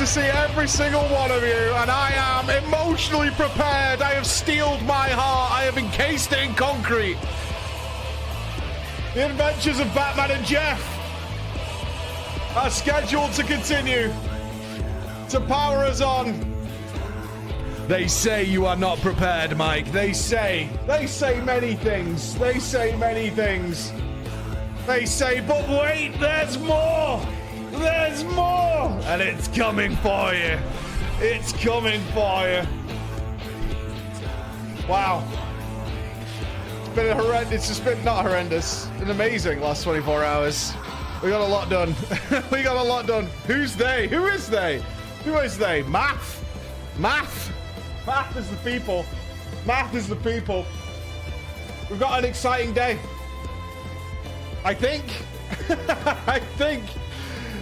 see every single one of you, and I am emotionally prepared. I have steeled my heart. I have encased it in concrete. The adventures of Batman and Jeff are scheduled to continue to power us on. They say you are not prepared, Mike. They say many things. They say many things. They say, but wait, there's more. There's more. And it's coming for you. It's coming for you. Wow. It's been horrendous. It's just been not horrendous. An amazing last 24 hours. We got a lot done. We got a lot done. Who's they? Who is they? Who is they? Math. Math. Math is the people. Math is the people. We've got an exciting day. I think. I think.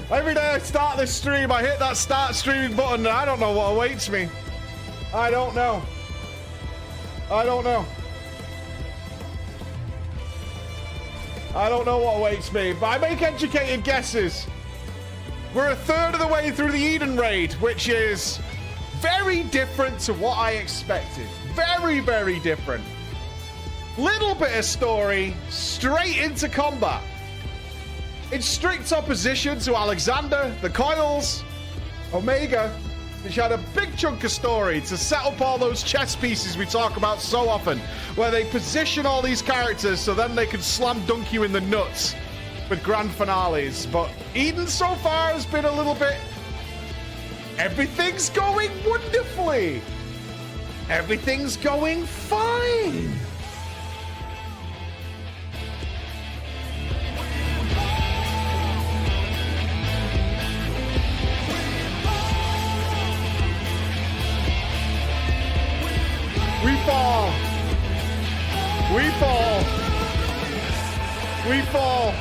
Every day I start this stream, I hit that start streaming button, and I don't know what awaits me. I don't know. I don't know. I don't know what awaits me, but I make educated guesses. We're a third of the way through the Eden raid, which is very different to what I expected. Very, very different. Little bit of story, straight into combat. In strict opposition to Alexander, the Coils, Omega, which had a big chunk of story to set up all those chess pieces we talk about so often, where they position all these characters so then they can slam dunk you in the nuts with grand finales. But Eden so far has been a little bit... Everything's going wonderfully. Everything's going fine. We fall. We fall. We fall.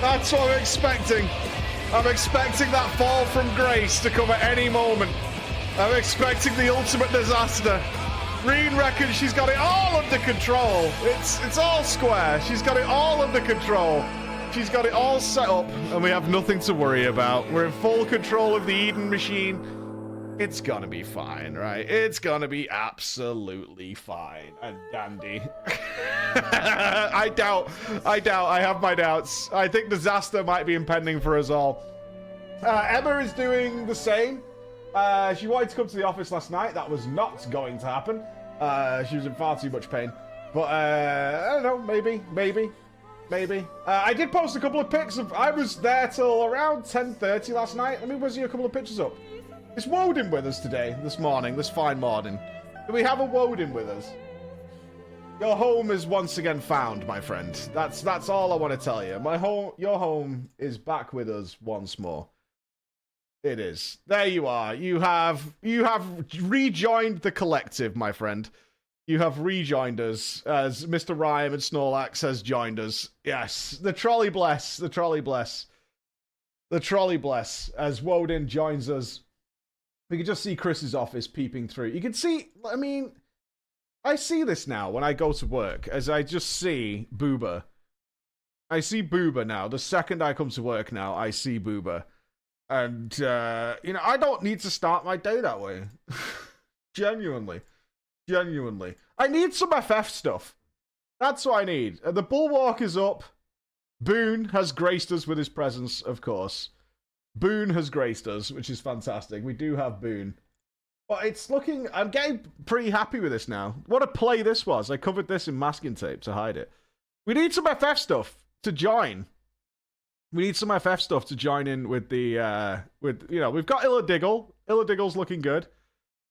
That's what I'm expecting. I'm expecting that fall from grace to come at any moment. I'm expecting the ultimate disaster. Reen reckons she's got it all under control. It's all square. She's got it all under control. She's got it all set up, and we have nothing to worry about. We're in full control of the Eden machine. It's gonna be fine, right? It's gonna be absolutely fine and dandy. I doubt. I have my doubts. I think disaster might be impending for us all. Emma is doing the same. She wanted to come to the office last night. That was not going to happen. She was in far too much pain. But, I don't know. Maybe. I did post a couple of pics of... I was there till around 10:30 last night. Let me whiz you a couple of pictures up. Is Woden with us today, this fine morning? Do we have a Woden with us? Your home is once again found, my friend. That's all I want to tell you. Your home is back with us once more. It is. There you are. You have rejoined the collective, my friend. You have rejoined us, as Mr. Rhyme and Snorlax has joined us. Yes, the trolley bless, the trolley bless. The trolley bless, as Woden joins us. We can just see Chris's office peeping through. You can see, I mean, I see this now when I go to work, as I just see Booba. I see Booba now. The second I come to work now, I see Booba. And, you know, I don't need to start my day that way. Genuinely. I need some FF stuff. That's what I need. The bulwark is up. Boone has graced us with his presence, of course. Boone has graced us, which is fantastic. We do have Boone. But it's looking... I'm getting pretty happy with this now. What a play this was. I covered this in masking tape to hide it. We need some FF stuff to join. We need some FF stuff to join in with the... you know, we've got Illadiggle. Illadigle's looking good.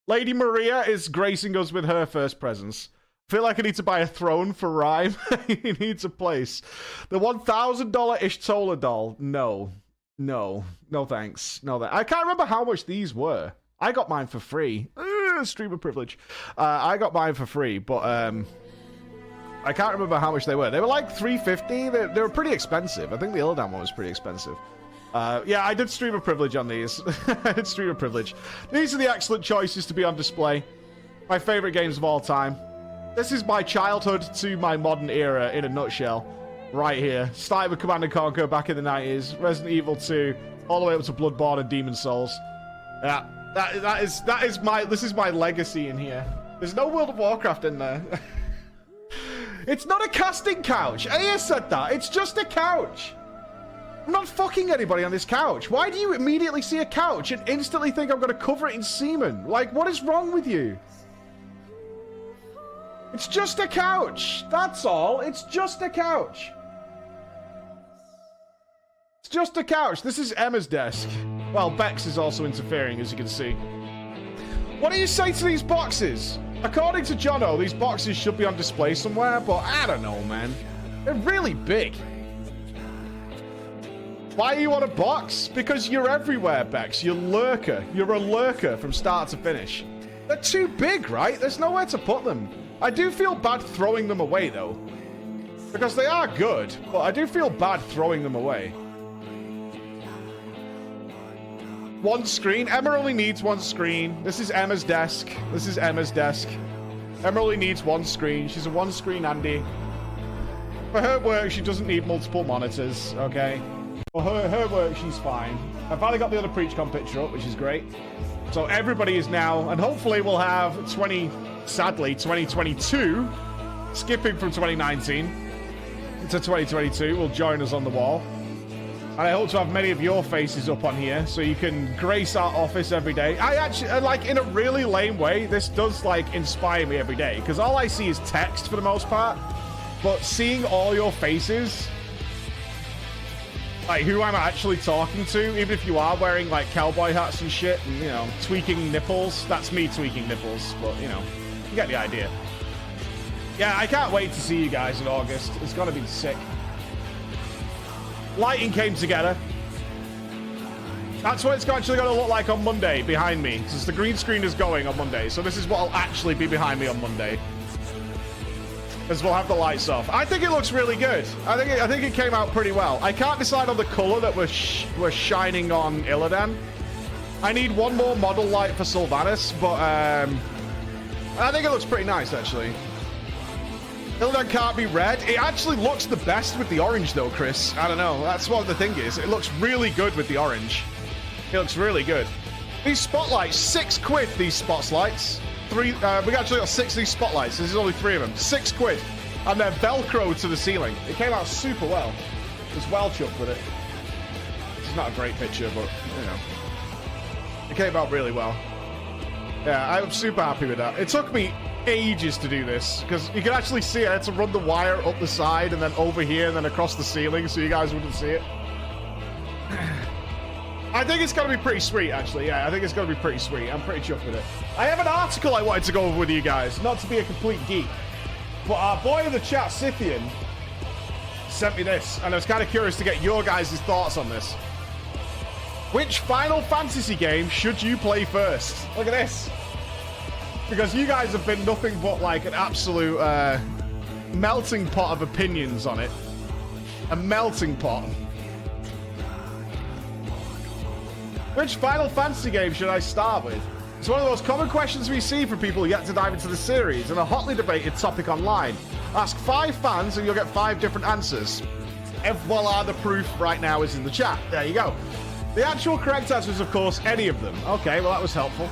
Lady Maria is gracing us with her first presence. I feel like I need to buy a throne for Rhyme. He needs a place. The $1,000 Ishtola doll. No, thanks. I can't remember how much these were. I got mine for free. Streamer privilege. I got mine for free, but I can't remember how much they were. They were like $350. They were pretty expensive. I think the Illidan one was pretty expensive. Yeah, I did streamer privilege on these. I did streamer privilege. These are the excellent choices to be on display. My favorite games of all time. This is my childhood to my modern era in a nutshell. Right here. Started with Command & Conquer back in the 90s. Resident Evil 2. All the way up to Bloodborne and Demon's Souls. Yeah, this is my legacy in here. There's no World of Warcraft in there. It's not a casting couch. Aya said that. It's just a couch. I'm not fucking anybody on this couch. Why do you immediately see a couch and instantly think I'm going to cover it in semen? Like, what is wrong with you? It's just a couch. That's all. It's just a couch. It's just a couch. This is Emma's desk. Well, Bex is also interfering, as you can see. What do you say to these boxes? According to Jono, these boxes should be on display somewhere, but I don't know, man. They're really big. Why you want a box? Because you're everywhere, Bex. You're lurker. You're a lurker from start to finish. They're too big, right? There's nowhere to put them. I do feel bad throwing them away, though. Because they are good, but I do feel bad throwing them away. One screen. Emma only needs one screen. This is Emma's desk. This is Emma's desk. Emma only needs one screen. She's a one-screen Andy. For her work, she doesn't need multiple monitors, okay? For her work, she's fine. I finally got the other PreachCon picture up, which is great. So everybody is now, and hopefully we'll have sadly, 2022, skipping from 2019 to 2022, will join us on the wall. And I hope to have many of your faces up on here so you can grace our office every day. I actually, like, in a really lame way, this does, like, inspire me every day. Because all I see is text for the most part. But seeing all your faces, like, who I'm actually talking to, even if you are wearing, like, cowboy hats and shit, and, you know, tweaking nipples. That's me tweaking nipples, but, you know, you get the idea. Yeah, I can't wait to see you guys in August. It's gonna be sick. Lighting came together. That's what it's actually going to look like on Monday behind me, since the green screen is going on Monday. So this is what will actually be behind me on Monday, as we'll have the lights off. I think it looks really good. I think it came out pretty well. I can't decide on the color that we're shining on Illidan. I need one more model light for Sylvanas, but I think it looks pretty nice actually. Illidan can't be red. It actually looks the best with the orange, though, Chris. I don't know. That's what the thing is. It looks really good with the orange. It looks really good. These spotlights, £6, these spotlights. We actually got 6 of these spotlights. This is only 3 of them. £6. And they're Velcro to the ceiling. It came out super well. I was well chuffed with it. It's not a great picture, but, you know. It came out really well. Yeah, I'm super happy with that. It took me ages to do this because you can actually see it. I had to run the wire up the side and then over here and then across the ceiling so you guys wouldn't see it. I think it's going to be pretty sweet, actually. Yeah, I think it's going to be pretty sweet. I'm pretty chuffed with it. I have an article I wanted to go over with you guys, not to be a complete geek, but our boy in the chat, Scythian, sent me this, and I was kind of curious to get your guys' thoughts on this. Which Final Fantasy game should you play first? Look at this. Because you guys have been nothing but like an absolute melting pot of opinions on it. A melting pot. Which Final Fantasy game should I start with? It's one of the most common questions we see from people yet to dive into the series, and a hotly debated topic online. Ask 5 fans and you'll get 5 different answers. Voila, the proof right now is in the chat. There you go. The actual correct answer is, of course, any of them. Okay, well, that was helpful.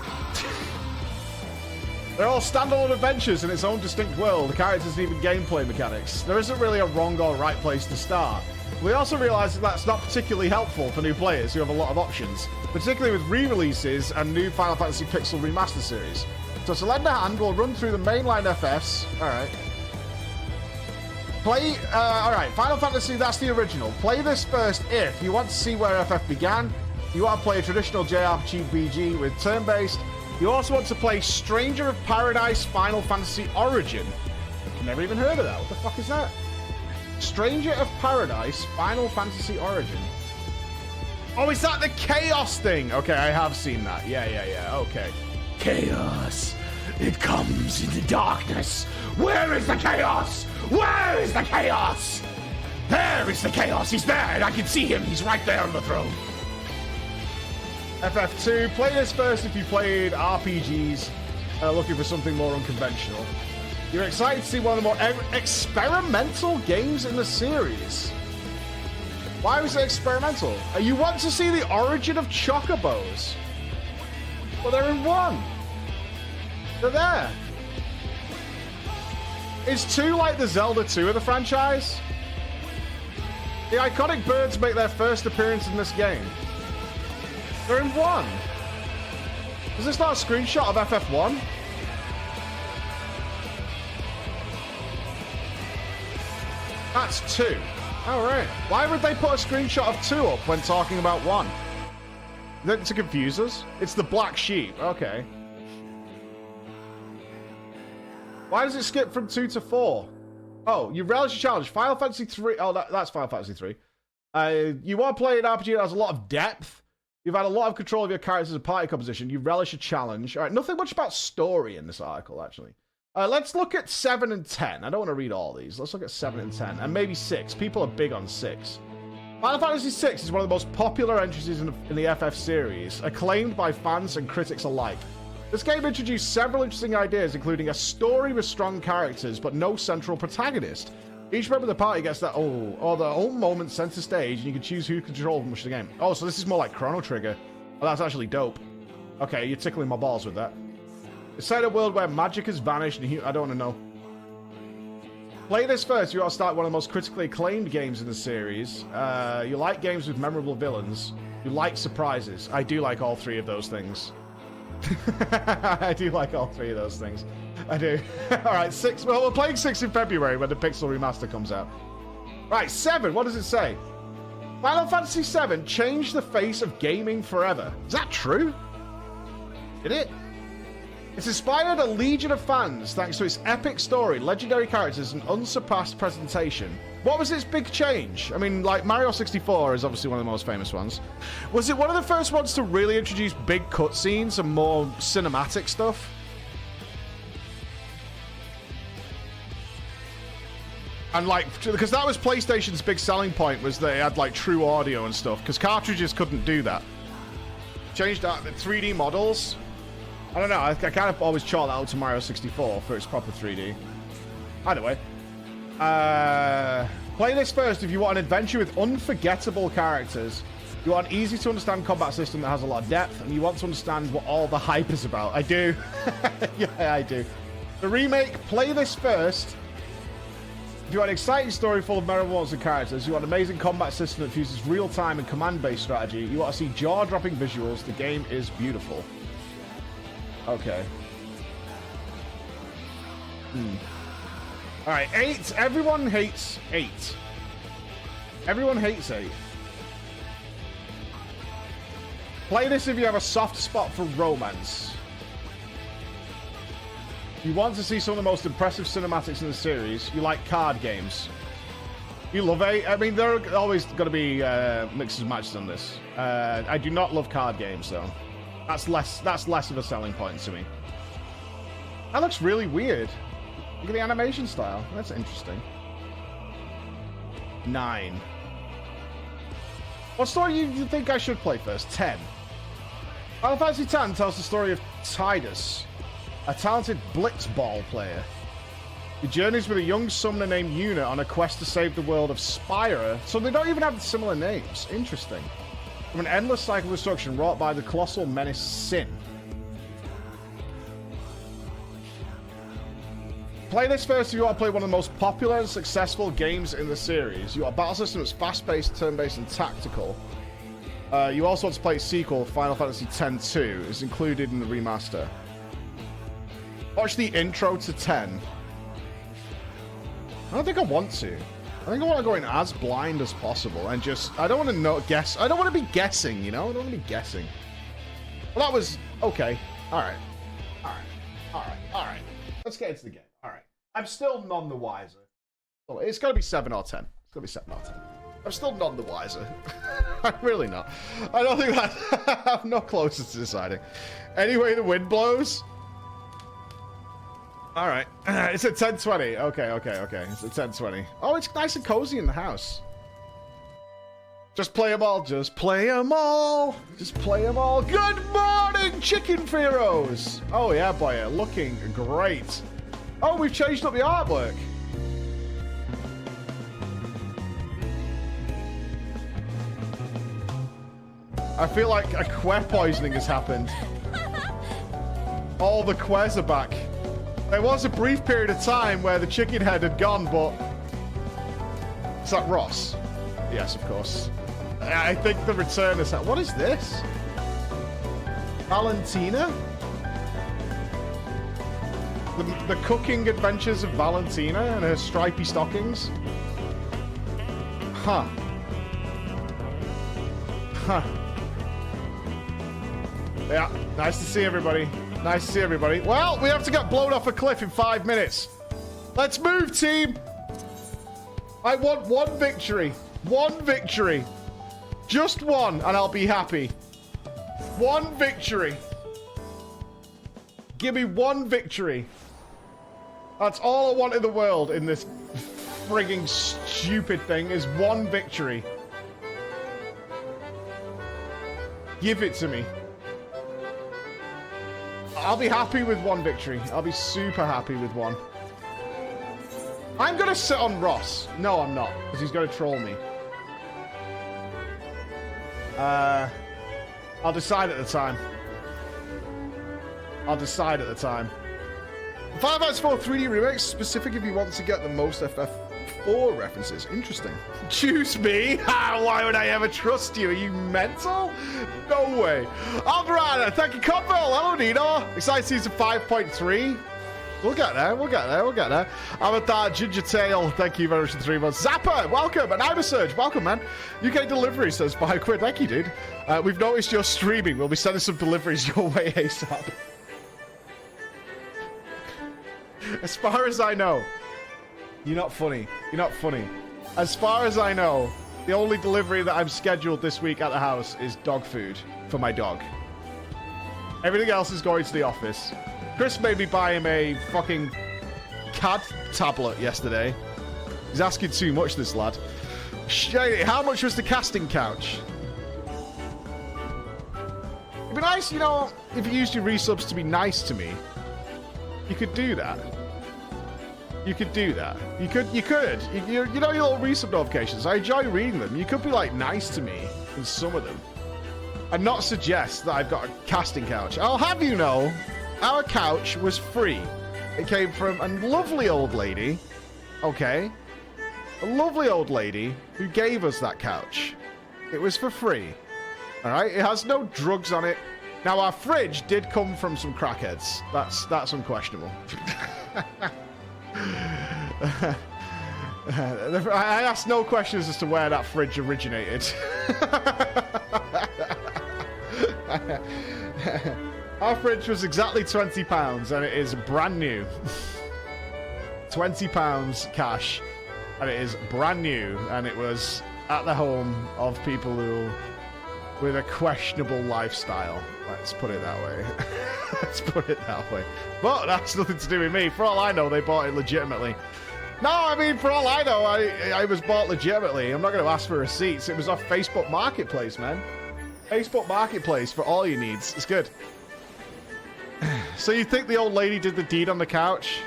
They're all standalone adventures in its own distinct world, the characters and even gameplay mechanics. There isn't really a wrong or right place to start. We also realise that that's not particularly helpful for new players who have a lot of options, particularly with re-releases and new Final Fantasy Pixel Remaster series. So to lend a hand, we'll run through the mainline FFs. Alright. Alright, Final Fantasy, that's the original. Play this first if you want to see where FF began, you want to play a traditional JRPG with turn-based. You also want to play Stranger of Paradise Final Fantasy Origin. I've never even heard of that. What the fuck is that? Stranger of Paradise Final Fantasy Origin. Oh, is that the Chaos thing? Okay, I have seen that. Yeah, okay. Chaos. It comes in the darkness. Where is the chaos? Where is the chaos? There is the chaos. He's there, and I can see him. He's right there on the throne. FF2, play this first if you played RPGs looking for something more unconventional. You're excited to see one of the more experimental games in the series. Why was it experimental? You want to see the origin of chocobos. Well, they're in 1. They're there. Is 2 like the Zelda 2 of the franchise? The iconic birds make their first appearance in this game. They're in 1. Is this not a screenshot of FF1? That's 2. All right. Why would they put a screenshot of 2 up when talking about 1? Is that to confuse us? It's the black sheep. Okay. Why does it skip from 2 to 4? Oh, you relish a challenge. Final Fantasy 3. Oh, that's Final Fantasy 3. You want to play an RPG that has a lot of depth. You've had a lot of control of your characters and party composition. You relish a challenge. All right, nothing much about story in this article, actually. Let's look at 7 and 10. I don't want to read all these. Let's look at 7 and 10. And maybe 6. People are big on 6. Final Fantasy VI is one of the most popular entries in the FF series, acclaimed by fans and critics alike. This game introduced several interesting ideas, including a story with strong characters, but no central protagonist. Each member of the party gets their own moment center stage, and you can choose who controls much of the game. Oh, so this is more like Chrono Trigger. Oh, that's actually dope. Okay, you're tickling my balls with that. It's set in a world where magic has vanished, and I don't want to know. Play this first. You got to start one of the most critically acclaimed games in the series. You like games with memorable villains. You like surprises. I do like all 3 of those things. I do like all 3 of those things. I do. All right, 6. Well, we're playing 6 in February when the Pixel Remaster comes out. Right, 7. What does it say? Final Fantasy VII changed the face of gaming forever. Is that true? Did it? It's inspired a legion of fans thanks to its epic story, legendary characters, and unsurpassed presentation. What was its big change? I mean, like, Mario 64 is obviously one of the most famous ones. Was it one of the first ones to really introduce big cutscenes and more cinematic stuff? And, like, because that was PlayStation's big selling point, was they had, like, true audio and stuff, because cartridges couldn't do that. Changed out the 3D models. I don't know, I kind of always chalk that out to Mario 64 for its proper 3D. Either way. Play this first if you want an adventure with unforgettable characters. You want an easy to understand combat system that has a lot of depth, and you want to understand what all the hype is about. I do. Yeah, I do. The remake, play this first. If you want an exciting story full of memorable moments and characters, you want an amazing combat system that fuses real-time and command-based strategy, you want to see jaw-dropping visuals, the game is beautiful. Okay. Alright, 8. Everyone hates 8. Everyone hates 8. Play this if you have a soft spot for romance. You want to see some of the most impressive cinematics in the series. You like card games. You love 8. I mean, there are always going to be mixes and matches on this. I do not love card games, though. That's less of a selling point to me. That looks really weird. Look at the animation style. That's interesting. 9. What story do you think I should play first? 10. Final Fantasy X tells the story of Tidus, a talented blitzball player. He journeys with a young summoner named Yuna on a quest to save the world of Spyra, so they don't even have similar names. Interesting. From an endless cycle of destruction wrought by the colossal menace Sin. Play this first if you want to play one of the most popular and successful games in the series. You want a battle system that's fast-paced, turn-based, and tactical. You also want to play its sequel, Final Fantasy X-2. It's included in the remaster. Watch the intro to 10. I don't think I want to. I think I want to go in as blind as possible and just... I don't want to guess. I don't want to be guessing, you know? I don't want to be guessing. Well, that was... Okay. Alright. Alright. Let's get into the game. Alright. I'm still none the wiser. Oh, it's got to be 7 or 10. It's got to be 7 or 10. I'm still none the wiser. I'm really not. I don't think that... I'm not closer to deciding. Anyway, the wind blows. All right. It's at 10:20. Okay. It's at 10:20. Oh, it's nice and cozy in the house. Just play them all. Just play them all. Just play them all. Good morning, Chicken Fearos. Oh, yeah, boy. Looking great. Oh, we've changed up the artwork. I feel like aqua poisoning has happened. All the Quez are back. There was a brief period of time where the chicken head had gone, but... Is that Ross? Yes, of course. I think the return is... What is this? Valentina? The cooking adventures of Valentina and her stripy stockings? Huh. Huh. Yeah, nice to see everybody. Nice to see everybody. Well, we have to get blown off a cliff in 5 minutes. Let's move, team. I want one victory. One victory. Just one, and I'll be happy. One victory. Give me one victory. That's all I want in the world in this frigging stupid thing is one victory. Give it to me. I'll be happy with one victory. I'll be super happy with one. I'm going to sit on Ross. No, I'm not, because he's going to troll me. I'll decide at the time. I'll decide at the time. FFXIV 3D Remix, specific if you want to get the most FF4 references. Interesting. Choose me? Why would I ever trust you? Are you mental? No way. Aldrada, thank you, Codville. Hello, Nino. Excited season 5.3. We'll get there. We'll get there. We'll get there. Avatar Ginger Tail, thank you very much for 3 months. Zappa, welcome. And Iversurge, welcome, man. UK delivery says £5. Thank you, dude. We've noticed you're streaming. We'll be sending some deliveries your way ASAP. As far as I know, you're not funny. You're not funny. As far as I know, the only delivery that I'm scheduled this week at the house is dog food for my dog. Everything else is going to the office. Chris made me buy him a fucking CAD tablet yesterday. He's asking too much, this lad. How much was the casting couch? It'd be nice, you know, if you used your resubs to be nice to me. You could do that. You could do that. You could. You know your little resub notifications. I enjoy reading them. You could be, like, nice to me in some of them. And not suggest that I've got a casting couch. I'll have you know, our couch was free. It came from a lovely old lady. Okay? A lovely old lady who gave us that couch. It was for free. Alright? It has no drugs on it. Now, our fridge did come from some crackheads. That's unquestionable. I asked no questions as to where that fridge originated. Our fridge was exactly £20, and it is brand new. £20 cash, and it is brand new, and it was at the home of people who... with a questionable lifestyle. Let's put it that way. Let's put it that way. But that's nothing to do with me. For all I know, they bought it legitimately. No, I mean, for all I know, I was bought legitimately. I'm not going to ask for receipts. It was off Facebook Marketplace, man. Facebook Marketplace for all your needs. It's good. So you think the old lady did the deed on the couch?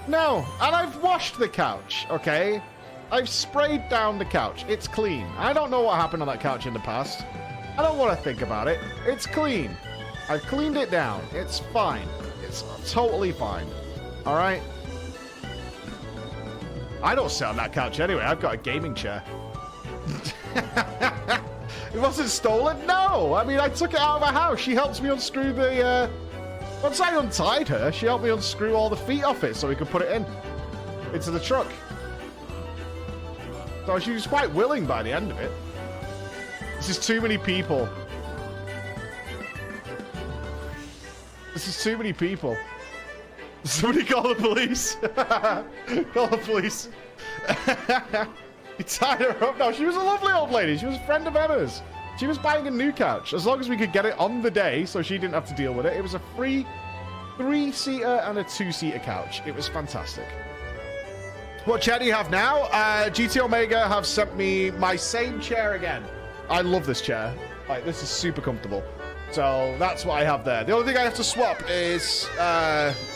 No. And I've washed the couch, okay? I've sprayed down the couch. It's clean. I don't know what happened on that couch in the past. I don't want to think about it. It's clean. I've cleaned it down. It's fine. It's totally fine. All right? I don't sit on that couch anyway. I've got a gaming chair. It wasn't stolen? No. I mean, I took it out of her house. She helped me unscrew the... Once I untied her, she helped me unscrew all the feet off it so we could put it into the truck. So she was quite willing by the end of it. This is too many people. This is too many people. Somebody call the police. Call the police. You tied her up. No, she was a lovely old lady. She was a friend of Emma's. She was buying a new couch. As long as we could get it on the day so she didn't have to deal with it. It was a free 3-seater and a 2-seater couch. It was fantastic. What chair do you have now? GT Omega have sent me my same chair again. I love this chair. Like, this is super comfortable. So that's what I have there. The only thing I have to swap is,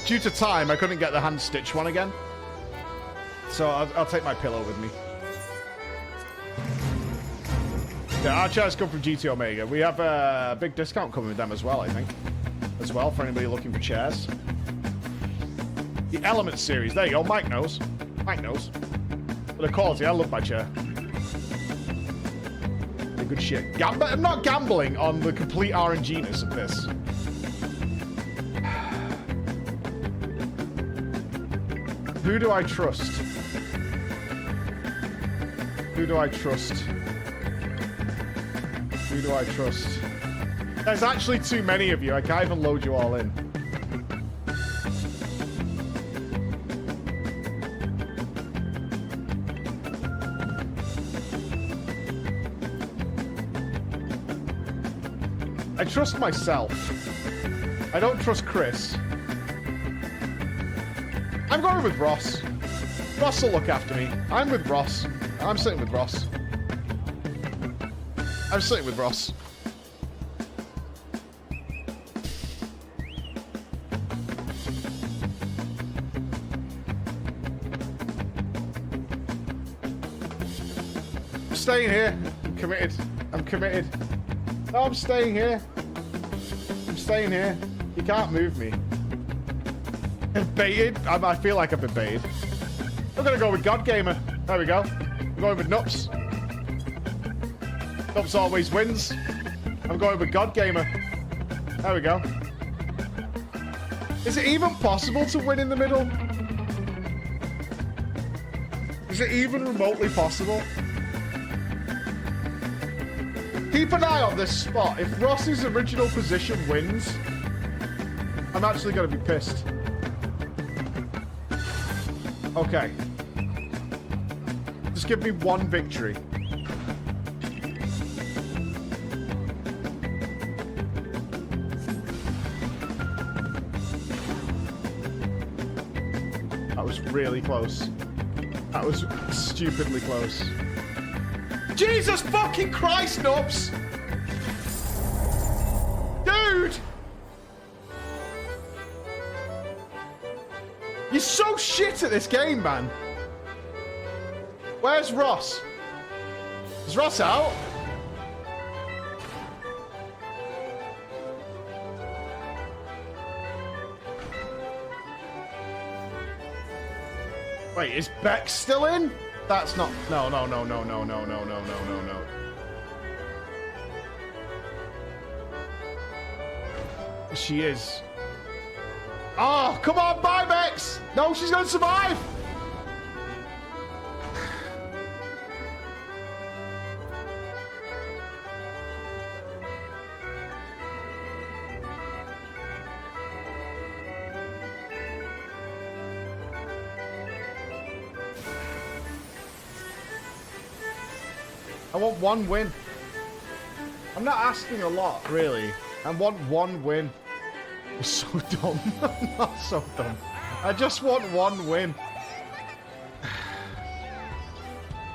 due to time, I couldn't get the hand stitch one again. So I'll take my pillow with me. Yeah, our chairs come from GT Omega. We have a big discount coming with them as well, I think. As well, for anybody looking for chairs. The Element series. There you go. Mike knows. Mike knows. But the quality, I love my chair. The good shit. I'm not gambling on the complete RNG-ness of this. Who do I trust? Who do I trust? Who do I trust? There's actually too many of you. I can't even load you all in. I trust myself. I don't trust Chris. I'm going with Ross. Ross will look after me. I'm with Ross. I'm sitting with Ross. I'm sitting with Ross. I'm staying here. I'm committed. I'm committed. No, I'm staying here. I'm staying here. You can't move me. I'm baited. I feel like I've been baited. I'm gonna go with God Gamer. There we go. I'm going with Nups. Nups always wins. I'm going with God Gamer. There we go. Is it even possible to win in the middle? Is it even remotely possible? Keep an eye on this spot. If Ross's original position wins, I'm actually going to be pissed. Okay. Just give me one victory. That was really close. That was stupidly close. Jesus fucking Christ, Nubs! Dude! You're so shit at this game, man. Where's Ross? Is Ross out? Wait, is Beck still in? That's not... No. She is. Oh, come on, bye, Bex! No, she's gonna survive! I want one win. I'm not asking a lot, really. I want one win. I'm so dumb. I'm not so dumb. I just want one win.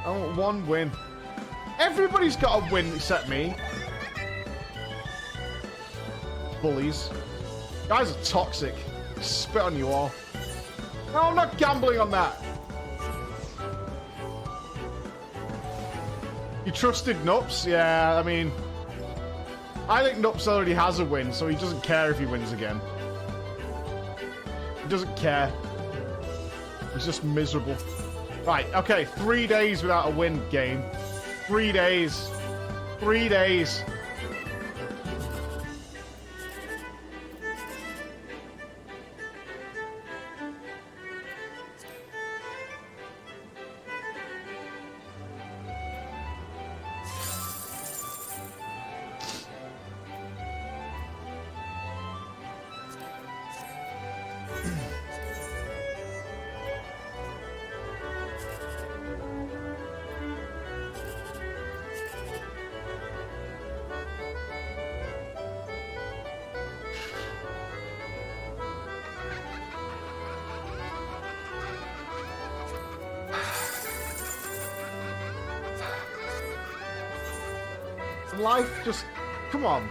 I want one win. Everybody's got a win except me. Bullies. Guys are toxic. Spit on you all. No, I'm not gambling on that. You trusted Nups? Yeah, I mean... I think Nups already has a win, so he doesn't care if he wins again. He doesn't care. He's just miserable. Right, okay, 3 days without a win, game. 3 days. 3 days. Life just... Come on.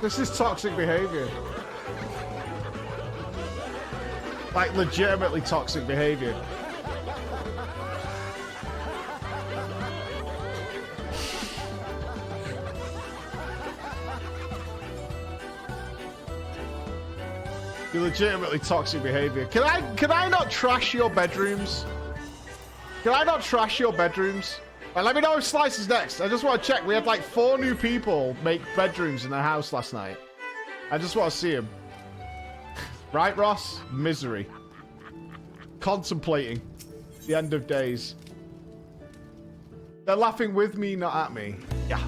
This is toxic behavior. Like, legitimately toxic behavior. You're legitimately toxic behavior. Can I not trash your bedrooms? Can I not trash your bedrooms? Right, let me know if Slice is next. I just want to check. We had like 4 new people make bedrooms in their house last night. I just want to see them. Right, Ross? Misery. Contemplating the end of days. They're laughing with me, not at me. Yeah.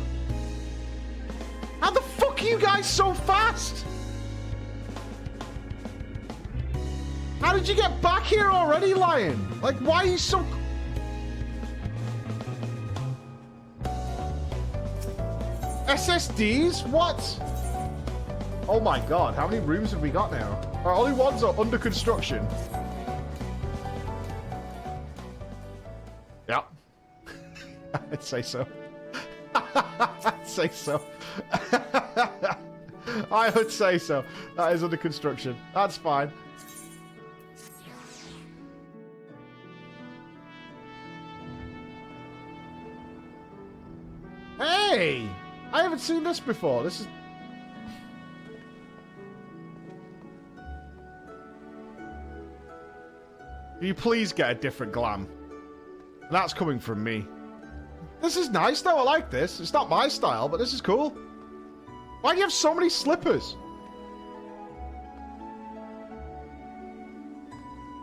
How the fuck are you guys so fast? How did you get back here already, Lion? Like, why are you so... SSDs? What? Oh my god, how many rooms have we got now? Our only ones are under construction. Yeah. I'd say so. I'd say so. I would say so. That is under construction. That's fine. Hey! I haven't seen this before. This is... Can you please get a different glam? That's coming from me. This is nice though. I like this. It's not my style, but this is cool. Why do you have so many slippers?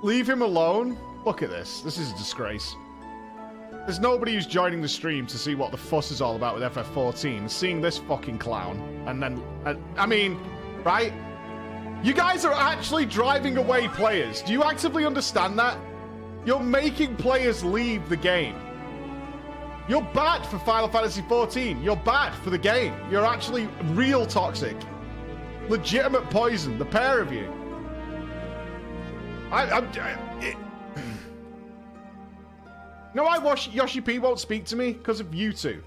Leave him alone. Look at this. This is a disgrace. There's nobody who's joining the stream to see what the fuss is all about with FF14. Seeing this fucking clown. And then... I mean, right? You guys are actually driving away players. Do you actively understand that? You're making players leave the game. You're bad for Final Fantasy XIV. You're bad for the game. You're actually real toxic. Legitimate poison, the pair of you. No, Yoshi P won't speak to me because of you two.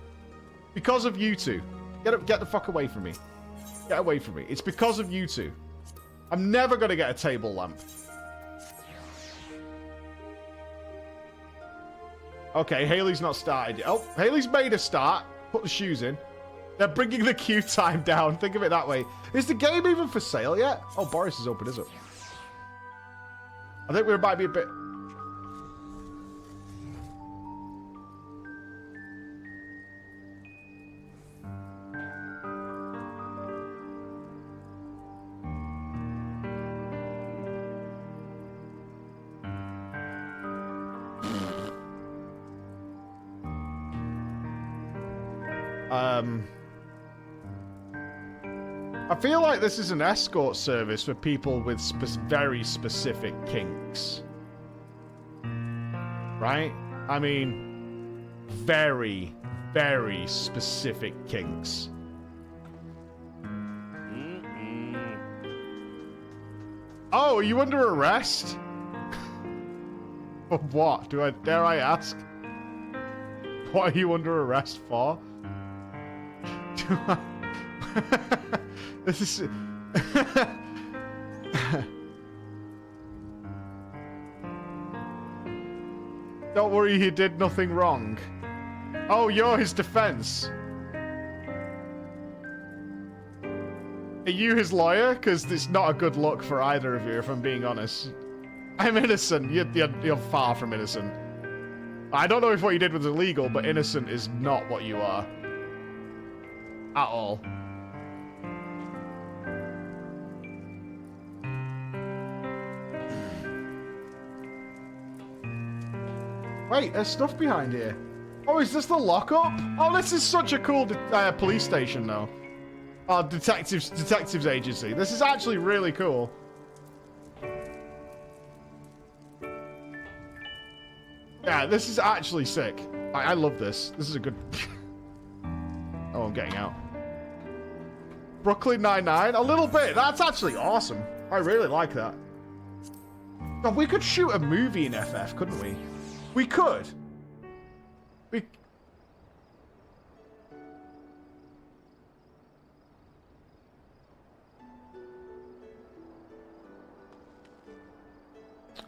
Because of you two. Get the fuck away from me. Get away from me. It's because of you two. I'm never going to get a table lamp. Okay, Haley's not started yet. Oh, Haley's made a start. Put the shoes in. They're bringing the queue time down. Think of it that way. Is the game even for sale yet? Oh, Boris has opened his up. I think we might be a bit... I feel like this is an escort service for people with very specific kinks. Right? I mean, very, very specific kinks. Oh, are you under arrest? For what? Dare I ask? What are you under arrest for? This is... Don't worry, he did nothing wrong. Oh, you're his defense. Are you his lawyer? Because it's not a good look for either of you, if I'm being honest. I'm innocent. You're far from innocent. I don't know if what you did was illegal, but innocent is not what you are. At all. Wait, there's stuff behind here. Oh, is this the lockup? Oh, this is such a cool police station, though. Oh, detectives agency. This is actually really cool. Yeah, this is actually sick. I love this. This is a good... Oh, I'm getting out. Brooklyn Nine-Nine? A little bit. That's actually awesome. I really like that. God, we could shoot a movie in FF, couldn't we? We could. We...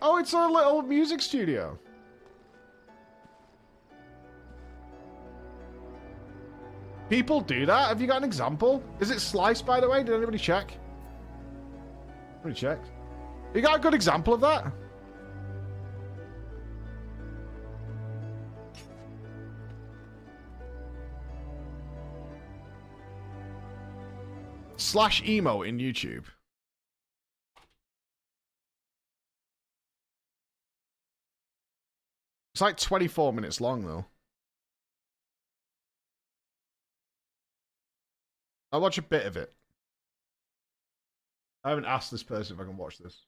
Oh, it's a little music studio. People do that? Have you got an example? Is it sliced, by the way? Did anybody check? Anybody check? You got a good example of that? /emo in YouTube. It's like 24 minutes long, though. I'll watch a bit of it. I haven't asked this person if I can watch this.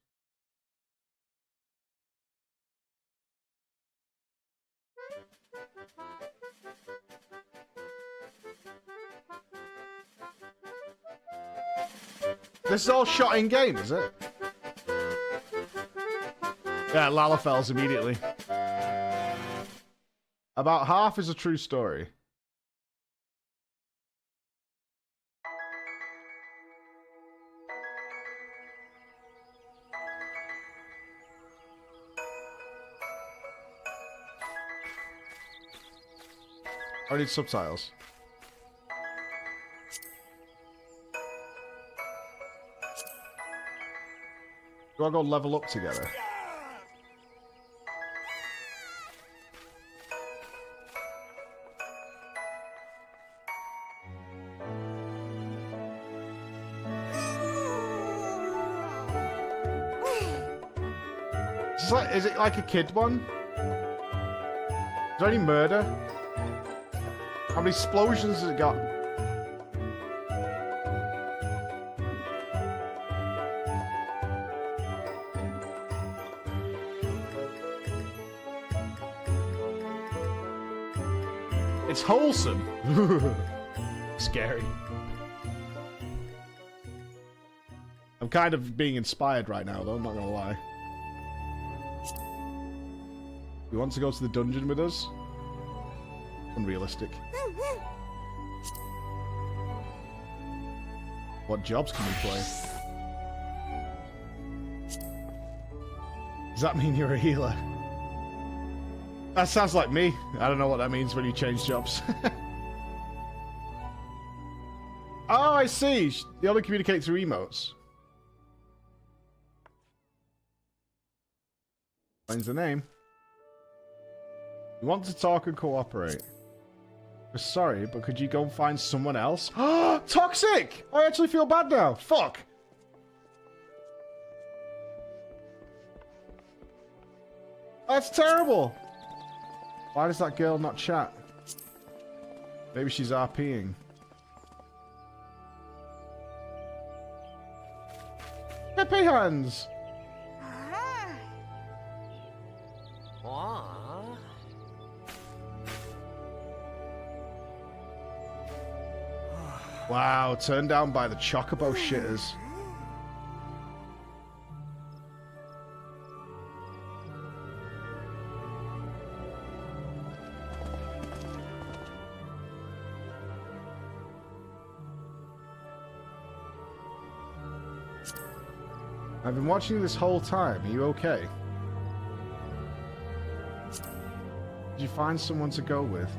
This is all shot in game, is it? Yeah, Lalafells immediately. About half is a true story. I need subtitles. Do I go level up together? Is it like a kid one? Is there any murder? How many explosions has it got? It's wholesome. Scary. I'm kind of being inspired right now, though, I'm not gonna lie. You want to go to the dungeon with us? Unrealistic. What jobs can we play? Does that mean you're a healer? That sounds like me. I don't know what that means when you change jobs. Oh, I see. They only communicate through emotes. Finds the name. You want to talk and cooperate. We're sorry, but could you go and find someone else? Toxic! I actually feel bad now. Fuck. That's terrible. Why does that girl not chat? Maybe she's RPing. Happy hands. Wow, turned down by the Chocobo shitters. I've been watching you this whole time. Are you okay? Did you find someone to go with?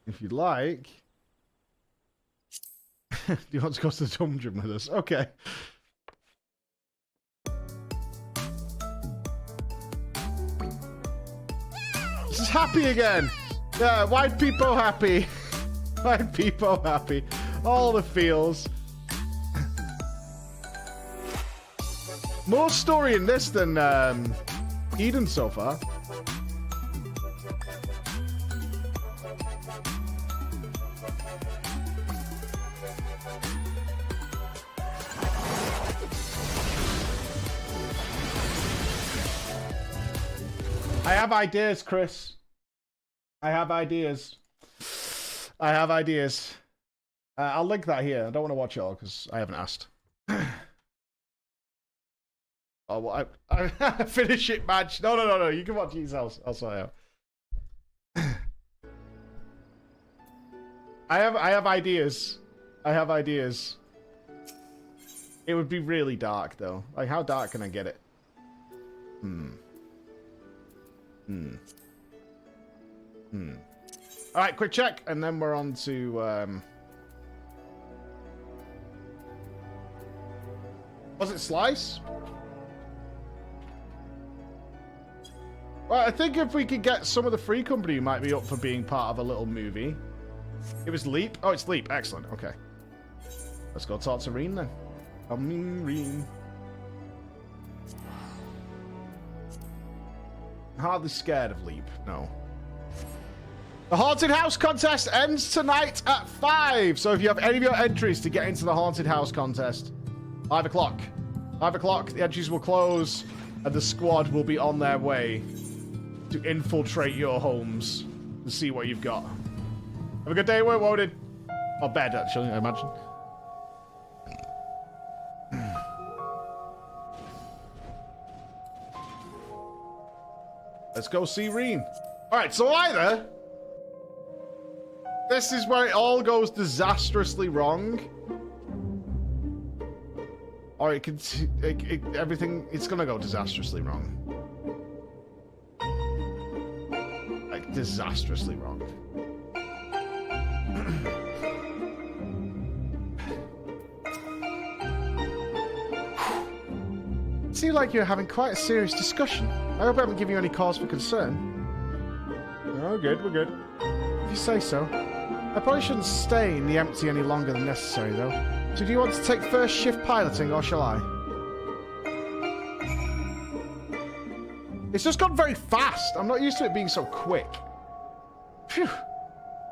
If you'd like. Do you want to go to the dungeon with us? Okay. She's happy again. Yeah, white people happy. White people happy. All the feels. More story in this than Eden so far. I have ideas, Chris. I have ideas. I have ideas. I'll link that here. I don't want to watch it all because I haven't asked. Oh, well, I finish it match. No. You can watch it yourselves. I'll sort it out. I have ideas. I have ideas. It would be really dark, though. Like, how dark can I get it? Alright, quick check, and then we're on to, Was it Slice? Well, I think if we could get some of the free company who might be up for being part of a little movie. It was Leap? Oh, it's Leap. Excellent. Okay. Let's go talk to Reen, then. Reen. Hardly scared of Leap. No. The Haunted House contest ends tonight at 5. So if you have any of your entries to get into the Haunted House contest, 5 o'clock. 5 o'clock, the entries will close, and the squad will be on their way to infiltrate your homes and see what you've got. Have a good day, we're loaded. Or bed, actually, I imagine. Let's go see Reen. Alright, so either this is where it all goes disastrously wrong, or it can everything, it's gonna go disastrously wrong. Like, disastrously wrong. It seems like you're having quite a serious discussion. I hope I haven't given you any cause for concern. Oh, good, we're good. If you say so. I probably shouldn't stay in the empty any longer than necessary, though. So do you want to take first shift piloting, or shall I? It's just gone very fast. I'm not used to it being so quick. Phew.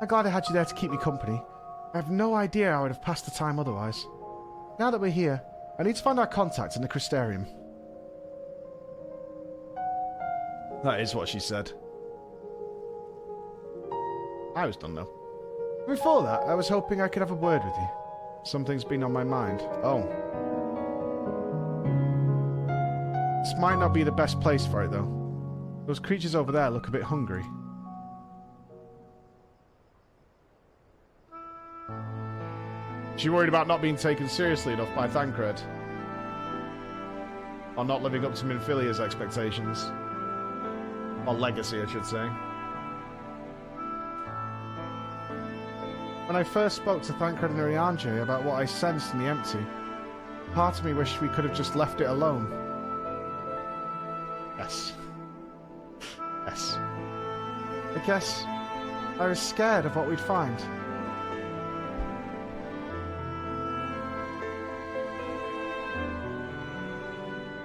I'm glad I had you there to keep me company. I have no idea I would have passed the time otherwise. Now that we're here, I need to find our contact in the Crystarium. That is what she said. I was done, though. Before that, I was hoping I could have a word with you. Something's been on my mind. Oh. This might not be the best place for it, though. Those creatures over there look a bit hungry. Is she worried about not being taken seriously enough by Thancred? Or not living up to Minfilia's expectations? Or legacy, I should say. When I first spoke to Thancred and Urianger about what I sensed in the empty, part of me wished we could have just left it alone. Yes. Yes. I guess I was scared of what we'd find.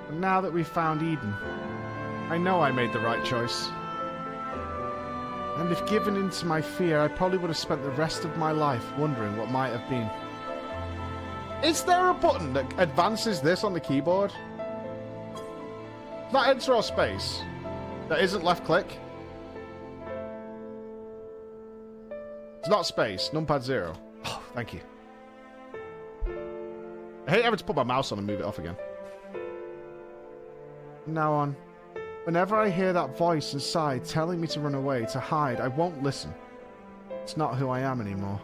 But now that we've found Eden, I know I made the right choice. And if given in to my fear, I probably would have spent the rest of my life wondering what might have been. Is there a button that advances this on the keyboard? Is that enter or space? That isn't left click? It's not space. Numpad 0. Oh, thank you. I hate having to put my mouse on and move it off again. From now on, whenever I hear that voice inside telling me to run away, to hide, I won't listen. It's not who I am anymore.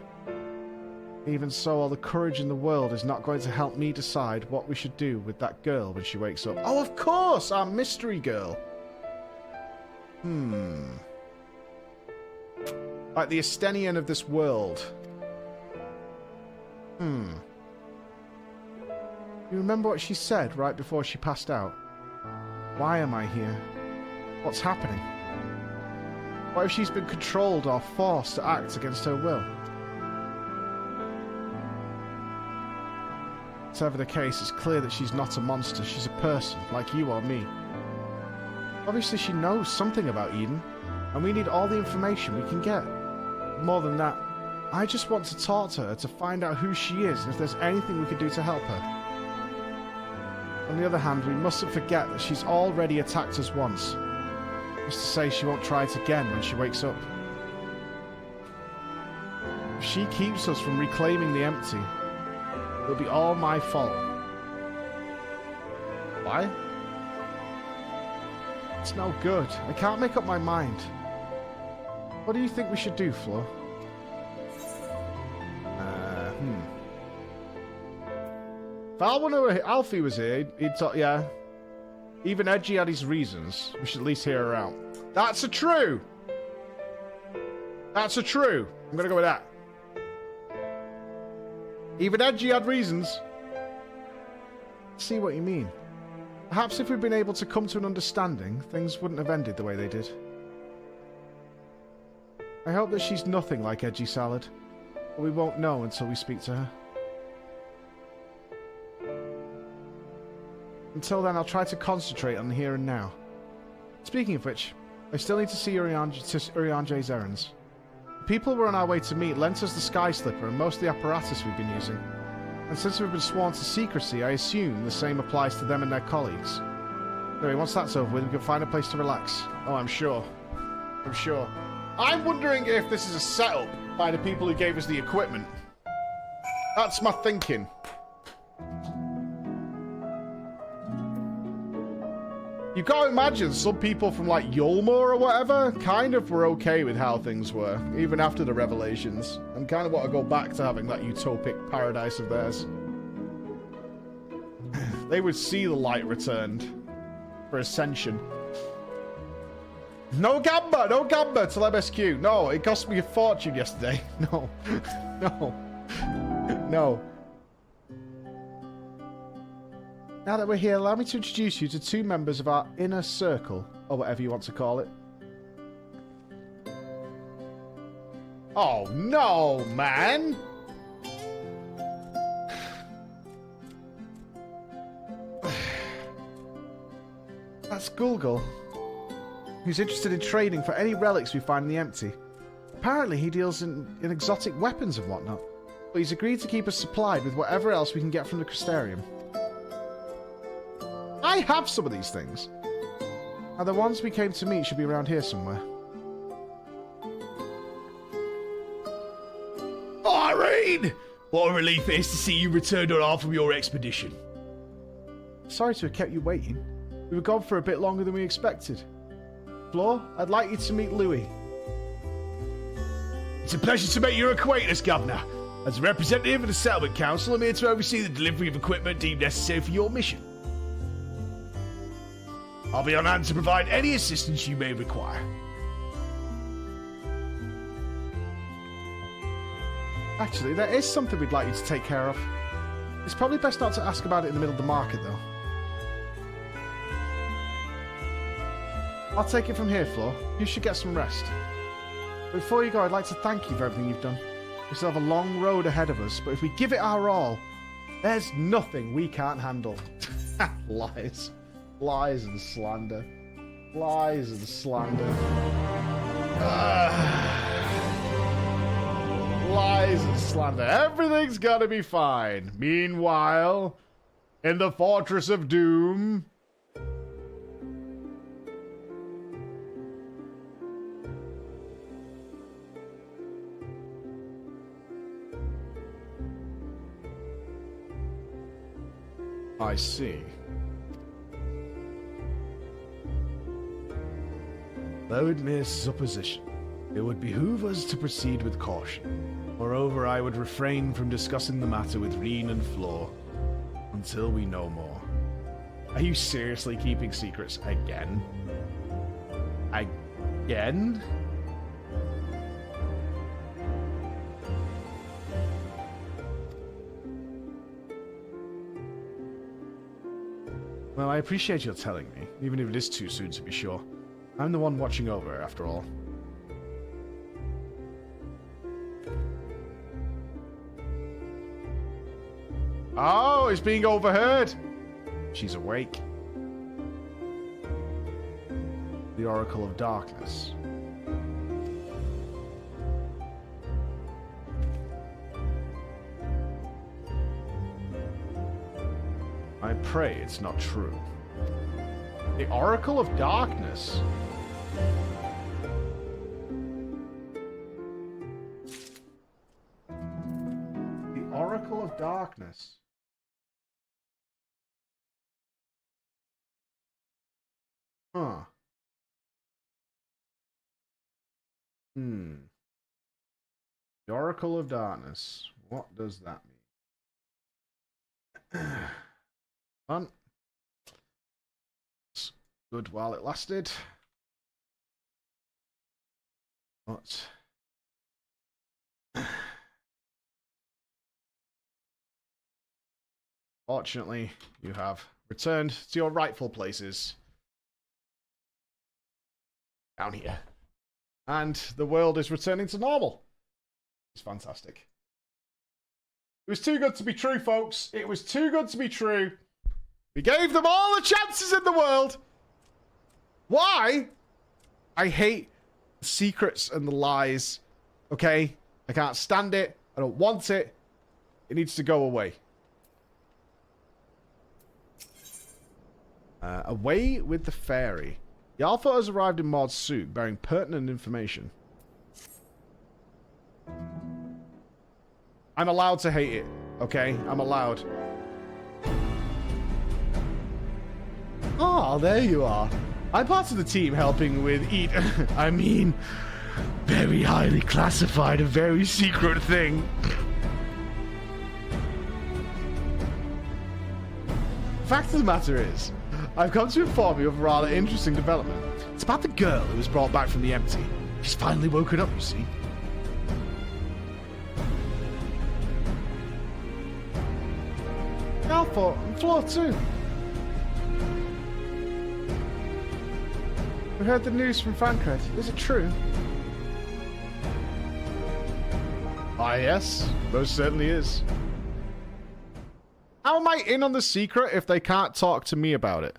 Even so, all the courage in the world is not going to help me decide what we should do with that girl when she wakes up. Oh, of course! Our mystery girl! Like the Estenian of this world. You remember what she said right before she passed out? Why am I here? What's happening? What if she's been controlled or forced to act against her will? Whatever the case, it's clear that she's not a monster. She's a person, like you or me. Obviously she knows something about Eden, and we need all the information we can get. More than that, I just want to talk to her to find out who she is and if there's anything we can do to help her. On the other hand, we mustn't forget that she's already attacked us once. Who's to say she won't try it again when she wakes up? If she keeps us from reclaiming the empty, it'll be all my fault. Why? It's no good. I can't make up my mind. What do you think we should do, Flo? Alfie was here, he'd talk, yeah. Even Edgy had his reasons. We should at least hear her out. That's a true! That's a true. I'm gonna go with that. Even Edgy had reasons. See what you mean. Perhaps if we'd been able to come to an understanding, things wouldn't have ended the way they did. I hope that she's nothing like Edgy Salad, but we won't know until we speak to her. Until then, I'll try to concentrate on the here and now. Speaking of which, I still need to see Urianje's errands. The people we're on our way to meet lent us the Sky Slipper and most of the apparatus we've been using. And since we've been sworn to secrecy, I assume the same applies to them and their colleagues. Anyway, once that's over with, we can find a place to relax. Oh, I'm sure. I'm sure. I'm wondering if this is a setup by the people who gave us the equipment. That's my thinking. You've got to imagine some people from like Yulmore or whatever kind of were okay with how things were, even after the revelations, and kind of want to go back to having that utopic paradise of theirs. They would see the light returned for Ascension. No gamba till MSQ. No, it cost me a fortune yesterday. No, no, no. Now that we're here, allow me to introduce you to two members of our inner circle, or whatever you want to call it. Oh no, man! That's Gulgul, who's interested in trading for any relics we find in the empty. Apparently he deals in exotic weapons and whatnot, but he's agreed to keep us supplied with whatever else we can get from the Crystarium. I have some of these things. Now, the ones we came to meet should be around here somewhere. Irene! What a relief it is to see you returned on half from your expedition. Sorry to have kept you waiting. We were gone for a bit longer than we expected. Flor, I'd like you to meet Louis. It's a pleasure to make your acquaintance, Governor. As a representative of the Settlement Council, I'm here to oversee the delivery of equipment deemed necessary for your mission. I'll be on hand to provide any assistance you may require. Actually, there is something we'd like you to take care of. It's probably best not to ask about it in the middle of the market, though. I'll take it from here, Flor. You should get some rest. But before you go, I'd like to thank you for everything you've done. We still have a long road ahead of us, but if we give it our all, there's nothing we can't handle. Lies. Lies and slander. Lies and slander. Lies and slander. Everything's gonna be fine. Meanwhile, in the Fortress of Doom... I see. Though it mere supposition, it would behoove us to proceed with caution. Moreover, I would refrain from discussing the matter with Reen and Flor until we know more. Are you seriously keeping secrets again? Again? Well, I appreciate your telling me, even if it is too soon to be sure. I'm the one watching over, after all. Oh, it's being overheard! She's awake. The Oracle of Darkness. I pray it's not true. The Oracle of Darkness? The Oracle of Darkness. Huh. The Oracle of Darkness. What does that mean? On. It's good while it lasted. What? Fortunately, you have returned to your rightful places. Down here. And the world is returning to normal. It's fantastic. It was too good to be true, folks. It was too good to be true. We gave them all the chances in the world. Why? I hate the secrets and the lies. Okay? I can't stand it. I don't want it. It needs to go away. Away with the fairy. The Alpha has arrived in Maud's suit, bearing pertinent information. I'm allowed to hate it, okay? I'm allowed. Oh, there you are. I'm part of the team helping with very highly classified, a very secret thing. The fact of the matter is, I've come to inform you of a rather interesting development. It's about the girl who was brought back from the empty. She's finally woken up, you see. Alpha on floor 2. We heard the news from Fancred. Is it true? Ah, yes. Most certainly is. How am I in on the secret if they can't talk to me about it?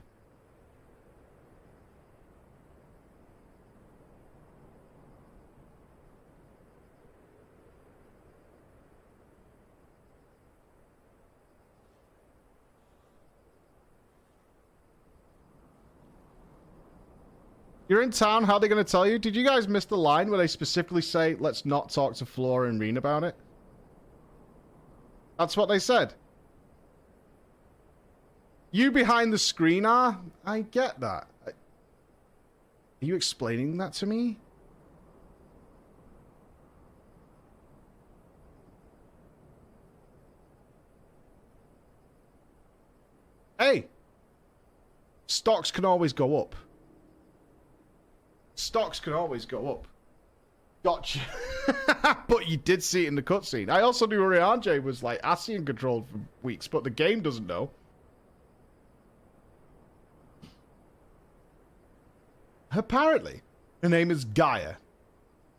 You're in town, how are they going to tell you? Did you guys miss the line where they specifically say, let's not talk to Flora and Reen about it? That's what they said. You behind the screen are? I get that. Are you explaining that to me? Hey! Stocks can always go up. Stocks can always go up. Gotcha. But you did see it in the cutscene. I also knew Oriange was like ASEAN controlled for weeks, but the game doesn't know. Apparently, her name is Gaia.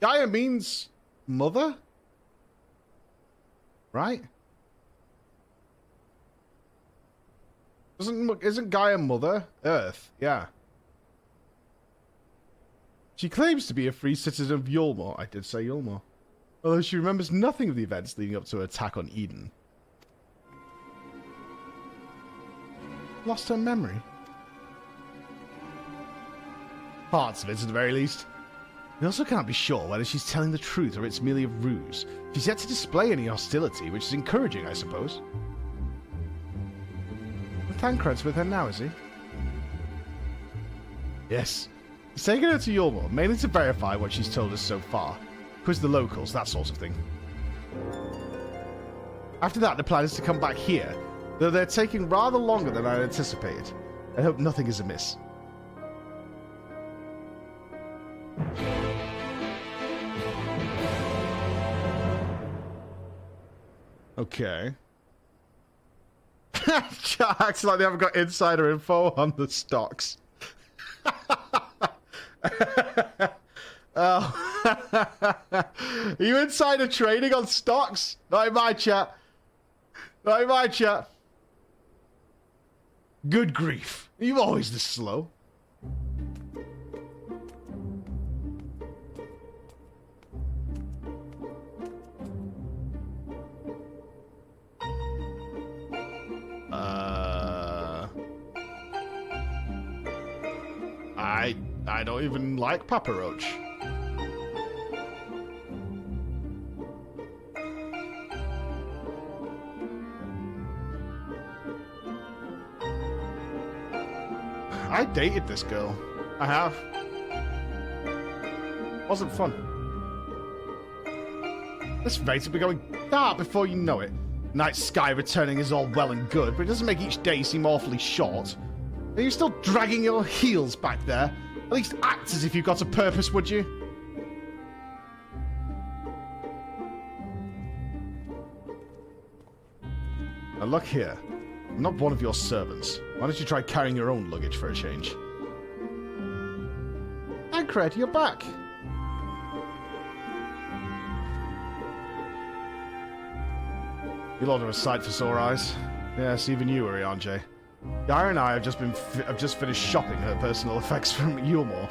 Gaia means mother? Right? Isn't Gaia mother? Earth, yeah. She claims to be a free citizen of Yulmore. I did say Yulmore. Although she remembers nothing of the events leading up to her attack on Eden. Lost her memory. Parts of it, at the very least. We also can't be sure whether she's telling the truth or it's merely a ruse. She's yet to display any hostility, which is encouraging, I suppose. Thancred's with her now, is he? Yes. He's taken her to Yulmore, mainly to verify what she's told us so far. Quiz the locals, that sort of thing. After that, the plan is to come back here, though they're taking rather longer than I anticipated. I hope nothing is amiss. Okay. Acts like they haven't got insider info on the stocks. Oh. Are you insider trading on stocks? Not in my chat. Not in my chat. Good grief. Are you always this slow? I don't even like Papa Roach. I dated this girl. I have. Wasn't fun. This rate will be going dark before you know it. Night sky returning is all well and good, but it doesn't make each day seem awfully short. Are you still dragging your heels back there? At least act as if you've got a purpose, would you? Now look here. I'm not one of your servants. Why don't you try carrying your own luggage for a change? Ankred, you're back. You lot are a sight for sore eyes. Yes, even you, Urianger. Gaia and I have just finished shopping her personal effects from Yulmore.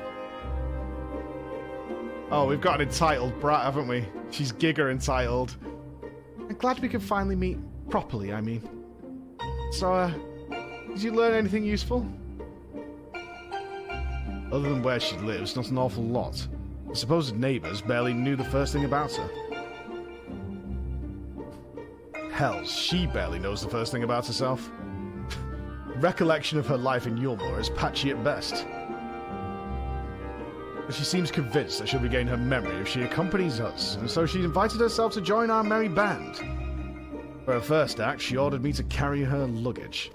Oh, we've got an entitled brat, haven't we? She's Giga entitled. I'm glad we can finally meet properly, I mean. So, did you learn anything useful? Other than where she lives, not an awful lot. The supposed neighbours barely knew the first thing about her. Hell, she barely knows the first thing about herself. Recollection of her life in Yulmore is patchy at best. But she seems convinced that she'll regain her memory if she accompanies us, and so she invited herself to join our merry band. For her first act, she ordered me to carry her luggage.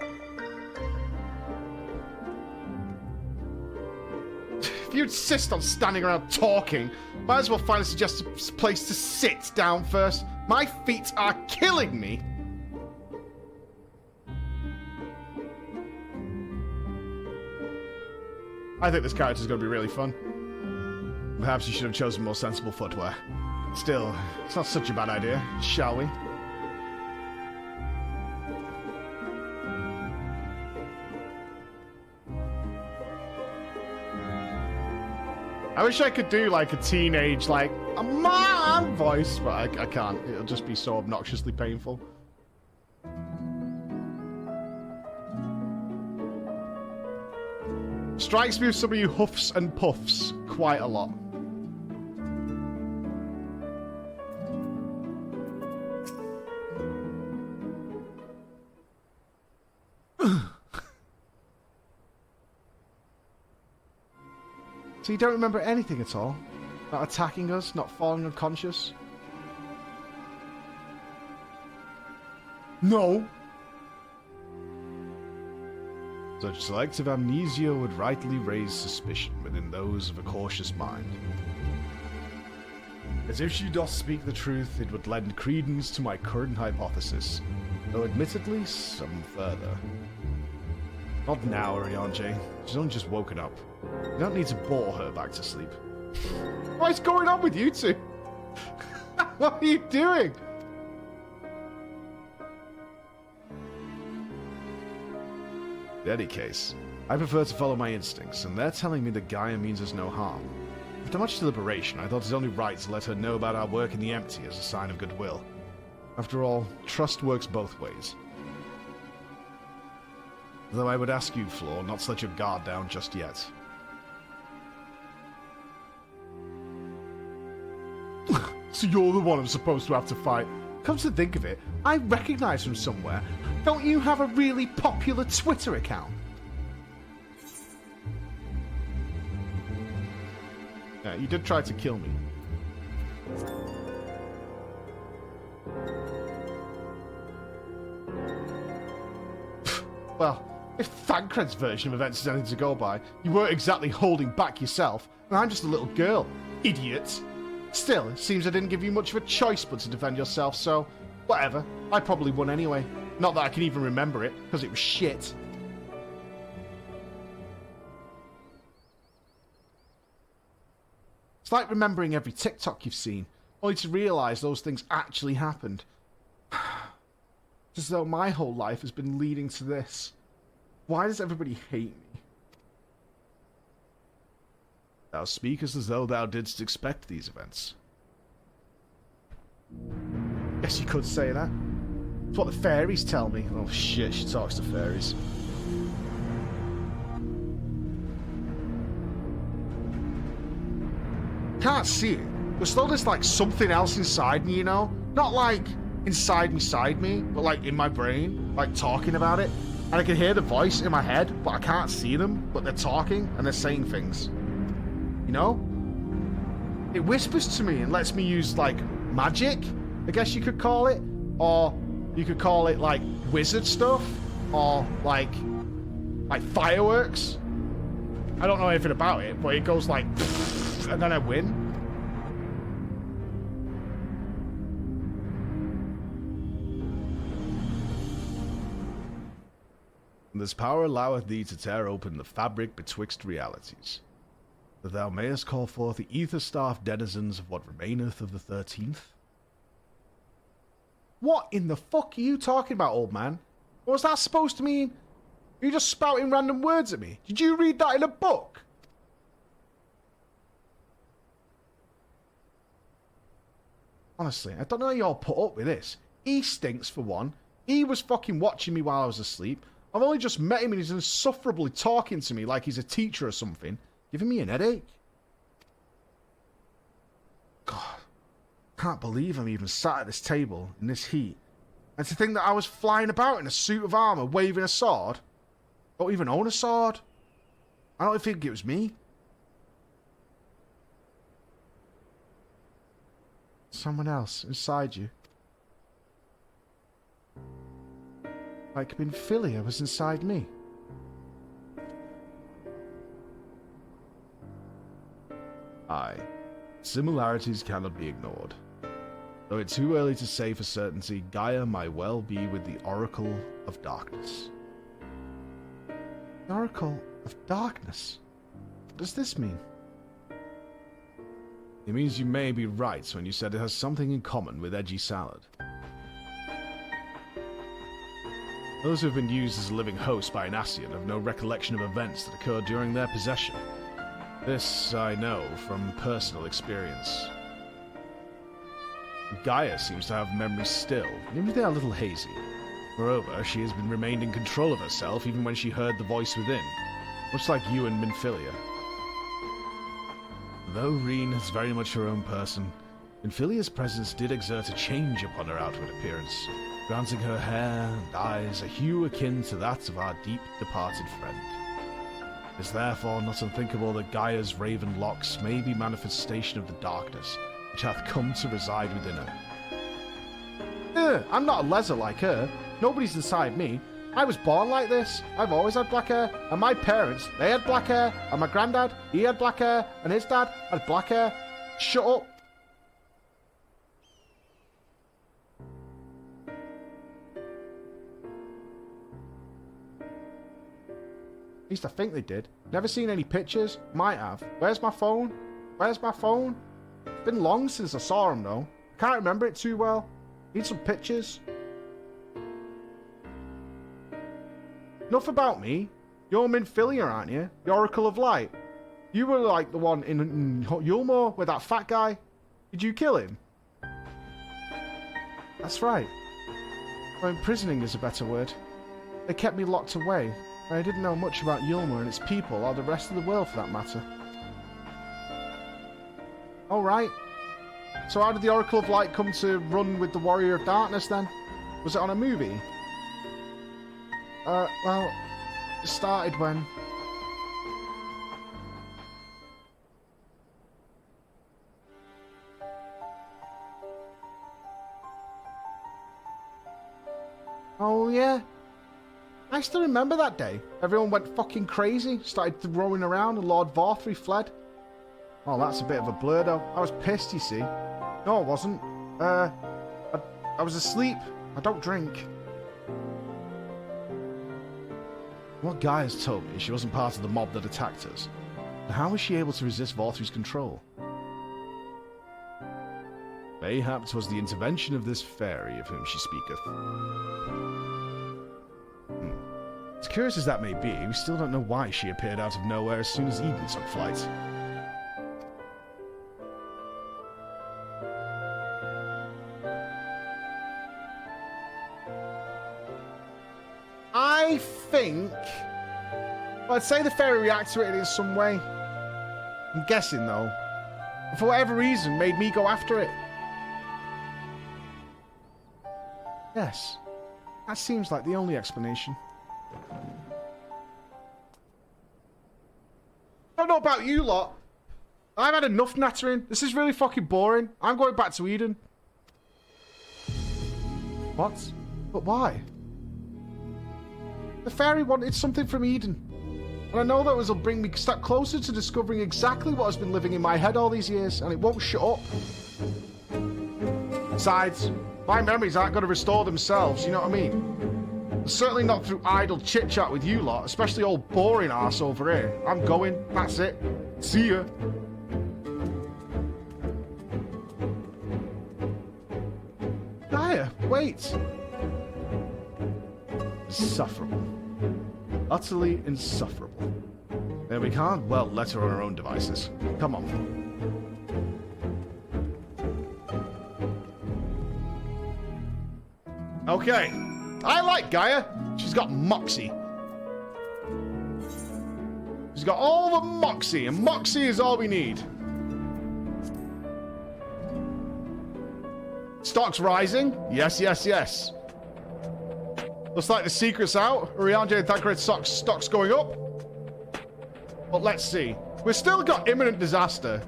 If you insist on standing around talking, might as well find a suggested place to sit down first. My feet are killing me! I think this character's going to be really fun. Perhaps you should have chosen more sensible footwear. Still, it's not such a bad idea, shall we? I wish I could do like a teenage, like, a mom voice, but I can't. It'll just be so obnoxiously painful. Strikes me as somebody who huffs and puffs quite a lot. So you don't remember anything at all? Not attacking us, not falling unconscious? No! Such selective amnesia would rightly raise suspicion within those of a cautious mind. As if she doth speak the truth, it would lend credence to my current hypothesis, though admittedly some further. Not now, Urianger. She's only just woken up. You don't need to bore her back to sleep. What's going on with you two? What are you doing? In any case, I prefer to follow my instincts, and they're telling me that Gaia means us no harm. After much deliberation, I thought it only right to let her know about our work in the empty as a sign of goodwill. After all, trust works both ways. Though I would ask you, Floor, not to let your guard down just yet. So you're the one I'm supposed to have to fight. Come to think of it, I recognize from somewhere. Don't you have a really popular Twitter account? Yeah, you did try to kill me. Well, if Thancred's version of events is anything to go by, you weren't exactly holding back yourself, and I'm just a little girl. Idiot. Still, it seems I didn't give you much of a choice but to defend yourself, so whatever. I probably won anyway. Not that I can even remember it, because it was shit. It's like remembering every TikTok you've seen, only to realise those things actually happened. It's as though my whole life has been leading to this. Why does everybody hate me? Thou speakest as though thou didst expect these events. Guess you could say that. It's what the fairies tell me. Oh shit, she talks to fairies. Can't see it. There's still this like something else inside me, you know? Not like inside me, but like in my brain, like talking about it. And I can hear the voice in my head, but I can't see them, but they're talking and they're saying things. You know? It whispers to me and lets me use, like, magic, I guess you could call it, or You could call it like wizard stuff or like fireworks. I don't know anything about it, but it goes like and then I win. This power alloweth thee to tear open the fabric betwixt realities, that thou mayest call forth the ether-staff denizens of what remaineth of the 13th. What in the fuck are you talking about, old man? What was that supposed to mean? Are you just spouting random words at me? Did you read that in a book? Honestly, I don't know how you all put up with this. He stinks for one. He was fucking watching me while I was asleep. I've only just met him and he's insufferably talking to me like he's a teacher or something. Giving me an headache. God. Can't believe I'm even sat at this table in this heat. And to think that I was flying about in a suit of armour waving a sword. I don't even own a sword. I don't think it was me. Someone else inside you. Like Minfilia was inside me. Aye, similarities cannot be ignored. Though it's too early to say for certainty, Gaia might well be with the Oracle of Darkness. The Oracle of Darkness? What does this mean? It means you may be right when you said it has something in common with Edgy Salad. Those who have been used as a living host by an Ascian have no recollection of events that occurred during their possession. This I know from personal experience. Gaia seems to have memories still, even if they are a little hazy. Moreover, she has been remained in control of herself even when she heard the voice within, much like you and Minfilia. Though Reen is very much her own person, Minfilia's presence did exert a change upon her outward appearance, granting her hair and eyes a hue akin to that of our deep departed friend. It is therefore not unthinkable that Gaia's raven locks may be manifestation of the darkness, which hath come to reside within her. I'm not a leather like her. Nobody's inside me. I was born like this. I've always had black hair. And my parents, they had black hair. And my granddad, he had black hair. And his dad had black hair. Shut up. At least I think they did. Never seen any pictures. Might have. Where's my phone? Where's my phone? It's been long since I saw him though. I can't remember it too well. Need some pictures. Enough about me. You're Minfilia, aren't you? The Oracle of Light. You were like the one in Yulmore with that fat guy. Did you kill him? That's right. Well, imprisoning is a better word. They kept me locked away. I didn't know much about Yulmore and its people, or the rest of the world for that matter. Alright. So how did the Oracle of Light come to run with the Warrior of Darkness then? Was it on a movie? Well, it started when... Oh yeah. I still remember that day. Everyone went fucking crazy, started throwing around, and Lord Vorthree fled. Oh, that's a bit of a blur, though. I was pissed, you see. No, I wasn't. I was asleep. I don't drink. What Gaia has told me, she wasn't part of the mob that attacked us. But how was she able to resist Vorthree's control? Mayhap 'twas the intervention of this fairy of whom she speaketh. As curious as that may be, we still don't know why she appeared out of nowhere as soon as Eden took flight. I think... Well, I'd say the fairy reacted to it in some way. I'm guessing, though. And for whatever reason, made me go after it. Yes. That seems like the only explanation. I don't know about you lot. I've had enough nattering. This is really fucking boring. I'm going back to Eden. What? But why? The fairy wanted something from Eden. And I know that will bring me a step closer to discovering exactly what has been living in my head all these years, and it won't shut up. Besides, my memories aren't going to restore themselves, you know what I mean? Certainly not through idle chit-chat with you lot, especially old boring arse over here. I'm going, that's it. See ya. Gaia, wait. Insufferable. Utterly insufferable. There we can't, well, let her on her own devices. Come on. Okay. I like Gaia. She's got moxie. She's got all the moxie, and moxie is all we need. Stock's rising? Yes, yes, yes. Looks like the secret's out. Urianger and Thancred's stock's going up. But let's see. We've still got imminent disaster.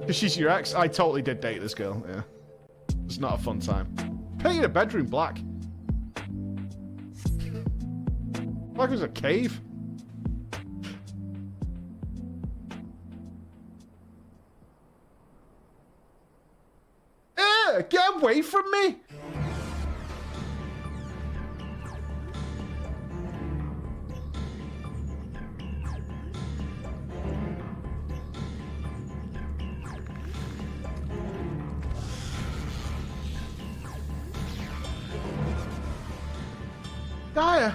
Because she's your ex? I totally did date this girl, yeah. It's not a fun time. Painted a bedroom black. Like it was a cave. Get away from me! Gaia!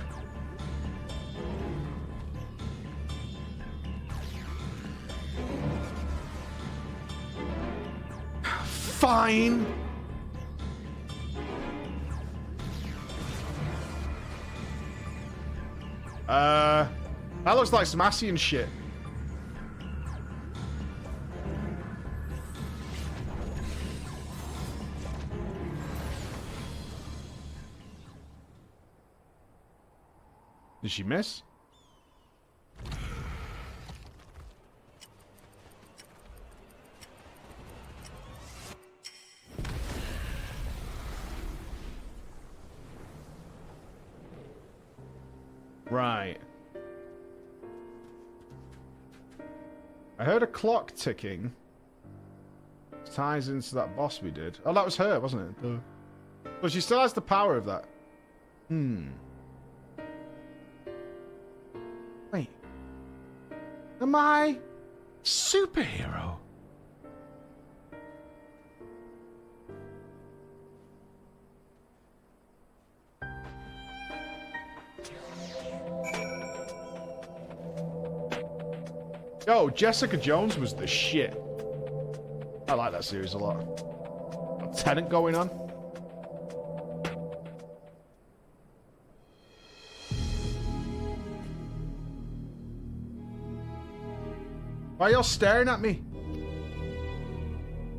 Fine! That looks like some Asian shit. Did she miss? Right. I heard a clock ticking. It ties into that boss we did. Oh, that was her, wasn't it? But she still has the power of that. Wait. Am I superhero? Yo, Jessica Jones was the shit. I like that series a lot. Got Tenant going on. Why are y'all staring at me?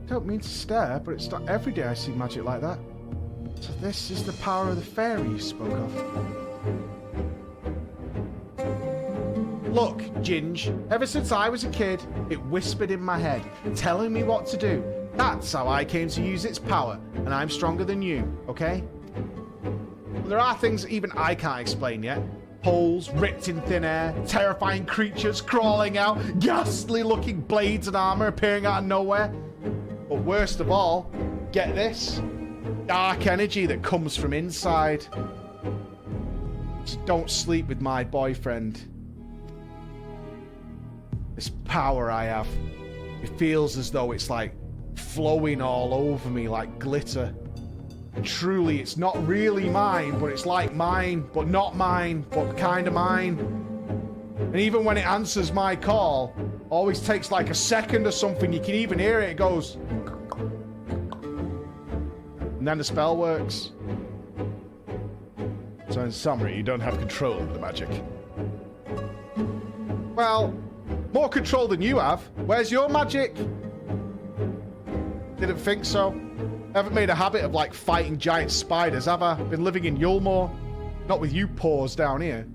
I don't mean to stare, but it's not every day I see magic like that. So this is the power of the fairy you spoke of. Look, Ginge, ever since I was a kid, it whispered in my head, telling me what to do. That's how I came to use its power, and I'm stronger than you, okay? But there are things that even I can't explain yet. Holes ripped in thin air, terrifying creatures crawling out, ghastly-looking blades and armor appearing out of nowhere. But worst of all, get this, dark energy that comes from inside. Just don't sleep with my boyfriend. This power I have, it feels as though it's like flowing all over me like glitter. And truly, it's not really mine, but it's like mine, but not mine, but kind of mine. And even when it answers my call, always takes like a second or something, you can even hear it, it goes. And then the spell works. So in summary, you don't have control over the magic. Well, more control than you have. Where's your magic? Didn't think so. Haven't made a habit of like fighting giant spiders, have I? Been living in Yulmore. Not with you paws down here.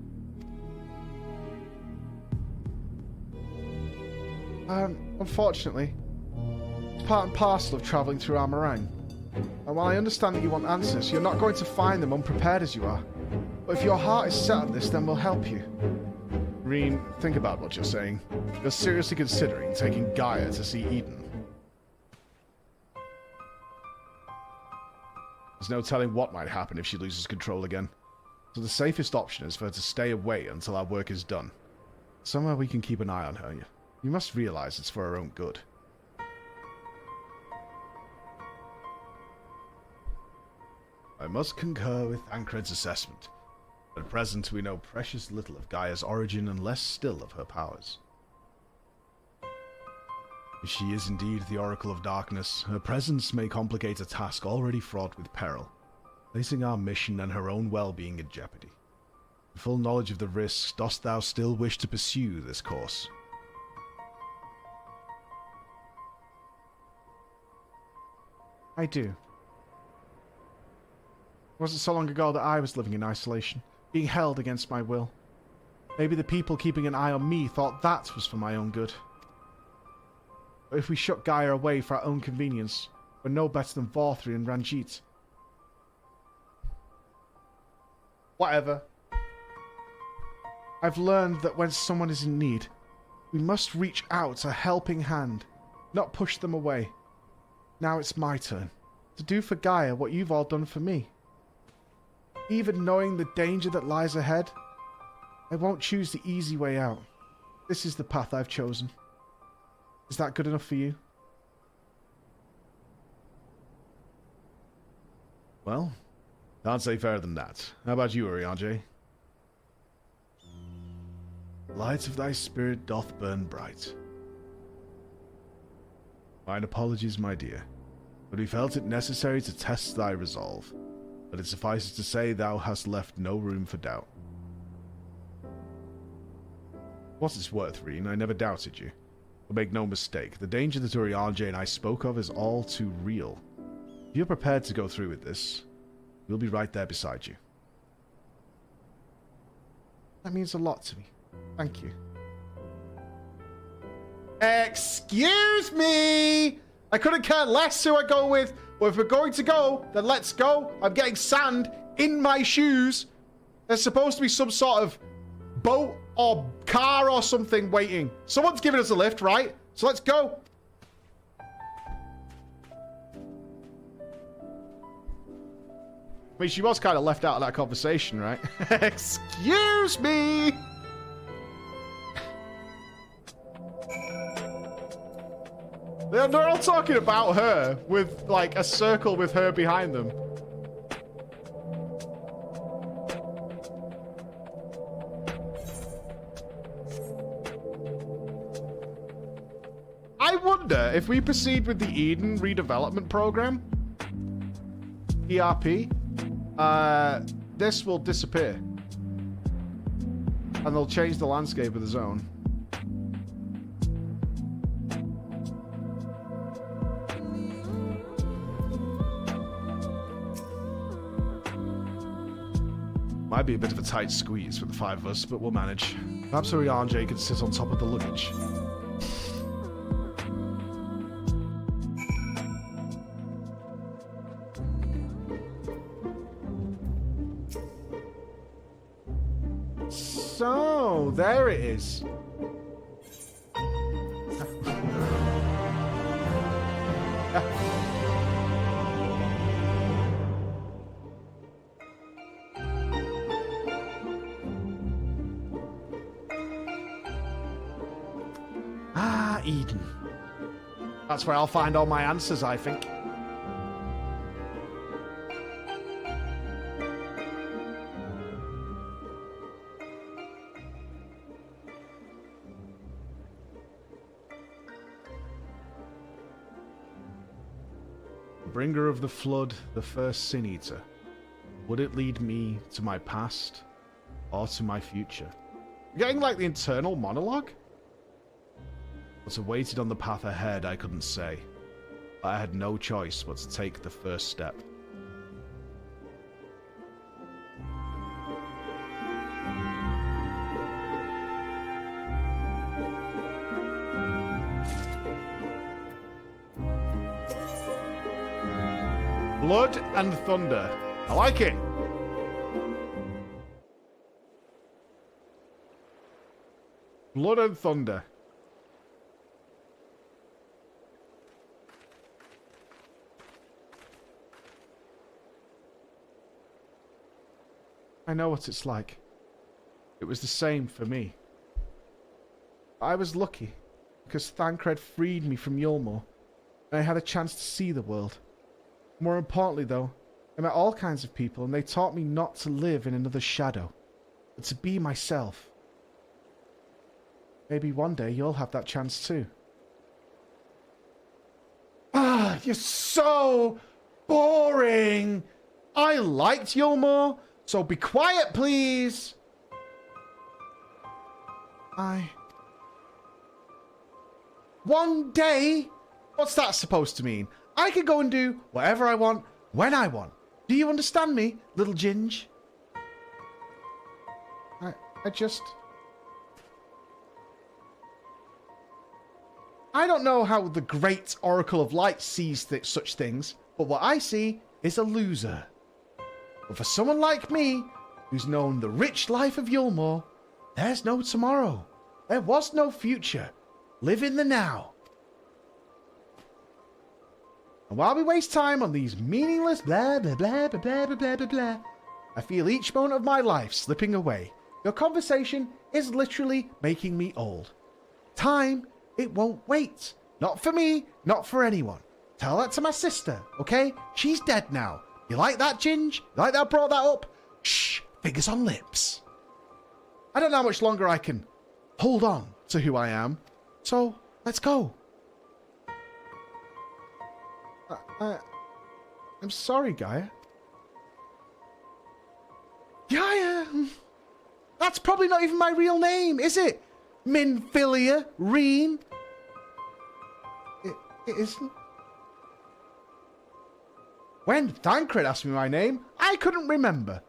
Unfortunately, part and parcel of traveling through Amarang. And while I understand that you want answers, you're not going to find them unprepared as you are. But if your heart is set on this, then we'll help you. Reen, think about what you're saying. You're seriously considering taking Gaia to see Eden. There's no telling what might happen if she loses control again. So the safest option is for her to stay away until our work is done. Somewhere we can keep an eye on her. You must realize it's for her own good. I must concur with Thancred's assessment. At present, we know precious little of Gaia's origin and less still of her powers. If she is indeed the Oracle of Darkness, her presence may complicate a task already fraught with peril, placing our mission and her own well-being in jeopardy. In full knowledge of the risks, dost thou still wish to pursue this course? I do. It wasn't so long ago that I was living in isolation, being held against my will. Maybe the people keeping an eye on me thought that was for my own good. But if we shut Gaia away for our own convenience, we're no better than Vorthri and Ranjit. Whatever. I've learned that when someone is in need, we must reach out a helping hand, not push them away. Now it's my turn to do for Gaia what you've all done for me. Even knowing the danger that lies ahead, I won't choose the easy way out. This is the path I've chosen. Is that good enough for you? Well, can't say fairer than that. How about you, Urianger? The light of thy spirit doth burn bright. Mine apologies, my dear, but we felt it necessary to test thy resolve. But it suffices to say thou hast left no room for doubt. What it's worth, Reen, I never doubted you. But make no mistake, the danger that Urianger and I spoke of is all too real. If you're prepared to go through with this, we'll be right there beside you. That means a lot to me. Thank you. Excuse me! I couldn't care less who I go with. Well, if we're going to go, then let's go. I'm getting sand in my shoes. There's supposed to be some sort of boat or car or something waiting. Someone's giving us a lift, right? So let's go. I mean, she was kind of left out of that conversation, right? Excuse me! They're all talking about her with, like, a circle with her behind them. I wonder if we proceed with the Eden redevelopment program, ERP, this will disappear. And they'll change the landscape of the zone. Might be a bit of a tight squeeze for the five of us, but we'll manage. Perhaps Urianger can sit on top of the luggage. So, there it is. Eden. That's where I'll find all my answers, I think. Bringer of the flood, the first sin eater. Would it lead me to my past or to my future? You're getting like the internal monologue? What awaited on the path ahead, I couldn't say. But I had no choice but to take the first step. Blood and thunder. I like it. Blood and thunder. I know what it's like. It was the same for me. I was lucky, because Thancred freed me from Yulmore, and I had a chance to see the world. More importantly, though, I met all kinds of people, and they taught me not to live in another shadow, but to be myself. Maybe one day you'll have that chance too. Ah, you're so boring! I liked Yulmore, so be quiet, please! One day? What's that supposed to mean? I can go and do whatever I want, when I want. Do you understand me, little Ginge? I don't know how the great Oracle of Light sees such things, but what I see is a loser. But for someone like me, who's known the rich life of Yulmore, there's no tomorrow. There was no future. Live in the now. And while we waste time on these meaningless blah blah blah blah blah blah blah blah blah, I feel each moment of my life slipping away. Your conversation is literally making me old. Time, it won't wait. Not for me, not for anyone. Tell that to my sister, okay? She's dead now. You like that, Ginge? You like that I brought that up? Shh, fingers on lips. I don't know how much longer I can hold on to who I am, so let's go. I'm sorry, Gaia. Gaia? That's probably not even my real name, is it? Minfilia Reen? It isn't. When Thancred asked me my name, I couldn't remember.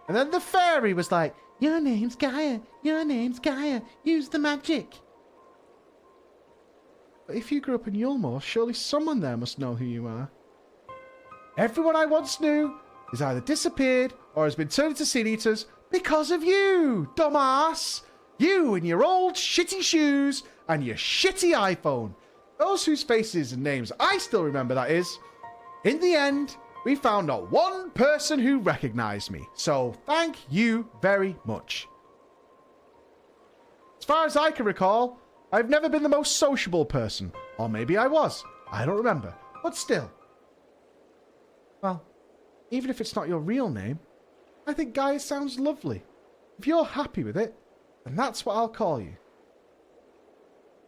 And then the fairy was like, your name's Gaia, your name's Gaia, use the magic. But if you grew up in Yulmore, surely someone there must know who you are. Everyone I once knew is either disappeared or has been turned into Sin Eaters because of you, dumbass. You and your old shitty shoes and your shitty iPhone. Those whose faces and names I still remember, that is. In the end, we found not one person who recognized me. So thank you very much. As far as I can recall, I've never been the most sociable person. Or maybe I was. I don't remember. But still. Well, even if it's not your real name, I think Gaia sounds lovely. If you're happy with it, then that's what I'll call you.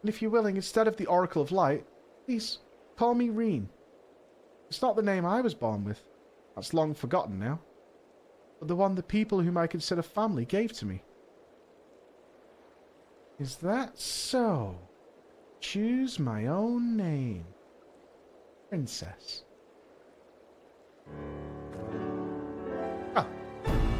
And if you're willing, instead of the Oracle of Light, please call me Reen. It's not the name I was born with. That's long forgotten now. But the one the people whom I consider family gave to me. Is that so? Choose my own name. Princess. Ah,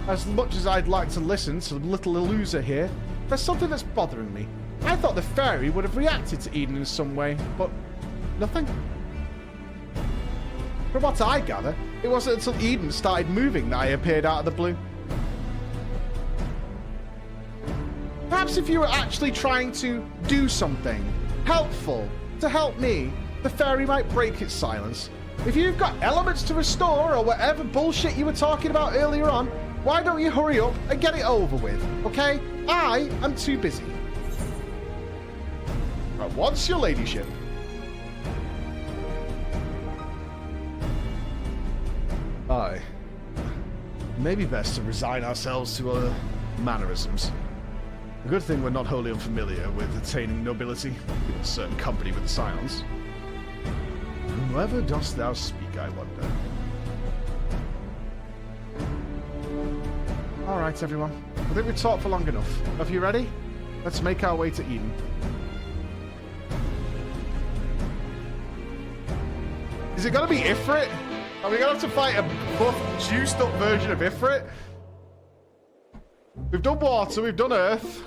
as much as I'd like to listen to the little loser here, there's something that's bothering me. I thought the fairy would have reacted to Eden in some way, but nothing. From what I gather, it wasn't until Eden started moving that I appeared out of the blue. Perhaps if you were actually trying to do something helpful to help me, the fairy might break its silence. If you've got elements to restore or whatever bullshit you were talking about earlier on, why don't you hurry up and get it over with, okay? I am too busy. Right, what's your ladyship? Aye. Maybe best to resign ourselves to our mannerisms. A good thing we're not wholly unfamiliar with attaining nobility, given certain company with the Scions. Whoever dost thou speak, I wonder? Alright, everyone. I think we've talked for long enough. Are you ready? Let's make our way to Eden. Is it gonna be Ifrit? Are we gonna have to fight a buff, juiced up version of Ifrit? We've done water, we've done earth.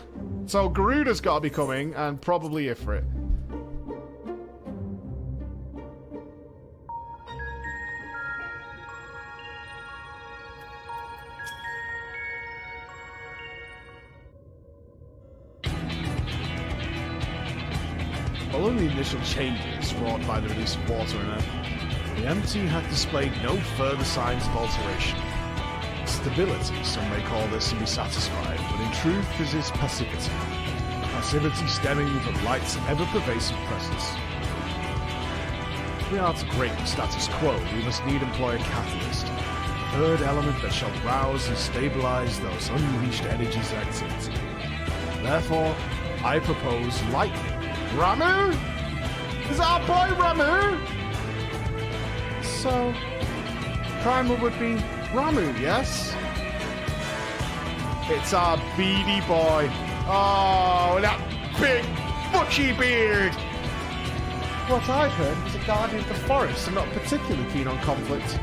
So Garuda's got to be coming, and probably Ifrit. Following the initial changes wrought by the release of water in Earth, the MT had displayed no further signs of alteration. Stability, some may call this and be satisfied, but in truth is its passivity. Passivity stemming from light's ever-pervasive presence. If we are to break the status quo, we must need employ a catalyst, a third element that shall rouse and stabilize those unleashed energies of activity. Therefore, I propose lightning. Ramu? Is our boy Ramu? So, Primal would be Ramu, yes? It's our beady boy. Oh, that big bushy beard. What I've heard is a guardian of the forest and not particularly keen on conflict.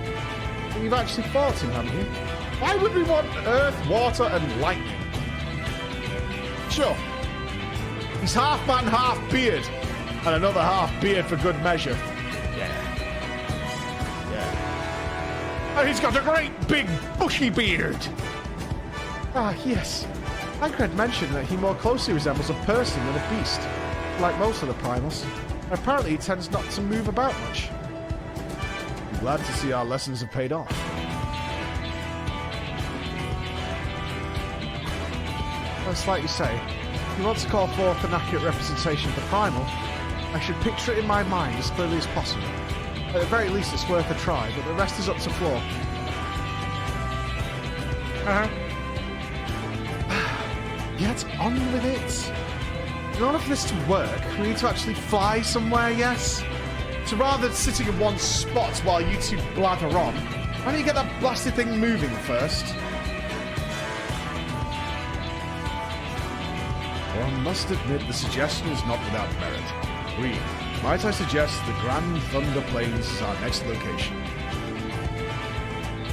But you've actually fought him, haven't you? Why would we want earth, water, and lightning? Sure. He's half man, half beard. And another half beard for good measure. Yeah. And he's got a great big bushy beard. Ah, yes. Ankred mentioned that he more closely resembles a person than a beast, like most of the primals. Apparently he tends not to move about much. I'm glad to see our lessons have paid off. That's like you say. If you want to call forth an accurate representation of the primal, I should picture it in my mind as clearly as possible. At the very least, it's worth a try, but the rest is up to Floor. Get on with it. In order for this to work, we need to actually fly somewhere, yes? So rather than sitting in one spot while you two blather on, why don't you get that blasted thing moving first? One must admit the suggestion is not without merit. Green, might I suggest the Grand Thunder Plains is our next location?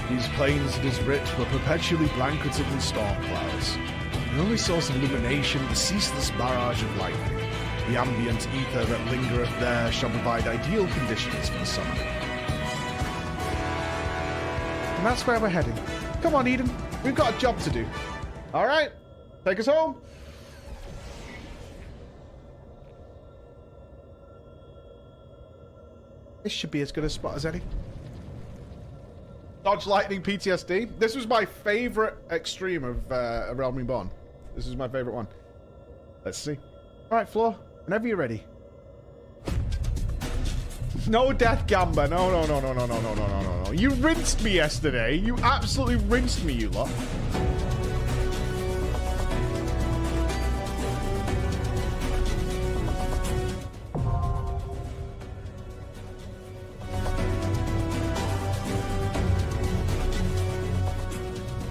These plains, it is writ, were perpetually blanketed in storm clouds. The only source of illumination, the ceaseless barrage of lightning. The ambient ether that lingereth there shall provide ideal conditions for the summer. And that's where we're heading. Come on, Eden. We've got a job to do. All right. Take us home. This should be as good a spot as any. Dodge lightning PTSD. This was my favorite extreme of A Realm Reborn. This is my favorite one. Let's see. All right, Floor. Whenever you're ready. No Death Gamba. No. You rinsed me yesterday. You absolutely rinsed me, you lot.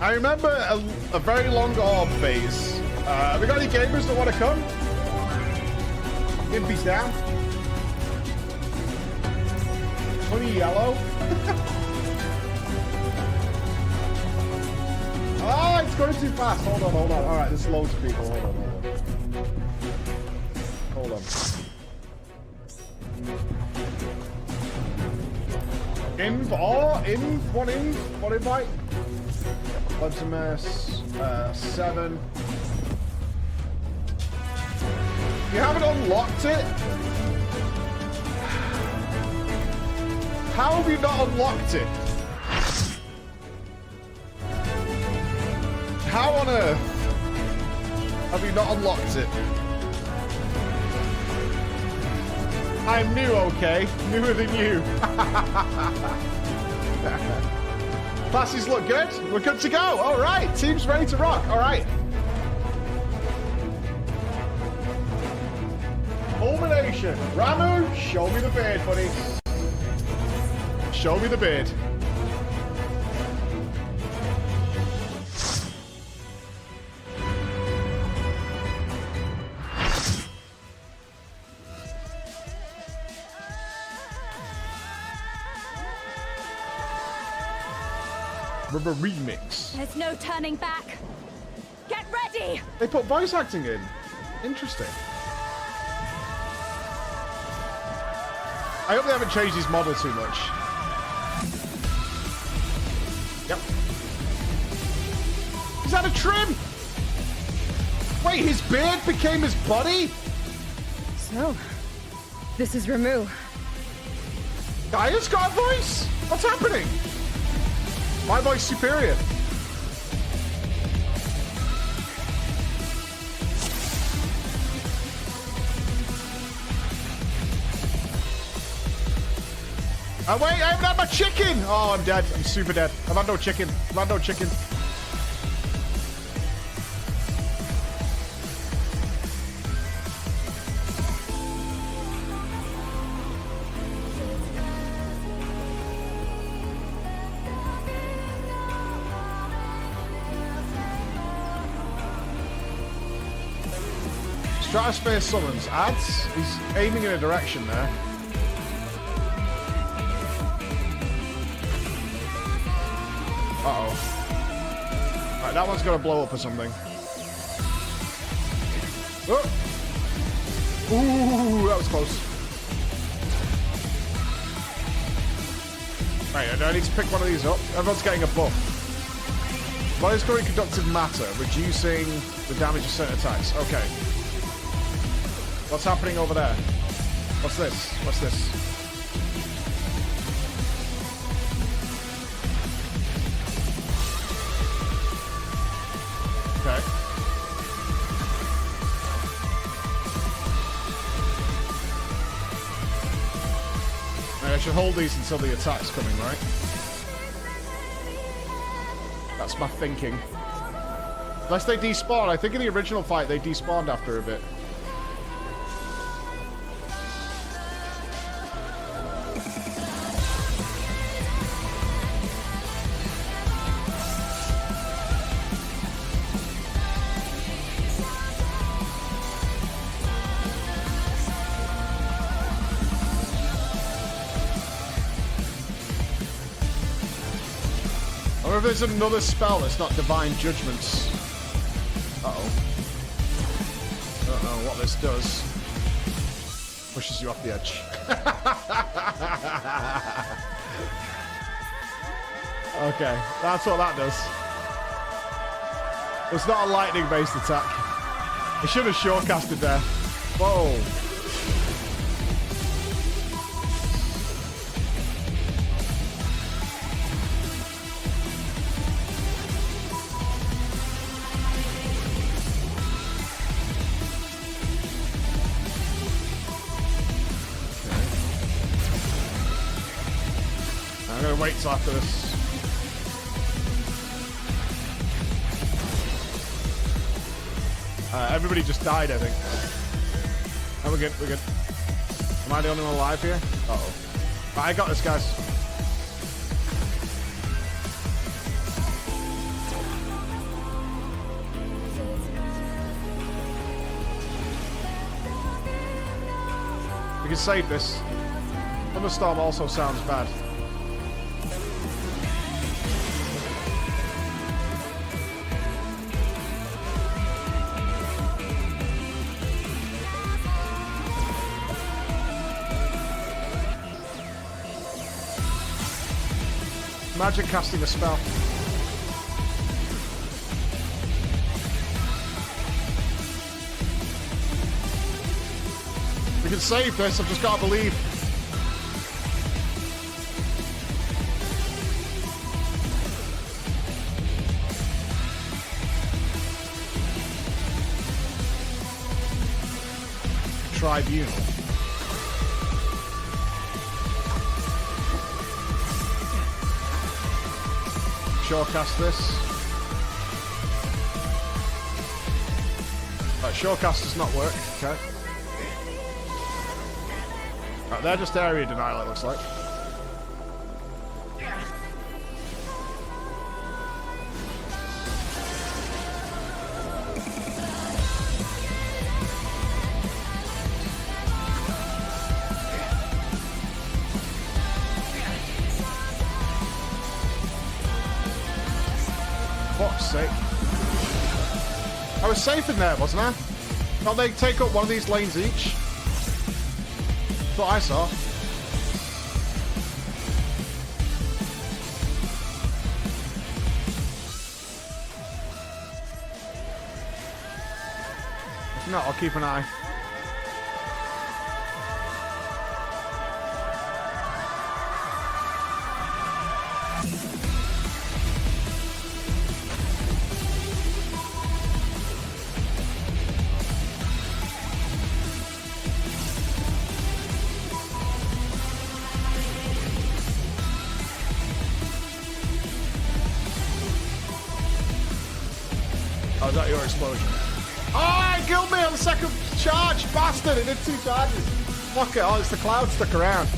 I remember a very long orb phase. Have we got any gamers that want to come? Impy's down. Honey yellow. Oh, it's going too fast. Hold on. All right, there's loads of people. Hold on. One invite. Optimus, 7. You haven't unlocked it? How have you not unlocked it? How on earth have you not unlocked it? I'm new, okay? Newer than you. Classes look good. We're good to go. All right. Team's ready to rock. All right. Culmination. Ramu, show me the beard, buddy. Show me the beard. Remix. There's no turning back. Get ready! They put voice acting in. Interesting. I hope they haven't changed his model too much. Yep. He's had a trim! Wait, his beard became his body? So, this is Ramu. Gaia's got a voice? What's happening? My voice superior. Oh wait, I haven't had my chicken! Oh, I'm dead. I'm super dead. I've had no chicken. I've had no chicken. Stratosphere summons. Ads? He's aiming in a direction there. Uh-oh. Right, that one's gonna blow up or something. Oh! Ooh, that was close. Right, I need to pick one of these up. Everyone's getting a buff. Body's current conductive matter, reducing the damage of certain attacks. Okay. What's happening over there? What's this? What's this? Okay. I should hold these until the attack's coming, right? That's my thinking. Unless they despawn. I think in the original fight they despawned after a bit. Or if there's another spell that's not Divine Judgments. Uh-oh. Don't know what this does. Pushes you off the edge. Okay, that's what that does. It's not a lightning-based attack. I should have shortcasted there. Whoa. I'm gonna wait till after this. Everybody just died, I think. Oh, we're good, we're good. Am I the only one alive here? Uh-oh. I got this, guys. We can save this. Thunderstorm also sounds bad. Imagine casting a spell. We can save this, I've just got to believe. Tribunal. Shorecast this. Right, Shorecast does not work. Okay. Right, they're just area denial, it looks like. Fuck's sake. I was safe in there, wasn't I? Can't they take up one of these lanes each? That's what I saw. If not, I'll keep an eye. Oh, is that your explosion? Oh, it killed me on the second charge, bastard! It did 2 charges. Fuck it, oh, it's the cloud stuck around.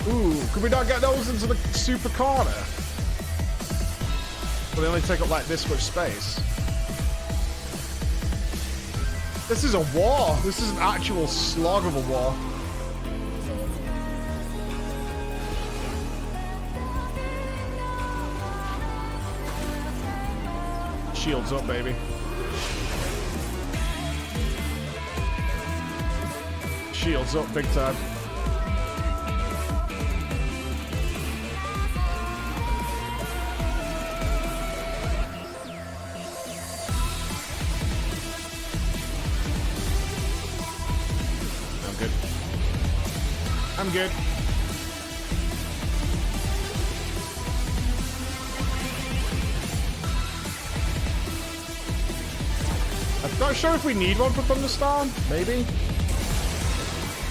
Ooh, could we not get those into the super corner? Well, they only take up like this much space. This is a war. This is an actual slog of a war. Shields up, baby. Shields up big time. I'm good. I'm good. I'm not sure if we need one for Thunderstorm. Maybe.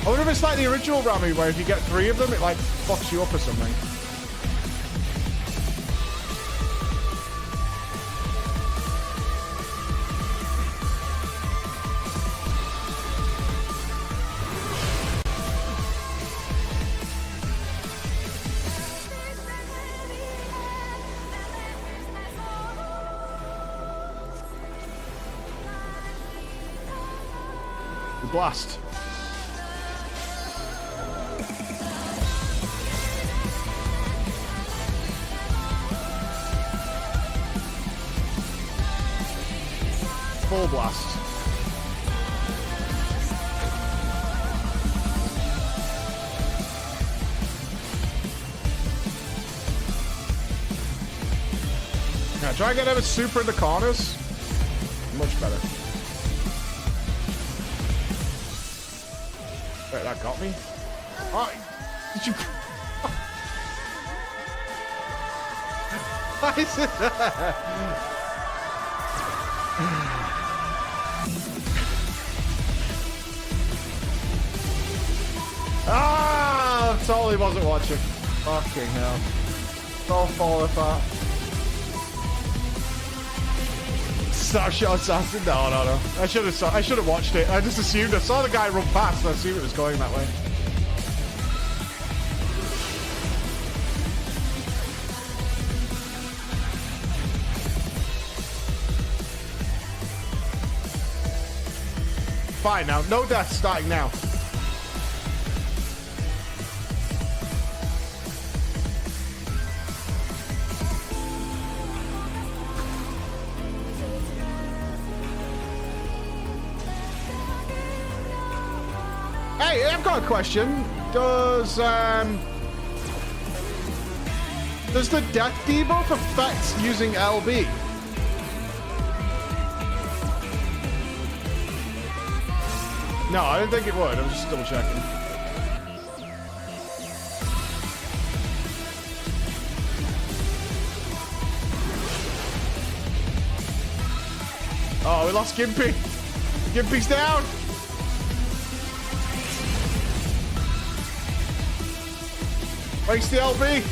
I wonder if it's like the original Ramu, where if you get 3 of them, it like fucks you up or something. Blast. Full blast. Now try and get him super in the corners. Much better. Wait, that got me? Oh, did you... Why is it there? Ah! Totally wasn't watching. Fucking hell. It's all falling apart. Starshot Assassin? No. I should have watched it. I just assumed. I saw the guy run past and I assumed it was going that way. Fine now. No death starting now. Hey, I've got a question. Does the death debuff affect using LB? No, I didn't think it would. I was just double checking. Oh, we lost Gimpy. Gimpy's down. Waste the LB.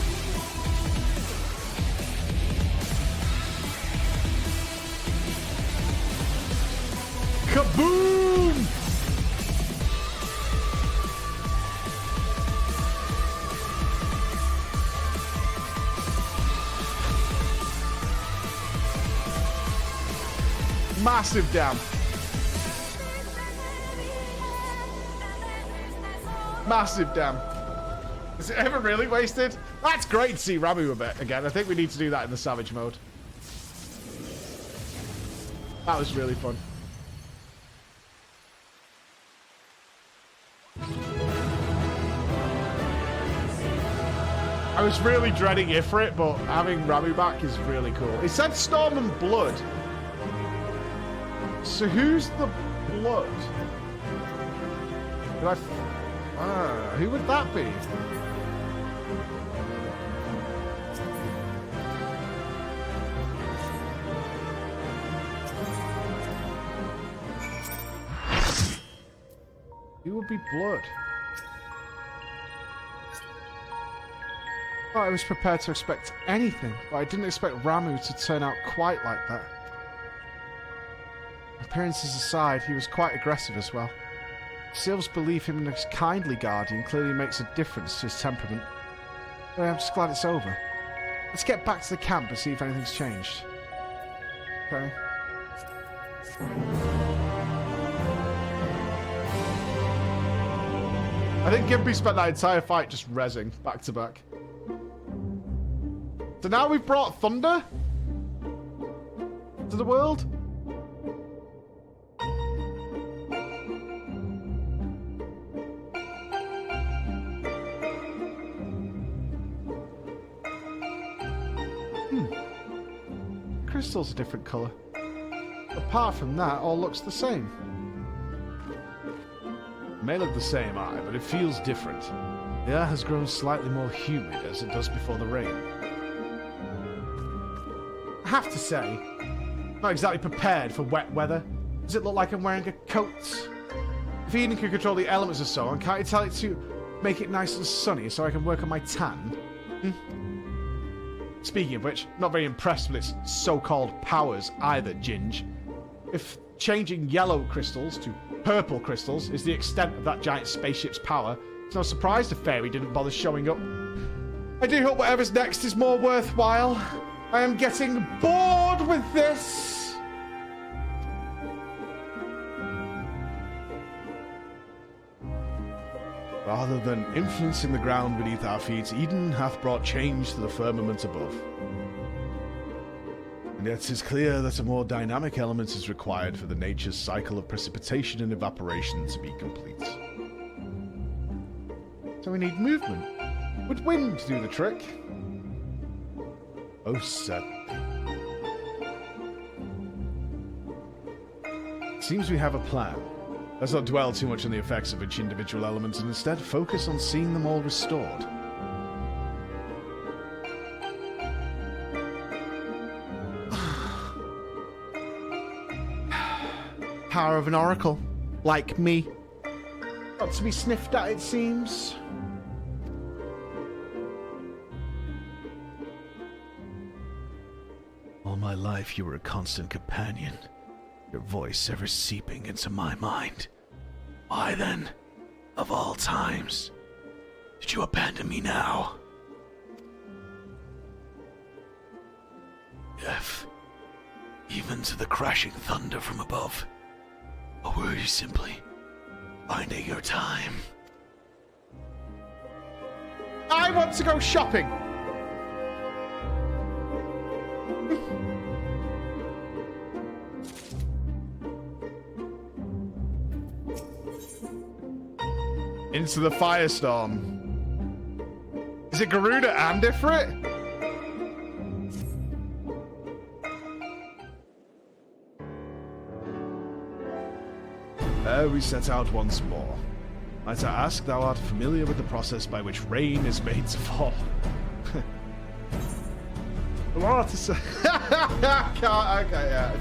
Kaboom! Massive damn. Massive damn. Is it ever really wasted? That's great to see Ramu a bit again. I think we need to do that in the Savage mode. That was really fun. I was really dreading Ifrit, but having Ramu back is really cool. It said Storm and Blood. So who's the Blood? Who would that be? Who would be Blood? I was prepared to expect anything, but I didn't expect Ramu to turn out quite like that. Appearances aside, he was quite aggressive as well. Sylphs believe him as a kindly guardian clearly makes a difference to his temperament. But I'm just glad it's over. Let's get back to the camp and see if anything's changed. Okay. I think Gimpy spent that entire fight just rezzing back to back. So now we've brought thunder to the world. Crystal's a different colour. Apart from that, all looks the same. It may look the same, aye, but it feels different. The air has grown slightly more humid as it does before the rain. I have to say, not exactly prepared for wet weather. Does it look like I'm wearing a coat? If Eden can control the elements or so on, can't you tell it to make it nice and sunny so I can work on my tan? Speaking of which, not very impressed with its so-called powers either, Ginge. If changing yellow crystals to purple crystals is the extent of that giant spaceship's power, it's no surprise the fairy didn't bother showing up. I do hope whatever's next is more worthwhile. I am getting bored with this. Rather than influencing the ground beneath our feet, Eden hath brought change to the firmament above. And yet 'tis clear that a more dynamic element is required for the nature's cycle of precipitation and evaporation to be complete. So we need movement. Would wind do the trick? Oh, certainly. Seems we have a plan. Let's not dwell too much on the effects of each individual element and instead focus on seeing them all restored. Power of an oracle. Like me. Got to be sniffed at, it seems. All my life you were a constant companion, your voice ever seeping into my mind. Why then, of all times, did you abandon me now? If, even to the crashing thunder from above, or were you simply finding your time? I want to go shopping. Into the firestorm. Is it Garuda and Ifrit? Ere we set out once more, might I ask thou art familiar with the process by which rain is made to fall? What to say? Okay, yeah.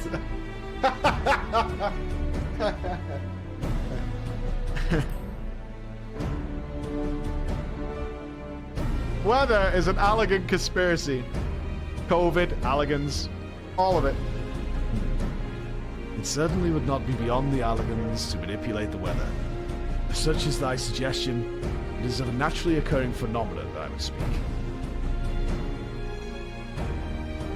Weather is an Allegan conspiracy. COVID, Allegans, all of it. It certainly would not be beyond the Allegans to manipulate the weather. If such is thy suggestion, it is of a naturally occurring phenomenon that I would speak.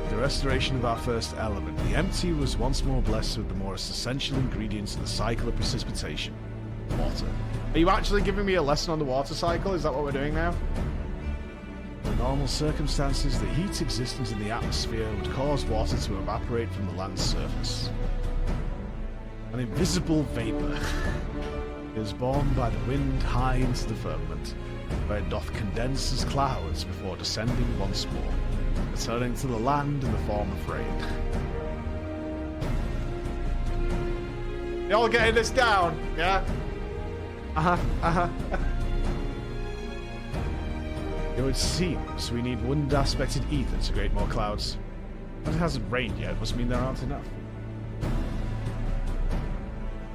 With the restoration of our first element, the empty was once more blessed with the most essential ingredients of the cycle of precipitation: water. Are you actually giving me a lesson on the water cycle? Is that what we're doing now? Under normal circumstances, the heat existent in the atmosphere would cause water to evaporate from the land's surface. An invisible vapor. It is borne by the wind high into the firmament, where it doth condense as clouds before descending once more, returning to the land in the form of rain. Y'all getting this down, yeah? It would seems we need wind-aspected ether to create more clouds. But it hasn't rained yet, must mean there aren't enough.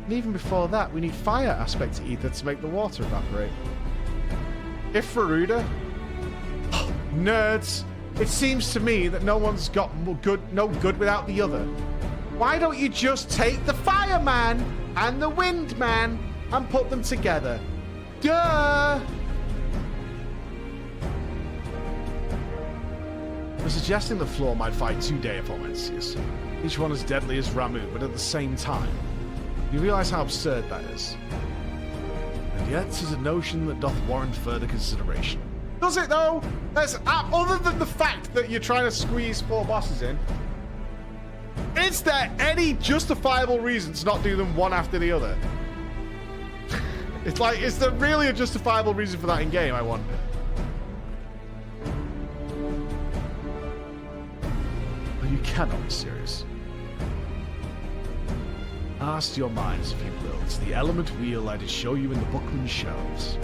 And even before that, we need fire aspect ether to make the water evaporate. If Faruda... Nerds! It seems to me that no one's got no good without the other. Why don't you just take the fireman and the windman and put them together? Duh! We're suggesting the floor might fight 2 Deiformensius, each one as deadly as Ramu, but at the same time. You realize how absurd that is. And yet, 'tis a notion that doth warrant further consideration. Does it though? Other than the fact that you're trying to squeeze 4 bosses in, is there any justifiable reason to not do them one after the other? It's like, is there really a justifiable reason for that in game, I wonder? You cannot be serious. Cast your minds, if you will, to the element wheel I did show you in the bookman's shelves.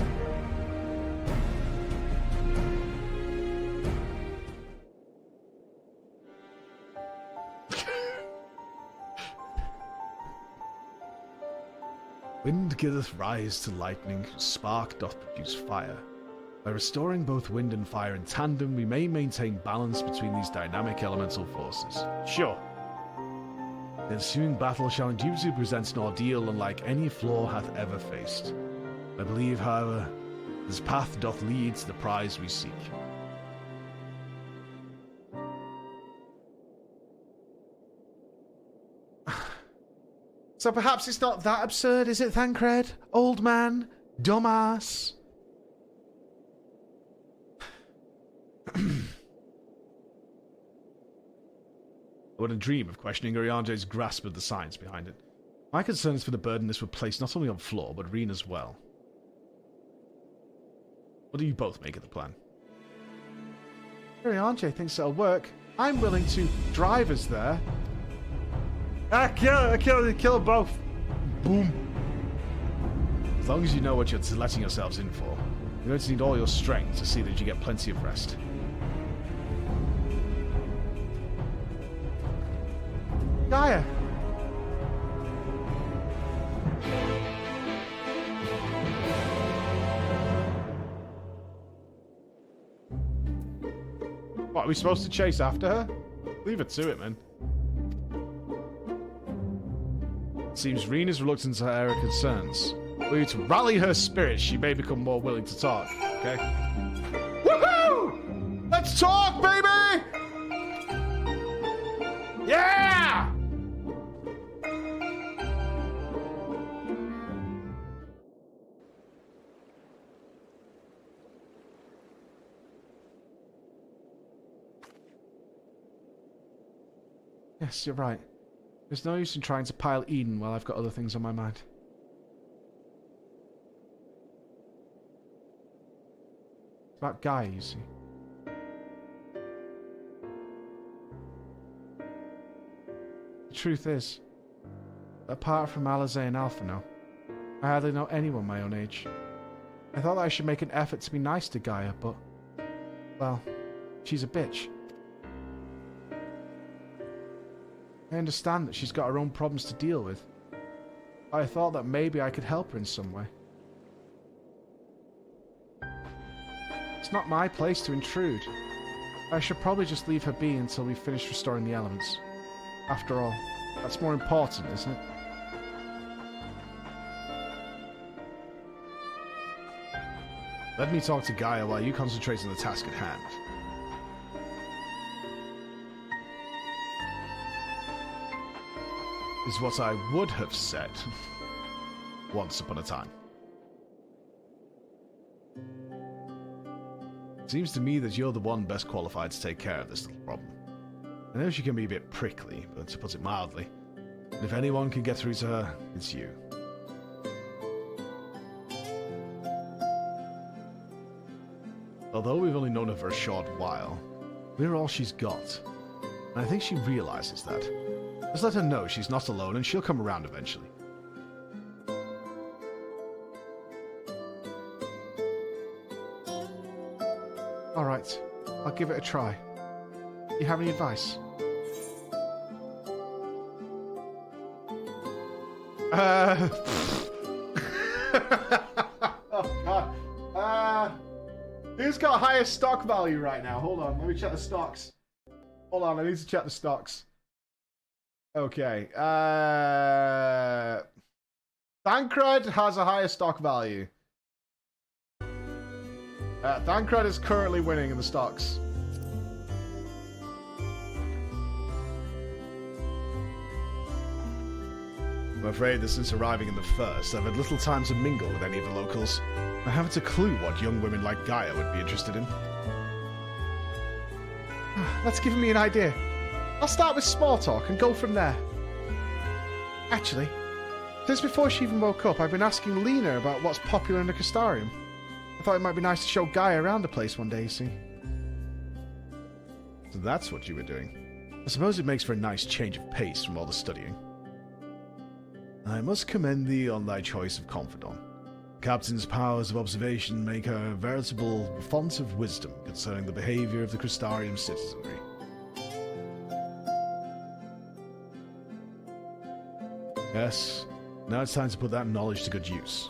Wind giveth rise to lightning, spark doth produce fire. By restoring both wind and fire in tandem, we may maintain balance between these dynamic elemental forces. Sure. The ensuing battle shall indubitably present an ordeal unlike any floor hath ever faced. I believe, however, this path doth lead to the prize we seek. So perhaps it's not that absurd, is it, Thancred? Old man? Dumbass? I wouldn't dream of questioning Uriange's grasp of the science behind it. My concern is for the burden this would place not only on Floor, but Reen as well. What do you both make of the plan? Uriange thinks it'll work. I'm willing to drive us there. Kill both. Boom! As long as you know what you're letting yourselves in for, you're going to need all your strength to see that you get plenty of rest. Gaia! What, are we supposed to chase after her? Leave her to it, man. It seems Reen is reluctant to her concerns. Were you to rally her spirit, she may become more willing to talk, okay? Woohoo! Let's talk, baby! Yeah! Yes, you're right. There's no use in trying to pile Eden while I've got other things on my mind. It's about Gaia, you see. The truth is, apart from Alize and Alphino, I hardly know anyone my own age. I thought that I should make an effort to be nice to Gaia, but, well, she's a bitch. I understand that she's got her own problems to deal with. I thought that maybe I could help her in some way. It's not my place to intrude. I should probably just leave her be until we finish restoring the elements. After all, that's more important, isn't it? Let me talk to Gaia while you concentrate on the task at hand. Is what I would have said once upon a time. Seems to me that you're the one best qualified to take care of this little problem. I know she can be a bit prickly, but to put it mildly, And if anyone can get through to her, it's you. Although we've only known her for a short while, we're all she's got. And I think she realizes that. Just let her know she's not alone and she'll come around eventually. Alright, I'll give it a try. You have any advice? Oh god. Who's got highest stock value right now? Hold on, let me check the stocks. Hold on, I need to check the stocks. Okay. Thancred has a higher stock value. Thancred is currently winning in the stocks. I'm afraid that since arriving in the first, I've had little time to mingle with any of the locals. I haven't a clue what young women like Gaia would be interested in. That's given me an idea. I'll start with small talk and go from there. Actually, since before she even woke up, I've been asking Lena about what's popular in the Crystarium. I thought it might be nice to show Gaia around the place one day, you see. So that's what you were doing. I suppose it makes for a nice change of pace from all the studying. I must commend thee on thy choice of confidant. Captain's powers of observation make her a veritable font of wisdom concerning the behavior of the Crystarium citizenry. Yes, now it's time to put that knowledge to good use.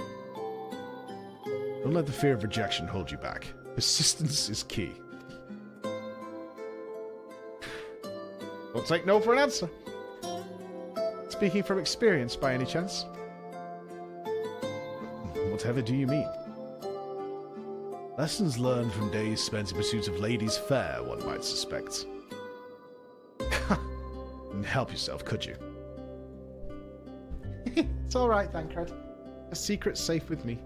Don't let the fear of rejection hold you back. Persistence is key. Don't take no for an answer. Speaking from experience, by any chance? Whatever do you mean? Lessons learned from days spent in pursuit of ladies fair, one might suspect. Help yourself, could you? It's alright, Thancred. A secret's safe with me.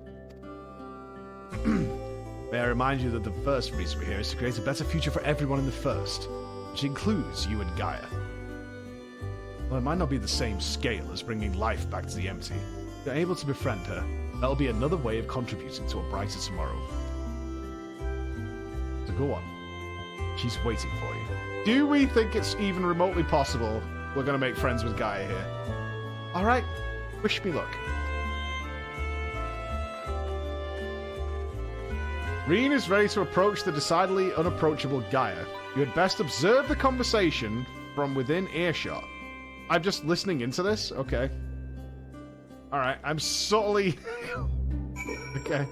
May I remind you that the first reason we're here is to create a better future for everyone in the first, which includes you and Gaia. Well, it might not be the same scale as bringing life back to the empty. If you're able to befriend her, that'll be another way of contributing to a brighter tomorrow. So go on. She's waiting for you. Do we think it's even remotely possible we're going to make friends with Gaia here? Alright, wish me luck. Reen is ready to approach the decidedly unapproachable Gaia. You had best observe the conversation from within earshot. I'm just listening into this? Okay. Alright, I'm subtly... okay.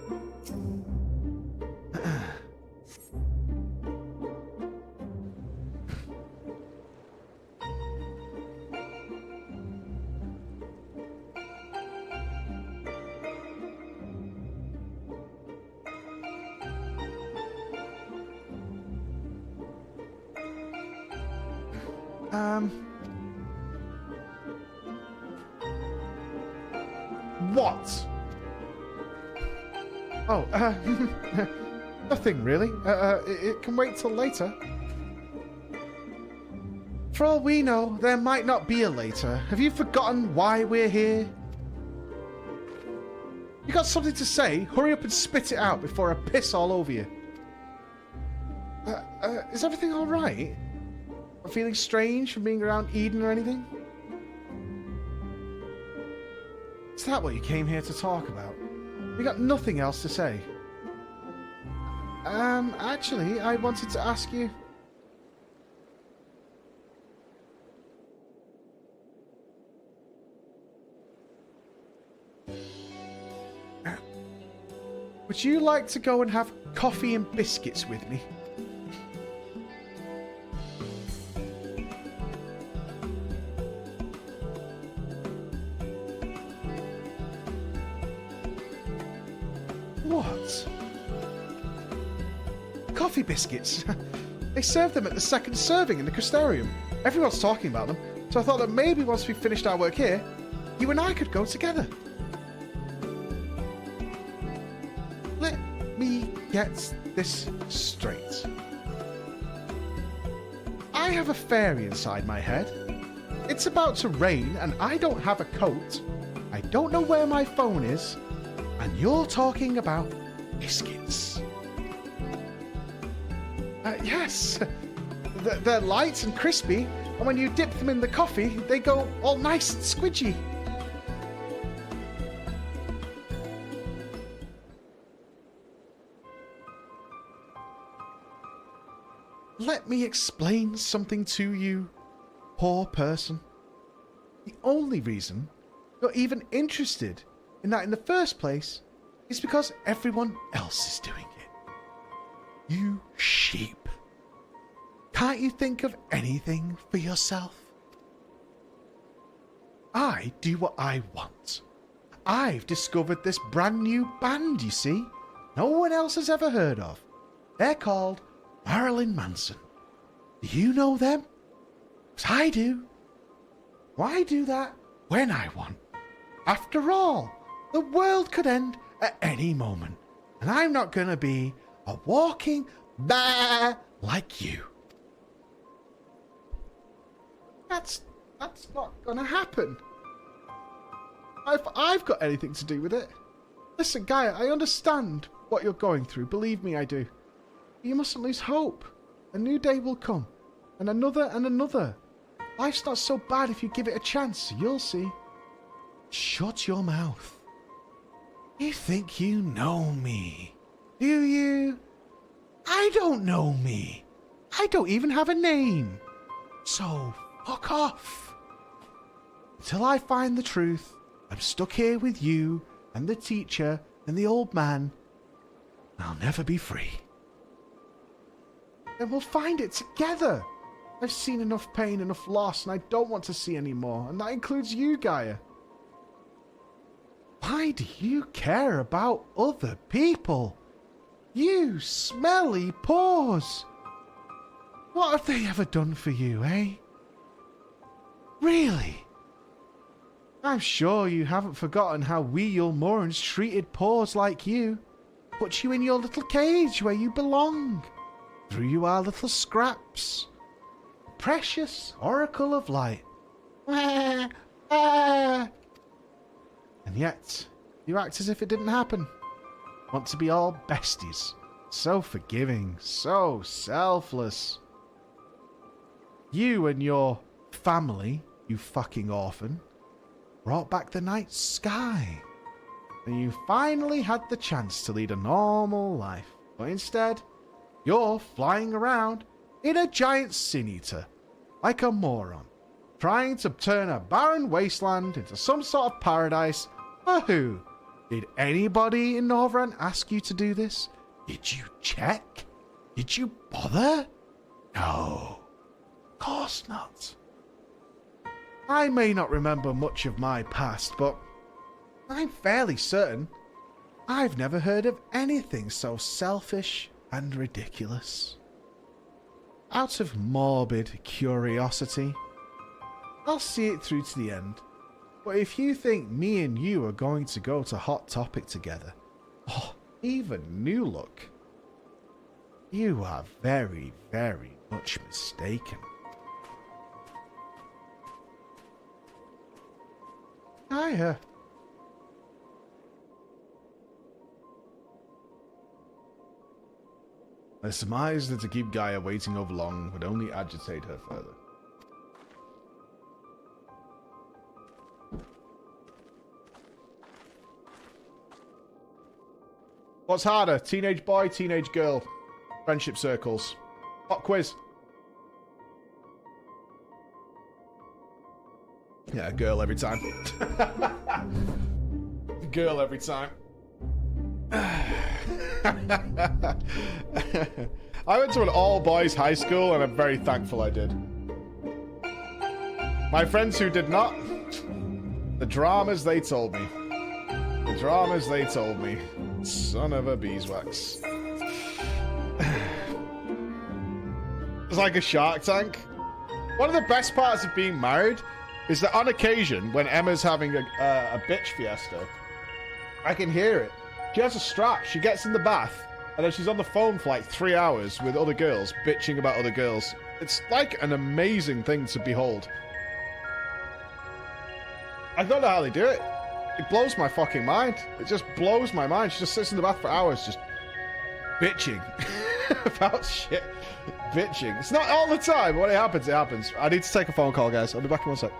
What? Oh, nothing really. It can wait till later. For all we know, there might not be a later. Have you forgotten why we're here? You got something to say? Hurry up and spit it out before I piss all over you. Is everything alright? I'm feeling strange from being around Eden or anything? Is that what you came here to talk about? We got nothing else to say. Actually, I wanted to ask you... Would you like to go and have coffee and biscuits with me? What? Coffee biscuits? They serve them at the second serving in the Crystarium. Everyone's talking about them, so I thought that maybe once we finished our work here, you and I could go together. Let me get this straight. I have a fairy inside my head. It's about to rain and I don't have a coat. I don't know where my phone is. And you're talking about biscuits. Yes. They're light and crispy, and when you dip them in the coffee, they go all nice and squidgy. Let me explain something to you, poor person. The only reason you're even interested in that in the first place is because everyone else is doing it. You sheep. Can't you think of anything for yourself? I do what I want. I've discovered this brand new band, you see. No one else has ever heard of. They're called Marilyn Manson. Do you know them? 'Cause I do. Why do that when I want? After all, the world could end at any moment. And I'm not going to be a walking bear like you. That's not gonna happen. If I've got anything to do with it. Listen, Gaia, I understand what you're going through. Believe me, I do. You mustn't lose hope. A new day will come. And another and another. Life's not so bad if you give it a chance. You'll see. Shut your mouth. You think you know me. Do you? I don't know me. I don't even have a name. So fuck off. Until I find the truth, I'm stuck here with you and the teacher and the old man. I'll never be free. Then we'll find it together. I've seen enough pain, enough loss, and I don't want to see any more. And that includes you, Gaia. Why do you care about other people? You smelly paws. What have they ever done for you, eh? Really? I'm sure you haven't forgotten how we Yulmorans treated paws like you. Put you in your little cage where you belong. Threw you our little scraps. Precious oracle of light. And yet, you act as if it didn't happen. Want to be all besties. So forgiving, so selfless. You and your family, you fucking orphan, brought back the night sky. And you finally had the chance to lead a normal life. But instead, you're flying around in a giant sin eater, like a moron, trying to turn a barren wasteland into some sort of paradise. For who? Did anybody in Norvrand ask you to do this? Did you check? Did you bother? No, of course not. I may not remember much of my past, but I'm fairly certain I've never heard of anything so selfish and ridiculous. Out of morbid curiosity, I'll see it through to the end. But if you think me and you are going to go to Hot Topic together, or even New Look, you are very, very much mistaken. Gaia. I surmised that to keep Gaia waiting over long would only agitate her further. What's harder, teenage boy, teenage girl? Friendship circles. Pop quiz. Yeah, girl every time. Girl every time. I went to an all-boys high school and I'm very thankful I did. My friends who did not, the dramas they told me. The dramas they told me. Son of a beeswax. It's like a Shark Tank. One of the best parts of being married is that on occasion, when Emma's having a bitch fiesta, I can hear it. She has a strap, she gets in the bath, and then she's on the phone for like 3 hours with other girls, bitching about other girls. It's like an amazing thing to behold. I don't know how they do it. It blows my fucking mind. It just blows my mind. She just sits in the bath for hours just bitching about shit. Bitching. It's not all the time, but when it happens, it happens. I need to take a phone call, guys. I'll be back in 1 sec.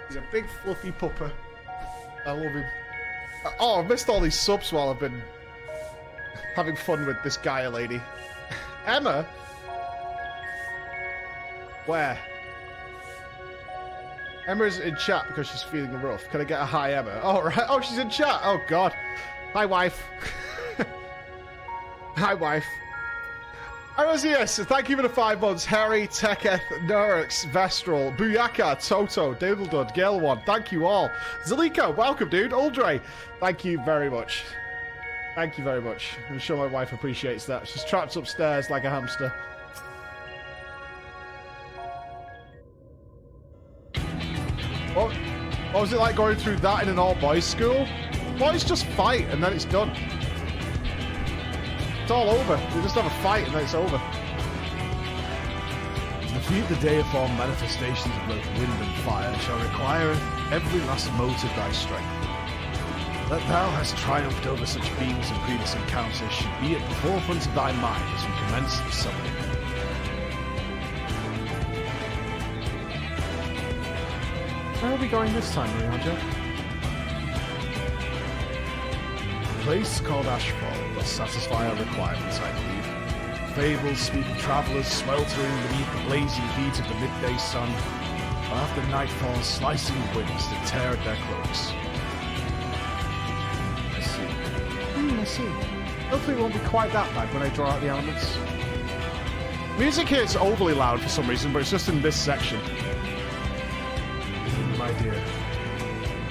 He's a big fluffy pupper. I love him. Oh, I've missed all these subs while I've been having fun with this Gaia lady. Emma? Where? Emma's in chat because she's feeling rough. Can I get a hi, Emma? Oh, right. Oh, she's in chat. Oh, God. Hi, wife. Hi, wife. I was here, so thank you for the 5 months. Harry, Teketh, Nurix, Vestral, Buyaka, Toto, Doodledud, Gale1. Thank you all. Zaliko, welcome, dude. Uldre, thank you very much. Thank you very much. I'm sure my wife appreciates that. She's trapped upstairs like a hamster. What was it like going through that in an all-boys school? Boys just fight and then it's done. It's all over. They just have a fight and then it's over. To defeat the deiform manifestations of both wind and fire shall require every last mote of thy strength. That thou hast triumphed over such beings in previous encounters should be at the forefront of thy mind as we commence the summoning. Where are we going this time, Rihanna? A place called Ashfall will satisfy our requirements, I believe. Fables speak of travelers sweltering beneath the blazing heat of the midday sun, or after nightfall slicing winds that tear at their cloaks. I see. I see. Hopefully it won't be quite that bad when I draw out the elements. Music here is overly loud for some reason, but it's just in this section. My dear,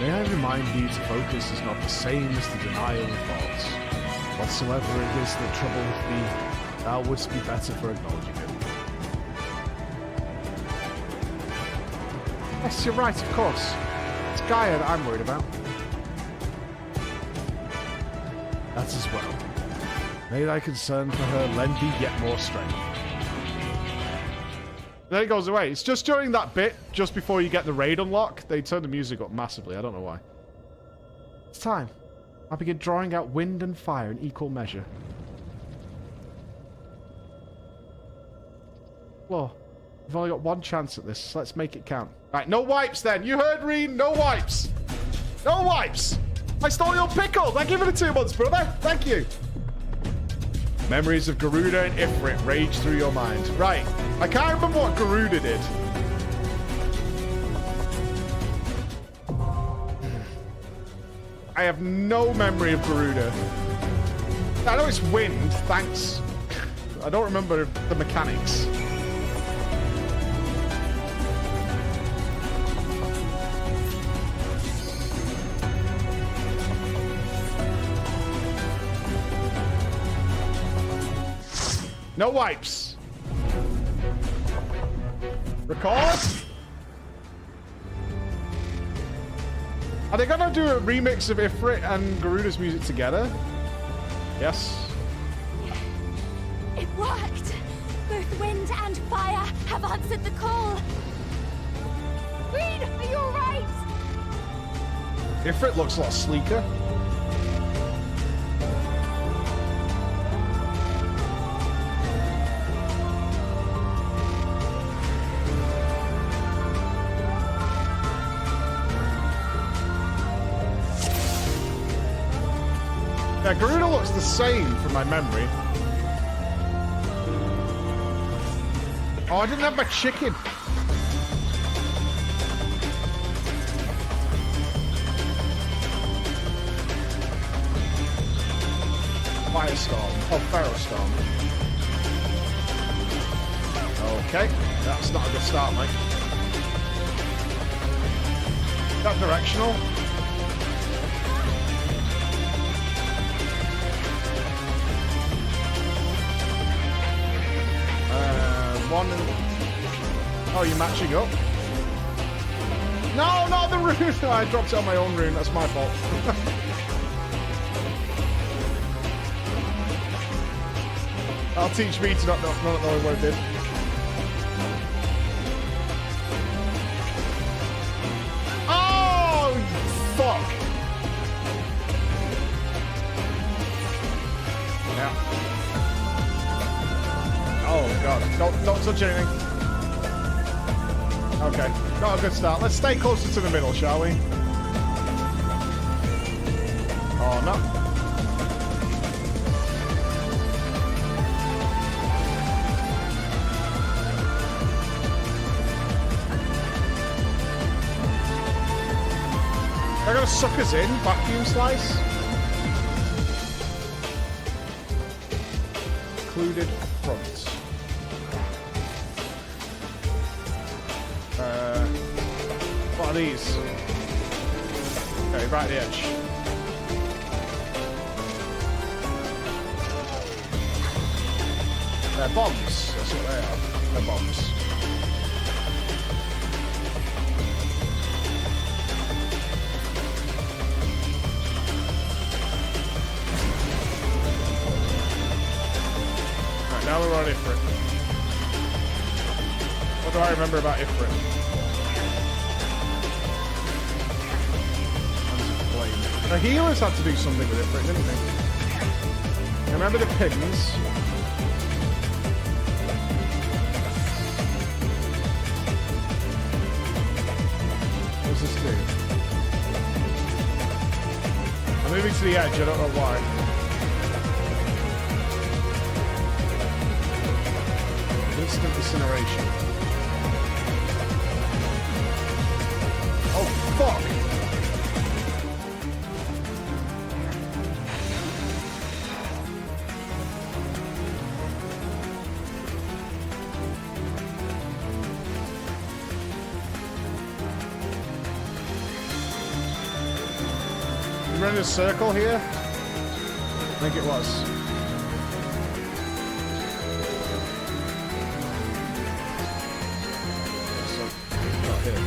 may I remind thee to focus is not the same as the denial of thoughts. Whatsoever it is that troubleth thee, thou wouldst be better for acknowledging it. Yes, you're right, of course. It's Gaia that I'm worried about. That as well. May thy concern for her lend thee yet more strength. Then it goes away. It's just during that bit, just before you get the raid unlock, they turn the music up massively. I don't know why. It's time. I begin drawing out wind and fire in equal measure. Well, we've only got one chance at this, so let's make it count. Right, no wipes then. You heard, Reen? No wipes. No wipes. I stole your pickle. I give it 2 months, brother. Thank you. Memories of Garuda and Ifrit rage through your mind. Right. I can't remember what Garuda did. I have no memory of Garuda. I know it's wind, thanks. I don't remember the mechanics. No wipes. Record. Are they gonna do a remix of Ifrit and Garuda's music together? Yes. It worked! Both wind and fire have answered the call! Reed, are you alright? Ifrit looks a lot sleeker. Yeah, Garuda looks the same from my memory. Oh, I didn't have my chicken. Firestorm. Oh, Ferrostorm. Okay, that's not a good start, mate. Is that directional? One and... Oh, you're matching up? No, not the rune! I dropped it on my own rune, that's my fault. That'll teach me to not knowing what I did. Oh, fuck! Yeah. Oh god, don't touch anything. Okay, not a good start. Let's stay closer to the middle, shall we? Oh no. They're gonna suck us in, vacuum slice. Included front. What are these? Okay, right at the edge. They're bombs. That's what they are. They're bombs. Right, now we're on Ifrit. What do I remember about Ifrit? The healers had to do something with Ifrit, didn't they? I remember the pins. What does this do? I'm moving to the edge, I don't know why. instant incineration. Oh, fuck! You running a circle here? I think it was. So, not here.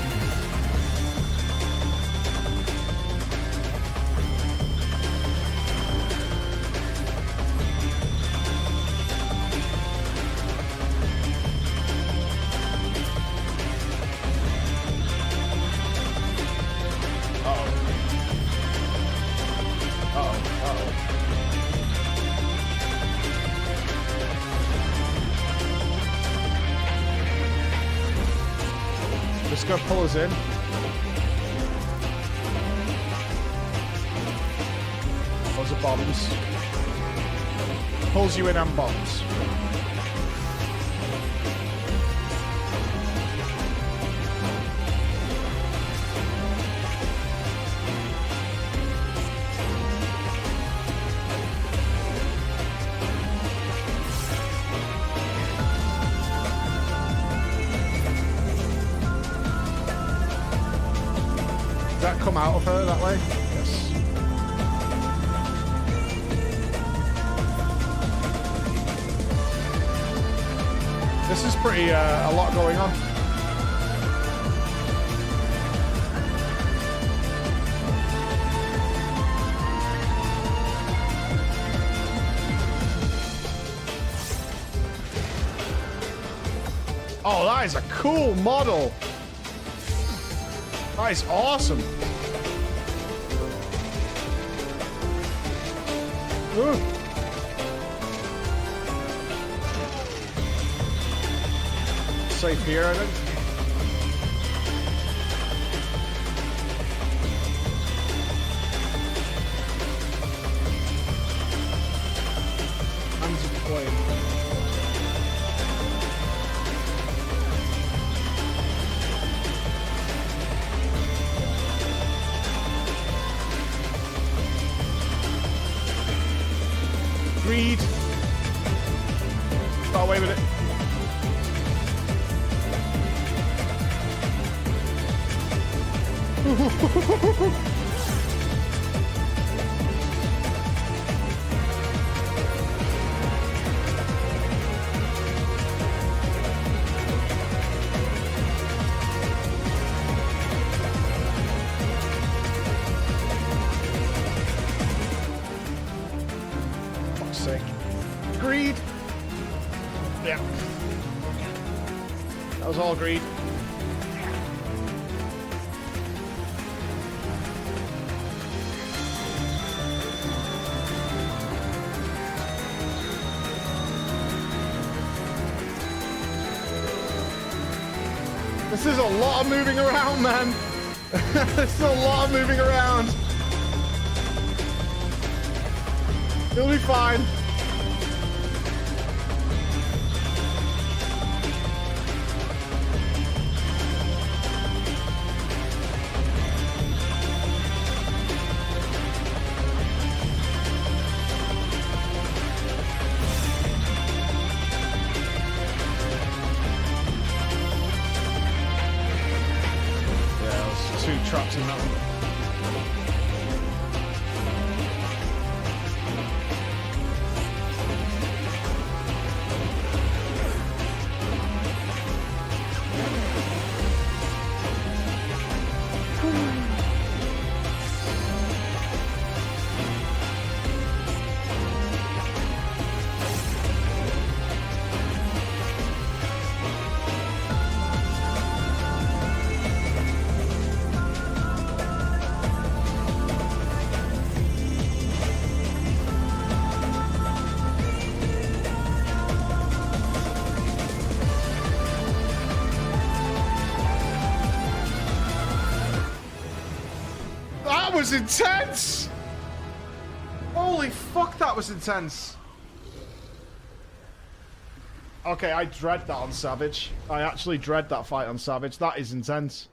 Just go pull us in. Those are bombs. Pulls you in and bombs. Does that come out of her that way? Yes. This is pretty, a lot going on. Oh, that is a cool model. That is awesome. Ooh. Safe here, I think. Hands of flame. Greed. Got away with it. Fuck's sake. Greed. Yeah. That was all greed. This is a lot of moving around, man. This is a lot of moving around. It'll be fine. Two traps in that one. That was intense! Holy fuck, that was intense. Okay, I dread that on Savage. I actually dread that fight on Savage. That is intense.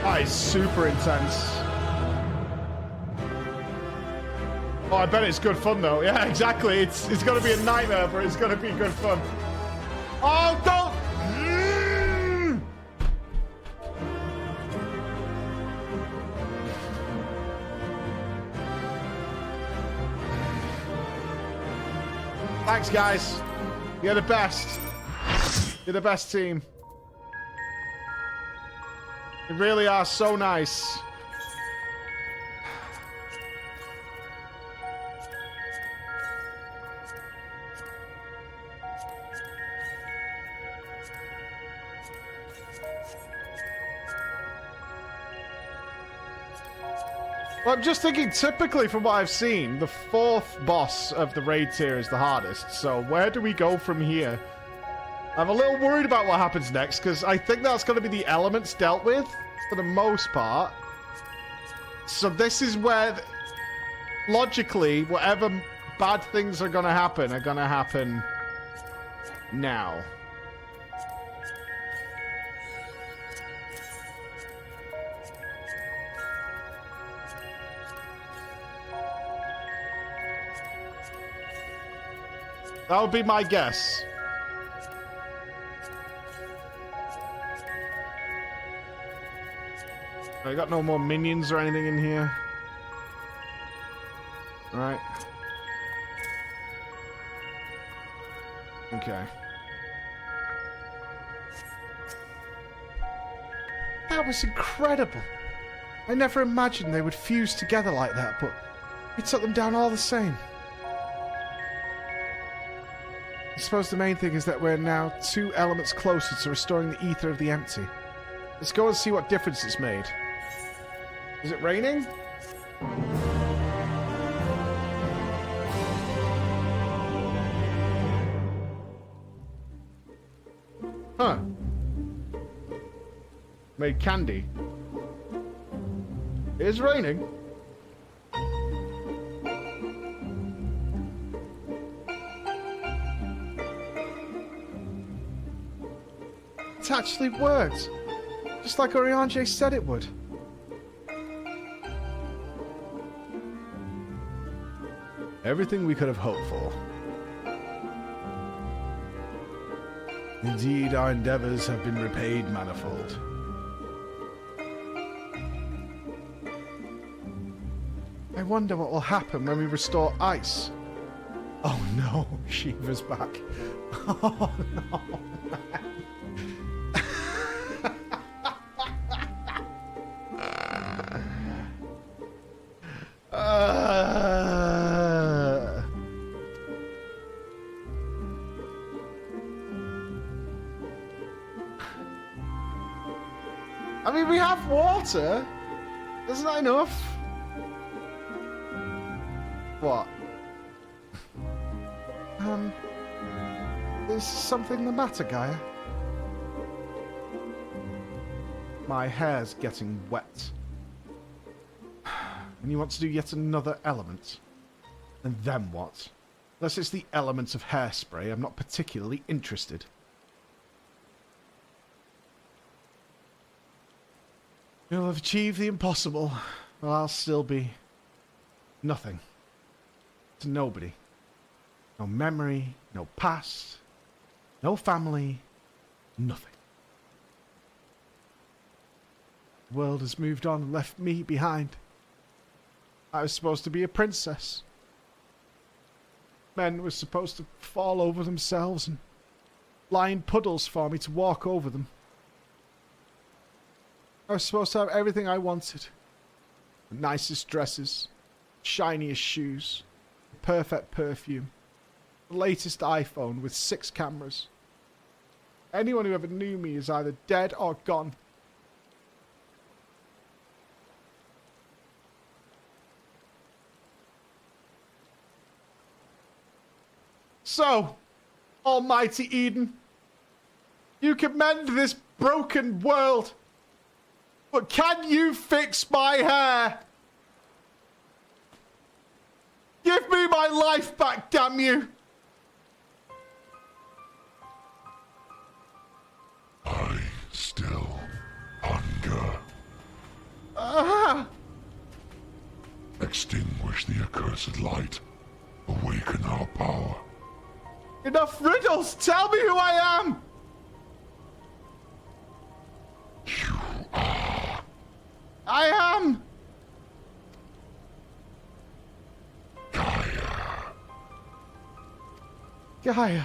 That is super intense. Oh, I bet it's good fun though. Yeah, exactly. It's gonna be a nightmare, but it's gonna be good fun. Oh, don't! Thanks, guys. You're the best. You're the best team. You really are so nice. Well, I'm just thinking, typically from what I've seen, the 4th boss of the raid tier is the hardest. So where do we go from here? I'm a little worried about what happens next, because I think that's going to be the elements dealt with, for the most part. So this is where, logically, whatever bad things are going to happen now. That would be my guess. I got no more minions or anything in here. Right. Okay. That was incredible. I never imagined they would fuse together like that, but we took them down all the same. I suppose the main thing is that we're now 2 elements closer to restoring the ether of the empty. Let's go and see what difference it's made. Is it raining? Huh. Made candy. It is raining. It actually worked. Just like Oriange said it would. Everything we could have hoped for. Indeed, our endeavors have been repaid manifold. I wonder what will happen when we restore ice. Oh no, Shiva's back. Oh no. I mean, we have water. Isn't that enough? What? Is something the matter, Gaia? My hair's getting wet. And you want to do yet another element? And then what? Unless it's the element of hairspray, I'm not particularly interested. You'll have achieved the impossible, while I'll still be nothing. To nobody. No memory, no past, no family, nothing. The world has moved on and left me behind. I was supposed to be a princess. Men were supposed to fall over themselves and lie in puddles for me to walk over them. I was supposed to have everything I wanted. The nicest dresses, shiniest shoes, the perfect perfume, the latest iPhone with 6 cameras. Anyone who ever knew me is either dead or gone. So, Almighty Eden, you can mend this broken world. But can you fix my hair? Give me my life back, damn you! I still hunger. Ah! Extinguish the accursed light. Awaken our power. Enough riddles! Tell me who I am! You are I am! Gaia. Gaia.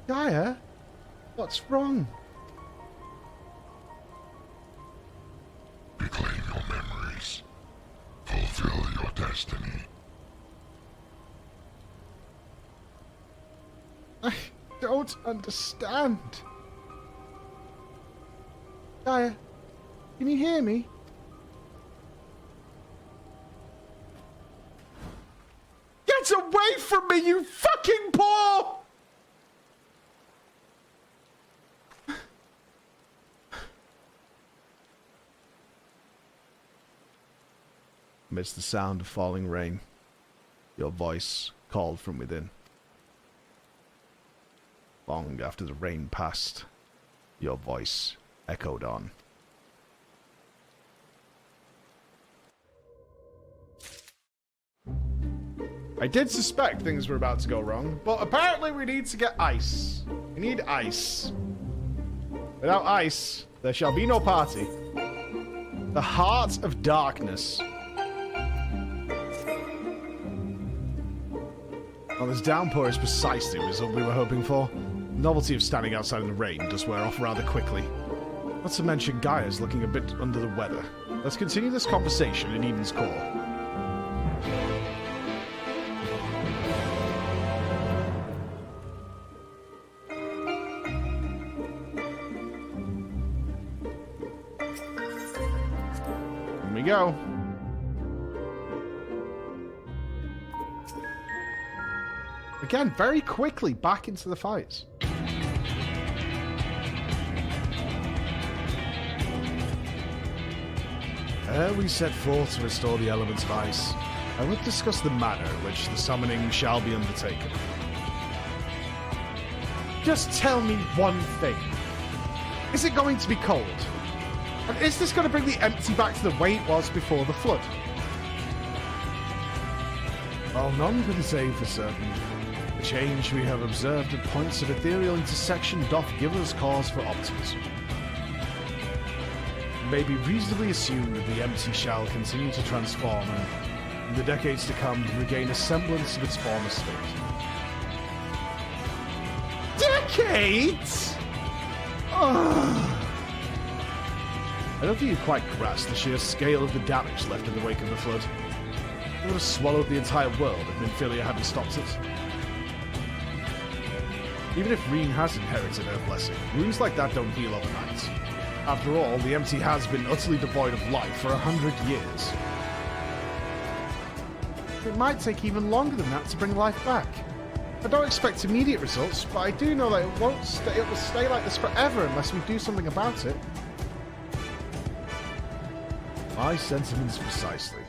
Gaia? What's wrong? Reclaim your memories. Fulfill your destiny. I don't understand. Gaia, can you hear me? Get away from me, you fucking paw! Amidst the sound of falling rain, your voice called from within. Long after the rain passed, your voice echoed on. I did suspect things were about to go wrong, but apparently we need to get ice. We need ice. Without ice, there shall be no party. The Heart of Darkness. Well, this downpour is precisely the result we were hoping for. The novelty of standing outside in the rain does wear off rather quickly. Not to mention Gaia's looking a bit under the weather. Let's continue this conversation in Eden's Core. Here we go. Again, very quickly back into the fights. Ere we set forth to restore the elements of ice, I will discuss the manner in which the summoning shall be undertaken. Just tell me one thing. Is it going to be cold? And is this going to bring the empty back to the way it was before the flood? While none can say for certain, the change we have observed at points of ethereal intersection doth give us cause for optimism. It may be reasonably assumed that the empty shall continue to transform and, in the decades to come, regain a semblance of its former state. Decades? Ugh. I don't think you quite grasp the sheer scale of the damage left in the wake of the flood. It would have swallowed the entire world if Nymphilia hadn't stopped it. Even if Reen has inherited her blessing, wounds like that don't heal overnight. After all, the empty has been utterly devoid of life for 100 years. It might take even longer than that to bring life back. I don't expect immediate results, but I do know that it will stay like this forever unless we do something about it. My sentiments precisely.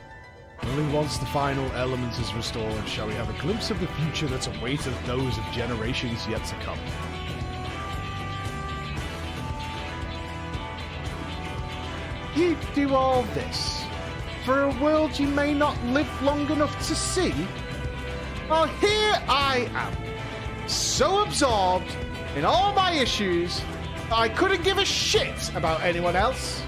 Only once the final element is restored shall we have a glimpse of the future that awaiteth those of generations yet to come. You do all this for a world you may not live long enough to see? Well, here I am, so absorbed in all my issues that I couldn't give a shit about anyone else.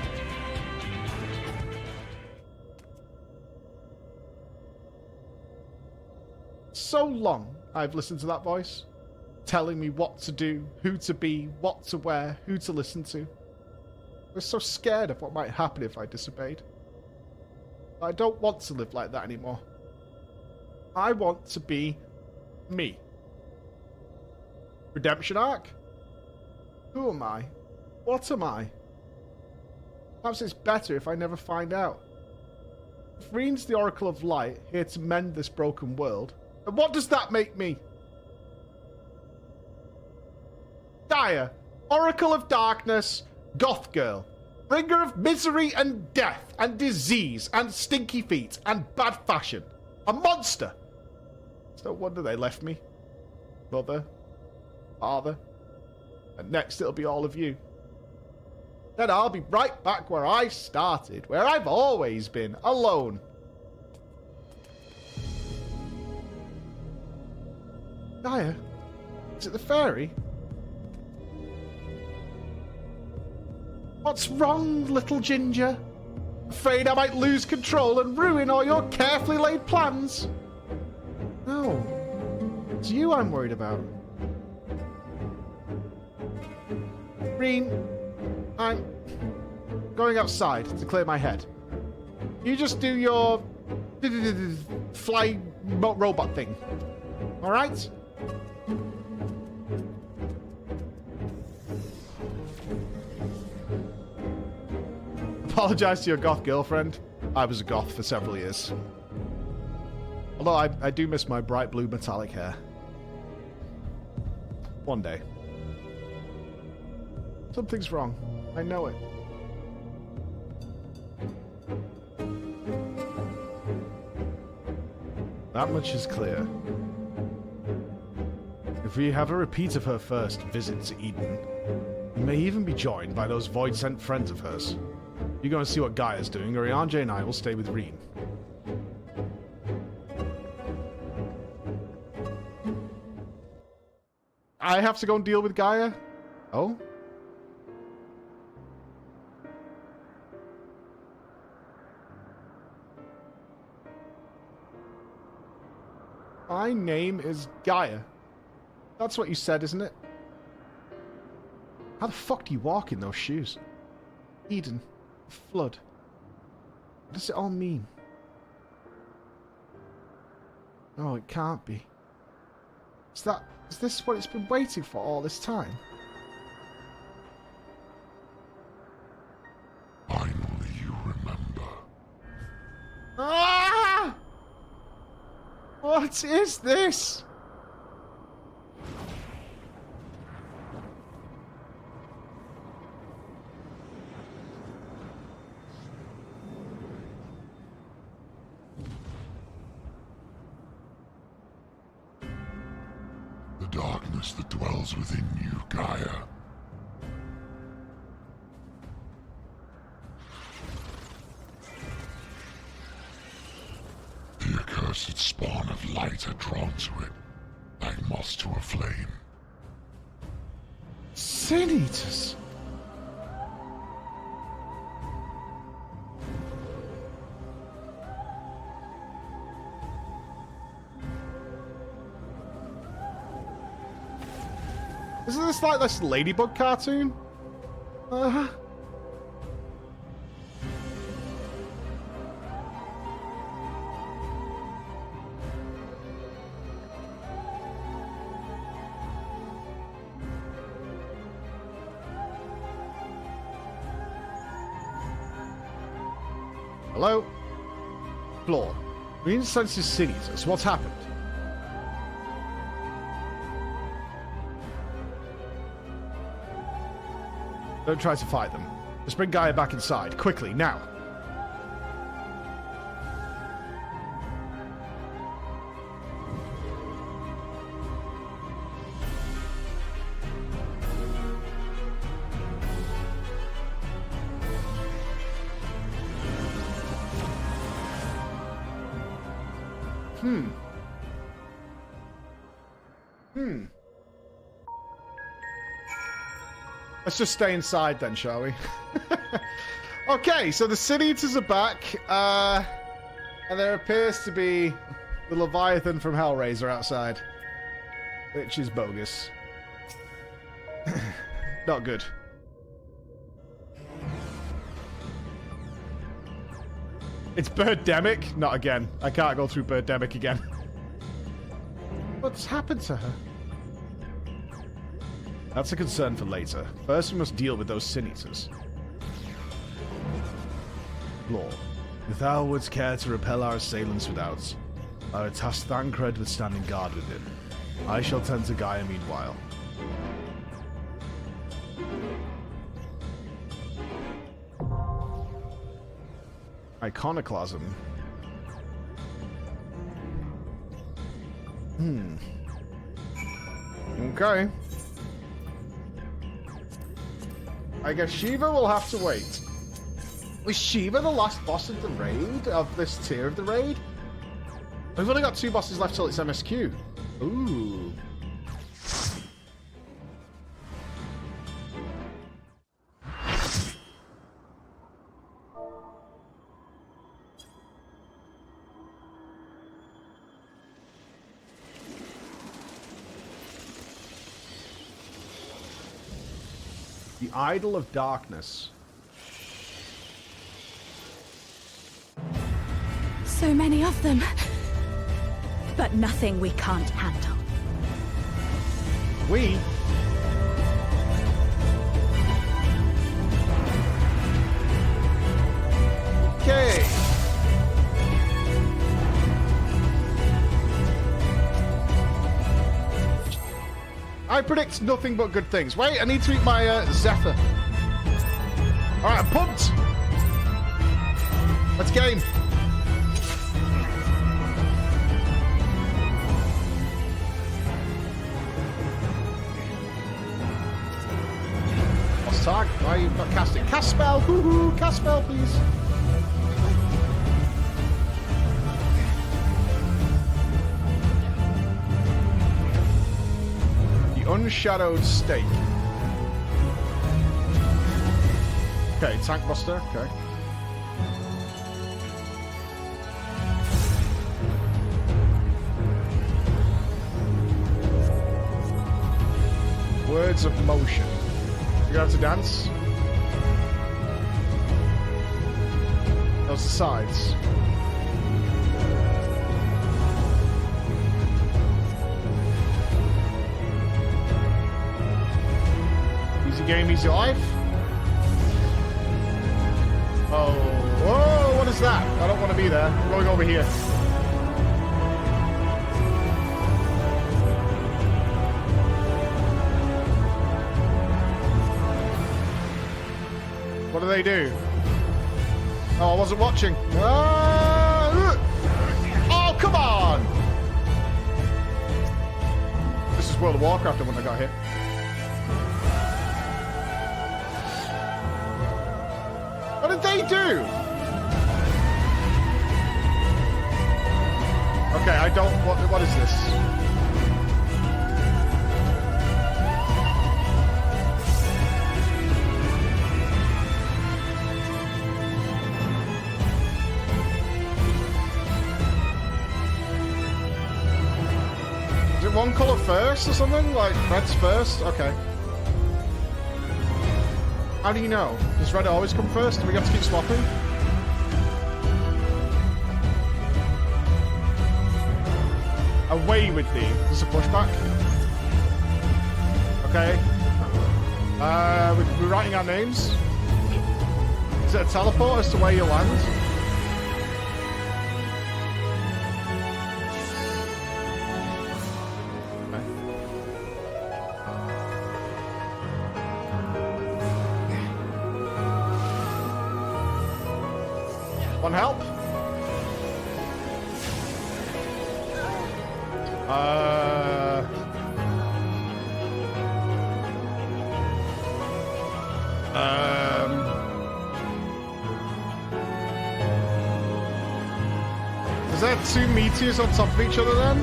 So long I've listened to that voice, telling me what to do, who to be, what to wear, who to listen to. I was so scared of what might happen if I disobeyed. I don't want to live like that anymore. I want to be me. Redemption arc? Who am I? What am I? Perhaps it's better if I never find out. If Reen's the Oracle of Light, here to mend this broken world, and what does that make me? Gaia, Oracle of Darkness, Goth girl. Bringer of misery and death and disease and stinky feet and bad fashion. A monster. It's no wonder they left me. Mother. Father. And next it'll be all of you. Then I'll be right back where I started, where I've always been, alone. Gaia? Is it the fairy? What's wrong, little ginger? Afraid I might lose control and ruin all your carefully laid plans? No. It's you I'm worried about. Reen, I'm going outside to clear my head. You just do your fly robot thing. Alright? Apologize to your goth girlfriend. I was a goth for several years. Although I do miss my bright blue metallic hair. One day. Something's wrong. I know it. That much is clear. If we have a repeat of her first visit to Eden, we may even be joined by those void-sent friends of hers. You go and see what Gaia's doing, or Ianje and I will stay with Reen. I have to go and deal with Gaia? Oh? My name is Gaia. That's what you said, isn't it? How the fuck do you walk in those shoes? Eden. Flood. What does it all mean? No, it can't be. Is this what it's been waiting for all this time? Finally you remember. Ah! What is this? The darkness that dwells within you, Gaia. The accursed spawn of light are drawn to it, like moths to a flame. Sin Eaters. Isn't this like this Ladybug cartoon? Hello? Floor. Green senses Sin Eaters. What's happened? Don't try to fight them. Just bring Gaia back inside. Quickly, now. Let's just stay inside then, shall we? Okay, so the Sin Eaters are back, and there appears to be the Leviathan from Hellraiser outside, which is bogus. Not good. It's Birdemic? Not again. I can't go through Birdemic again. What's happened to her? That's a concern for later. First, we must deal with those Sin Eaters. Lord, if thou wouldst care to repel our assailants without, thou would task Thancred with standing guard within. I shall tend to Gaia meanwhile. Iconoclasm. Okay. I guess Shiva will have to wait. Was Shiva the last boss of the raid? Of this tier of the raid? We've only got 2 bosses left till it's MSQ. Ooh. The Idol of Darkness. So many of them. But nothing we can't handle. We? Okay. I predict nothing but good things. Wait, I need to eat my Zephyr. Alright, I'm pumped. Let's game. Lost tag. Why are you not casting? Cast spell. Woohoo. Cast spell, please. Unshadowed Stake. Okay, Tank Buster. Okay. Words of Motion. You gonna have to dance? Those are the sides. Easy game, easy life. Oh, whoa, what is that? I don't want to be there. I'm going over here. What do they do? Oh, I wasn't watching. Oh, come on! This is World of Warcraft when I got hit. What did they do? Okay, I don't... What is this? Is it one colour first or something? Like, red's first? Okay. How do you know? Does red always come first? Do we have to keep swapping? Away with thee. Is this a pushback? Okay. We're writing our names. Is it a teleport as to where you land? One help? Is there 2 meteors on top of each other then?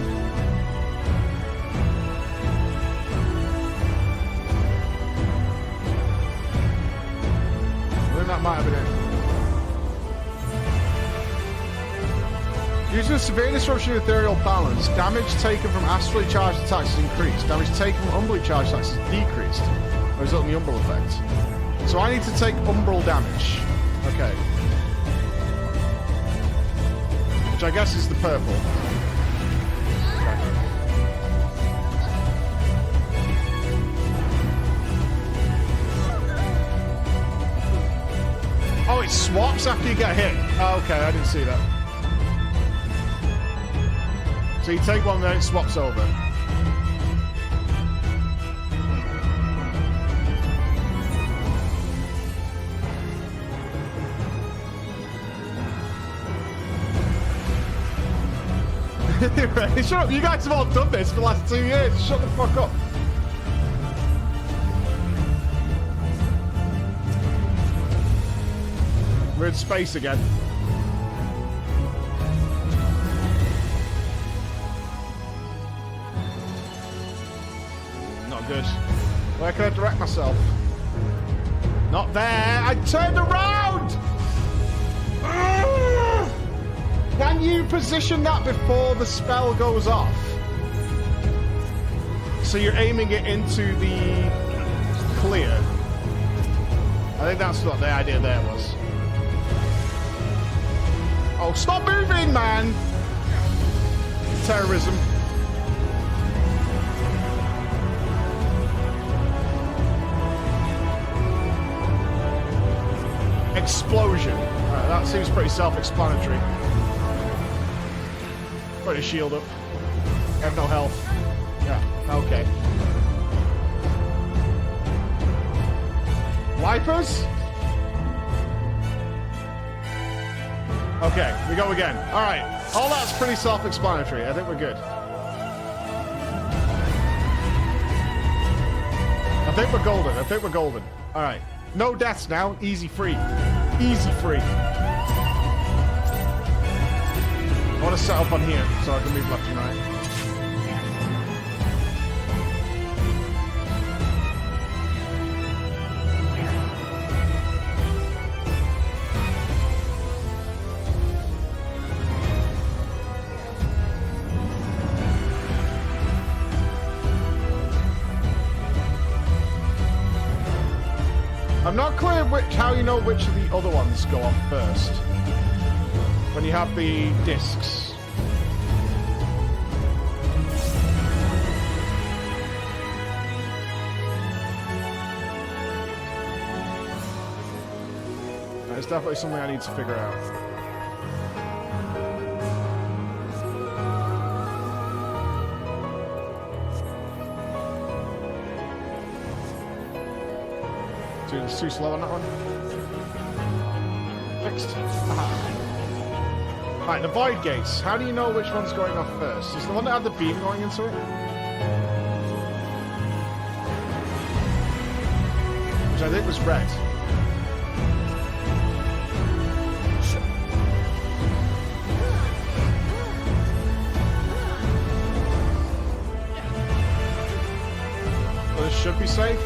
I think that might have been it. Using a severe disruption of ethereal balance, damage taken from astrally charged attacks is increased. Damage taken from umbrally charged attacks is decreased, resulting in the umbral effect. So I need to take umbral damage. Okay. Which I guess is the purple. Okay. Oh, it swaps after you get hit. Oh, okay, I didn't see that. So you take one, then it swaps over. Shut up. You guys have all done this for the last 2 years. Shut the fuck up. We're in space again. Not good. Where can I direct myself? Not there. I turned around. Can you position that before the spell goes off? So you're aiming it into the clear. I think that's what the idea there was. Oh, stop moving, man! Terrorism. Explosion. Alright, that seems pretty self-explanatory. Put a shield up. I have no health. Yeah, okay. Wipers? Okay, we go again. Alright, all that's pretty self-explanatory. I think we're good. I think we're golden. I think we're golden. Alright. No deaths now. Easy free. Easy free. I want to set up on here so I can move left and right. I'm not clear how you know which of the other ones go off first. When you have the discs. It's definitely something I need to figure out. It's too slow on that one. Fixed. Aha. Right, the void gates. How do you know which one's going off first? Is the one that had the beam going into it? Which I think was red. Well, this should be safe.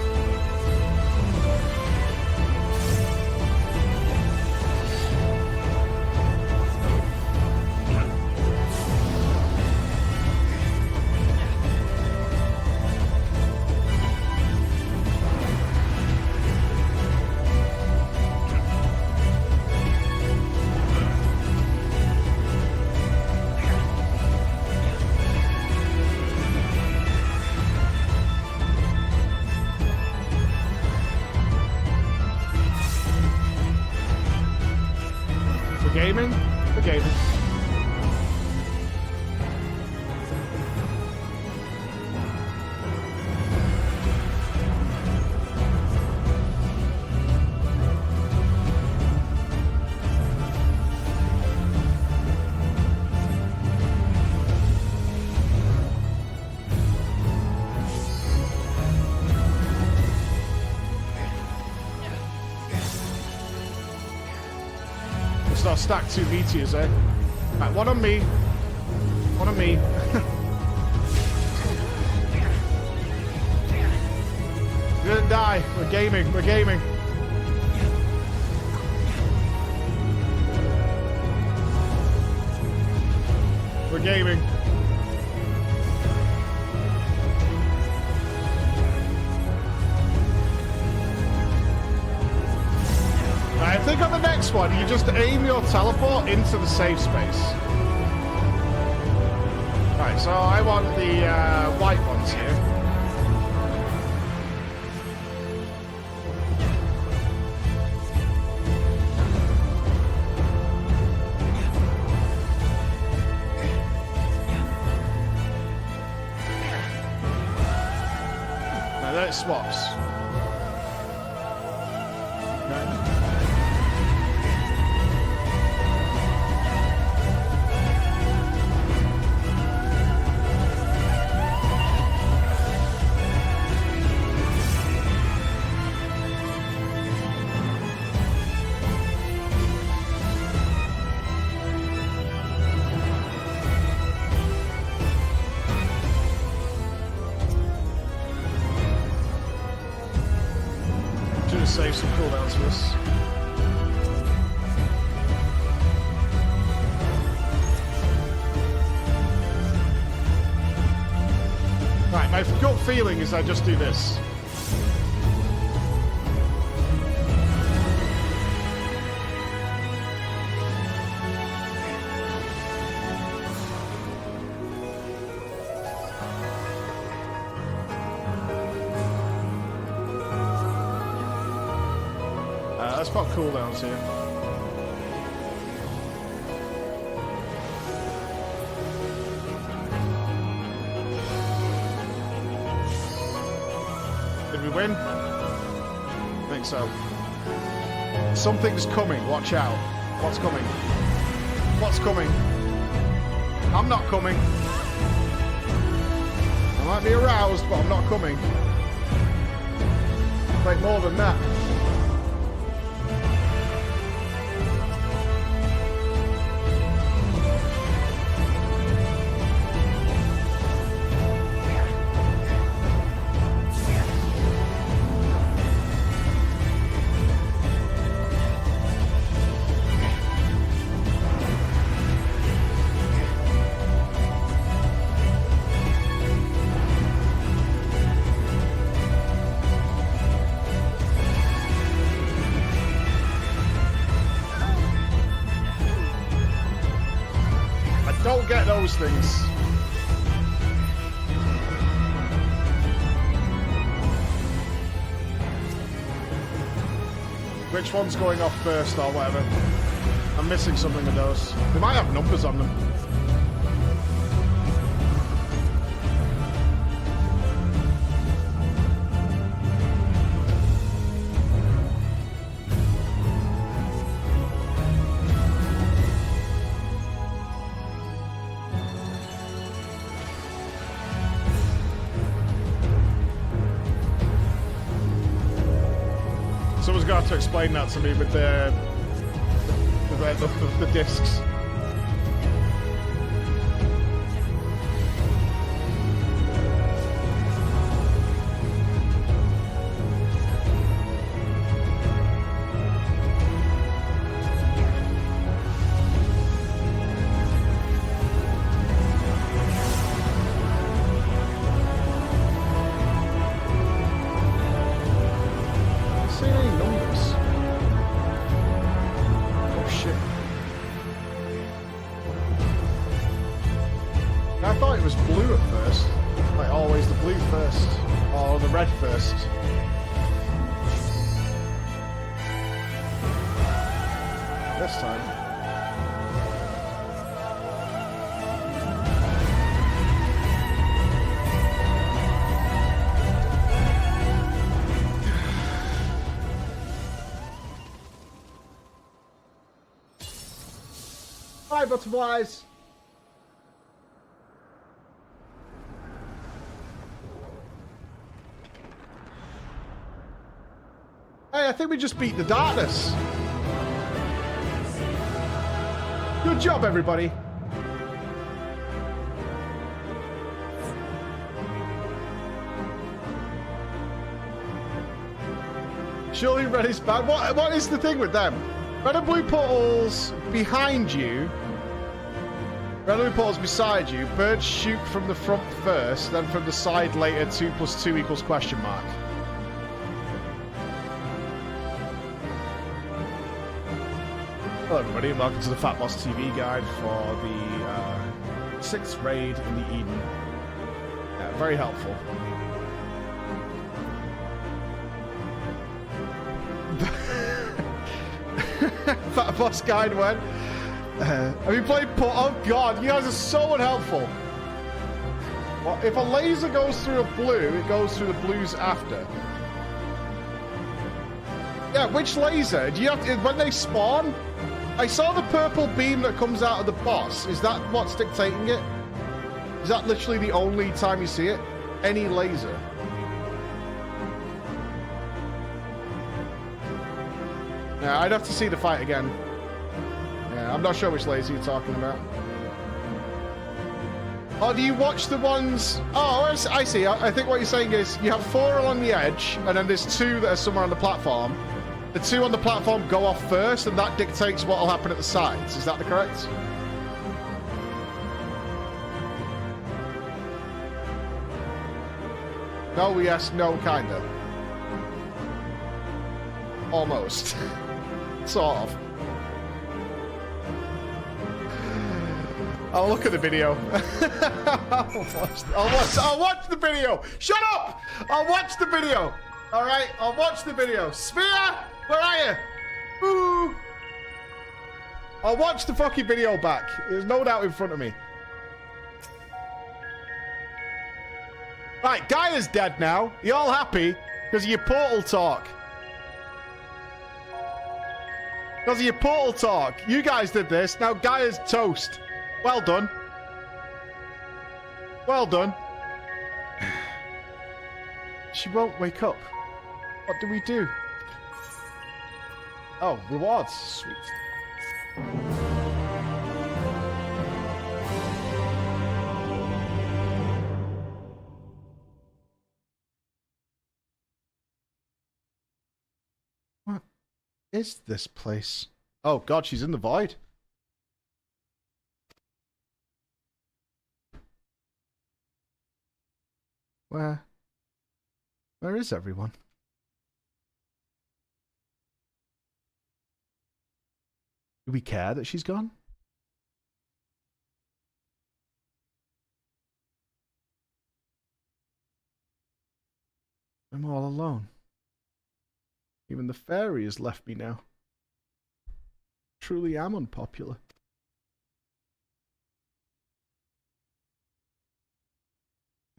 Gaming? For gaming. So I'll stack 2 meteors, eh? Right, one on me. One on me. We didn't die. We're gaming. We're gaming. We're gaming. I think on the next one, you just aim your teleport into the safe space. Right, so I want the white ones here. Now there it swaps. Okay. save some cooldowns for us. Right, my gut feeling is I just do this. Let's put cooldowns here. Did we win? I think so. Something's coming, watch out. What's coming? What's coming? I'm not coming. I might be aroused, but I'm not coming. Like more than that. Get those things. Which one's going off first or whatever? I'm missing something of those. They might have numbers on them. Someone's going to have to explain that to me with the discs. Hi, butterflies. Hey, I think we just beat the darkness. Good job, everybody. Surely red is bad. What is the thing with them? Red and blue portals behind you. Red and blue portals beside you. Birds shoot from the front first, then from the side later. 2 + 2 = question mark. Hello everybody and welcome to the Fat Boss TV guide for the 6th raid in the Eden. Yeah, very helpful. Fat Boss guide went. Have you played Port? Oh god, you guys are so unhelpful. Well, if a laser goes through a blue, it goes through the blues after. Yeah, which laser? Do you have to, when they spawn? I saw the purple beam that comes out of the boss. Is that what's dictating it? Is that literally the only time you see it? Any laser? Yeah, I'd have to see the fight again. Yeah, I'm not sure which laser you're talking about. Or do you watch the ones... Oh, I see. I think what you're saying is you have 4 along the edge, and then there's 2 that are somewhere on the platform. The 2 on the platform go off first, and that dictates what will happen at the sides. Is that correct? No, yes, no, kinda. Almost. Sort of. I'll look at the video. I'll watch the video. Shut up! I'll watch the video. All right, I'll watch the video. Sphere, where are you? Ooh. I'll watch the fucking video back. There's no doubt in front of me. Right, Gaia's dead now. You all happy? Because of your portal talk. Because of your portal talk. You guys did this. Now Gaia's toast. Well done. Well done. She won't wake up. What do we do? Oh, rewards. Sweet. What is this place? Oh god, she's in the void. Where is everyone? Do we care that she's gone? I'm all alone. Even the fairy has left me now. Truly am unpopular.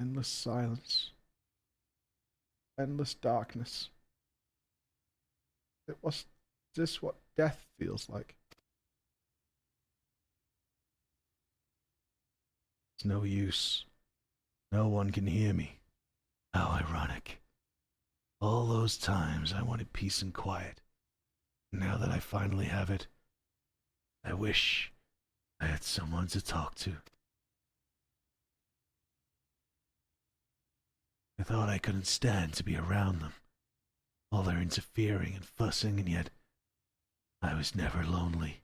Endless silence. Endless darkness. Is this what death feels like? It's no use. No one can hear me. How ironic. All those times I wanted peace and quiet. Now that I finally have it, I wish I had someone to talk to. I thought I couldn't stand to be around them. All their interfering and fussing, and yet I was never lonely.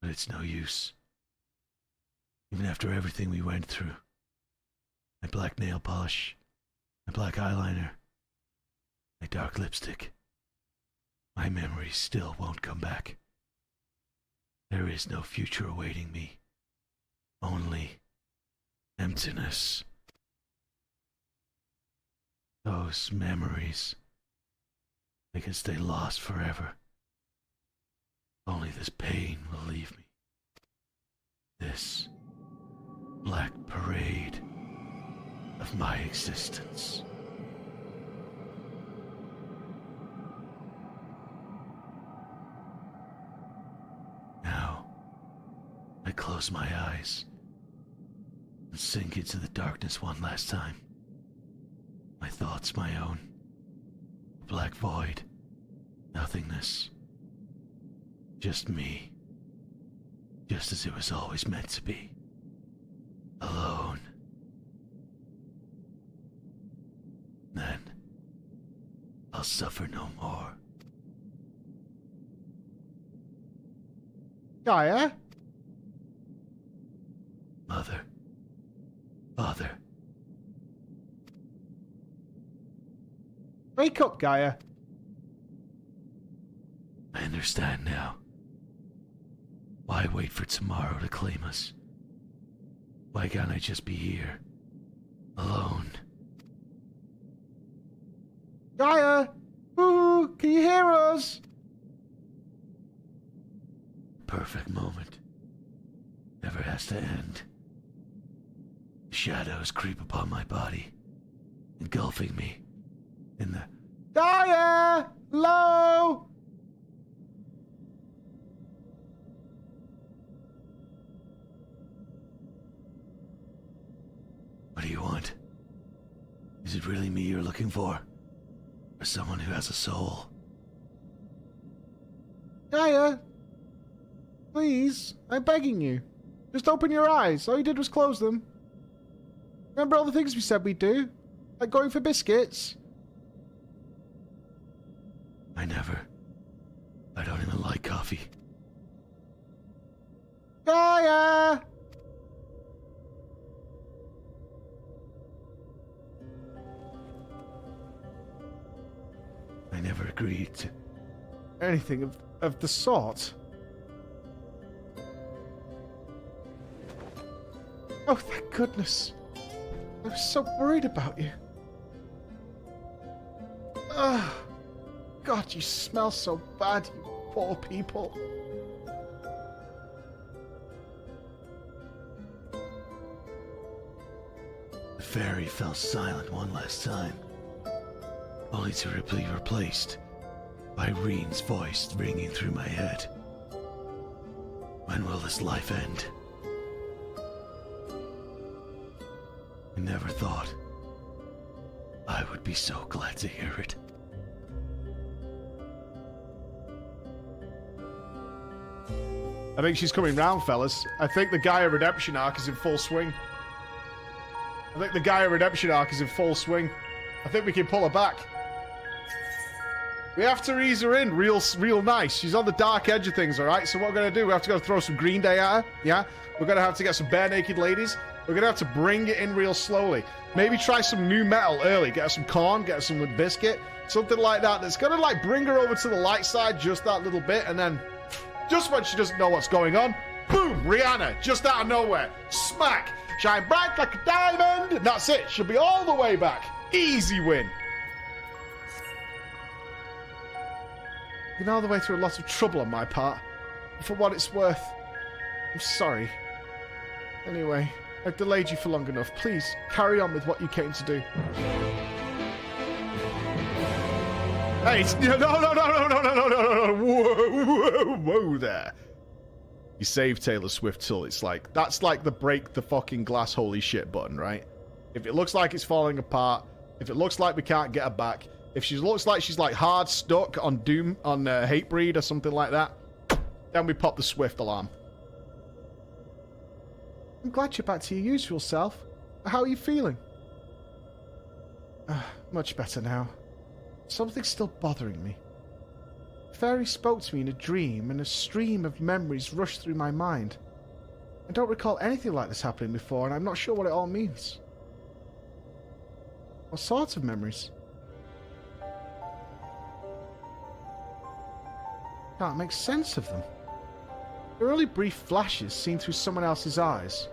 But it's no use. Even after everything we went through, my black nail polish, my black eyeliner, my dark lipstick, my memories still won't come back. There is no future awaiting me. Only emptiness. Those memories, they can stay lost forever. Only this pain will leave me. This black parade of my existence. Now, I close my eyes and sink into the darkness one last time. My thoughts my own. A black void. Nothingness. Just me. Just as it was always meant to be. Alone. Then, I'll suffer no more. Gaia? Mother. Father. Wake up, Gaia. I understand now. Why wait for tomorrow to claim us? Why can't I just be here? Alone. Gaia! Ooh, can you hear us? Perfect moment. Never has to end. Shadows creep upon my body, engulfing me in the... Gaia! Hello! What do you want? Is it really me you're looking for? Or someone who has a soul? Gaia! Please, I'm begging you. Just open your eyes. All you did was close them. Remember all the things we said we'd do? Like going for biscuits? I don't even like coffee. Gaia! I never agreed to... Anything of the sort. Oh, thank goodness. I was so worried about you. Ugh. God, you smell so bad, you poor people. The fairy fell silent one last time, only to be replaced by Reen's voice ringing through my head. When will this life end? I never thought I would be so glad to hear it. I think she's coming round, fellas. I think the Gaia redemption arc is in full swing. I think we can pull her back. We have to ease her in real nice. She's on the dark edge of things, alright? So what we're going to do, we have to go throw some Green Day at her, yeah? We're going to have to get some bare naked ladies. We're going to have to bring it in real slowly. Maybe try some new metal early. Get her some corn, get her some Limp Bizkit, something like that. That's going to, like, bring her over to the light side just that little bit, and then, just when she doesn't know what's going on, boom, Rihanna, just out of nowhere. Smack! Shine bright like a diamond! And that's it. She'll be all the way back. Easy win. Been all the way through a lot of trouble on my part. For what it's worth, I'm sorry. Anyway, I've delayed you for long enough. Please, carry on with what you came to do. Hey, no. Whoa there. You save Taylor Swift till it's like, that's like the break the fucking glass holy shit button, right? If it looks like it's falling apart, if it looks like we can't get her back, if she looks like she's like hard stuck on Hatebreed or something like that, then we pop the Swift alarm. I'm glad you're back to your usual self. How are you feeling? Much better now. Something's still bothering me. Fairy spoke to me in a dream, and a stream of memories rushed through my mind. I don't recall anything like this happening before, and I'm not sure what it all means. What sorts of memories? Can't make sense of them. They're only brief flashes seen through someone else's eyes.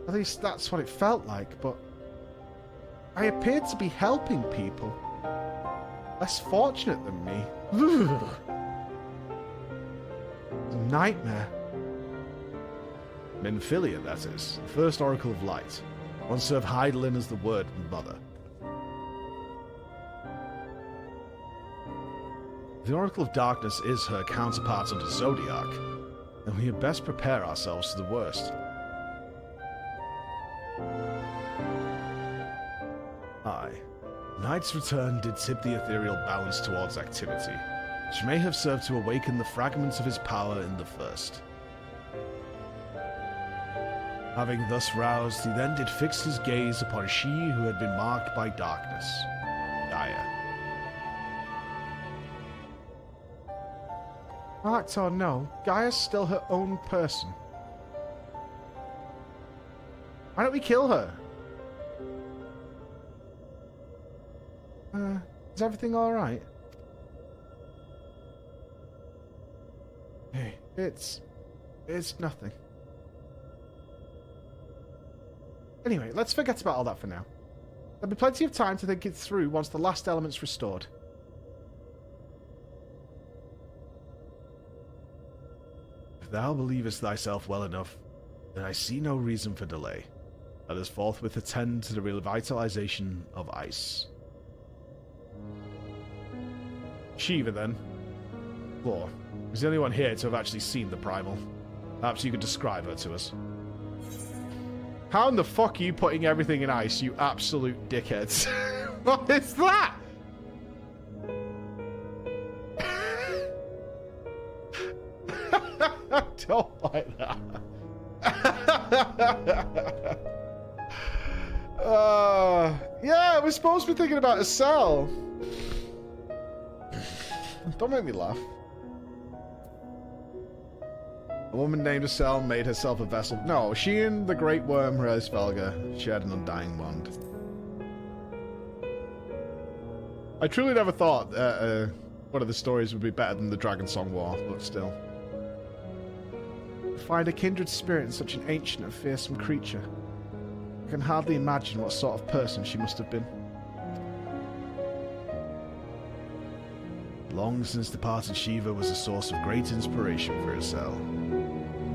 At least that's what it felt like, but I appeared to be helping people. Less fortunate than me. A nightmare. Menphilia, that is, the first Oracle of Light. One served Heidelin as the Word Mother. The Oracle of Darkness is her counterpart under Zodiac, and we had best prepare ourselves for the worst. Aye. Night's return did tip the ethereal balance towards activity, which may have served to awaken the fragments of his power in the first. Having thus roused, he then did fix his gaze upon she who had been marked by darkness, Gaia. Marked or no, Gaia's still her own person. Why don't we kill her? Is everything alright? Hey, it's nothing. Anyway, let's forget about all that for now. There'll be plenty of time to think it through once the last element's restored. If thou believest thyself well enough, then I see no reason for delay. Let us forthwith attend to the revitalization of ice. Shiva, then. Law, is the only one here to have actually seen the Primal. Perhaps you could describe her to us. How in the fuck are you putting everything in ice, you absolute dickheads? What is that? don't like that. Yeah, we're supposed to be thinking about a cell. Don't make me laugh. A woman named Estelle made herself a vessel. No, she and the great worm Resvelga shared an undying bond. I truly never thought one of the stories would be better than the Dragon Song War, but still. To find a kindred spirit in such an ancient and fearsome creature. I can hardly imagine what sort of person she must have been. Long since departed Shiva was a source of great inspiration for Estelle.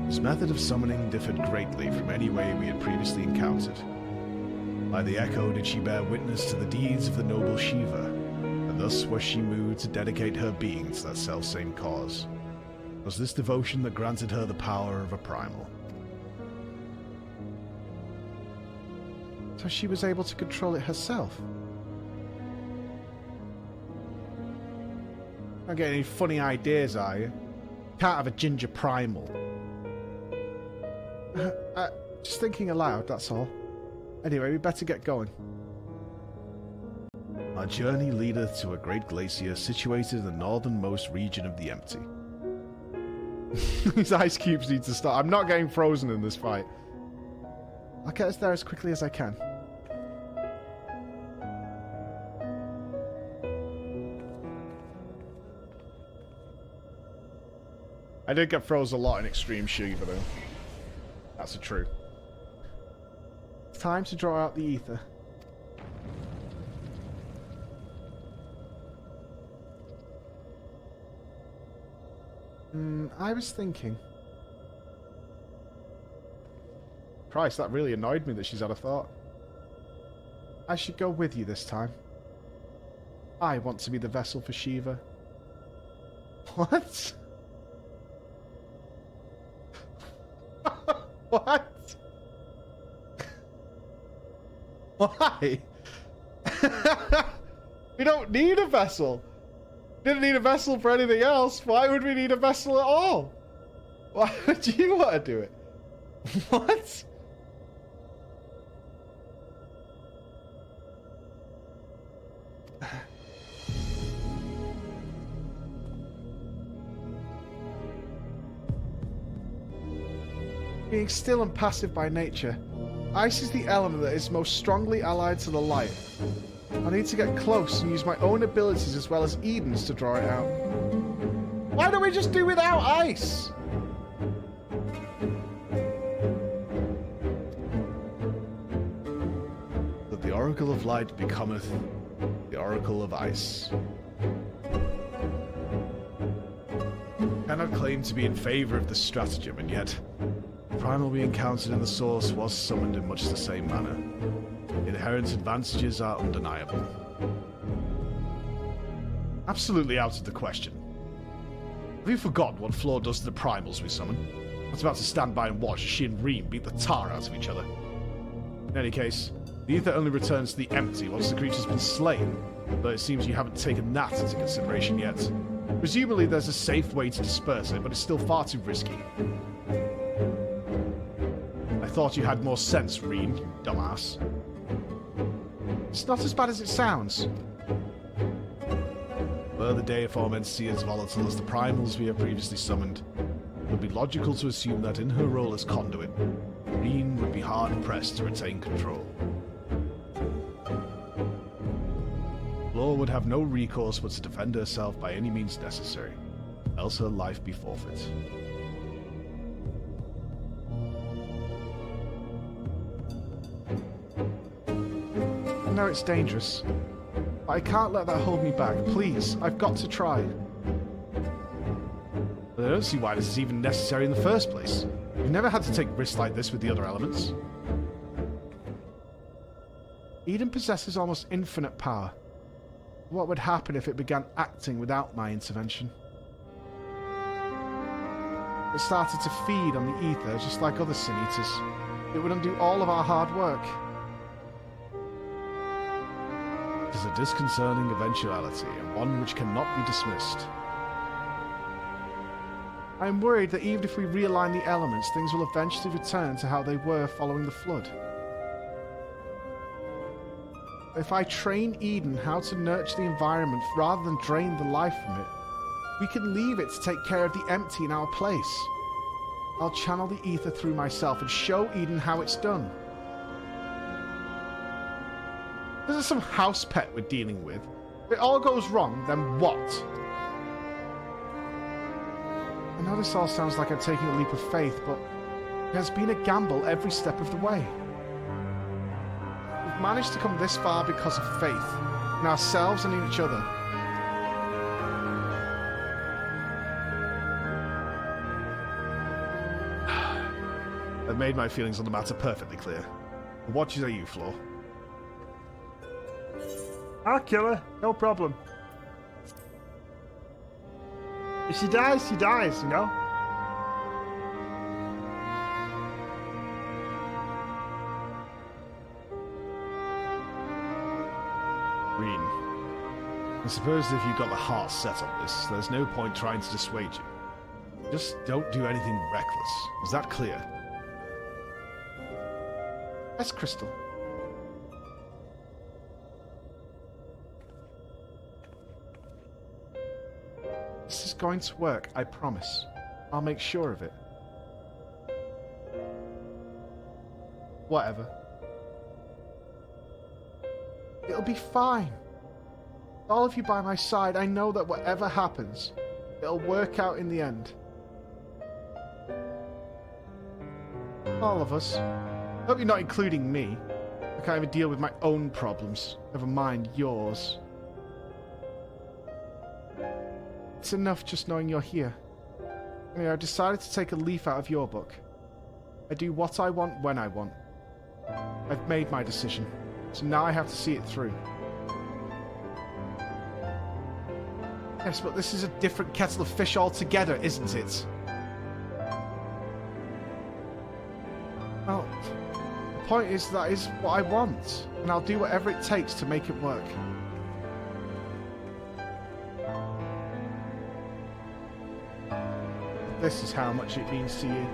His method of summoning differed greatly from any way we had previously encountered. By the echo did she bear witness to the deeds of the noble Shiva, and thus was she moved to dedicate her being to that selfsame cause. It was this devotion that granted her the power of a primal. So she was able to control it herself. Not getting any funny ideas, are you? Can't have a ginger primal. Just thinking aloud, that's all. Anyway, we better get going. Our journey leadeth to a great glacier situated in the northernmost region of the Empty. These ice cubes need to stop. I'm not getting frozen in this fight. I'll get us there as quickly as I can. I did get froze a lot in Extreme Shiva, though. That's the truth. It's time to draw out the ether. I was thinking. Christ, that really annoyed me that she's had a thought. I should go with you this time. I want to be the vessel for Shiva. What? What? Why? We don't need a vessel. Didn't need a vessel for anything else. Why would we need a vessel at all? Why would you want to do it? What? Being still and passive by nature, ice is the element that is most strongly allied to the light. I need to get close and use my own abilities as well as Eden's to draw it out. Why don't we just do without ice? That the Oracle of Light becometh the Oracle of Ice. I cannot claim to be in favor of this stratagem, and yet the primal we encountered in the source was summoned in much the same manner. The inherent advantages are undeniable. Absolutely out of the question. Have you forgotten what Floor does to the primals we summon? I was about to stand by and watch as she and Reem beat the tar out of each other. In any case, the ether only returns to the Empty once the creature's been slain, though it seems you haven't taken that into consideration yet. Presumably there's a safe way to disperse it, but it's still far too risky. I thought you had more sense, Reem, you dumbass. It's not as bad as it sounds. Were the deiform entity as volatile as the primals we have previously summoned, it would be logical to assume that in her role as conduit, Reem would be hard-pressed to retain control. Law would have no recourse but to defend herself by any means necessary, else her life be forfeit. I know it's dangerous, but I can't let that hold me back. Please, I've got to try. But I don't see why this is even necessary in the first place. You've never had to take risks like this with the other elements. Eden possesses almost infinite power. What would happen if it began acting without my intervention? It started to feed on the ether just like other sin eaters. It would undo all of our hard work. It is a disconcerting eventuality, and one which cannot be dismissed. I'm worried that even if we realign the elements, things will eventually return to how they were following the flood. If I train Eden how to nurture the environment rather than drain the life from it, we can leave it to take care of the empty in our place. I'll channel the ether through myself and show Eden how it's done. This is some house pet we're dealing with. If it all goes wrong, then what? I know this all sounds like I'm taking a leap of faith, but it has been a gamble every step of the way. We've managed to come this far because of faith, in ourselves and in each other. I've made my feelings on the matter perfectly clear. What say you, Flo? I'll kill her, no problem. If she dies, you know? Green. I suppose if you've got the heart set on this, there's no point trying to dissuade you. Just don't do anything reckless. Is that clear? Yes, Crystal. This is going to work, I promise. I'll make sure of it. Whatever. It'll be fine. With all of you by my side, I know that whatever happens, it'll work out in the end. All of us. Hope you're not including me. I can't even deal with my own problems, never mind yours. It's enough just knowing you're here. Anyway, I've decided to take a leaf out of your book. I do what I want when I want. I've made my decision, so now I have to see it through. Yes, but this is a different kettle of fish altogether, isn't it? Well, the point is that is what I want, and I'll do whatever it takes to make it work. This is how much it means to you.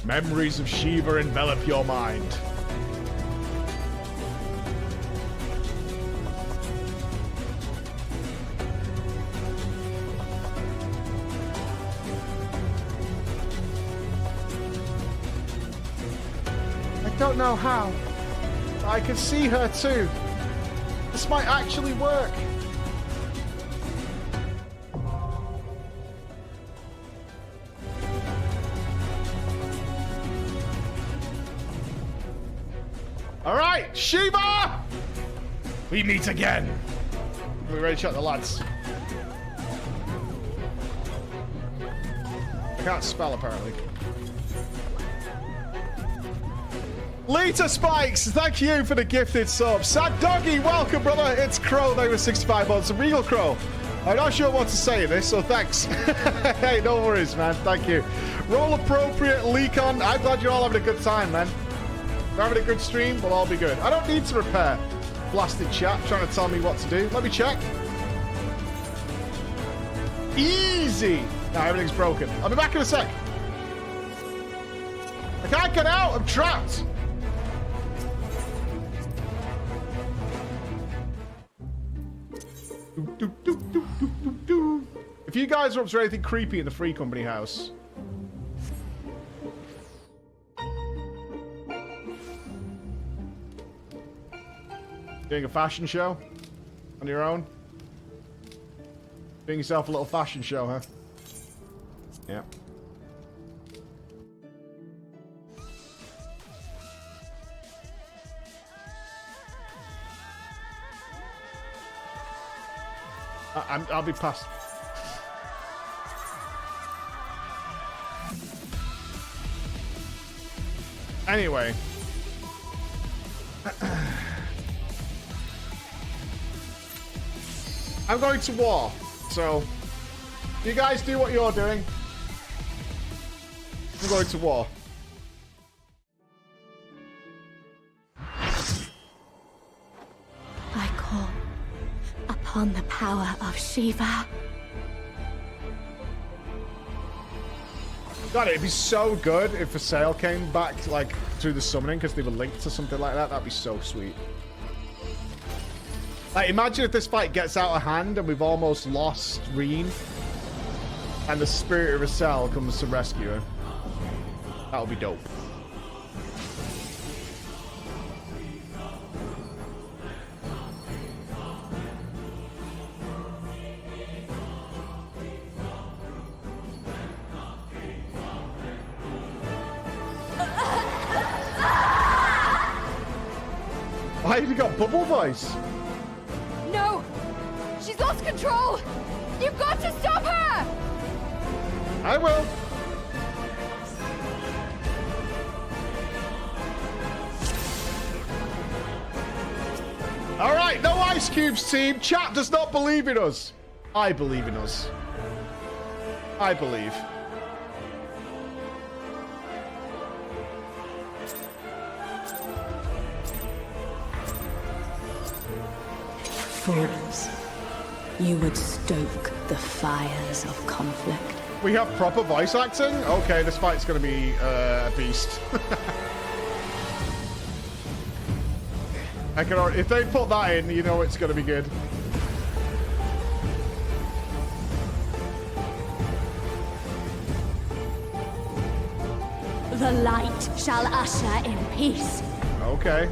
Memories of Shiva envelop your mind. I don't know how, but I can see her too. This might actually work. All right, Shiva! We meet again. Are we ready to shut the lads? I can't spell apparently. Lita Spikes, thank you for the gifted sub. Sad Doggy, welcome, brother. It's Crow, they were 65 months. Regal Crow. I'm not sure what to say in this, so thanks. Hey, no worries, man. Thank you. Roll appropriate, leak on. I'm glad you're all having a good time, man. We're having a good stream, we'll all be good. I don't need to repair. Blasted chat trying to tell me what to do. Let me check. Easy. No, everything's broken. I'll be back in a sec. I can't get out. I'm trapped. If you guys are up to anything creepy in the Free Company house, doing a fashion show on your own, doing yourself a little fashion show, huh? Yeah. I'll be past. Anyway. I'm going to war, so you guys do what you're doing. I'm going to war. call upon the power of Shiva. God, it'd be so good if a sail came back, like, through the summoning, because they were linked to something like that. That'd be so sweet. Like, imagine if this fight gets out of hand and we've almost lost Reen, and the spirit of Raciel comes to rescue her. That would be dope. Why have you got bubble voice? No! She's lost control! You've got to stop her! I will. All right, no ice cubes, team. Chat does not believe in us. I believe in us. I believe. Fools. You would stoke the fires of conflict. We have proper voice acting? Okay, this fight's going to be a beast. I can already, if they put that in, you know it's going to be good. The light shall usher in peace. Okay.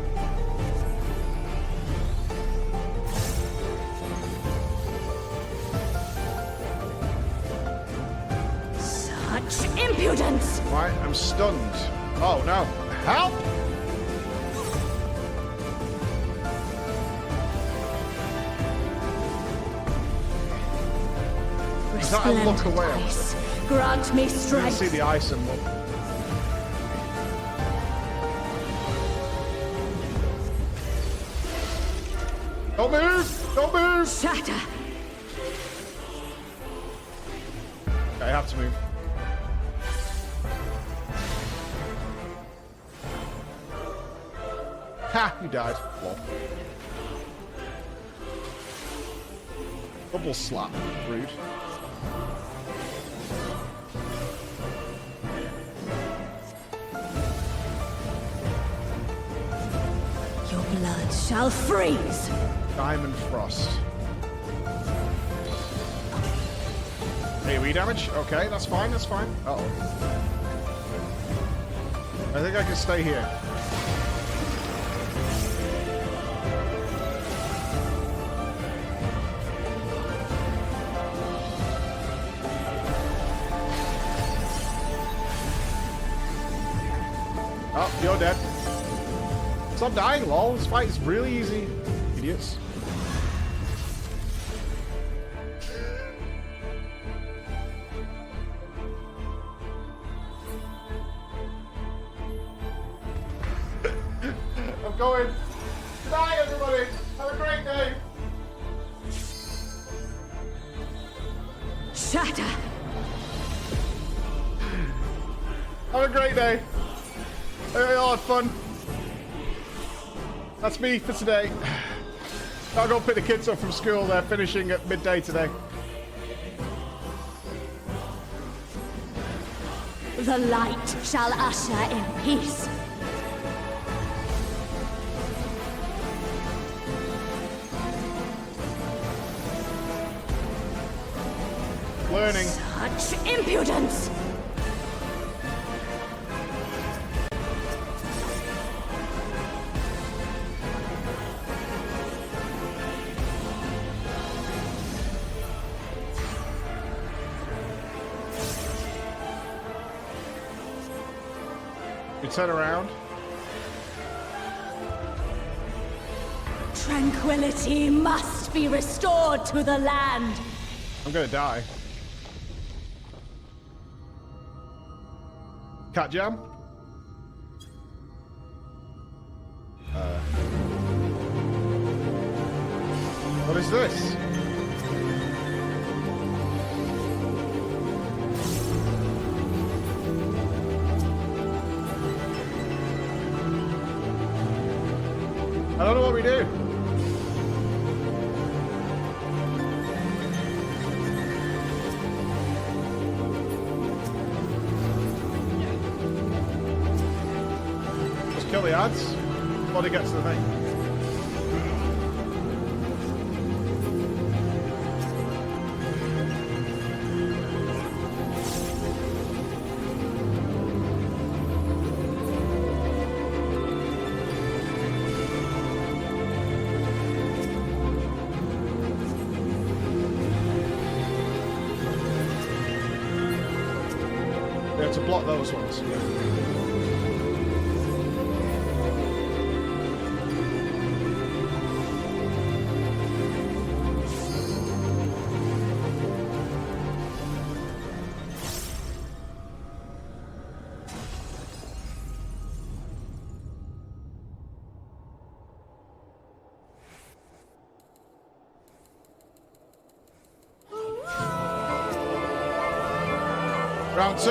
Such impudence! Right, I'm stunned. Oh no. Help! Is that a look away? Ice, grant me I didn't strength. see the ice symbol. Don't move! Don't move! Shatter! I have to move. Ha! You died. Lol. Double slap. Rude. Your blood shall freeze! Diamond Frost. AoE damage? Okay, that's fine, that's fine. Uh-oh. I think I can stay here. Oh, you're dead. Stop dying, lol. This fight is really easy. Idiots. I'm going. Good night, everybody. Have a great day. Shatter! Have a great day. Hey, all had fun. That's me for today. I'll go pick the kids up from school. They're finishing at midday today. The light shall usher in peace. Learning. Such impudence! You turn around. Tranquility must be restored to the land. I'm gonna die. Cat jam? What is this? I don't know what we do. chads. Before they get to the thing. They have to block those ones. Round 2.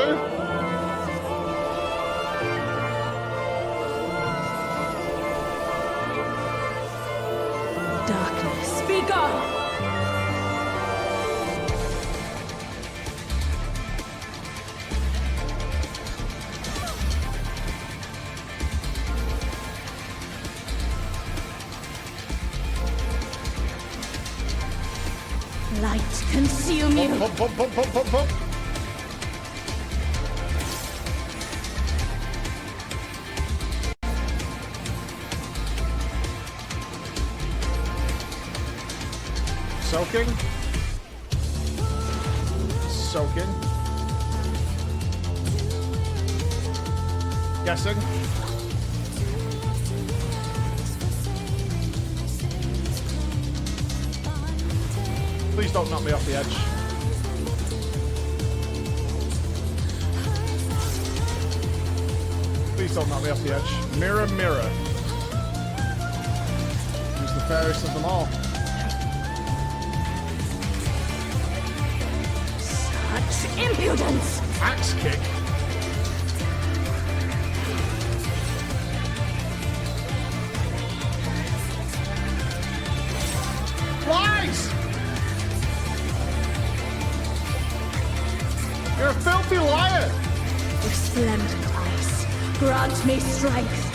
Darkness, be gone! Light consume you! Bump, bump, bump, bump, bump, bump. Soaking. Soaking. Guessing. Please don't knock me off the edge. Please don't knock me off the edge. Mirror, mirror. Who's the fairest of them all? Such impudence! Axe kick. Lies! You're a filthy liar! Resplendent ice, grant me strength!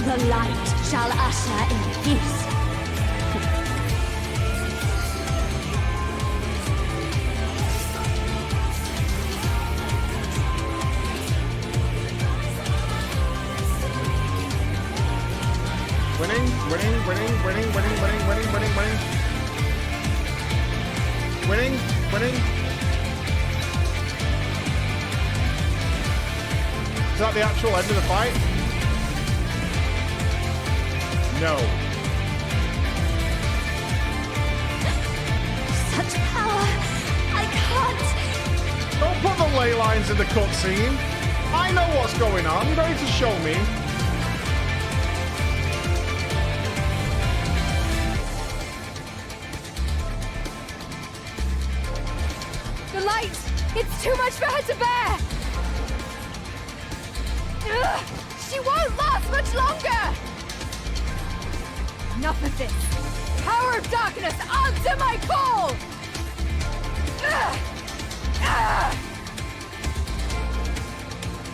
The light shall usher in peace. Winning, winning, winning, winning, winning, winning, winning, winning, winning. Winning, winning. Is that the actual end of the fight? No. Such power, I can't. Don't put the ley lines in the cutscene. I know what's going on. You don't need to show me. The light! It's too much for her to bear! Ugh, she won't last much longer! Enough of this! Power of darkness, answer my call! Ugh! Ugh!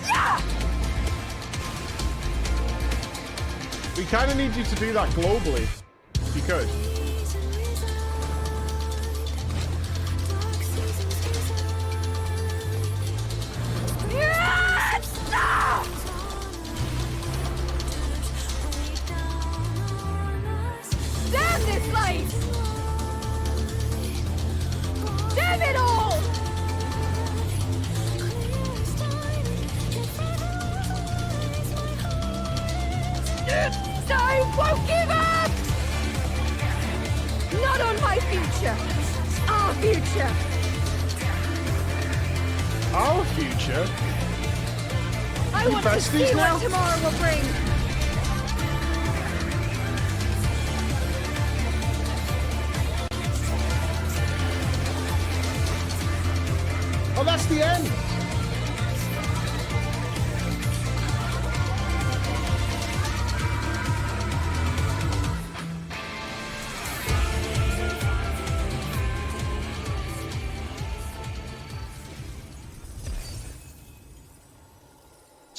Yeah! We kind of need you to do that globally, if you could. Damn this light! Damn it all! I won't give up! Not on my future! Our future! Our future? I We want to besties see now? what tomorrow will bring! Oh, that's the end.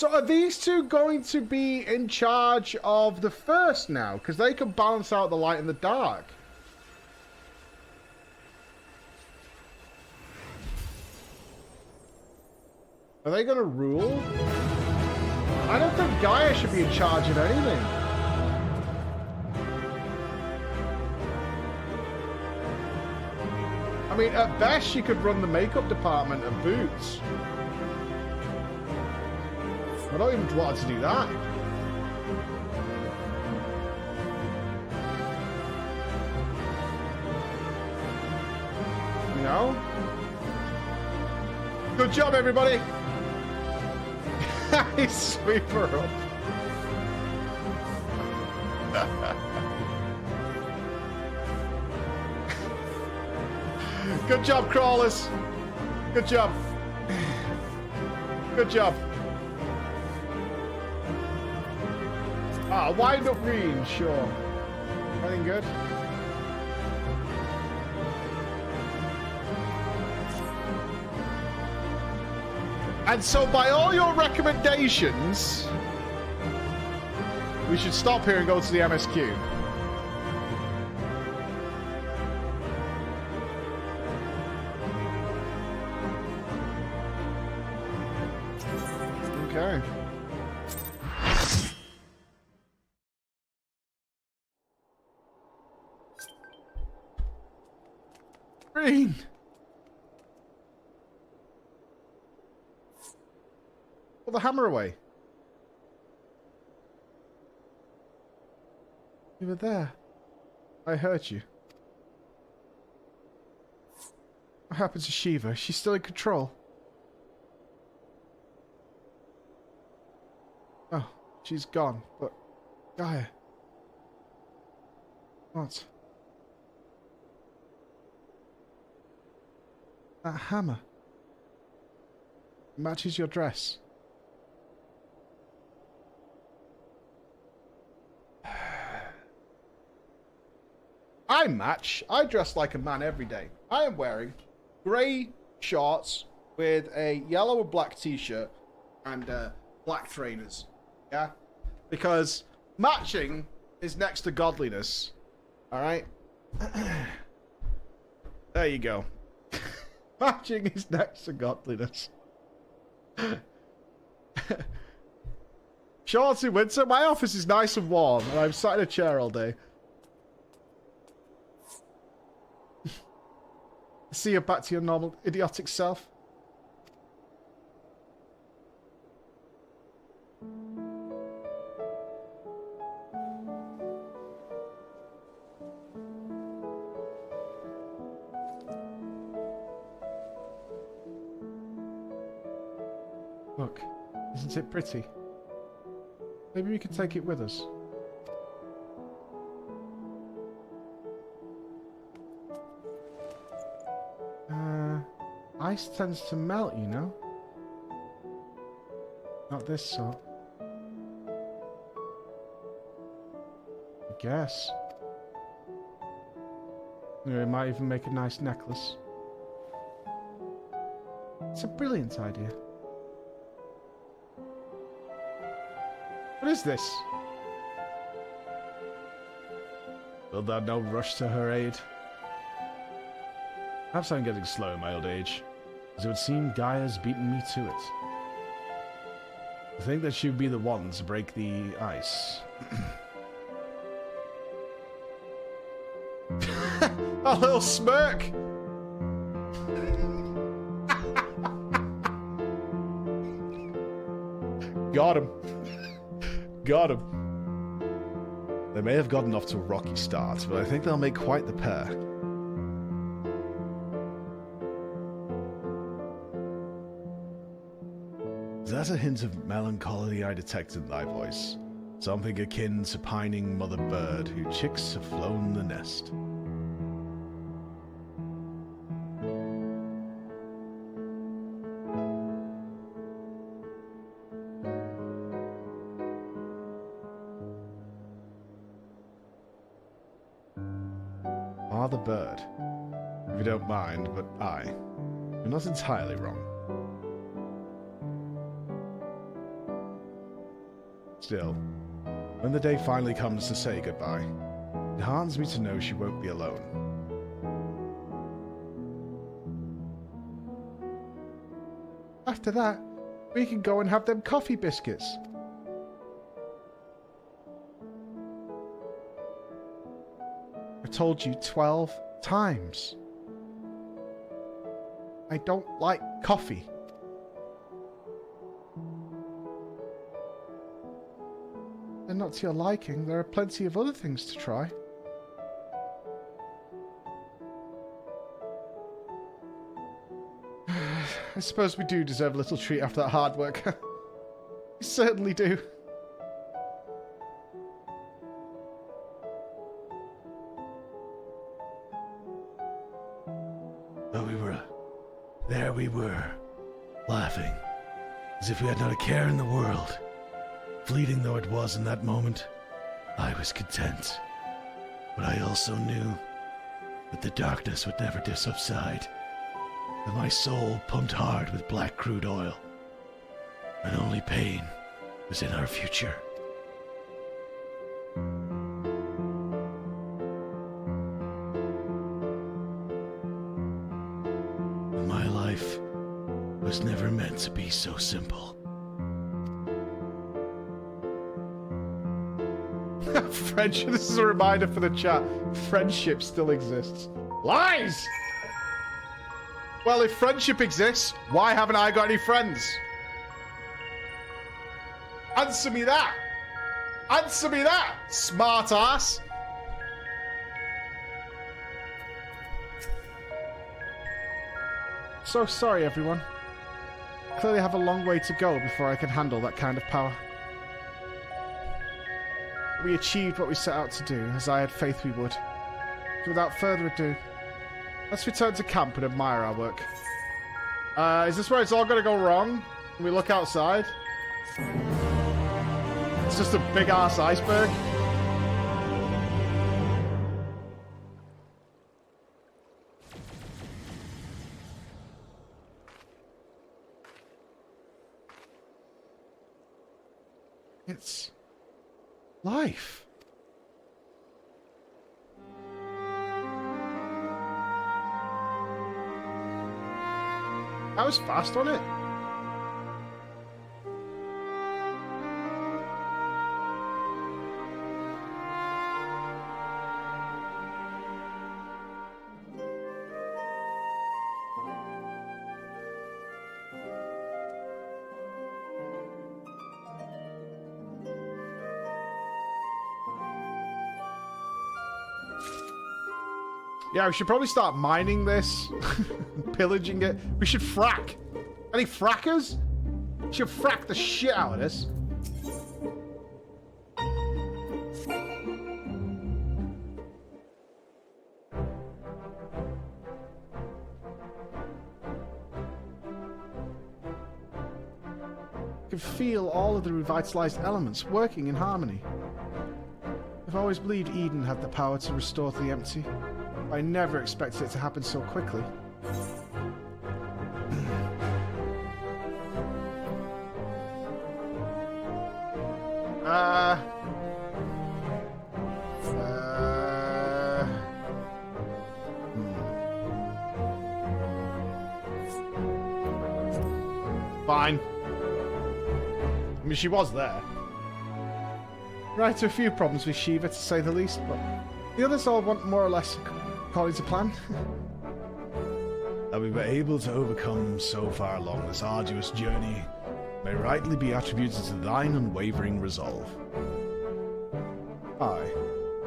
So are these two going to be in charge of the first now? Because they can balance out the light and the dark. Are they going to rule? I don't think Gaia should be in charge of anything. I mean, at best, she could run the makeup department of Boots. I don't even want her to do that. You know? Good job, everybody! Sweep her up. Good job, crawlers. Good job. Good job. Ah, wind up green, sure. Anything good? And so by all your recommendations, we should stop here and go to the MSQ. Okay. Green. Put the hammer away. You were there. I hurt you. What happened to Shiva? Is she still in control? Oh, she's gone, but Gaia. What? That hammer. It matches your dress. I match. I dress like a man every day. I am wearing grey shorts with a yellow and black t-shirt and black trainers. Yeah? Because matching is next to godliness. Alright? There you go. Matching is next to godliness. Shorts in winter. My office is nice and warm and I'm sat in a chair all day. See you back to your normal idiotic self. Look, isn't it pretty? Maybe we could take it with us. Ice tends to melt, you know? Not this sort. I guess. It might even make a nice necklace. It's a brilliant idea. What is this? Will there no rush to her aid? Perhaps I'm getting slow in my old age, as it would seem Gaia's beaten me to it. I think that she would be the one to break the ice. A little smirk! Got him. Got him. They may have gotten off to a rocky start, but I think they'll make quite the pair. Is that a hint of melancholy I detect in thy voice? Something akin to pining mother bird whose chicks have flown the nest. Father Bird. If you don't mind, but you're not entirely wrong. Still, when the day finally comes to say goodbye, it heartens me to know she won't be alone. After that, we can go and have them coffee biscuits. I told you 12 times. I don't like coffee. And not to your liking, there are plenty of other things to try. I suppose we do deserve a little treat after that hard work. We certainly do. There we were, laughing, as if we had not a care in the world. Fleeting though it was in that moment, I was content. But I also knew that the darkness would never subside, that my soul pumped hard with black crude oil, and only pain was in our future. My life was never meant to be so simple. Friendship. This is a reminder for the chat. Friendship still exists. Lies! Well, if friendship exists, why haven't I got any friends? Answer me that! Answer me that, smart ass! So sorry, everyone. Clearly have a long way to go before I can handle that kind of power. We achieved what we set out to do, as I had faith we would. So without further ado, let's return to camp and admire our work. Is this where it's all gonna go wrong? Can we look outside? It's just a big-ass iceberg. It's life. That was fast, wasn't it? Yeah, we should probably start mining this. Pillaging it. We should frack. Any frackers? We should frack the shit out of this. I can feel all of the revitalized elements working in harmony. I've always believed Eden had the power to restore the empty. I never expected it to happen so quickly. Fine. I mean, she was there. Right, a few problems with Shiva, to say the least, but the others all went more or less according to plan. That we were able to overcome so far along this arduous journey may rightly be attributed to thine unwavering resolve. Aye,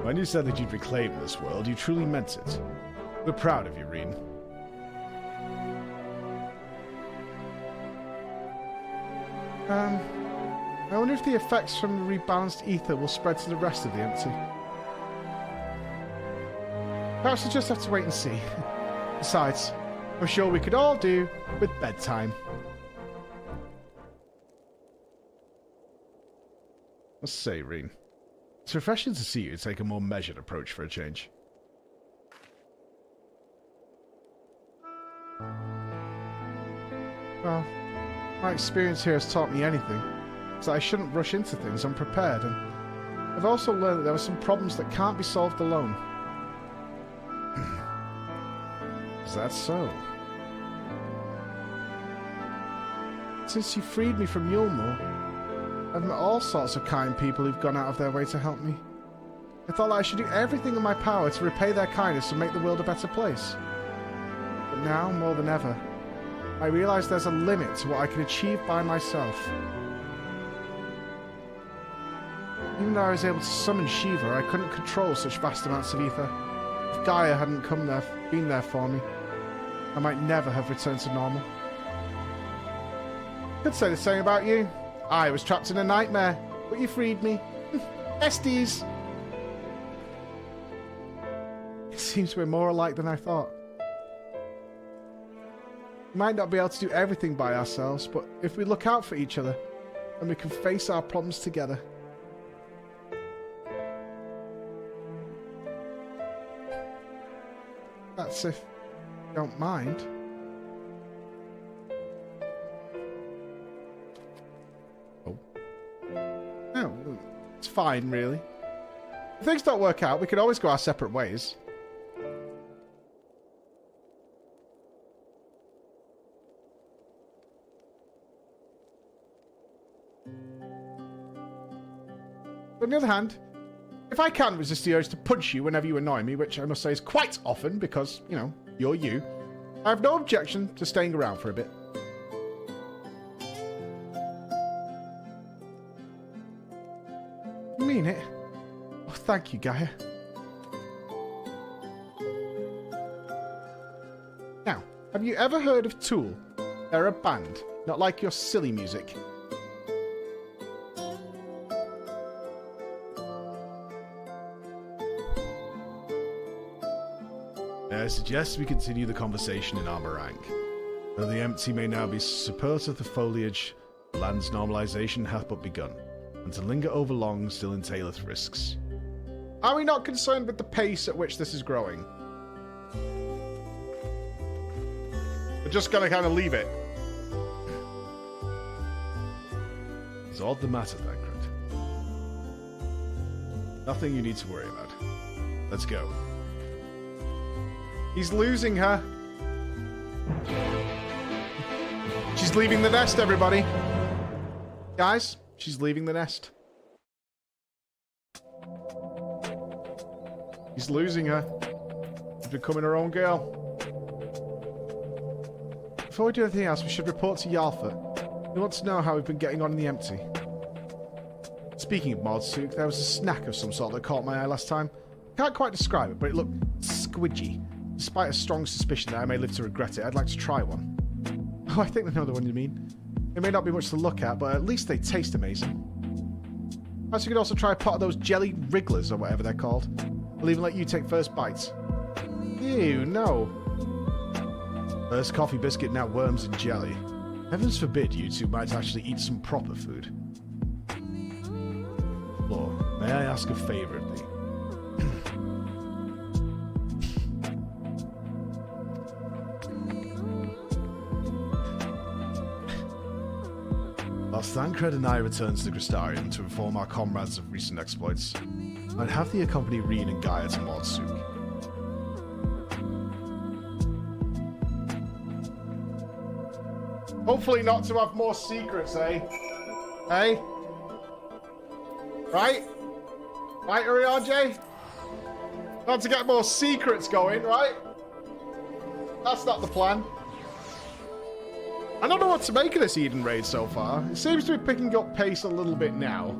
when you said that you'd reclaim this world, you truly meant it. We're proud of you, Reen. I wonder if the effects from the rebalanced ether will spread to the rest of the empty. Perhaps we'll just have to wait and see. Besides, I'm sure we could all do with bedtime. Let's say, Reen, it's refreshing to see you take a more measured approach for a change. Well, my experience here has taught me anything. so I shouldn't rush into things unprepared, and I've also learned that there are some problems that can't be solved alone. Is that so? Since you freed me from Yulmore, I've met all sorts of kind people who've gone out of their way to help me. I thought that I should do everything in my power to repay their kindness and make the world a better place. But now, more than ever, I realise there's a limit to what I can achieve by myself. Even though I was able to summon Shiva, I couldn't control such vast amounts of ether. If Gaia hadn't been there for me, I might never have returned to normal. Could say the same about you. I was trapped in a nightmare, but you freed me. Besties! It seems we're more alike than I thought. We might not be able to do everything by ourselves, but if we look out for each other, then we can face our problems together. That's if you don't mind. Oh. No, it's fine, really. If things don't work out, we can always go our separate ways. On the other hand, if I can resist the urge to punch you whenever you annoy me, which I must say is quite often because, you know, you're you, I have no objection to staying around for a bit. You mean it? Oh, thank you, Gaia. Now, have you ever heard of Tool? They're a band, not like your silly music. I suggest we continue the conversation in our meringue. Though the empty may now be supportive of the foliage, the land's normalization hath but begun, and to linger over long still entaileth risks. Are we not concerned with the pace at which this is growing? We're just gonna kind of leave it. Is all the matter, Thancred? Nothing you need to worry about. Let's go. He's losing her. She's leaving the nest, everybody. Guys, she's leaving the nest. He's losing her. She's becoming her own girl. Before we do anything else, we should report to Yalfa. We want to know how we've been getting on in the empty. Speaking of Mordsuk, there was a snack of some sort that caught my eye last time. Can't quite describe it, but it looked squidgy. Despite a strong suspicion that I may live to regret it, I'd like to try one. Oh, I think I know the one you mean. It may not be much to look at, but at least they taste amazing. Perhaps you could also try a pot of those jelly wrigglers, or whatever they're called. I'll even let you take first bites. Ew, no. First coffee biscuit, now worms and jelly. Heavens forbid you two might actually eat some proper food. Lord, may I ask a favour of thee? Whilst Thancred and I return to the Crystarium to inform our comrades of recent exploits, I'd have thee accompany Reen and Gaia to Mordsuk. Hopefully not to have more secrets, eh? Hey? Right? Right, Urianger? Not to get more secrets going, right? That's not the plan. I don't know what to make of this Eden raid so far. It seems to be picking up pace a little bit now.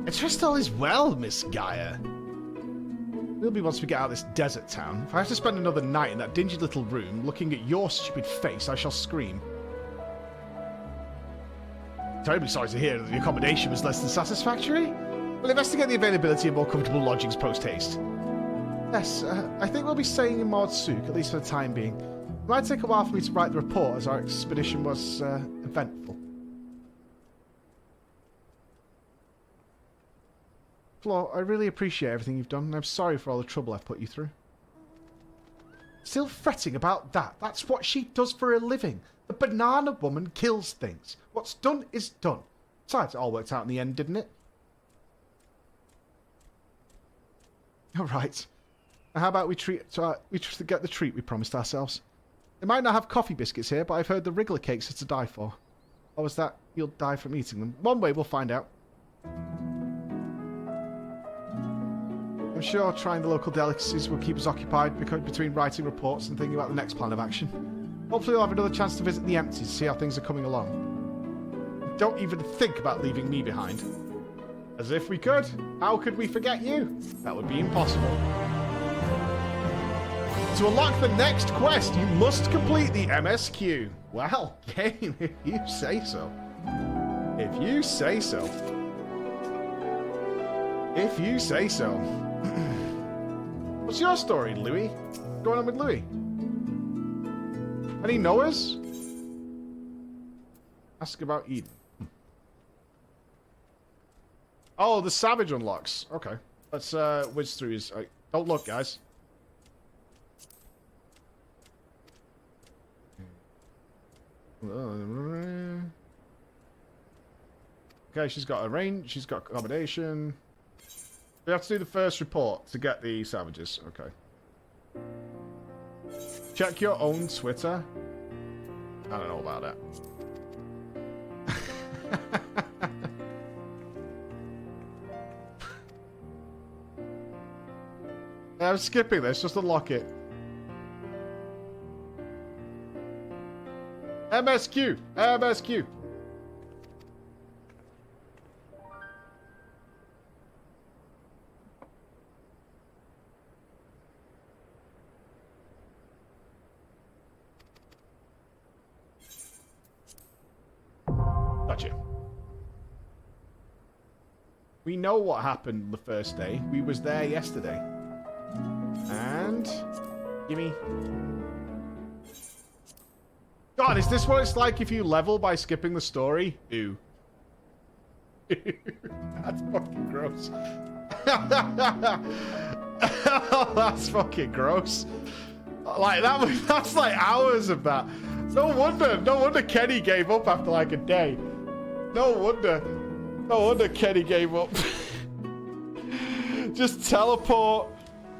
I trust all is well, Miss Gaia. Will be once we get out of this desert town. If I have to spend another night in that dingy little room looking at your stupid face, I shall scream. Terribly sorry to hear that the accommodation was less than satisfactory. We'll investigate the availability of more comfortable lodgings post-haste. Yes, I think we'll be staying in Mordsuk, at least for the time being. It might take a while for me to write the report, as our expedition was eventful. Flo, I really appreciate everything you've done, and I'm sorry for all the trouble I've put you through. Still fretting about that. That's what she does for a living. The banana woman kills things. What's done is done. Besides, it all worked out in the end, didn't it? All right. Now how about we get the treat we promised ourselves? They might not have coffee biscuits here, but I've heard the Wriggler cakes are to die for. Or was that you'll die from eating them? One way we'll find out. I'm sure trying the local delicacies will keep us occupied between writing reports and thinking about the next plan of action. Hopefully we'll have another chance to visit the empties to see how things are coming along. Don't even think about leaving me behind. As if we could. How could we forget you? That would be impossible. To unlock the next quest, you must complete the MSQ. Well, game, if you say so. If you say so. If you say so. What's your story, Louis? What's going on with Louis? Any Noahs? Ask about Eden. Oh, the Savage unlocks. Okay. Let's whiz through his... don't look, guys. Okay, she's got a range. She's got accommodation. We have to do the first report to get the Savages. Okay. Check your own Twitter. I don't know about that. I'm skipping this, just unlock it. MSQ! MSQ! Gotcha. We know what happened the first day. We was there yesterday. And... gimme. God, is this what it's like if you level by skipping the story? Ew. That's fucking gross. That's fucking gross. Like, that's like hours of that. No wonder Kenny gave up after like a day. No wonder Kenny gave up. Just teleport,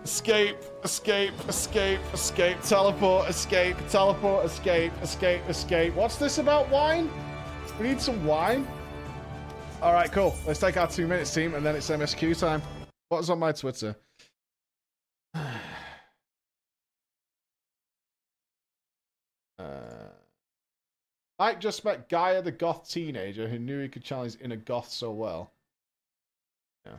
escape, escape, escape, escape, teleport, escape, teleport, escape, escape, escape. What's this about wine? We need some wine. All right, cool. Let's take our 2 minutes, team, and then it's MSQ time. What's on my Twitter? Mike just met Gaia, the goth teenager, who knew he could channel his inner goth so well. Yeah.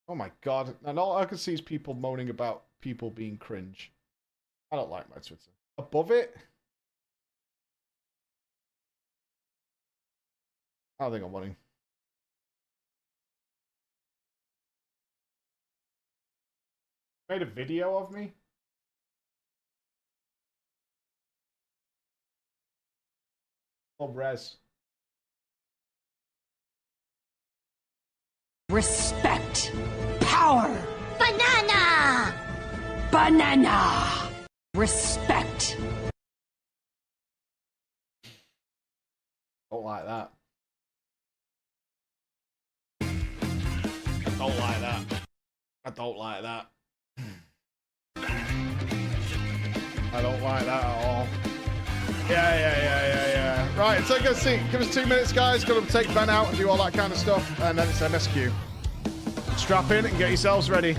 Oh my god. And all I can see is people moaning about people being cringe. I don't like my Twitter. Above it? I don't think I'm wanting. Made a video of me? Oh, res. Respect. Power. Banana. Banana. Respect. Don't like that. I don't like that. I don't like that. I don't like that at all. Yeah. Right, take a seat. Give us 2 minutes, guys. Got to take Ben out and do all that kind of stuff. And then it's MSQ. Strap in and get yourselves ready.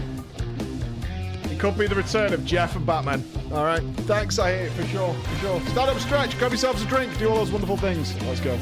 It could be the return of Jeff and Batman. All right. Thanks, I hate it for sure. For sure. Stand up, stretch. Grab yourselves a drink. Do all those wonderful things. Let's go.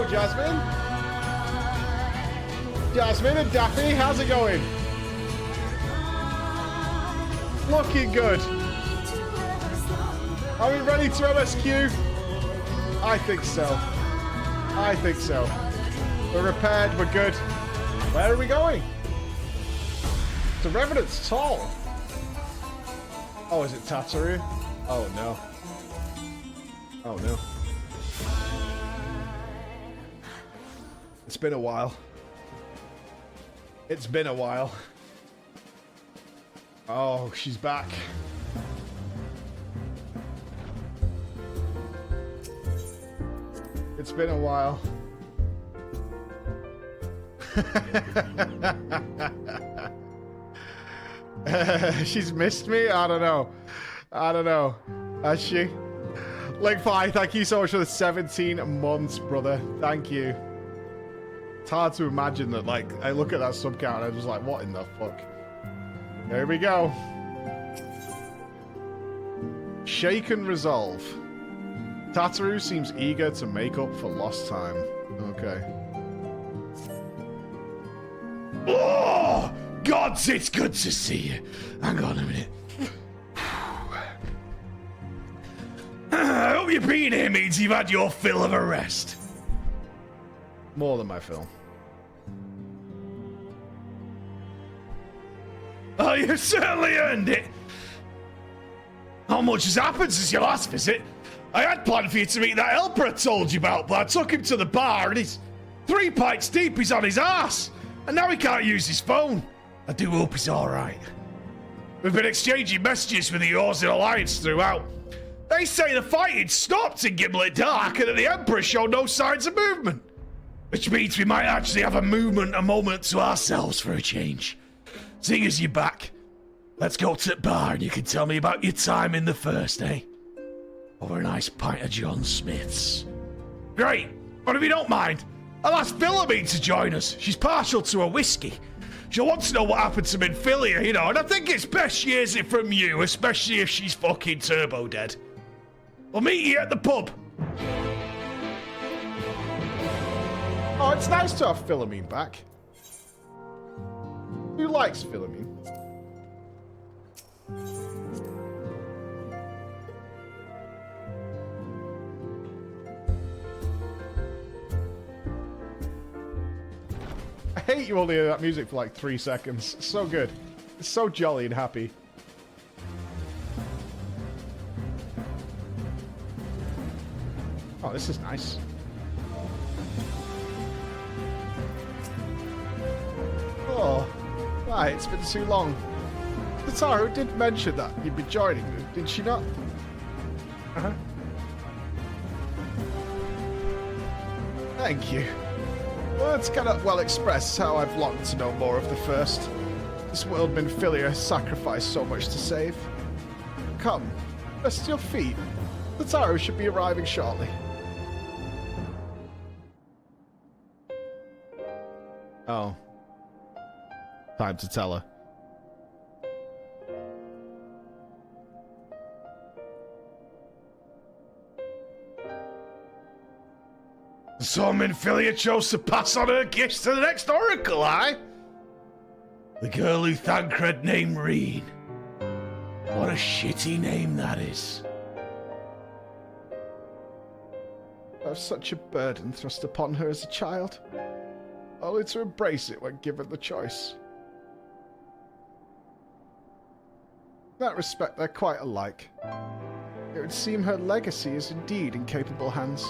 Jasmine. Jasmine and Daphne, how's it going? Looking good. Are we ready to MSQ? I think so. I think so. We're repaired, we're good. Where are we going? The Revenant's tall. Oh, is it Tataru? Oh no. Oh no. It's been a while. It's been a while. Oh, she's back. It's been a while. She's missed me? I don't know. I don't know. Has she? Link 5, thank you so much for the 17 months, brother. Thank you. It's hard to imagine that, like, I look at that sub count and I'm just like, what in the fuck? There we go. Shake and resolve. Tataru seems eager to make up for lost time. Okay. Oh, gods, it's good to see you. Hang on a minute. I hope you being here means you've had your fill of a rest. More than my fill. Oh, you've certainly earned it. Not much has happened since your last visit. I had planned for you to meet that helper I told you about, but I took him to the bar and he's 3 pints deep, he's on his ass. And now he can't use his phone. I do hope he's alright. We've been exchanging messages with the Orson Alliance throughout. They say the fighting stopped in Gimlet Dark and that the Emperor showed no signs of movement. Which means we might actually have a moment to ourselves for a change. Seeing as you're back, let's go to the bar and you can tell me about your time in the first, eh? Over a nice pint of John Smith's. Great, but if you don't mind, I'll ask Philomene to join us. She's partial to a whiskey. She'll want to know what happened to Minfilia, you know, and I think it's best she hears it from you, especially if she's fucking turbo dead. We'll meet you at the pub. Oh, it's nice to have Philomene back. Who likes Philomene? I hate you only hear that music for like 3 seconds. It's so good. It's so jolly and happy. Oh, this is nice. Oh, right, it's been too long. Tataru did mention that you'd be joining me, did she not? Uh-huh. Thank you. Words cannot well express how I've longed to know more of the first. This world Minfilia sacrificed so much to save. Come, rest your feet. Tataru should be arriving shortly. Oh. Time to tell her. So Minfilia chose to pass on her gifts to the next oracle, aye? The girl who Thancred named Reen. What a shitty name that is. I have such a burden thrust upon her as a child, only to embrace it when given the choice. In that respect, they're quite alike. It would seem her legacy is indeed in capable hands.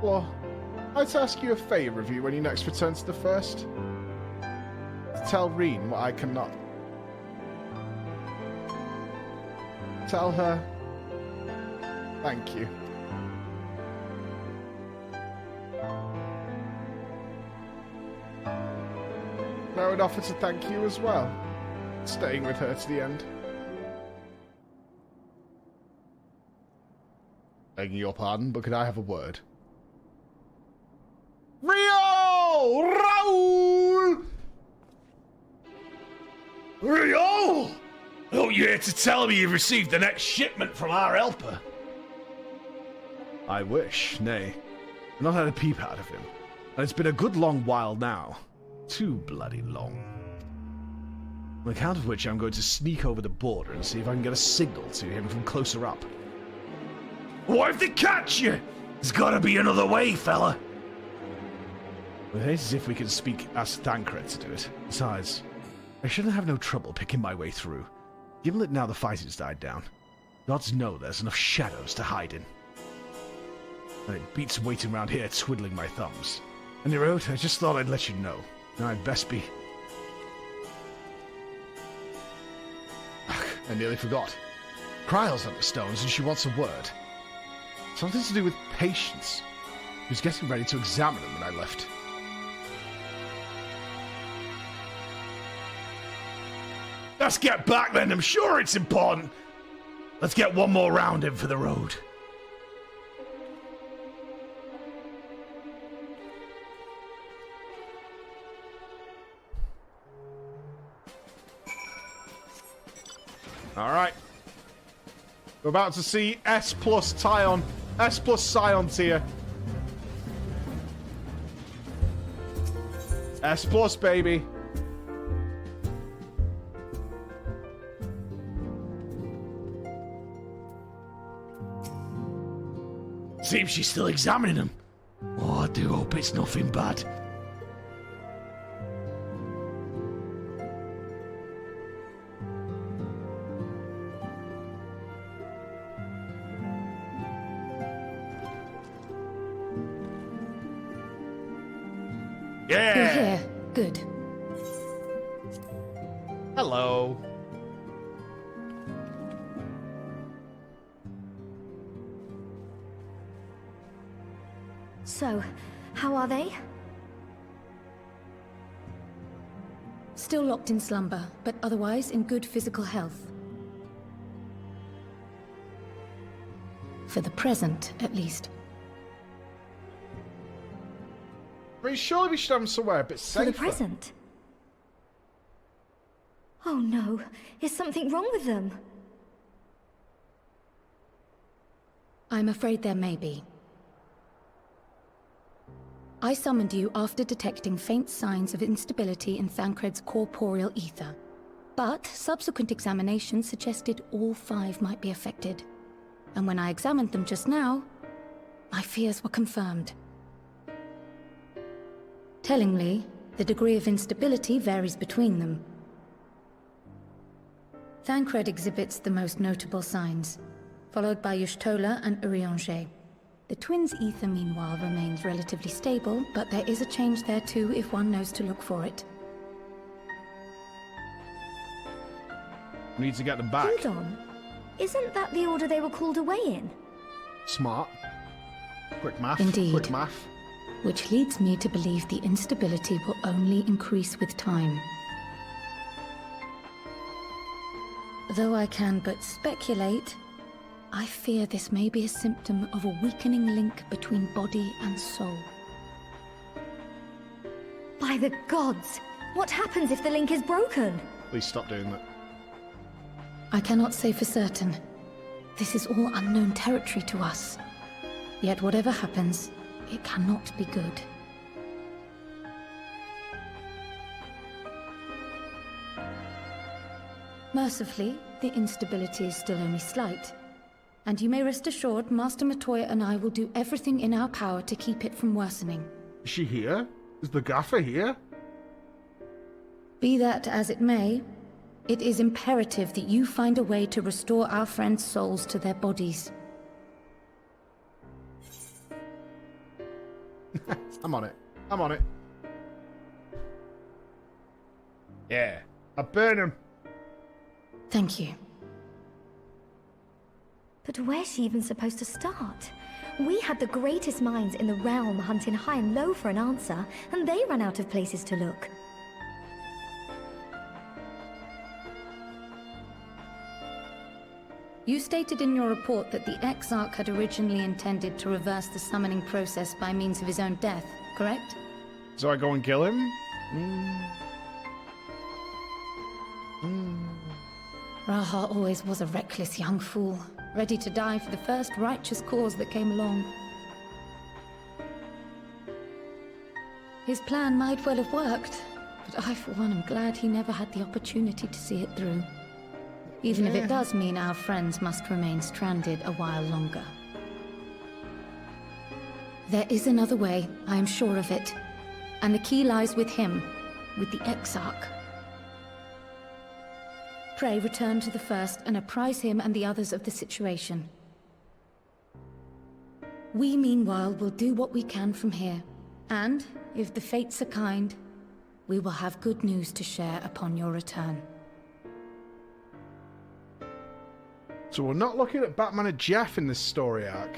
Well, I'd like to ask you a favour of you when you next return to the First. To tell Reen what I cannot. Tell her, thank you. I would offer to thank you as well, staying with her to the end. Begging your pardon, but could I have a word? Rio! Raoul! Rio! Oh, you're here to tell me you've received the next shipment from our helper. I wish, nay. I've not had a peep out of him, and it's been a good long while now. Too bloody long. On account of which I'm going to sneak over the border and see if I can get a signal to him from closer up. What if they catch you? There's gotta be another way, fella. Well, it's as if we can ask Thancred to do it. Besides, I shouldn't have no trouble picking my way through, given that now the fight has died down. Gods know there's enough shadows to hide in. And it beats waiting around here twiddling my thumbs. And you wrote, I just thought I'd let you know. Now I'd best be... I nearly forgot. Kryle's at the stones and she wants a word. Something to do with patience. He was getting ready to examine them when I left. Let's get back then, I'm sure it's important. Let's get one more round in for the road. Alright. We're about to see S plus Scion tier. S plus, baby. Seems she's still examining them. Oh, I do hope it's nothing bad. Yeah! You're here. Good. Hello. So, how are they? Still locked in slumber, but otherwise in good physical health. For the present, at least. I mean, surely we should have them somewhere a bit safer. For the present? Oh no, is something wrong with them? I'm afraid there may be. I summoned you after detecting faint signs of instability in Thancred's corporeal ether. But subsequent examination suggested all 5 might be affected. And when I examined them just now, my fears were confirmed. Tellingly, the degree of instability varies between them. Thancred exhibits the most notable signs, followed by Y'shtola and Urianger. The twins' ether, meanwhile, remains relatively stable, but there is a change there too if one knows to look for it. We need to get them back. Hold on. Isn't that the order they were called away in? Smart. Quick math. Indeed. Quick math. Which leads me to believe the instability will only increase with time. Though I can but speculate, I fear this may be a symptom of a weakening link between body and soul. By the gods! What happens if the link is broken? Please stop doing that. I cannot say for certain. This is all unknown territory to us. Yet whatever happens, it cannot be good. Mercifully, the instability is still only slight. And you may rest assured Master Matoya and I will do everything in our power to keep it from worsening. Is she here? Is the gaffer here? Be that as it may, it is imperative that you find a way to restore our friends' souls to their bodies. I'm on it. I'm on it. Yeah. I burn him. Thank you. But where's she even supposed to start? We had the greatest minds in the realm hunting high and low for an answer, and they ran out of places to look. You stated in your report that the Exarch had originally intended to reverse the summoning process by means of his own death, correct? So I go and kill him? Raha always was a reckless young fool, ready to die for the first righteous cause that came along. His plan might well have worked, but I, for one, am glad he never had the opportunity to see it through. Even if it does mean our friends must remain stranded a while longer. There is another way, I am sure of it. And the key lies with him, with the Exarch. Pray return to the First and apprise him and the others of the situation. We, meanwhile, will do what we can from here. And, if the fates are kind, we will have good news to share upon your return. So we're not looking at Batman and Jeff in this story arc.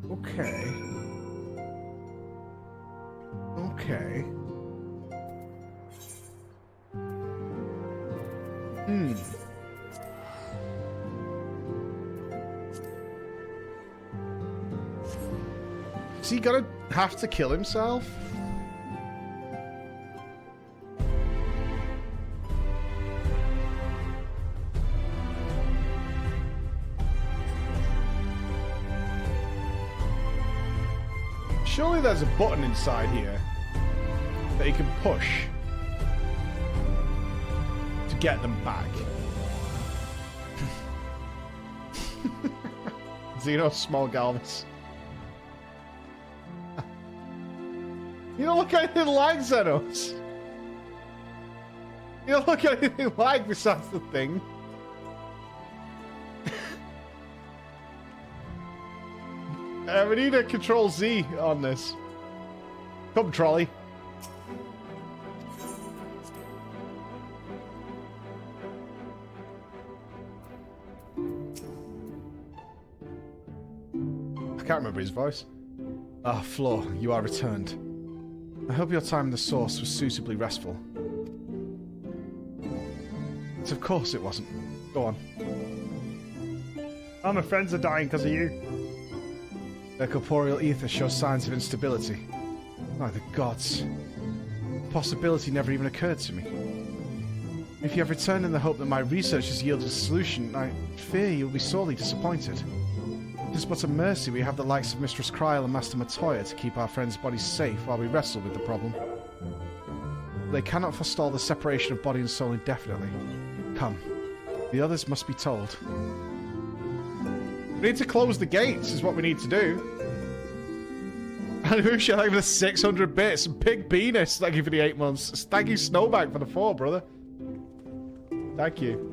Okay. Okay. Is he gonna have to kill himself? Surely there's a button inside here that he can push to get them back. Xeno small Galvus. You don't look anything like Xenos. You don't look anything like besides the thing. We need a Control Z on this. Come, trolley. I can't remember his voice. Ah, Flo, you are returned. I hope your time in the Source was suitably restful. But of course it wasn't. Go on. All my friends are dying because of you. Their corporeal ether shows signs of instability. By the gods. The possibility never even occurred to me. If you have returned in the hope that my research has yielded a solution, I fear you will be sorely disappointed. It is but a mercy we have the likes of Mistress Kryl and Master Matoya to keep our friends' bodies safe while we wrestle with the problem. They cannot forestall the separation of body and soul indefinitely. Come, the others must be told. We need to close the gates, is what we need to do. And who shall I give the 600 bits? Big penis, thank you for the 8 months. Thank you, Snowbank, for the 4, brother. Thank you.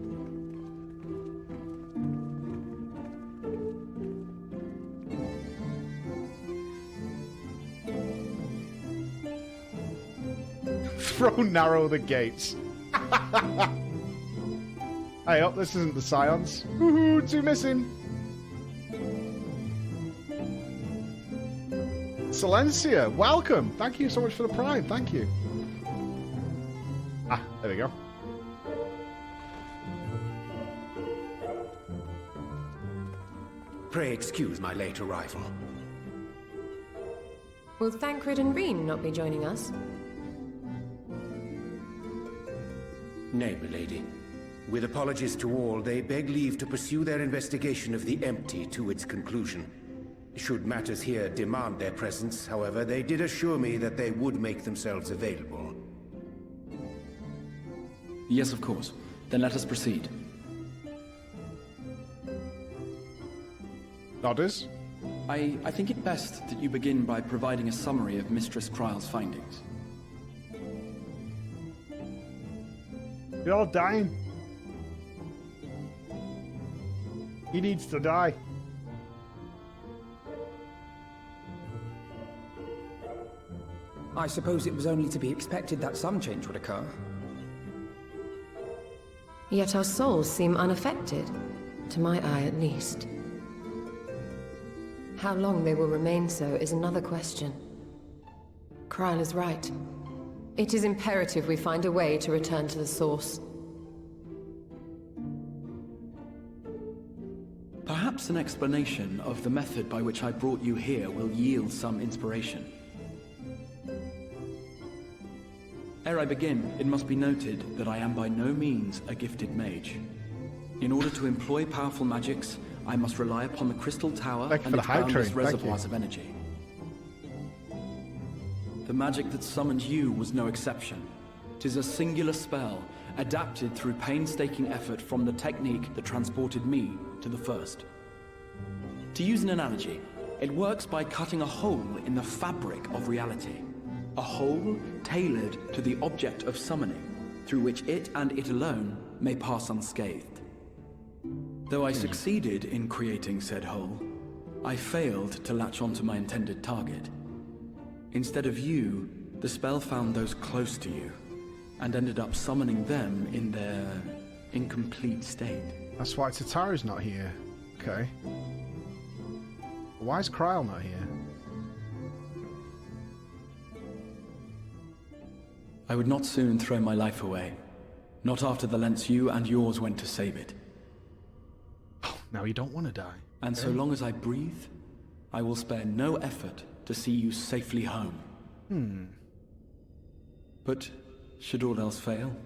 Throw narrow the gates. I hope this isn't the Scions. Woohoo, 2 missing. Silencia, welcome. Thank you so much for the Prime. Thank you. Ah, there we go. Pray excuse my late arrival. Will Thancred and Reen not be joining us? Nay, milady. With apologies to all, they beg leave to pursue their investigation of the empty to its conclusion. Should matters here demand their presence, however, they did assure me that they would make themselves available. Yes, of course. Then let us proceed. Nodders? I think it best that you begin by providing a summary of Mistress Kryl's findings. You're all dying. He needs to die. I suppose it was only to be expected that some change would occur. Yet our souls seem unaffected, to my eye at least. How long they will remain so is another question. Kryl is right. It is imperative we find a way to return to the Source. Perhaps an explanation of the method by which I brought you here will yield some inspiration. Ere I begin, it must be noted that I am by no means a gifted mage. In order to employ powerful magics, I must rely upon the Crystal Tower and its boundless reservoirs of energy. magic that summoned you was no exception. 'Tis a singular spell, adapted through painstaking effort from the technique that transported me to the first. To use an analogy, it works by cutting a hole in the fabric of reality. A hole tailored to the object of summoning, through which it and it alone may pass unscathed. Though I succeeded in creating said hole, I failed to latch onto my intended target. Instead of you, the spell found those close to you, and ended up summoning them in their incomplete state. That's why Tataru's not here. Okay. Why is Kryle not here? I would not soon throw my life away. Not after the lengths you and yours went to save it. Now you don't want to die. And so long as I breathe, I will spare no effort to see you safely home. But should all else fail,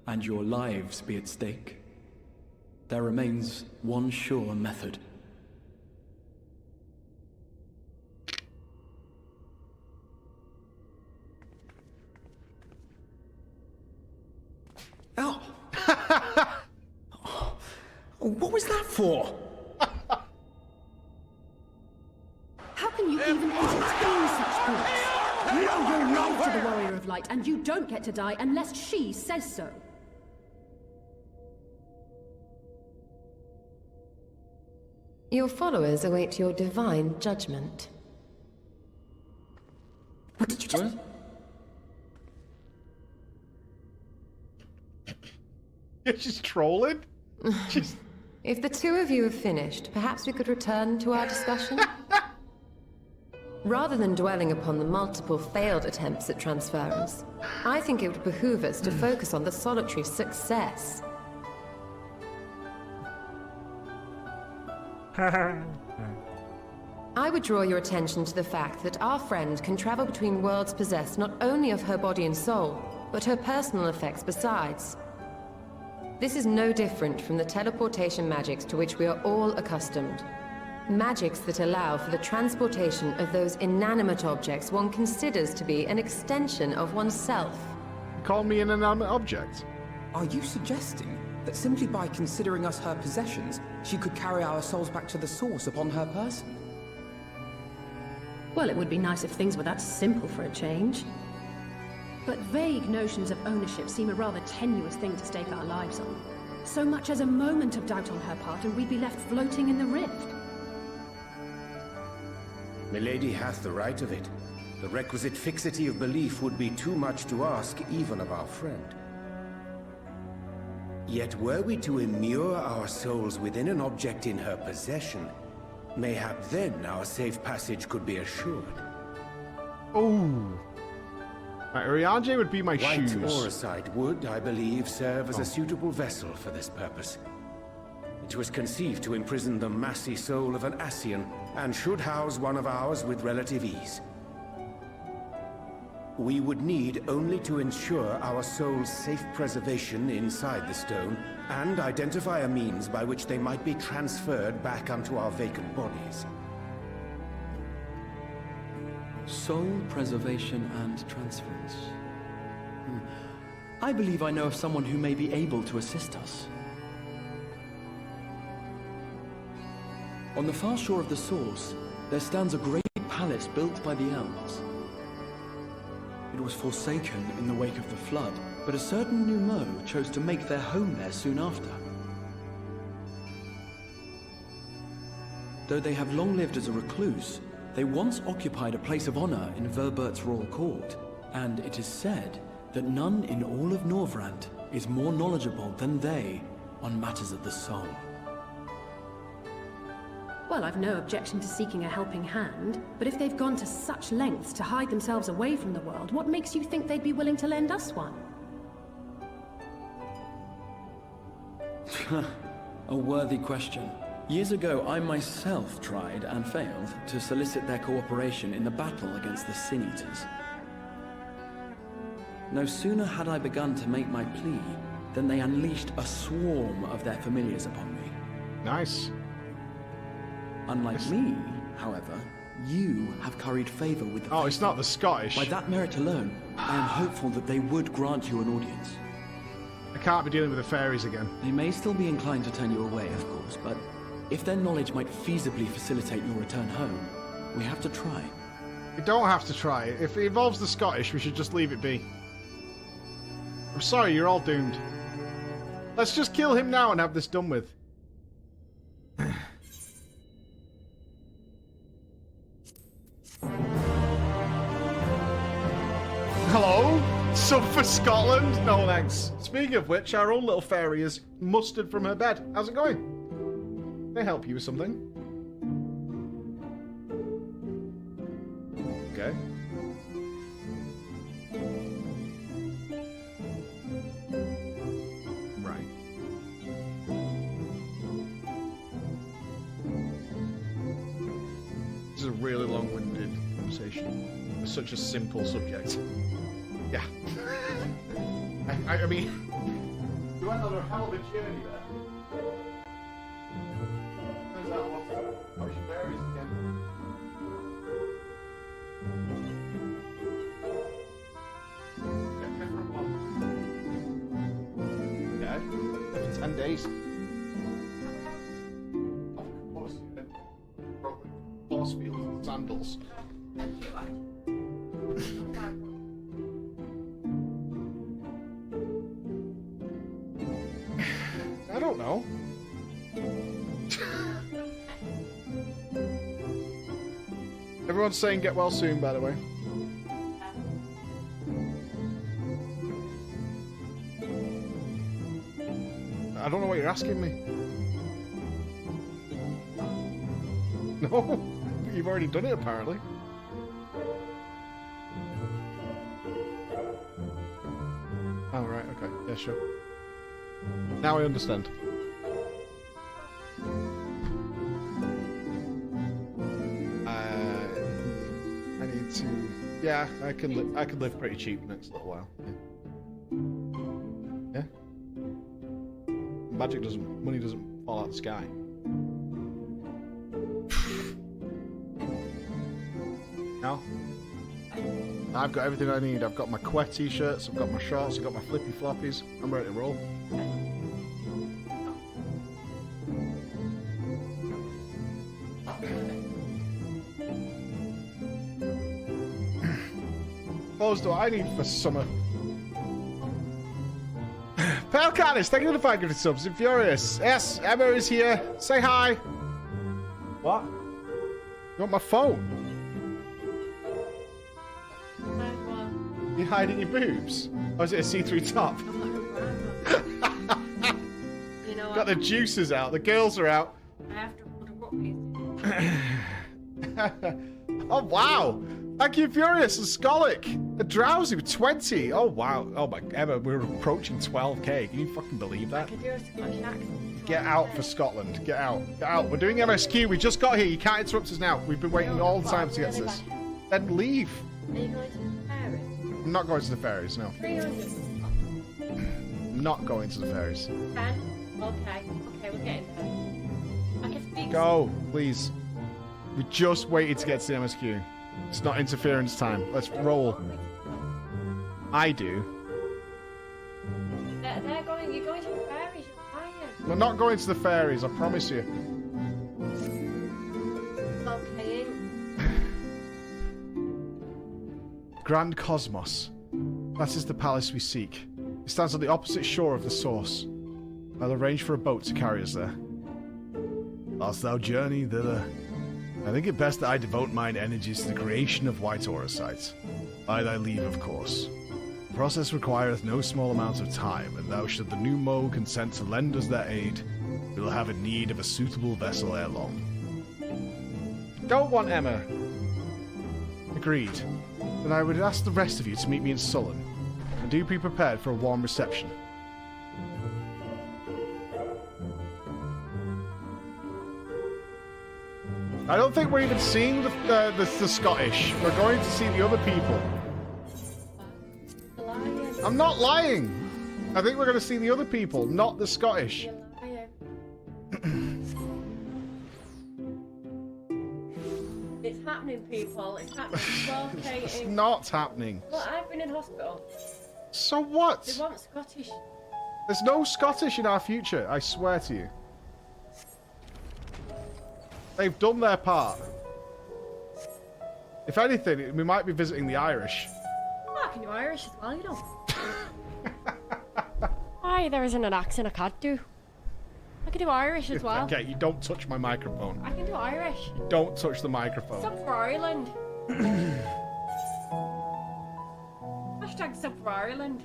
and your lives be at stake, there remains one sure method. Oh! What was that for? How can you even entertain such thoughts? You owe your life to the Warrior of Light, and you don't get to die unless she says so. Your followers await your divine judgment. What did you just... She's trolling? If the two of you have finished, perhaps we could return to our discussion? Rather than dwelling upon the multiple failed attempts at transference, I think it would behoove us to focus on the solitary success. I would draw your attention to the fact that our friend can travel between worlds possessed not only of her body and soul, but her personal effects besides. This is no different from the teleportation magics to which we are all accustomed. Magics that allow for the transportation of those inanimate objects one considers to be an extension of oneself. You call me an inanimate object? Are you suggesting that simply by considering us her possessions, she could carry our souls back to the source upon her person? Well, it would be nice if things were that simple for a change. But vague notions of ownership seem a rather tenuous thing to stake our lives on. So much as a moment of doubt on her part and we'd be left floating in the rift. Milady hath the right of it. The requisite fixity of belief would be too much to ask even of our friend. Yet were we to immure our souls within an object in her possession, mayhap then our safe passage could be assured. Oh. Right, Urianger would be my White shoes. Auracite would, I believe, serve as a suitable vessel for this purpose. It was conceived to imprison the massy soul of an Ascian, and should house one of ours with relative ease. We would need only to ensure our soul's safe preservation inside the stone, and identify a means by which they might be transferred back onto our vacant bodies. Soul preservation and transference. I believe I know of someone who may be able to assist us. On the far shore of the source, there stands a great palace built by the elves. It was forsaken in the wake of the flood, but a certain Numo chose to make their home there soon after. Though they have long lived as a recluse, they once occupied a place of honor in Verbert's royal court, and it is said that none in all of Norvrant is more knowledgeable than they on matters of the soul. Well, I've no objection to seeking a helping hand, but if they've gone to such lengths to hide themselves away from the world, what makes you think they'd be willing to lend us one? A worthy question. Years ago, I myself tried and failed to solicit their cooperation in the battle against the Sin Eaters. No sooner had I begun to make my plea than they unleashed a swarm of their familiars upon me. Nice. Unlike me, however, You have curried favor with the Oh, it's not the Scottish. By that merit alone, I am hopeful that they would grant you an audience. I can't be dealing with the fairies again. They may still be inclined to turn you away, of course, but if their knowledge might feasibly facilitate your return home, we have to try. We don't have to try it. If it involves the Scottish, we should just leave it be. I'm sorry, you're all doomed. Let's just kill him now and have this done with. Hello? Sub for Scotland? No thanks. Speaking of which, our own little fairy is mustered from her bed. How's it going? Can I help you with something? Okay. Right. This is a really long-winded conversation. It's such a simple subject. Yeah. I mean, you went on a hell of a journey there. Turns out what she varies again. Okay. For 10 days. Horse fields and sandals. I don't know. Everyone's saying get well soon, by the way. I don't know what you're asking me. No, you've already done it apparently. Oh, right, okay. Yeah, sure. Now I understand. I need to... Yeah, I can live pretty cheap next little while. Yeah. Magic doesn't... Money doesn't fall out of the sky. No? I've got everything I need. I've got my Quet t-shirts, I've got my shorts, I've got my flippy floppies. I'm ready to roll. What do I need for summer? Pale Canis, thank you for the 5 gifted subs. Infurious. Yes, Emma is here. Say hi. What? You want my phone? You hiding your boobs? Or is it a see-through top? You know Got the juices out. The girls are out. I have to order what Oh, wow. Thank you, Furious and Skolic. A Drowsy with 20. Oh, wow. Oh, my... Emma, we're approaching 12k. Can you fucking believe that? I can do a Scottish accent. Get out for Scotland. Get out. Get out. We're doing MSQ. We just got here. You can't interrupt us now. We've been waiting all the time to get to this. Then leave. Are you going to the ferry? I'm not going to the ferries, no. 300. I'm not going to the ferries. 10? Okay. Okay, we're getting there. I can speak. Go, please. We just waited to get to the MSQ. It's not interference time. Let's roll. I do. They're going. You're going to the ferries. You're lying. We're not going to the ferries, I promise you. Okay. Grand Cosmos. That is the palace we seek. It stands on the opposite shore of the source. I'll arrange for a boat to carry us there. Whilst thou journey thither, I think it best that I devote mine energies to the creation of white aura sites. By thy leave, of course. The process requireth no small amount of time, and thou should the new Mo consent to lend us their aid, we will have a need of a suitable vessel ere long. Don't want Emma. Agreed. Then I would ask the rest of you to meet me in Sullen, and do be prepared for a warm reception. I don't think we're even seeing the Scottish. We're going to see the other people. I'm not lying. I think we're going to see the other people, not the Scottish. It's happening. happening, people. It's happening. It's It's not happening. Well, I've been in hospital. So what? They want Scottish. There's no Scottish in our future, I swear to you. They've done their part. If anything, we might be visiting the Irish. Oh, I can do Irish as well, you know. Why, there isn't an accent I can't do. I can do Irish as well. Okay, you don't touch my microphone. I can do Irish. Don't touch the microphone. Sub for Ireland. Hashtag Sub for Ireland.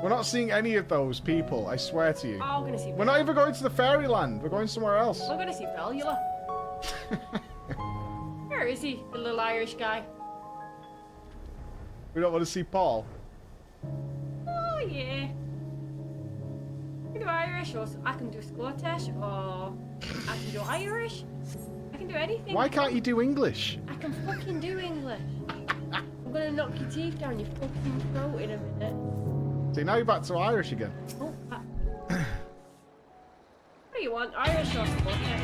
We're not seeing any of those people, I swear to you. Oh, I'm gonna see. We're not even going to the fairyland. We're going somewhere else. I'm gonna see Velula. Where is he, the little Irish guy? We don't want to see Paul. Oh yeah. I can do Irish, or I can do Scottish, or I can do Irish. I can do anything. Why can't you do English? I can fucking do English. I'm gonna knock your teeth down your fucking throat in a minute. See, now you're back to Irish again. Oh, what do you want, Irish or Scottish?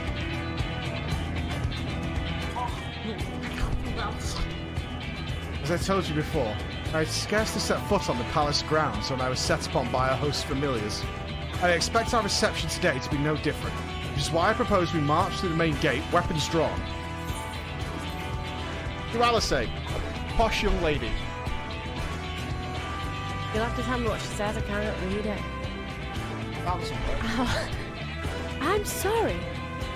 As I told you before, I had scarcely set foot on the palace grounds when I was set upon by our host familiars. I expect our reception today to be no different, which is why I propose we march through the main gate, weapons drawn. To Alice, a posh young lady. You'll have to tell me what she says, I cannot read it. I'm sorry,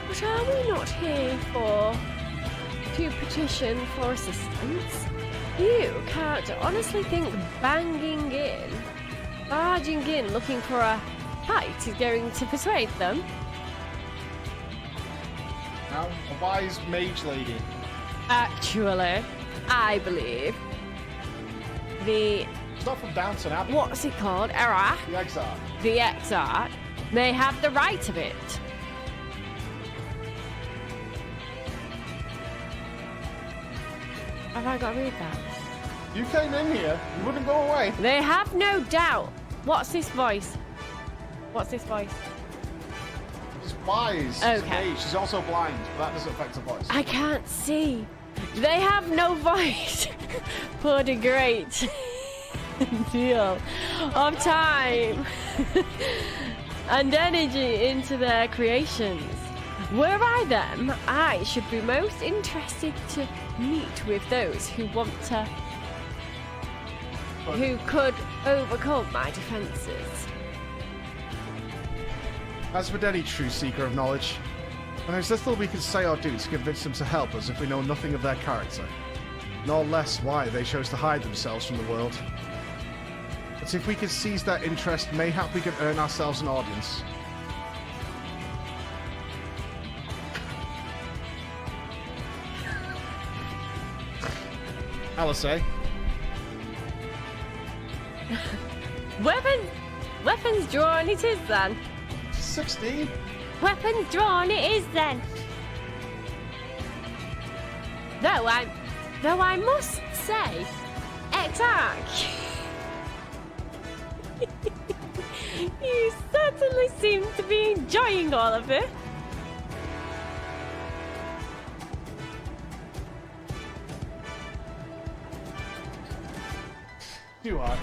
but are we not here to petition for assistance? You can't honestly think barging in looking for a fight is going to persuade them? Now, a wise mage lady. Actually, I believe the... It's not from Downton Abbey. What's it called? Era? The Exarch. The Exarch may have the right of it. Have I got to read that? You came in here, you wouldn't go away. They have no doubt. What's this voice? What's this voice? She's wise. She's Okay. mage. She's also blind, but that doesn't affect her voice. I can't see. They have no voice. Put a great deal of time and energy into their creations. Were I them, I should be most interested to meet with those who want to... who could overcome my defences. As with any true seeker of knowledge, there is little we can say or do to convince them to help us if we know nothing of their character, nor less why they chose to hide themselves from the world. But if we can seize their interest, mayhap we can earn ourselves an audience. Alice, eh? Weapons drawn it is then. 16? Weapons drawn it is then. Though I must say, Exarch, you certainly seem to be enjoying all of it. Do I?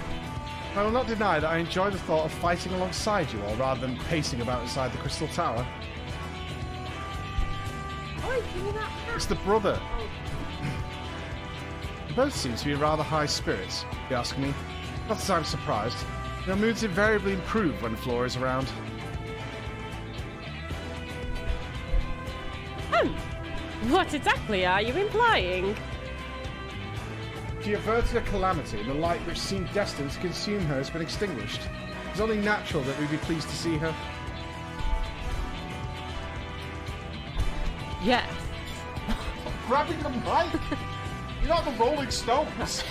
I will not deny that I enjoy the thought of fighting alongside you all rather than pacing about inside the Crystal Tower. Oi, give me that. It's the brother. You both seem to be in rather high spirits, if you ask me. Not that I'm surprised. Your moods invariably improve when Flora is around. What exactly are you implying? She averted a calamity, and the light which seemed destined to consume her has been extinguished. It's only natural that we'd be pleased to see her. Yes. Grabbing the mic! You're not the Rolling Stones!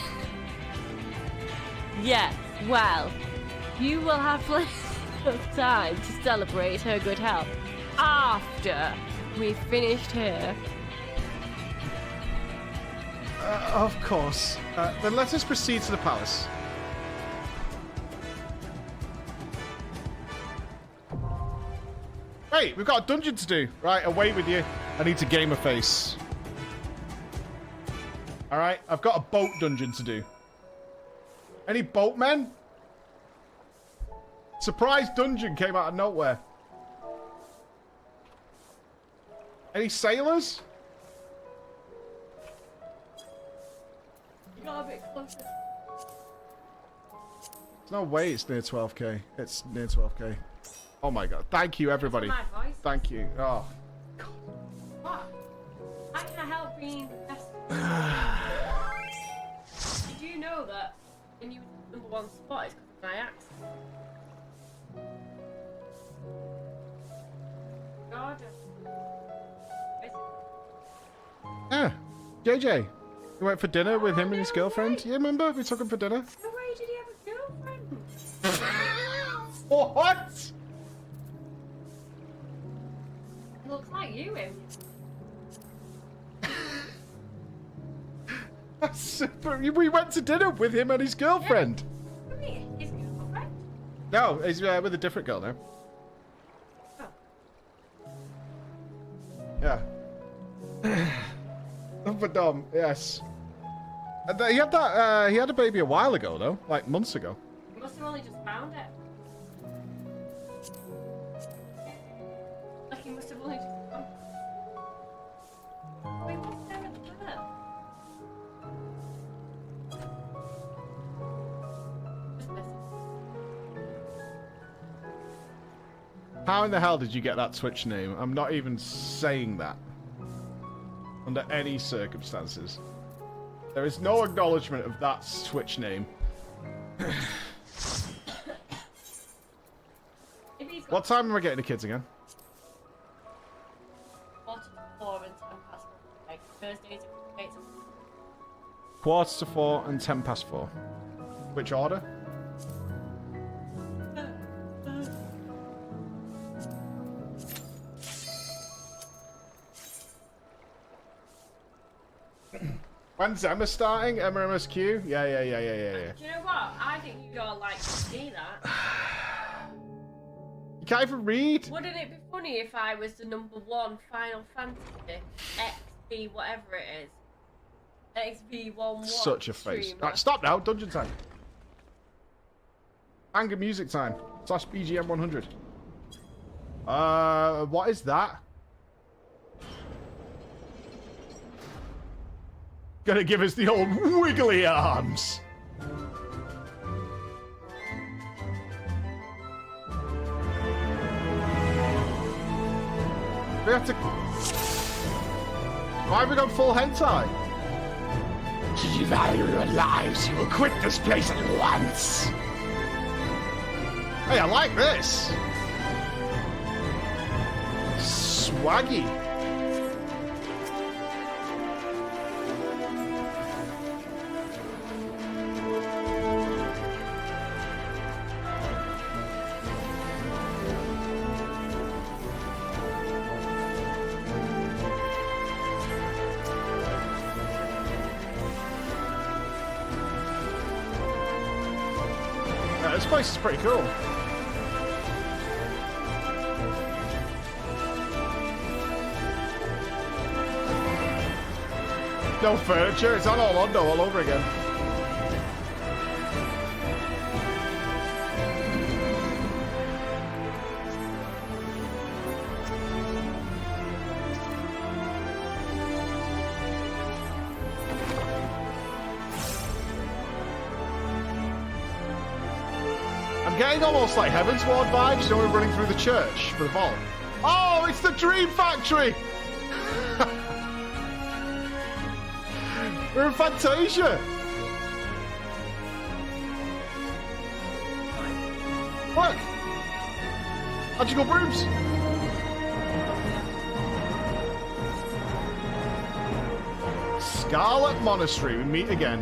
Yes, well, you will have plenty of time to celebrate her good health after we've finished here. Of course. Then let us proceed to the palace. Wait, we've got a dungeon to do. Right, away with you. I need to game a face. Alright, I've got a boat dungeon to do. Any boatmen? Surprise dungeon came out of nowhere. Any sailors? You got a bit closer. There's no way it's near 12k. It's near 12k. Oh my god. Thank you, everybody. Thank you. Oh. What? How can I help being the best? Did you know that when you were #1 spot, it's because of my accent? God. Yeah. JJ. We went for dinner with him and his girlfriend. You remember? We took him for dinner. No way did he have a girlfriend? What? It looks like you, him. That's super. We went to dinner with him and his girlfriend. Yeah. His girlfriend? No, he's with a different girl now. Oh. Yeah. But yes. He had that. He had a baby a while ago, though, like months ago. You must have only just found it. Like he must have only just found it. Wait, what's there at the birth? Just listen. How in the hell did you get that Twitch name? I'm not even saying that. Under any circumstances. There is no acknowledgement of that Twitch name. What time am I getting the kids again? 4 to 4 and 10 past 4. Like Thursdays and 8 to 4 to 4 and 10 past 4. Which order? When's Emma starting? Emma MSQ? Yeah. Do you know what? I think you'd all like to see that. You can't even read. Wouldn't it be funny if I was the #1 Final Fantasy XP whatever it is? XP11 Such a face. streamer? Right, stop now. Dungeon time. Anger music time. /BGM100. What is that? Gonna give us the old wiggly arms. We have to. Why have we gone full hentai? Should you value your lives, you will quit this place at once. Hey, I like this. Swaggy. This place is pretty cool. No furniture, it's on Orlando all over again. Getting almost like Heaven's Ward vibes, you know, we're running through the church for the vault. Oh, it's the Dream Factory! We're in Fantasia! Look! Magical brooms! Scarlet Monastery, we meet again.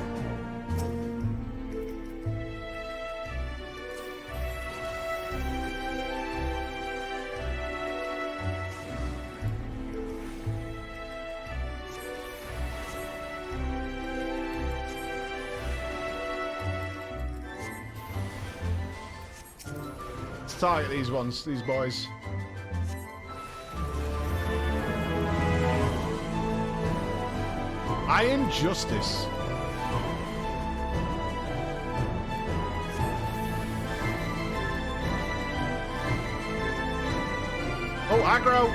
Target these ones, these boys. Iron Justice. Oh, aggro.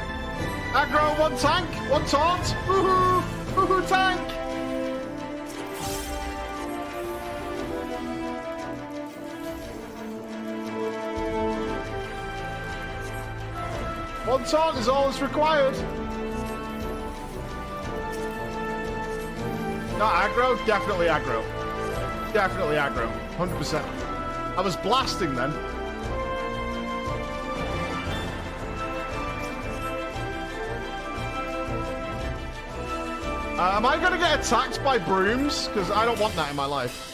Aggro, one tank, one taunt. Woohoo! Woohoo, tank! One taunt is all that's required. Not aggro? Definitely aggro. Definitely aggro. 100%. I was blasting then. Am I going to get attacked by brooms? Because I don't want that in my life.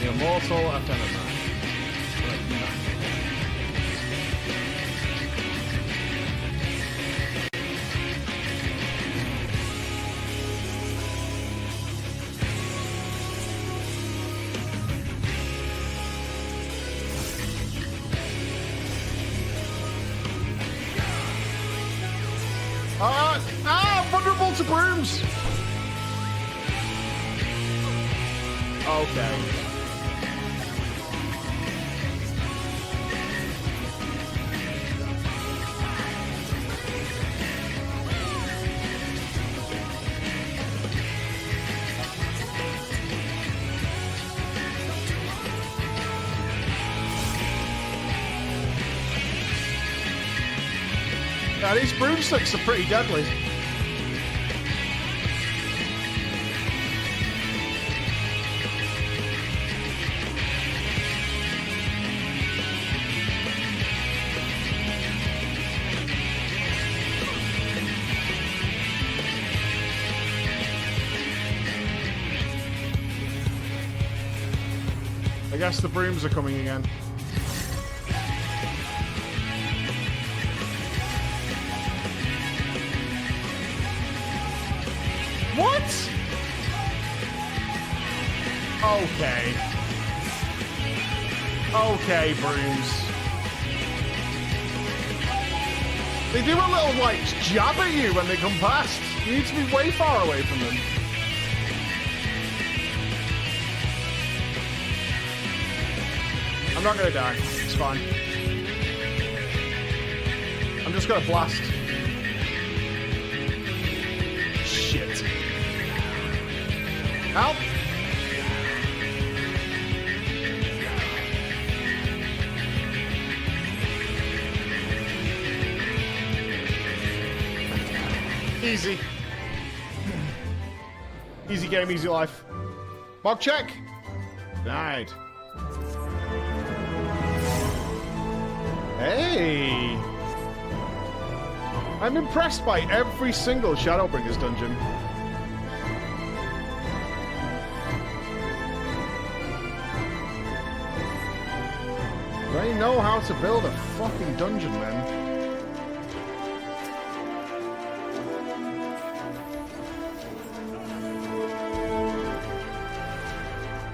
The Immortal Ephemeral. Vulnerable to brooms. Okay. Now these broomsticks are pretty deadly. I guess the brooms are coming again. What? Okay. Okay, brooms. They do a little, like, jab at you when they come past. You need to be way far away from them. I'm not gonna die. It's fine. I'm just gonna blast. Shit. Help! Easy. Easy game, easy life. Mob check. Denied. Hey! I'm impressed by every single Shadowbringers dungeon. They know how to build a fucking dungeon, man.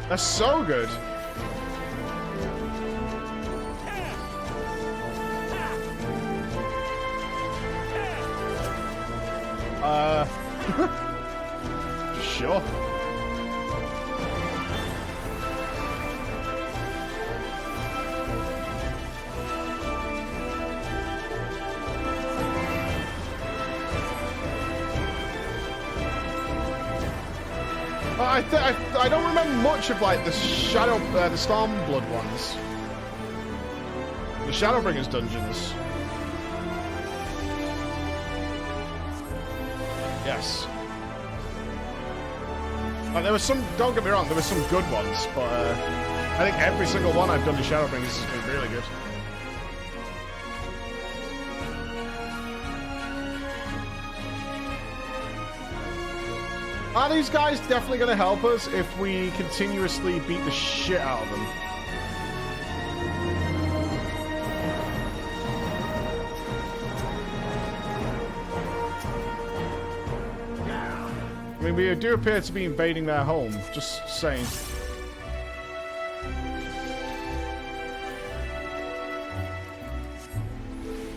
That's so good. Sure. I don't remember much of like the the Stormblood ones. The Shadowbringers dungeons. Yes. Like, there was some, don't get me wrong, there were some good ones, but I think every single one I've done to Shadowbringers has been really good. Are these guys definitely going to help us if we continuously beat the shit out of them? I mean, we do appear to be invading their home. Just saying.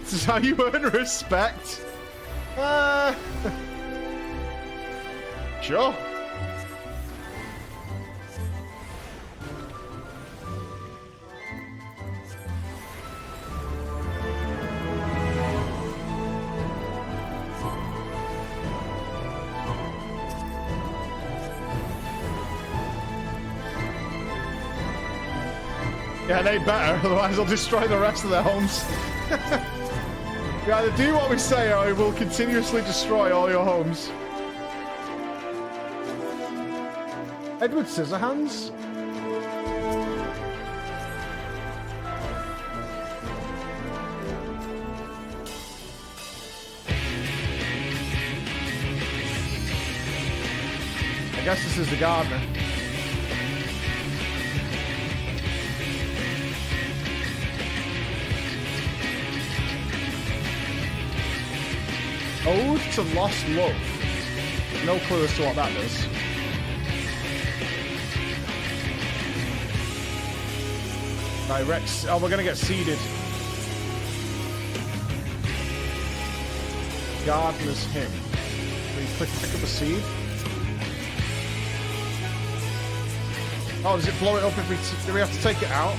This is how you earn respect. Sure. Yeah, they better, otherwise they'll destroy the rest of their homes. You either do what we say or it will continuously destroy all your homes. Edward Scissorhands? I guess this is the gardener. Ode to Lost Love. No clue as to what that is. Right, Rex. Oh, we're gonna get seeded. Gardener's Hymn. Can we pick up a seed? Oh, does it blow it up if do we have to take it out?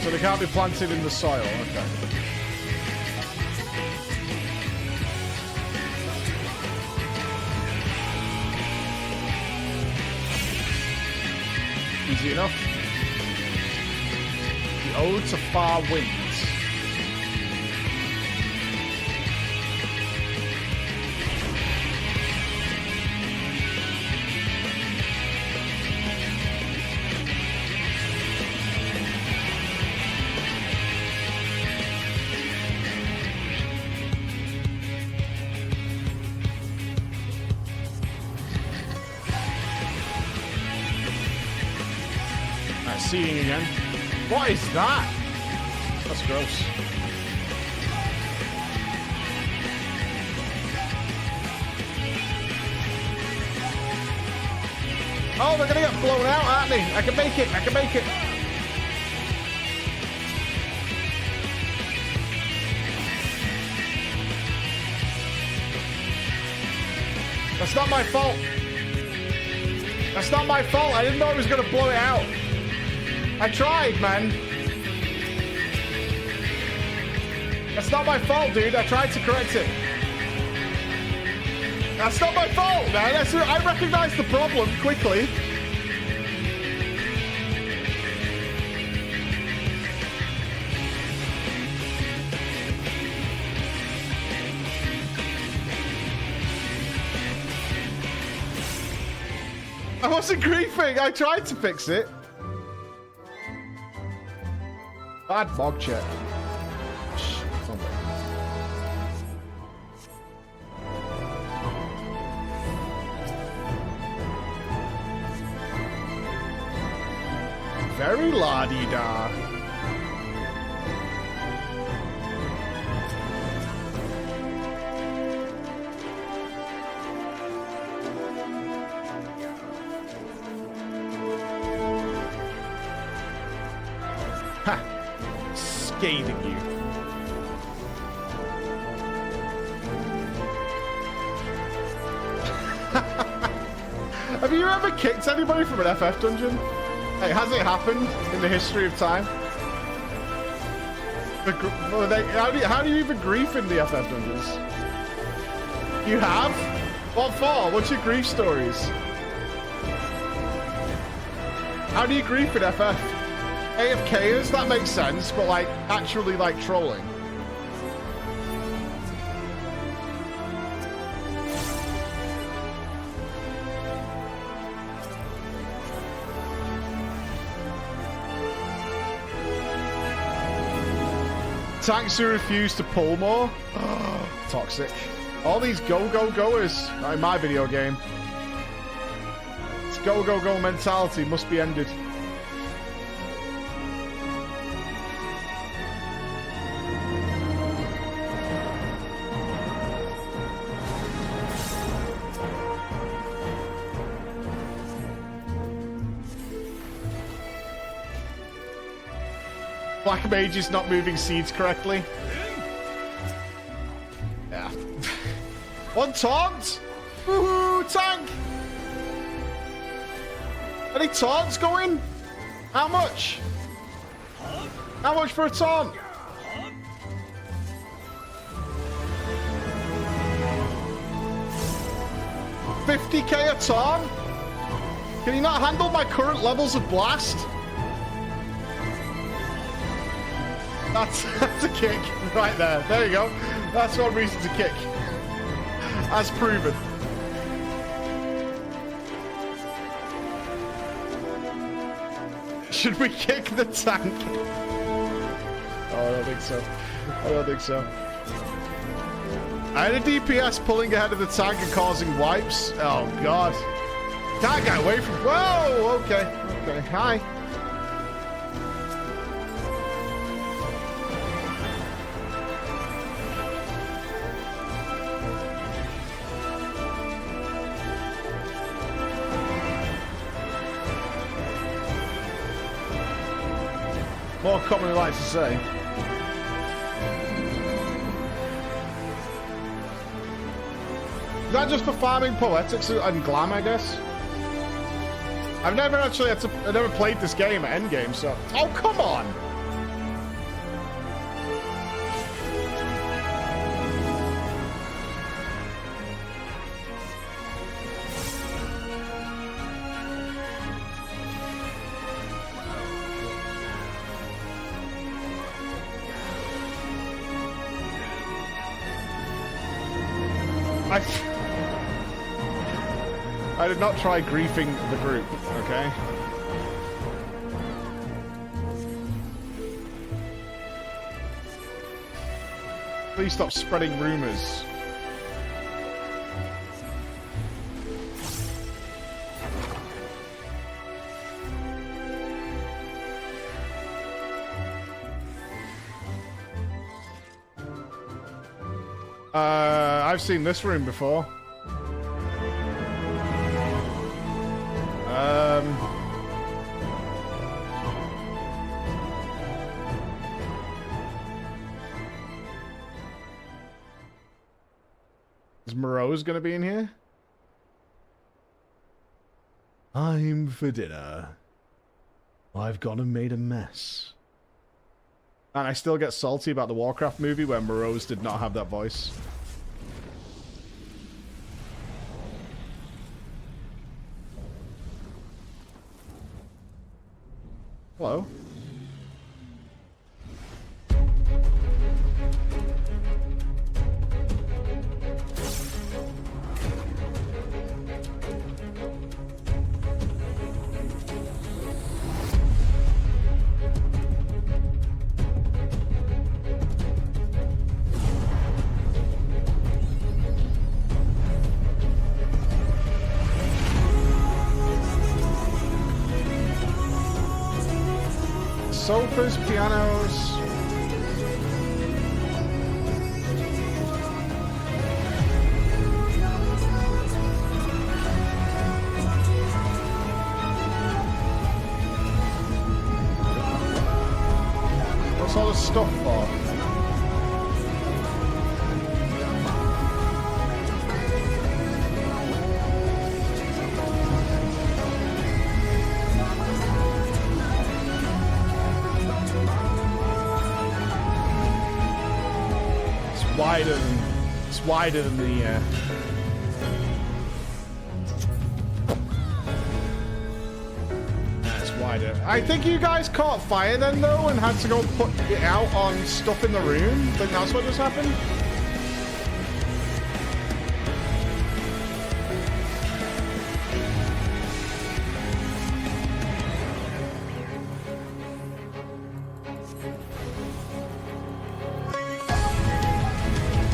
So they can't be planted in the soil, okay. Easy enough. The Ode to Far Winds. Seeing again. What is that? That's gross. Oh, they're gonna get blown out, aren't they? I can make it. I can make it. That's not my fault. That's not my fault. I didn't know it was gonna blow it out. I tried, man. That's not my fault, dude. I tried to correct it. That's not my fault, man. I recognized the problem quickly. I wasn't griefing. I tried to fix it. Bad fog check. Very la-di-da. Ha! Scathing you. Have you ever kicked anybody from an FF dungeon? Hey, has it happened in the history of time? How do you even grief in the FF dungeons? You have? What for? What's your grief stories? How do you grief in FF? AFKers, that makes sense, but like, actually like trolling. Tanks who refuse to pull more? Toxic. All these go-go-goers. Not in my video game. go, go, go mentality must be ended. Black Mage is not moving seeds correctly. Yeah. One taunt! Woohoo! Tank! Any taunts going? How much? How much for a taunt? $50k a taunt? Can you not handle my current levels of blast? That's a kick right there. There you go. That's one reason to kick. As proven. Should we kick the tank? Oh, I don't think so. I don't think so. I had a DPS pulling ahead of the tank and causing wipes. Oh, God. Can't get away from... Whoa! Okay. Okay. Hi. More commonly likes to say. Is that just for farming poetics and glam, I guess? I've never actually had to... I never played this game at endgame, so... Oh, come on! I did not try griefing the group, okay? Please stop spreading rumors. I've seen this room before. Is Moreau's gonna be in here? Time for dinner. I've gone and made a mess. And I still get salty about the Warcraft movie where Moreau's did not have that voice. Hello. Sofas, pianos. What's all this stuff for? It's wider than the it's wider. I think you guys caught fire then though and had to go put it out on stuff in the room. I think that's what just happened.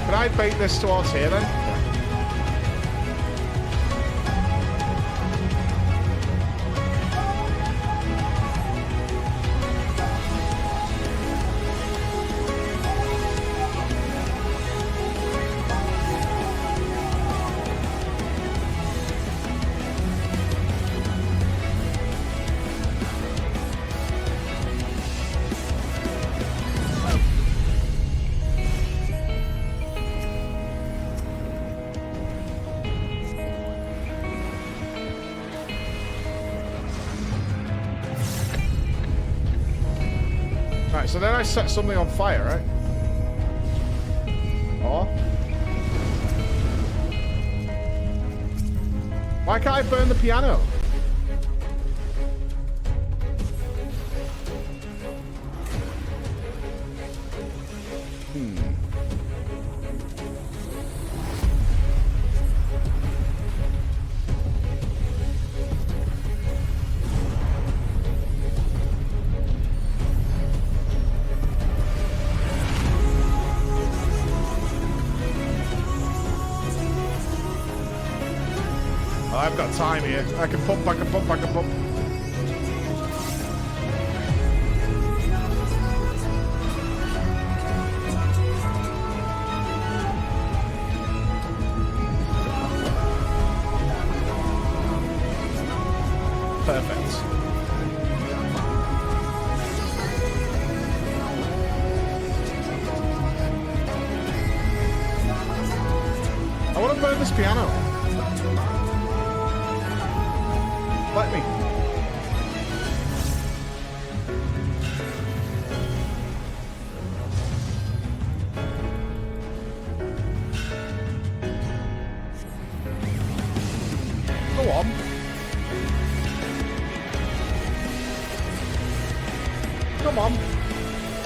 Can I bait this towards here then? Right, so then I set something on fire, right? Oh. Why can't I burn the piano? I've got time here. I can pump, I can pump, I can pump. Perfect. I want to burn this piano. Let me. Go on. Come on.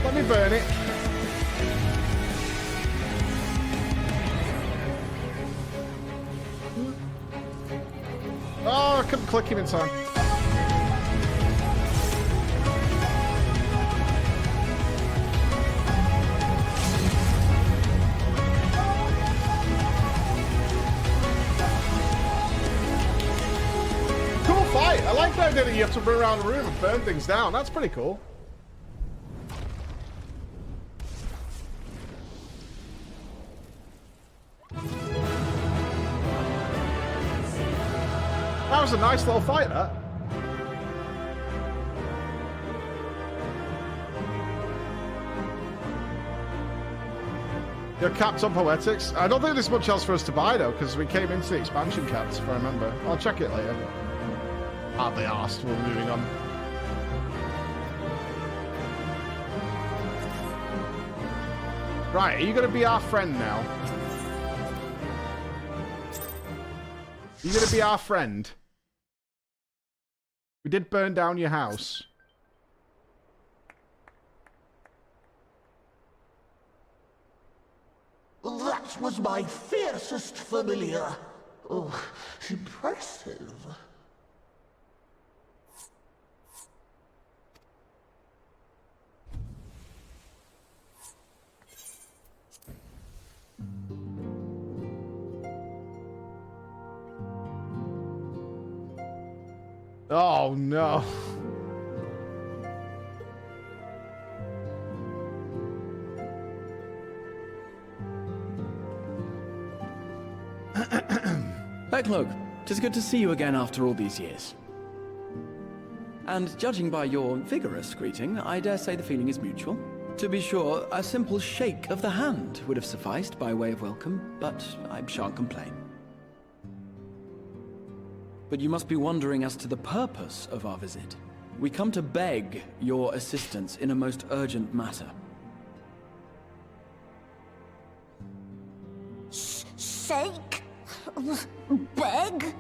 Let me burn it. Oh, I couldn't click him in time. Cool fight. I like the idea that you have to run around the room and burn things down. That's pretty cool. That was a nice little fight, that. You're capped on poetics. I don't think there's much else for us to buy, though, because we came into the expansion capped, if I remember. I'll check it later. Hardly asked. We're moving on. Right, are you going to be our friend now? Are you going to be our friend? We did burn down your house. That was my fiercest familiar. Oh, impressive. Oh, no. Backlogue, 'tis good to see you again after all these years. And judging by your vigorous greeting, I dare say the feeling is mutual. To be sure, a simple shake of the hand would have sufficed by way of welcome, but I shan't complain. But you must be wondering as to the purpose of our visit. We come to beg your assistance in a most urgent matter. Sake? Beg?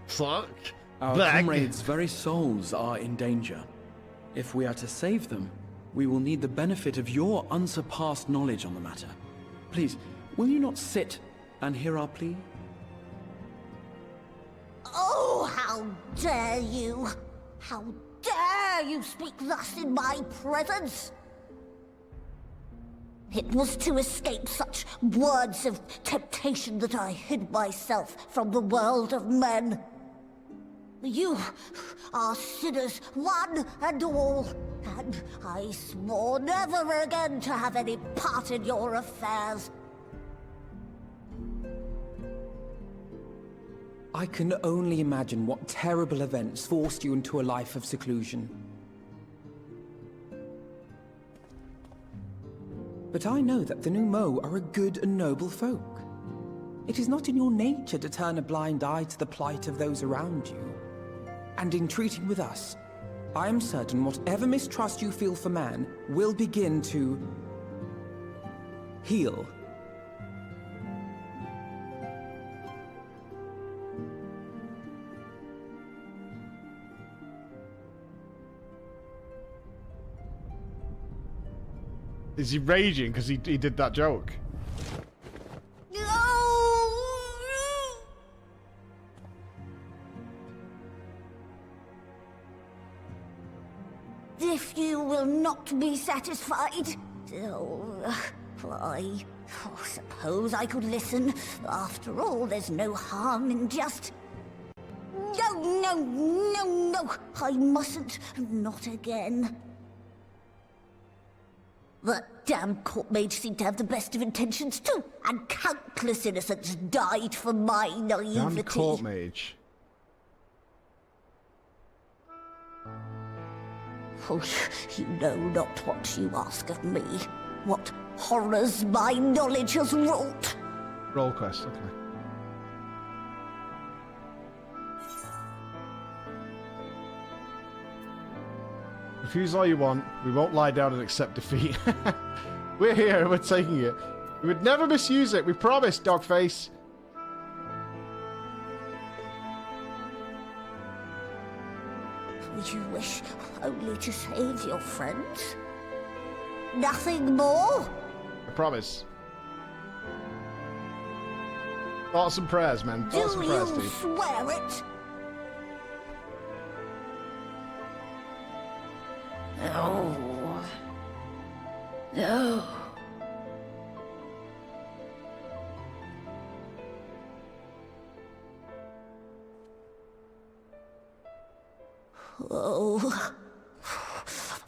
Fuck. Our comrades' very souls are in danger. If we are to save them, we will need the benefit of your unsurpassed knowledge on the matter. Please, will you not sit and hear our plea? Oh, how dare you! How dare you speak thus in my presence! It was to escape such words of temptation that I hid myself from the world of men. You are sinners, one and all, and I swore never again to have any part in your affairs. I can only imagine what terrible events forced you into a life of seclusion. But I know that the Numo are a good and noble folk. It is not in your nature to turn a blind eye to the plight of those around you. And in treating with us, I am certain whatever mistrust you feel for man will begin to heal. Is he raging because he did that joke? If you will not be satisfied, I suppose I could listen. After all, there's no harm in just... No, I mustn't. Not again. That damn court mage seemed to have the best of intentions too, and countless innocents died for my naivety. Damn court mage. Oh, you know not what you ask of me. What horrors my knowledge has wrought. Roll quest, okay. Refuse all you want. We won't lie down and accept defeat. We're here and we're taking it. We would never misuse it. We promise, Dogface. You wish only to save your friends? Nothing more? I promise. Thoughts and prayers, man. Thoughts and prayers, Do you dude. swear it? No. No. Oh,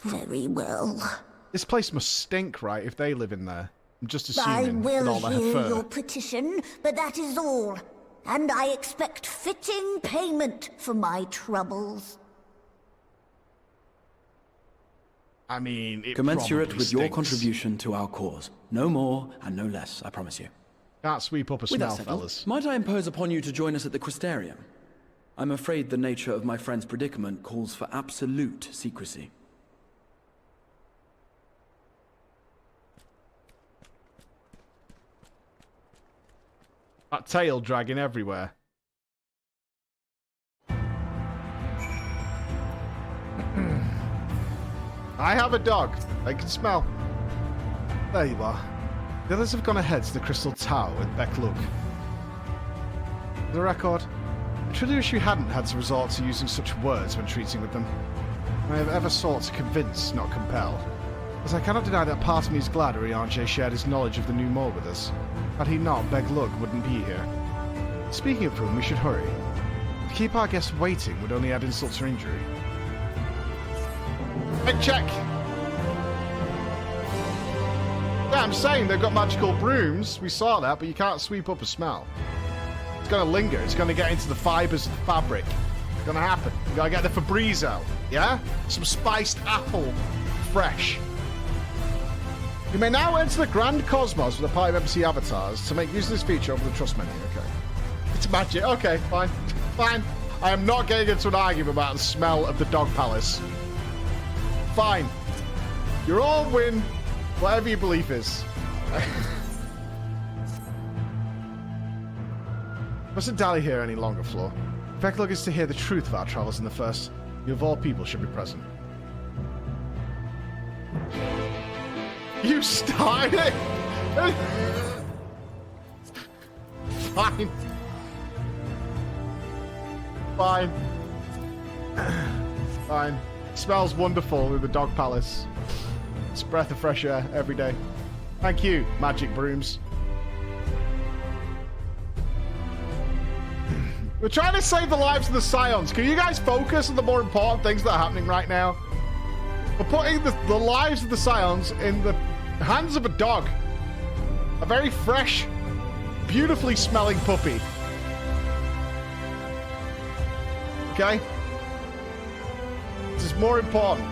very well. This place must stink, right, if they live in there. I'm just I assuming with will all their hear fur. your petition, but that is all. And I expect fitting payment for my troubles. I mean, it Commensurate probably with your stinks. contribution to our cause. No more and no less, I promise you. Can't sweep up a With smell, that settled, fellas. might I impose upon you to join us at the Crystarium? I'm afraid the nature of my friend's predicament calls for absolute secrecy. That tail dragging everywhere. I have a dog. I can smell. There you are. The others have gone ahead to the Crystal Tower with Beck-Lug. For the record, I truly wish you hadn't had to resort to using such words when treating with them. I have ever sought to convince, not compel. As I cannot deny that part of me is glad Urianger shared his knowledge of the new Moor with us. Had he not, Beck-Lug wouldn't be here. Speaking of whom, we should hurry. To keep our guests waiting would only add insult to injury. Hey, check! Yeah, I'm saying they've got magical brooms. We saw that, but you can't sweep up a smell. It's gonna linger. It's gonna get into the fibers of the fabric. It's gonna happen. You gotta get the Febreze out. Yeah? Some spiced apple. Fresh. You may now enter the Grand Cosmos with a party of MC avatars to make use of this feature over the trust menu. Okay. It's magic. Okay, fine. Fine. I am not getting into an argument about the smell of the dog palace. Fine. You're all win, whatever your belief is. Mustn't dally here any longer, Floor. Beck-Lug is to hear the truth of our travels in the first. You of all people should be present. You started it! Fine. Fine. Fine. Smells wonderful in the dog palace. It's a breath of fresh air every day. Thank you, magic brooms. We're trying to save the lives of the Scions. Can you guys focus on the more important things that are happening right now? We're putting the lives of the Scions in the hands of a dog. A very fresh, beautifully smelling puppy. Okay? This is more important.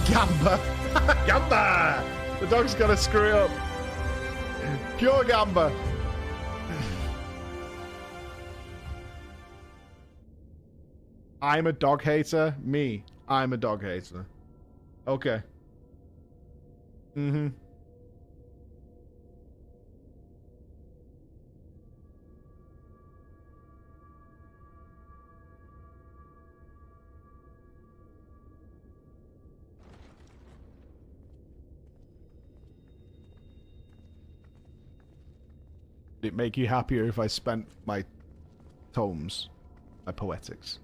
Gamba. Gamba! The dog's gonna screw it up. Pure Gamba. I'm a dog hater. Me. I'm a dog hater. Okay. Mm-hmm. Would it make you happier if I spent my tomes, my poetics?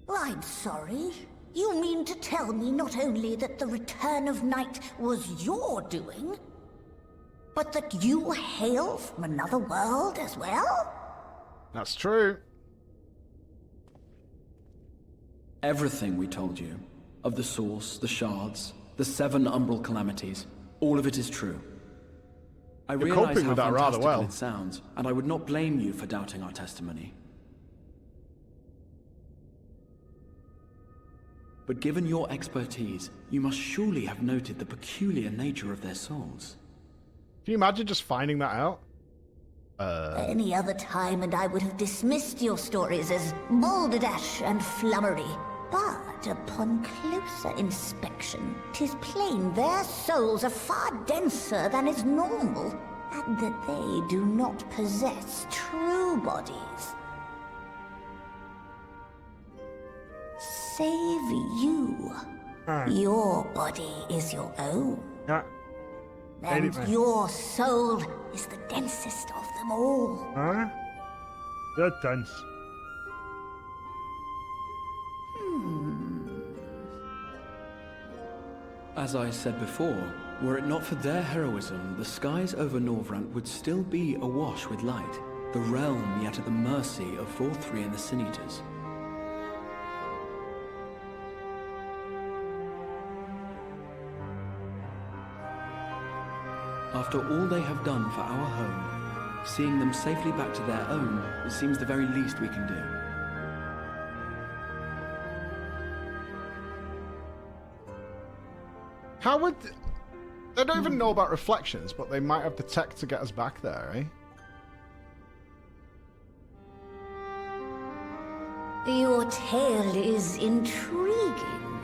I'm sorry. You mean to tell me not only that the return of night was your doing, but that you hail from another world as well? That's true. Everything we told you, of the source, the shards, the 7 umbral calamities, all of it is true. I You're realize coping how with that rather fantastical well. it sounds, and I would not blame you for doubting our testimony. But given your expertise, you must surely have noted the peculiar nature of their souls. Can you imagine just finding that out? Any other time and I would have dismissed your stories as balderdash and flummery. But upon closer inspection, 'tis plain their souls are far denser than is normal, and that they do not possess true bodies. Save you. Your body is your own. And your soul is the densest of them all. Huh? You're dense. As I said before, were it not for their heroism, the skies over Norvrant would still be awash with light, the realm yet at the mercy of Vorthri and the Sin Eaters. After all they have done for our home, seeing them safely back to their own, it seems the very least we can do. How would... They don't even know about reflections, but they might have the tech to get us back there, eh? Your tale is intriguing.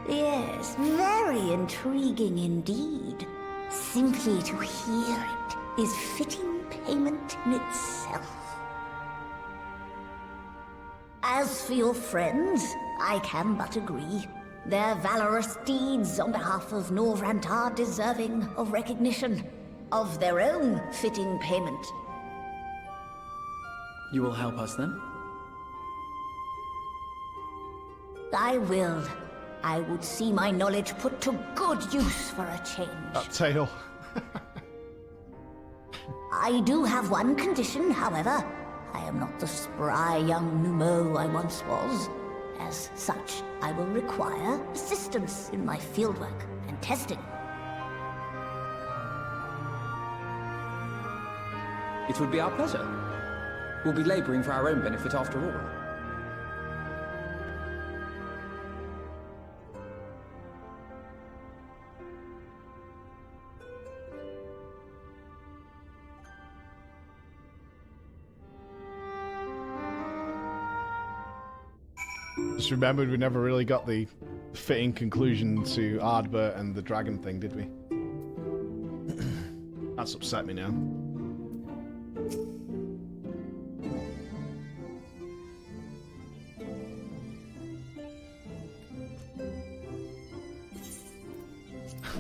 Yes, very intriguing indeed. Simply to hear it is fitting payment in itself. As for your friends, I can but agree. Their valorous deeds on behalf of Norvrant are deserving of recognition, of their own fitting payment. You will help us then? I will. I would see my knowledge put to good use for a change. That tail. I do have one condition, however. I am not the spry young Numo I once was. As such, I will require assistance in my fieldwork and testing. It would be our pleasure. We'll be laboring for our own benefit after all. Just remembered we never really got the fitting conclusion to Ardbert and the dragon thing, did we? That's upset me now.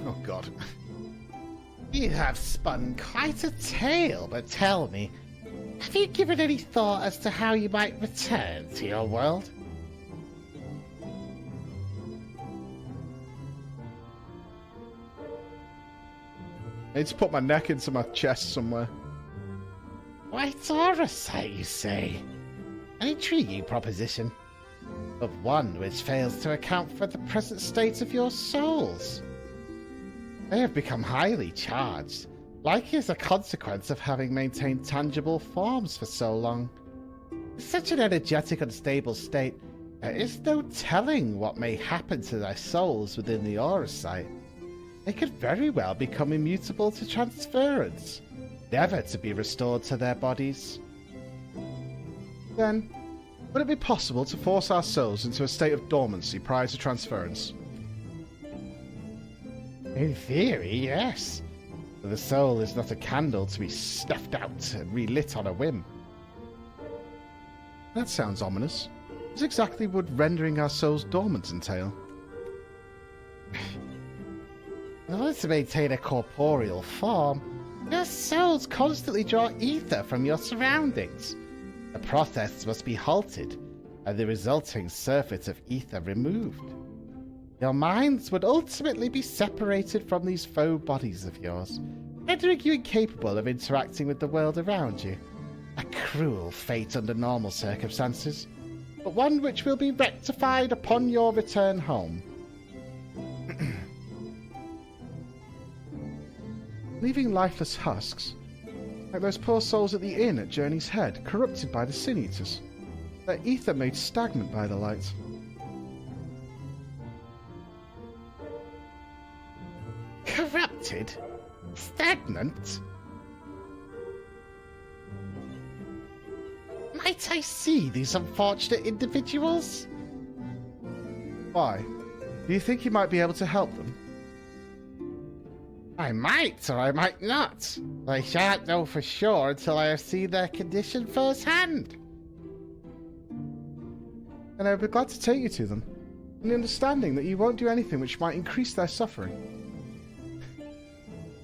Oh god. You have spun quite a tale, but tell me, have you given any thought as to how you might return to your world? I need to put my neck into my chest somewhere. Quite Orosite, you say? An intriguing proposition, but one which fails to account for the present state of your souls. They have become highly charged, likely as a consequence of having maintained tangible forms for so long. In such an energetic, unstable state, there is no telling what may happen to their souls within the Orosite. They could very well become immutable to transference, never to be restored to their bodies. Then, Would it be possible to force our souls into a state of dormancy prior to transference? In theory, yes. But the soul is not a candle to be snuffed out and relit on a whim. That sounds ominous. What exactly would rendering our souls dormant entail? In order to maintain a corporeal form, your souls constantly draw ether from your surroundings. The process must be halted, and the resulting surfeit of ether removed. Your minds would ultimately be separated from these faux bodies of yours, rendering you incapable of interacting with the world around you. A cruel fate under normal circumstances, but one which will be rectified upon your return home. Leaving lifeless husks, like those poor souls at the inn at Journey's Head, corrupted by the Sin Eaters, their ether made stagnant by the light. Corrupted? Stagnant? Might I see these unfortunate individuals? Why? Do you think you might be able to help them? I might, or I might not. I shan't know for sure until I have seen their condition firsthand. And I would be glad to take you to them, in the understanding that you won't do anything which might increase their suffering.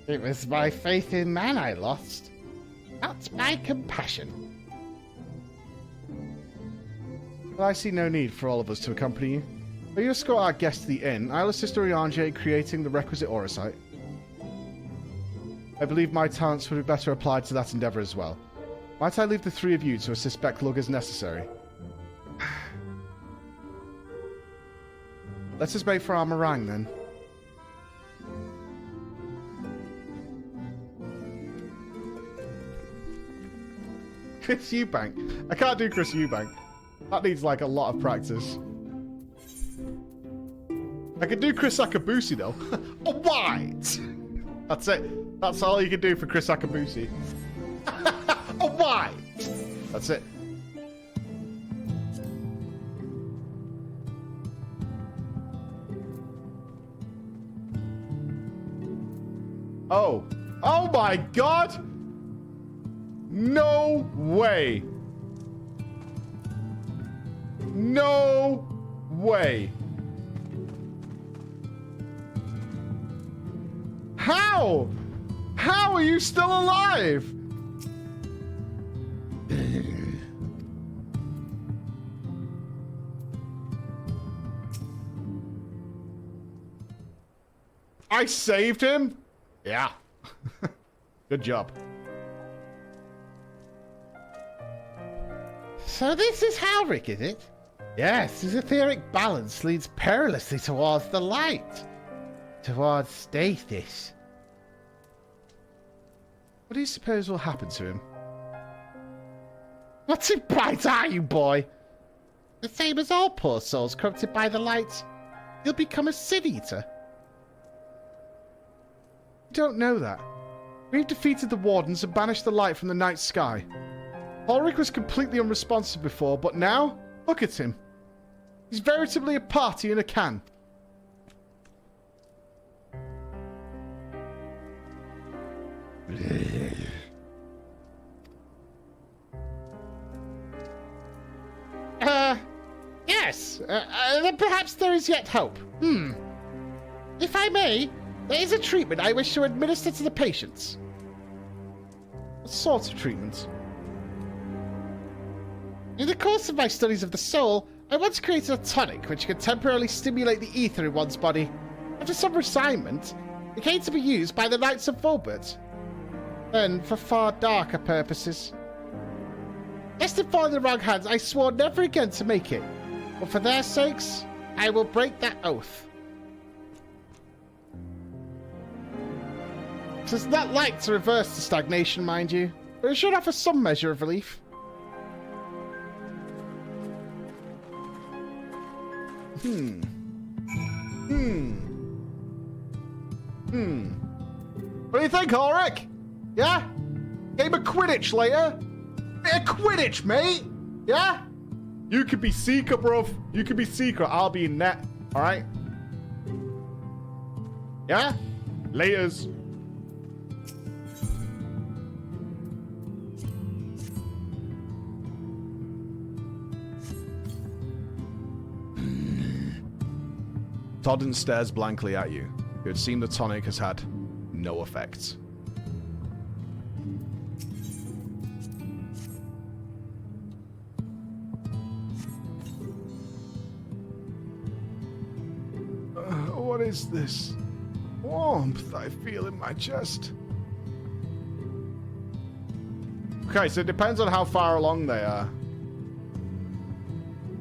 It was my faith in man I lost, not my compassion. Well, I see no need for all of us to accompany you. Will you escort our guest to the inn? I'll assist Urianger in creating the requisite aurosite. I believe my talents would be better applied to that endeavour as well. Might I leave the three of you to assist Becklug as necessary? Let us make for our meringue, then. Chris Eubank. I can't do Chris Eubank. That needs, like, a lot of practice. I can do Chris Akabusi, though. A white! That's it. That's all you can do for Chris Akabusi. A white! That's it. Oh. Oh my god! No way! No way! How? How are you still alive? I saved him? Yeah. Good job. So this is Halric, is it? Yes, his etheric balance leads perilously towards the light. Towards stasis. What do you suppose will happen to him? What too bright are you, boy? The same as all poor souls corrupted by the light. He'll become a Sin Eater. You don't know that. We've defeated the Wardens and banished the light from the night sky. Ulrich was completely unresponsive before, but now, look at him. He's veritably a party in a can. Yes. Perhaps there is yet hope. If I may, there is a treatment I wish to administer to the patients. What sort of treatment? In the course of my studies of the soul, I once created a tonic which could temporarily stimulate the ether in one's body. After some refinement, it came to be used by the Knights of Volbert. Then, for far darker purposes. Lest it fall in the wrong hands, I swore never again to make it. But for their sakes, I will break that oath. It is not like to reverse the stagnation, mind you, but it should offer some measure of relief. What do you think, Ulrich? Yeah? Game of Quidditch later? Bit of Quidditch, mate? Yeah? You could be Seeker, bruv. You could be Seeker. I'll be in net. Alright? Yeah? Laters. Toddin stares blankly at you. It would seem the tonic has had no effect. What is this? Warmth I feel in my chest. Okay, so it depends on how far along they are.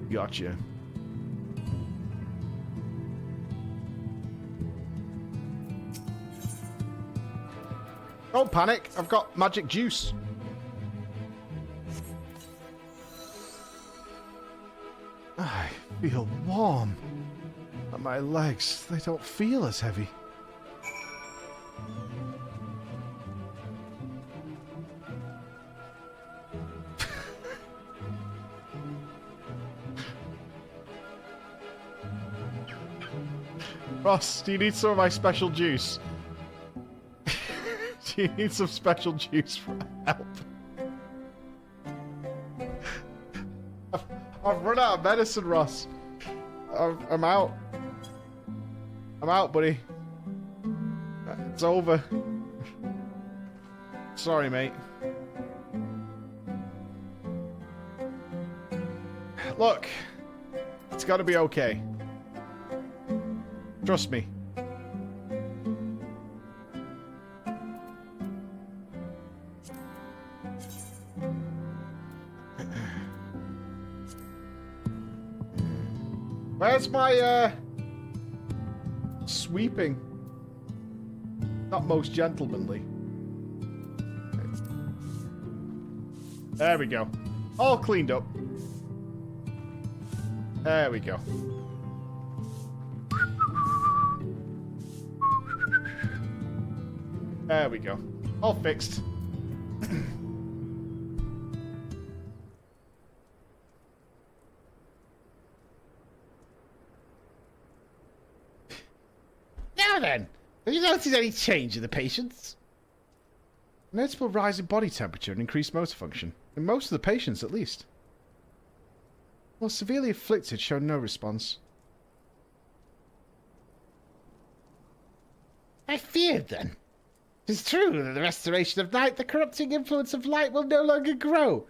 Gotcha. Don't panic, I've got magic juice. I feel warm. But my legs, they don't feel as heavy. Ross, do you need some of my special juice? Do you need some special juice for help? I've run out of medicine, Ross. I'm out. I'm out, buddy. It's over. Sorry, mate. Look, it's gotta be okay. Trust me. Where's my, sweeping? Not most gentlemanly. There we go. All cleaned up. There we go. There we go. All fixed. Now then, have you noticed any change in the patients? A notable rise in body temperature and increased motor function. In most of the patients, at least. While severely afflicted showed no response. I feared then. It's true that the restoration of night, the corrupting influence of light will no longer grow.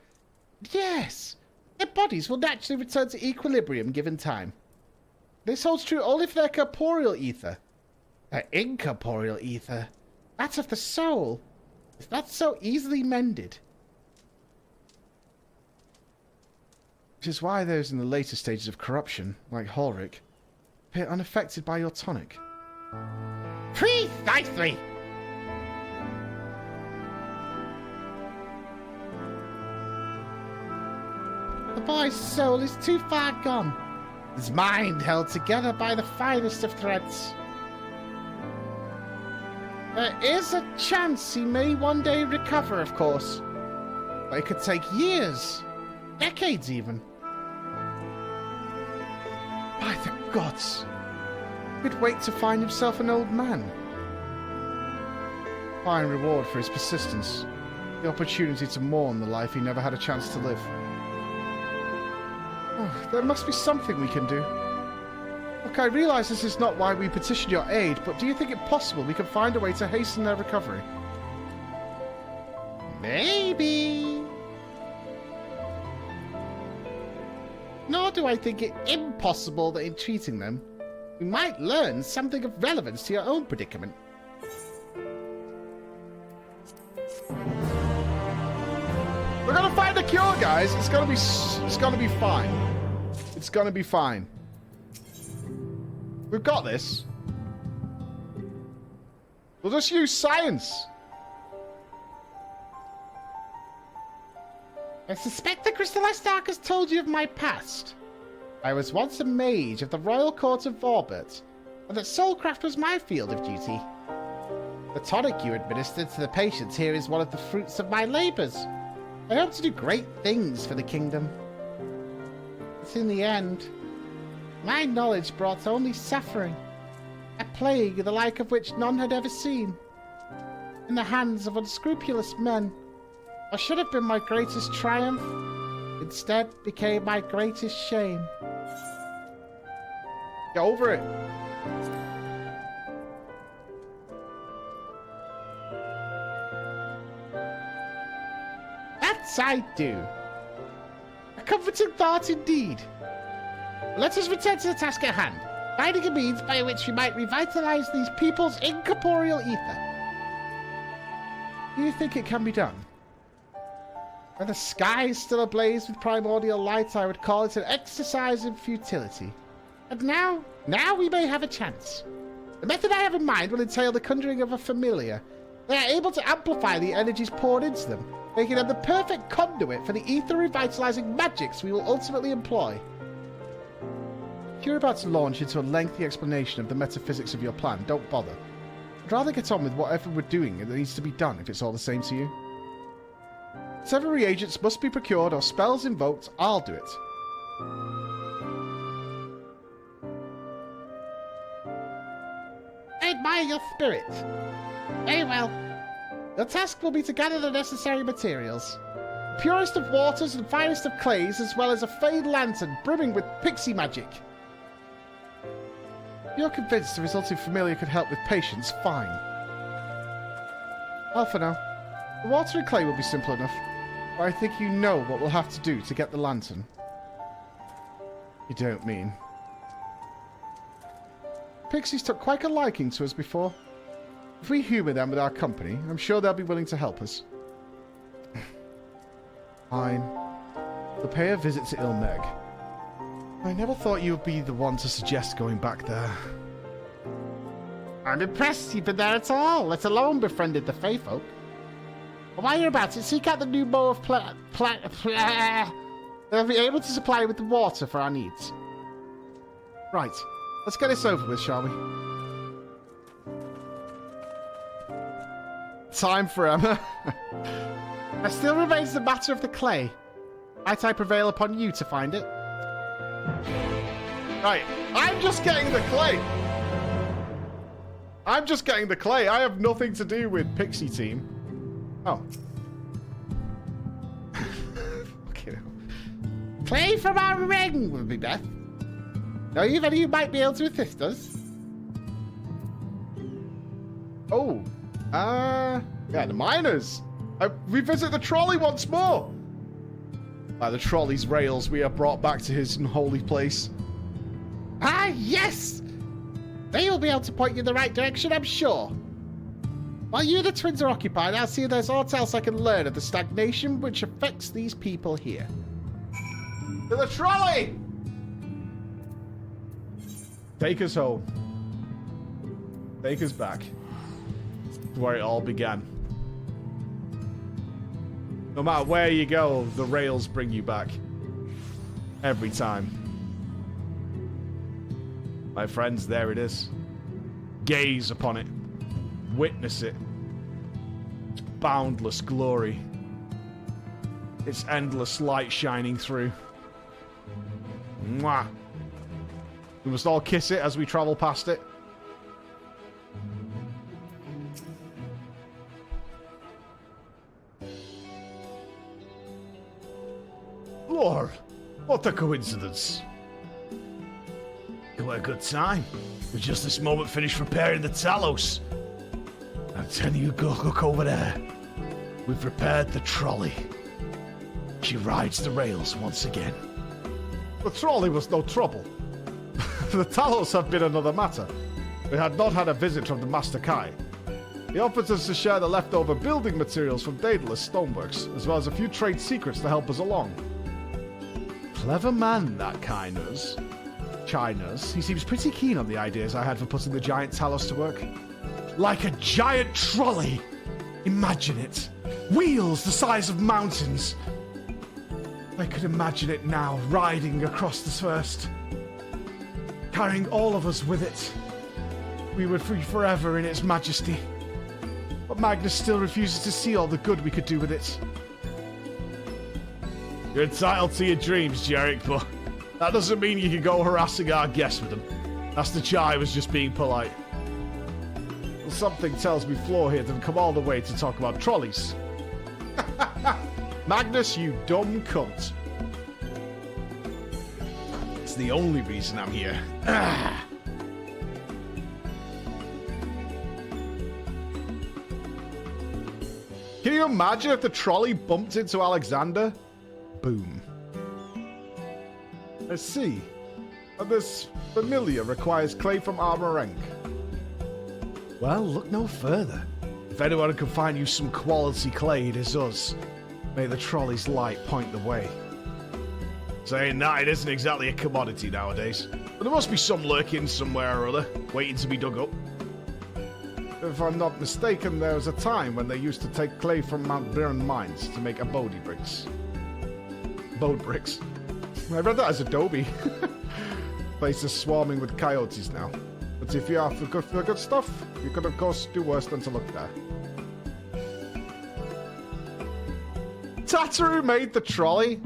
Yes, their bodies will naturally return to equilibrium given time. This holds true only for their corporeal ether. Their incorporeal ether, that of the soul, is not so easily mended. Which is why those in the later stages of corruption, like Ulrich, appear unaffected by your tonic. Precisely! The boy's soul is too far gone. His mind held together by the finest of threads. There is a chance he may one day recover, of course. But it could take years. Decades, even. By the gods! He'd wait to find himself an old man. Fine reward for his persistence. The opportunity to mourn the life he never had a chance to live. Oh, there must be something we can do. Look, I realise this is not why we petitioned your aid, but do you think it possible we can find a way to hasten their recovery? Maybe. Nor do I think it impossible that in treating them, we might learn something of relevance to your own predicament. We're gonna find a cure, guys. It's gonna be fine. It's gonna be fine. We've got this. We'll just use science. I suspect the crystallized dark has told you of my past. I was once a mage of the royal court of Vorbert, and that soulcraft was my field of duty. The tonic you administered to the patients here is one of the fruits of my labours. I hope to do great things for the kingdom. But in the end, my knowledge brought only suffering. A plague the like of which none had ever seen. In the hands of unscrupulous men. What should have been my greatest triumph, instead became my greatest shame. Get over it. That I do. A comforting thought indeed. Let us return to the task at hand, finding a means by which we might revitalize these people's incorporeal ether. Do you think it can be done? When the sky is still ablaze with primordial light, I would call it an exercise in futility. And now we may have a chance. The method I have in mind will entail the conjuring of a familiar. They are able to amplify the energies poured into them, making them the perfect conduit for the ether revitalizing magics we will ultimately employ. If you're about to launch into a lengthy explanation of the metaphysics of your plan, don't bother. I'd rather get on with whatever we're doing that needs to be done if it's all the same to you. Whatever reagents must be procured or spells invoked, I'll do it. I admire your spirit. Very well. Your task will be to gather the necessary materials. The purest of waters and finest of clays, as well as a fade lantern brimming with pixie magic. If you're convinced the resulting familiar could help with patience, fine. Well, for now, the water and clay will be simple enough, but I think you know what we'll have to do to get the lantern. You don't mean? Pixies took quite a liking to us before. If we humour them with our company, I'm sure they'll be willing to help us. Fine. We'll pay a visit to Ilmeg. I never thought you would be the one to suggest going back there. I'm impressed you've been there at all, let alone befriended the Fey folk. But while you're about it, seek out the new bow of they'll be able to supply you with the water for our needs. Right. Let's get this over with, shall we? Time for Emma. There still remains the matter of the clay. Might I prevail upon you to find it? Right. I'm just getting the clay. I'm just getting the clay. I have nothing to do with Pixie Team. Oh. Okay. Clay from our ring would be best. Know you if any you might be able to assist us? Oh. Yeah, the miners. Revisit the trolley once more. By the trolley's rails, we are brought back to his unholy place. Ah, yes! They will be able to point you in the right direction, I'm sure. While you and the twins are occupied, I'll see if there's aught else I can learn of the stagnation which affects these people here. To the trolley! Take us home. Take us back to where it all began. No matter where you go, the rails bring you back. Every time. My friends, there it is. Gaze upon it. Witness it. Its boundless glory. Its endless light shining through. Mwah. We must all kiss it as we travel past it. Lord, what a coincidence. What a good time. We just this moment finished repairing the Talos. I'm telling you, go look over there. We've repaired the trolley. She rides the rails once again. The trolley was no trouble. The Talos have been another matter. We had not had a visit from the Master Kai. He offered us to share the leftover building materials from Daedalus Stoneworks, as well as a few trade secrets to help us along. Clever man, that Kai knows. He seems pretty keen on the ideas I had for putting the giant Talos to work. Like a giant trolley! Imagine it. Wheels the size of mountains. I could imagine it now, riding across the first. Carrying all of us with it. We would free forever in its majesty. But Magnus still refuses to see all the good we could do with it. You're entitled to your dreams, Jarek, but That doesn't mean you can go harassing our guests with them. That's the I was just being polite. Well, something tells me Floor here didn't come all the way to talk about trolleys. Magnus, you dumb cunt. It's the only reason I'm here. Can you imagine if the trolley bumped into Alexander? Boom. I see. This familiar requires clay from Armorenk. Well, look no further. If anyone can find you some quality clay, it is us. May the trolley's light point the way. Saying that, it isn't exactly a commodity nowadays. But there must be some lurking somewhere or other, waiting to be dug up. If I'm not mistaken, there was a time when they used to take clay from Mount Byrne mines to make abode bricks. Abode bricks. I read that as Adobe. Place is swarming with coyotes now. But if you are for good stuff, you could of course do worse than to look there. Tataru made the trolley?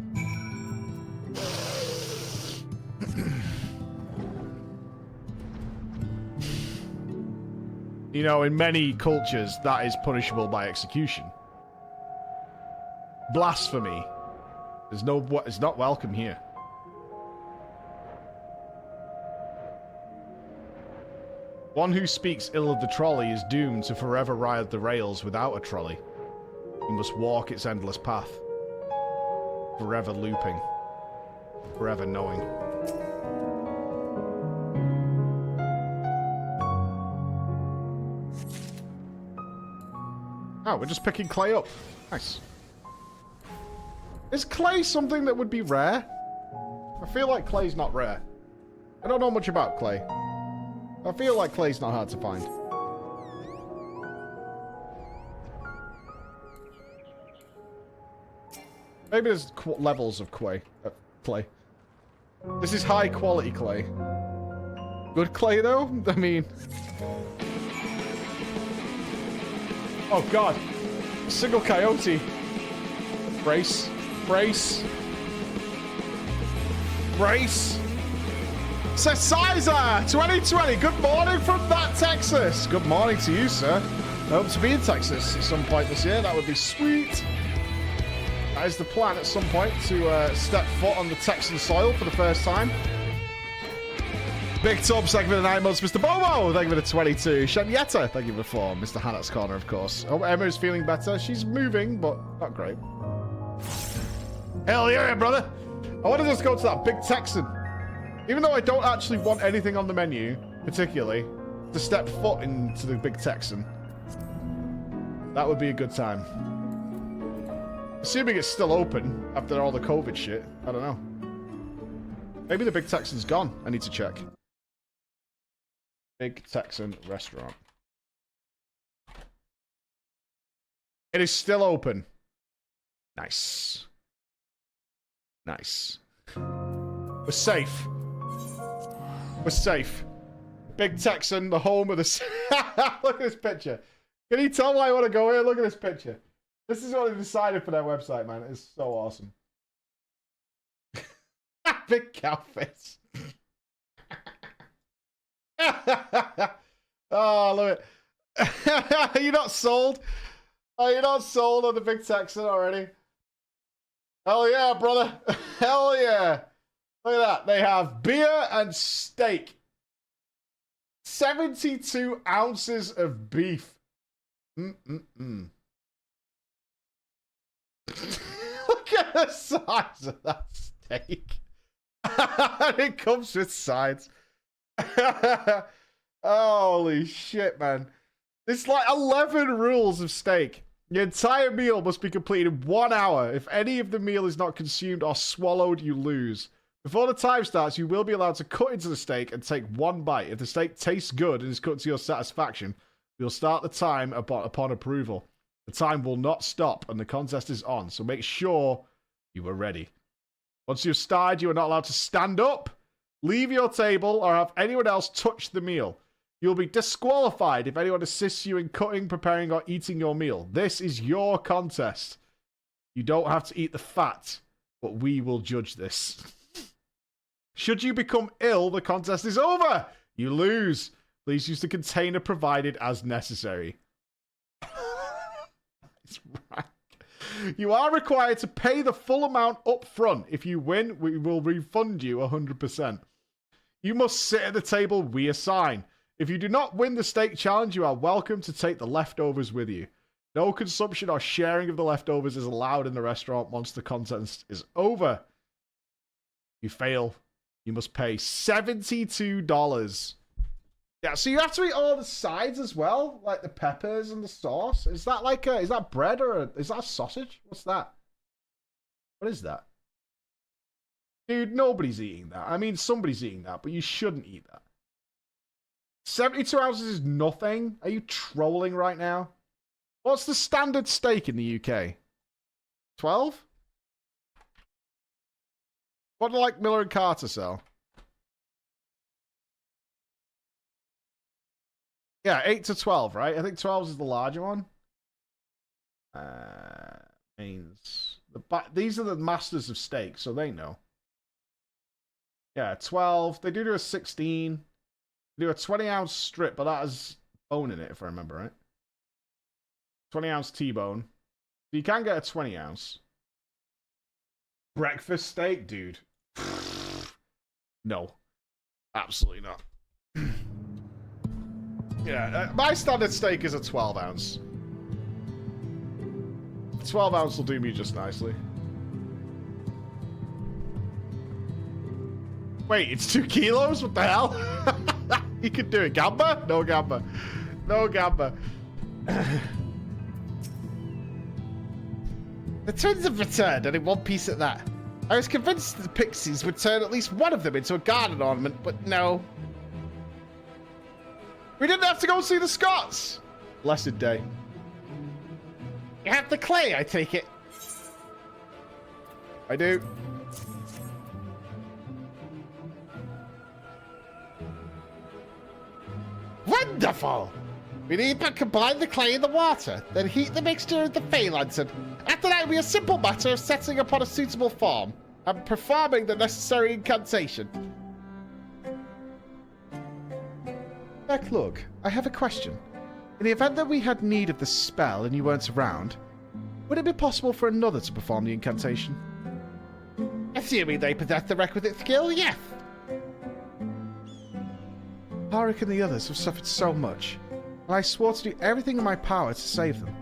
You know, in many cultures, that is punishable by execution. Blasphemy. It's not welcome here. One who speaks ill of the trolley is doomed to forever ride the rails without a trolley. He must walk its endless path. Forever looping. Forever knowing. Oh, we're just picking clay up. Nice. Is clay something that would be rare? I feel like clay's not rare. I don't know much about clay. I feel like clay's not hard to find. Maybe there's levels of clay. This is high quality clay. Good clay though? I mean... Oh god. A single coyote. Brace. Brace. Brace. Sizer 2020. Good morning from that Texas. Good morning to you, sir. I hope to be in Texas at some point this year. That would be sweet. That is the plan at some point, to step foot on the Texan soil for the first time. Big Tub, thank you for the 9 months. Mr. Bobo, thank you for the 22. Shemietta, thank you for the 4. Mr. Hannah's Corner, of course. Hope Emma is feeling better. She's moving, but not great. Hell yeah, brother. I want to just go to that Big Texan. Even though I don't actually want anything on the menu, particularly, to step foot into the Big Texan. That would be a good time. Assuming it's still open after all the COVID shit. I don't know. Maybe the Big Texan's gone. I need to check. Big Texan restaurant. It is still open. Nice. Nice. We're safe. We're safe. Big Texan, the home of the... Look at this picture. Can you tell why I want to go here? Look at this picture. This is what they decided for their website, man. It's so awesome. Big cow face. Oh, I love it. Are you not sold? Are you not sold on the Big Texan already? Hell yeah, brother. Hell yeah. Look at that. They have beer and steak. 72 ounces of beef. Mm-mm-mm. Look at the size of that steak. And it comes with sides. Holy shit, man. It's like 11 rules of steak. The entire meal must be completed in 1 hour. If any of the meal is not consumed or swallowed, you lose. Before the time starts, you will be allowed to cut into the steak and take one bite. If the steak tastes good and is cut to your satisfaction, you'll start the time upon approval. The time will not stop and the contest is on, so make sure you are ready. Once you've started, you are not allowed to stand up, leave your table, or have anyone else touch the meal. You'll be disqualified if anyone assists you in cutting, preparing, or eating your meal. This is your contest. You don't have to eat the fat, but we will judge this. Should you become ill, the contest is over. You lose. Please use the container provided as necessary. It's right. You are required to pay the full amount up front. If you win, we will refund you 100%. You must sit at the table we assign. If you do not win the steak challenge, you are welcome to take the leftovers with you. No consumption or sharing of the leftovers is allowed in the restaurant once the contest is over. You fail, you must pay $72. Yeah, so you have to eat all the sides as well, like the peppers and the sauce. Is that like is that bread or is that a sausage? What's that? What is that? Dude, nobody's eating that. I mean, somebody's eating that, but you shouldn't eat that. 72 ounces is nothing. Are you trolling right now? What's the standard steak in the UK? 12? What do like Miller and Carter sell? Yeah, 8 to 12, right? I think 12 is the larger one. Means these are the masters of steak, so they know. Yeah, 12. They do a 16. They do a 20-ounce strip, but that has bone in it, if I remember right. 20-ounce T-bone. So you can get a 20-ounce. Breakfast steak, dude. No. Absolutely not. Yeah, my standard steak is a 12-ounce. 12-ounce will do me just nicely. Wait, it's 2 kilos? What the hell? You can do it. Gamba? No gamba. No gamba. The twins have returned, and in one piece at that. I was convinced the pixies would turn at least one of them into a garden ornament, but no. We didn't have to go see the Scots! Blessed day. You have the clay, I take it. I do. Wonderful! We need but combine the clay in the water, then heat the mixture of the Fey lantern. After that, it will be a simple matter of setting upon a suitable form and performing the necessary incantation. Beck, look, I have a question. In the event that we had need of the spell and you weren't around, would it be possible for another to perform the incantation? Assuming they possess the requisite skill, yes. Harik and the others have suffered so much, and I swore to do everything in my power to save them.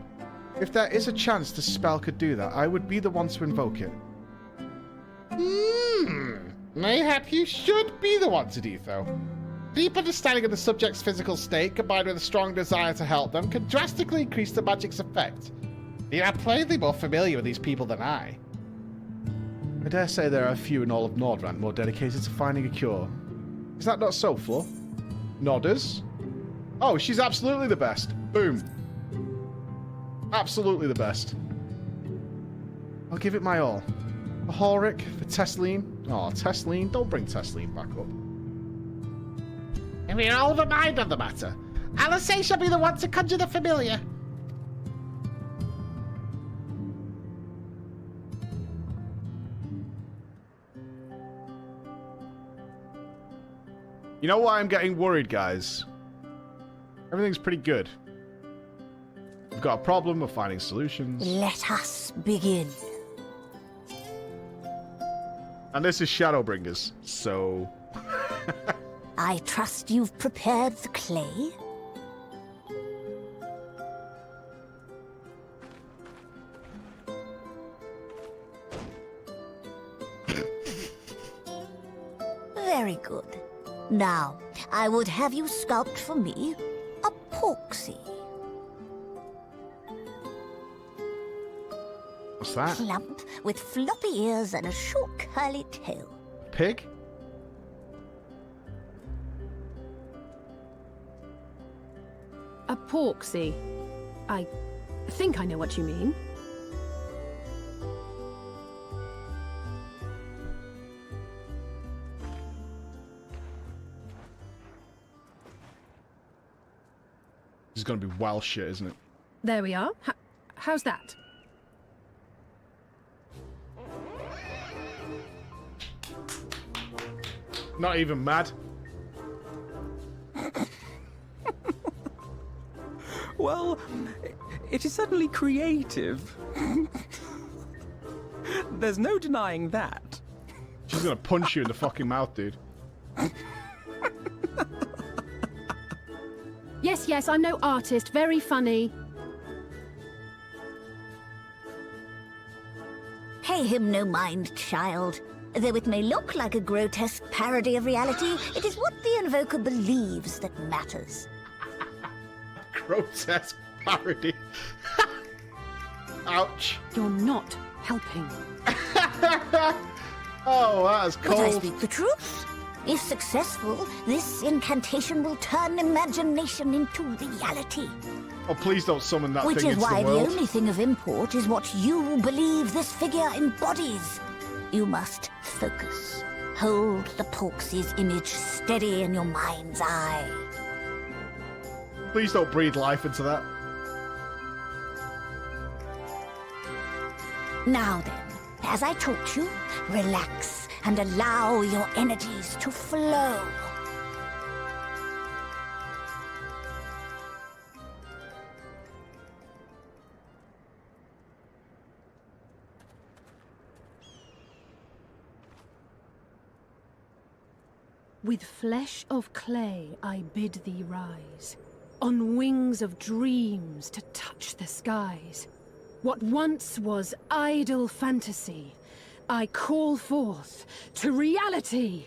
If there is a chance the spell could do that, I would be the one to invoke it. Mayhap you should be the one to do so. Deep understanding of the subject's physical state, combined with a strong desire to help them, can drastically increase the magic's effect. You are plainly more familiar with these people than I. I dare say there are a few in all of Nordrand more dedicated to finding a cure. Is that not so, Flo? Nodders? Oh, she's absolutely the best. Boom. Absolutely the best. I'll give it my all. For Ulrich, for Tesleen. Oh, Tesleen, don't bring Tesleen back up. And we are all of a mind on the matter. Alice shall be the one to conjure the familiar. You know why I'm getting worried, guys? Everything's pretty good. We've got a problem, we're finding solutions. Let us begin. And this is Shadowbringers, so... I trust you've prepared the clay? Very good. Now, I would have you sculpt for me a porksy. What's that? Plump, with floppy ears and a short curly tail. Pig? A porksy. I think I know what you mean. This is going to be wild shit, isn't it? There we are. How's that? Not even mad. Well, it is certainly creative. There's no denying that. She's gonna punch you in the fucking mouth, dude. Yes, yes, I'm no artist. Very funny. Pay him no mind, child. Though it may look like a grotesque parody of reality, it is what the invoker believes that matters. Grotesque parody. Ouch. You're not helping. Oh, that is cold. But I speak the truth. If successful, this incantation will turn imagination into reality. Oh, please don't summon that Which thing is into why the the world. only thing of import is what you believe this figure embodies. You must focus. Hold the Porksy's image steady in your mind's eye. Please don't breathe life into that. Now then, as I taught you, relax and allow your energies to flow. With flesh of clay I bid thee rise, on wings of dreams to touch the skies. What once was idle fantasy, I call forth to reality.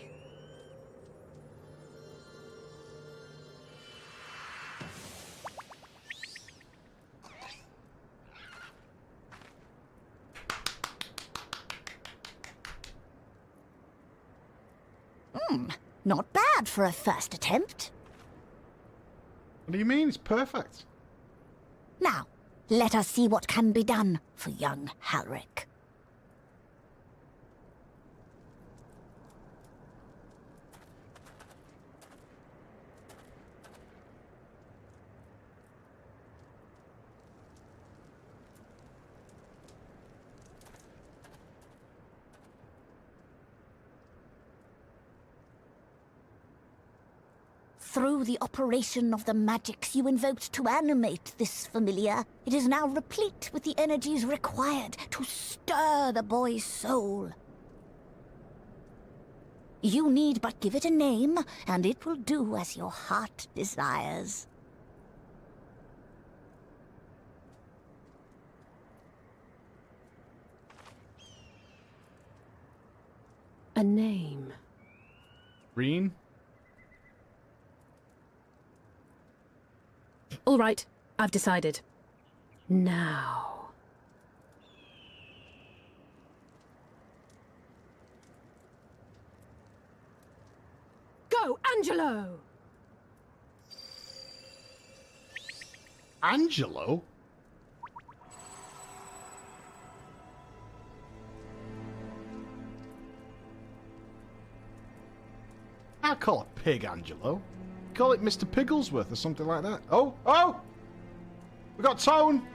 Not bad for a first attempt. What do you mean? It's perfect. Now, let us see what can be done for young Halric. Through the operation of the magics you invoked to animate this familiar, it is now replete with the energies required to stir the boy's soul. You need but give it a name, and it will do as your heart desires. A name. Reen? All right, I've decided. Now. Go, Angelo! Angelo? I call it Pig Angelo. Call it Mr. Pigglesworth or something like that. Oh! Oh! We got Tone!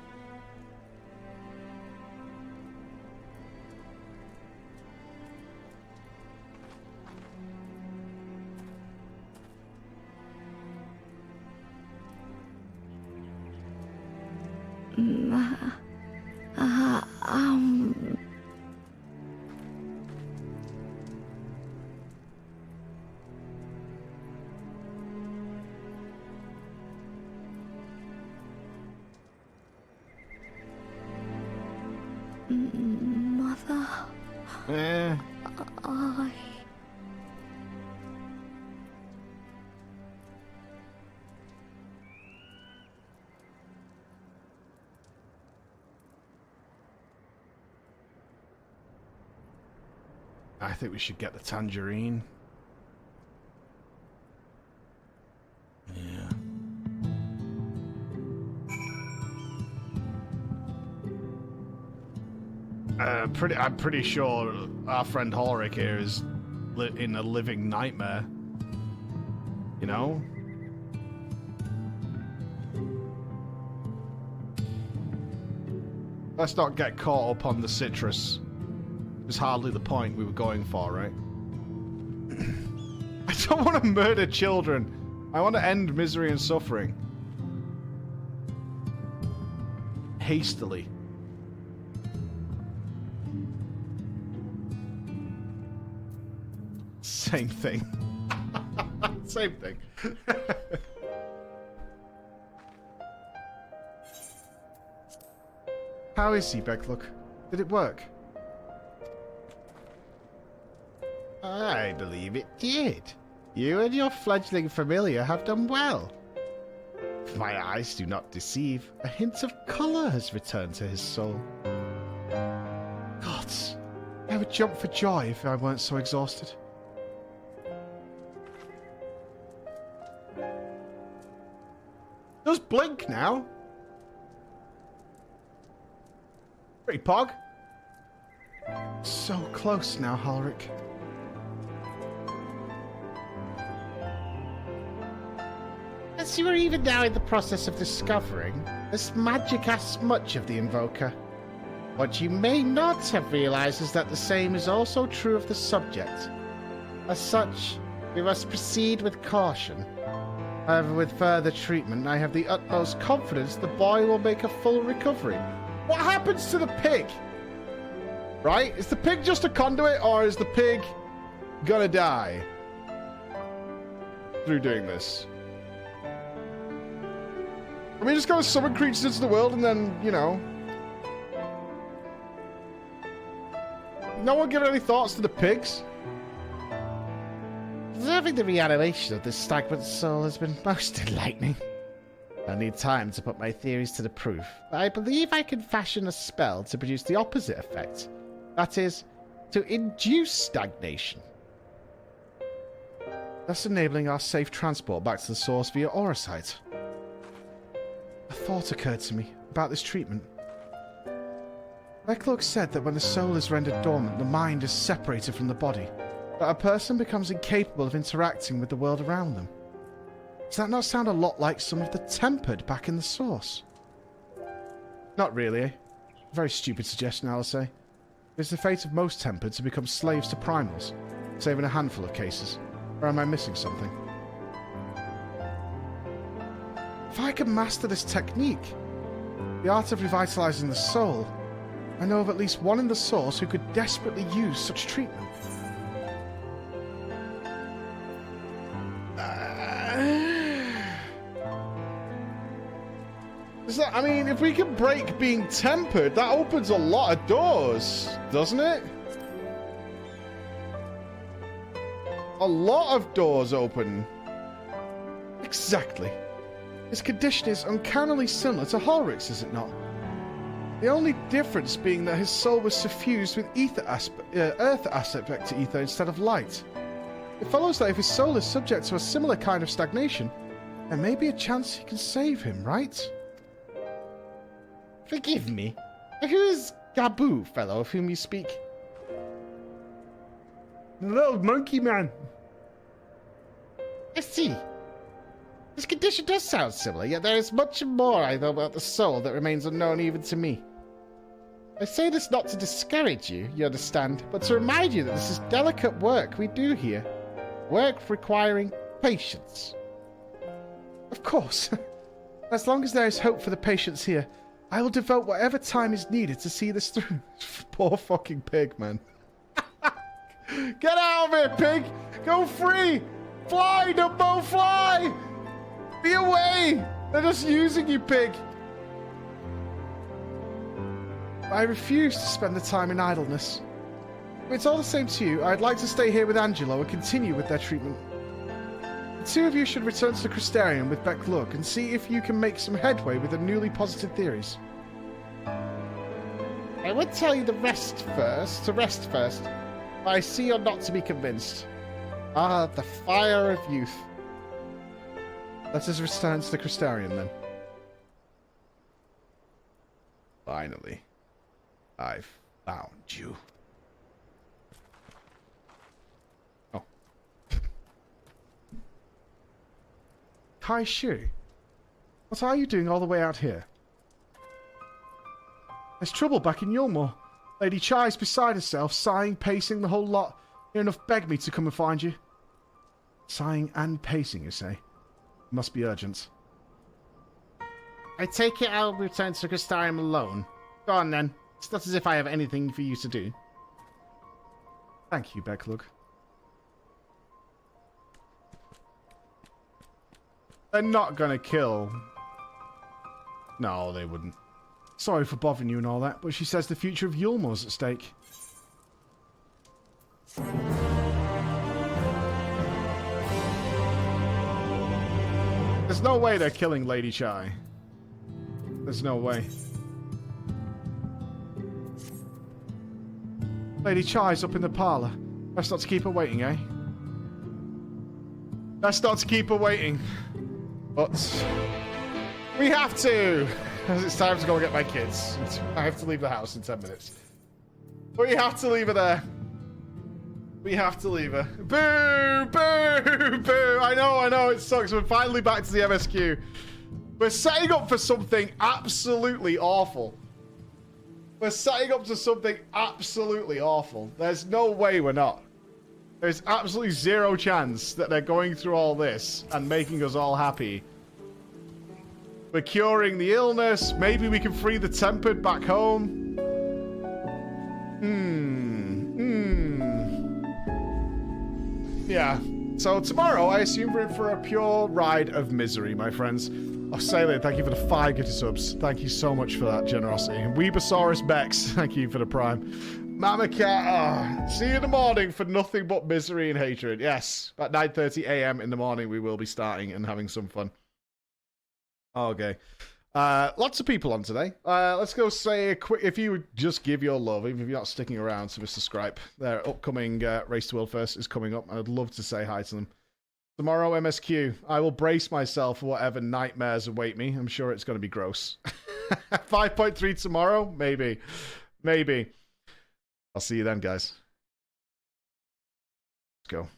Mother. I think we should get the tangerine. Yeah. I'm pretty sure our friend Ulrich here is in a living nightmare. You know? Let's not get caught up on the citrus. It's hardly the point we were going for, right? I don't want to murder children. I want to end misery and suffering. Hastily. Same thing. Same thing. How is he, Becklook? Did it work? I believe it did. You and your fledgling familiar have done well. If my eyes do not deceive, a hint of colour has returned to his soul. Gods, I would jump for joy if I weren't so exhausted. Does blink now? Pretty pog. So close now, Halric. As you are even now in the process of discovering, this magic asks much of the Invoker. What you may not have realized is that the same is also true of the subject. As such, we must proceed with caution. However, with further treatment, I have the utmost confidence the boy will make a full recovery. What happens to the pig? Right? Is the pig just a conduit, or is the pig gonna die through doing this? Are we just gonna summon creatures into the world and then, you know... No one give any thoughts to the pigs? Observing the reanimation of this stagnant soul has been most enlightening. I'll need time to put my theories to the proof, but I believe I can fashion a spell to produce the opposite effect. That is, to induce stagnation. Thus enabling our safe transport back to the source via Auracite. A thought occurred to me about this treatment. Becklock said that when the soul is rendered dormant, the mind is separated from the body, that a person becomes incapable of interacting with the world around them. Does that not sound a lot like some of the Tempered back in the source? Not really. Very stupid suggestion, I'll say. It's the fate of most Tempered to become slaves to primals, save in a handful of cases. Or am I missing something? If I could master this technique, the art of revitalizing the soul, I know of at least one in the source who could desperately use such treatment. I mean, if we can break being tempered, that opens a lot of doors, doesn't it? A lot of doors open. Exactly. His condition is uncannily similar to Halric's, is it not? The only difference being that his soul was suffused with earth aspect to ether instead of light. It follows that if his soul is subject to a similar kind of stagnation, there may be a chance he can save him, right? Forgive me. Who is Gabu, fellow, of whom you speak? The little monkey man. I see. This condition does sound similar, yet there is much more I know about the soul that remains unknown even to me. I say this not to discourage you, you understand, but to remind you that this is delicate work we do here. Work requiring patience. Of course. As long as there is hope for the patients here, I will devote whatever time is needed to see this through. Poor fucking pig, man. Get out of here, pig! Go free! Fly, Dumbo, fly! Be away! They're just using you, pig! I refuse to spend the time in idleness. If it's all the same to you, I'd like to stay here with Angelo and continue with their treatment. The two of you should return to the Crystarium with Becklook and see if you can make some headway with the newly posited theories. I would tell you to rest first, but I see you're not to be convinced. Ah, the fire of youth. Let us return to the Crystarium, then. Finally, I've found you. Oh. Kai Shu, what are you doing all the way out here? There's trouble back in Yulmore. Lady Chai's beside herself, sighing, pacing the whole lot. Near enough begged me to come and find you. Sighing and pacing, you say? Must be urgent. I take it I'll return to Crystarium alone. Go on then. It's not as if I have anything for you to do. Thank you, Becklug. They're not gonna kill. No, they wouldn't. Sorry for bothering you and all that, but she says the future of Yulmor's at stake. There's no way they're killing Lady Chai. There's no way. Lady Chai's up in the parlour. Best not to keep her waiting, eh? Best not to keep her waiting. But we have to, as it's time to go and get my kids. I have to leave the house in 10 minutes. We have to leave her there. We have to leave her. Boo! Boo! Boo! I know, it sucks. We're finally back to the MSQ. We're setting up for something absolutely awful. We're setting up to something absolutely awful. There's no way we're not. There's absolutely zero chance that they're going through all this and making us all happy. We're curing the illness. Maybe we can free the Tempered back home. Yeah. So tomorrow, I assume we're in for a pure ride of misery, my friends. Oh, Salient, thank you for the 5 gifted subs. Thank you so much for that generosity. Weebasaurus Bex, thank you for the prime. Mama Cat, see you in the morning for nothing but misery and hatred. Yes, at 9:30 a.m. in the morning, we will be starting and having some fun. Okay. Lots of people on today. Let's go say a quick, if you would just give your love, even if you're not sticking around to Mr. Scripe, their upcoming Race to World First is coming up. I'd love to say hi to them. Tomorrow, MSQ. I will brace myself for whatever nightmares await me. I'm sure it's going to be gross. 5.3 tomorrow? Maybe. Maybe. I'll see you then, guys. Let's go.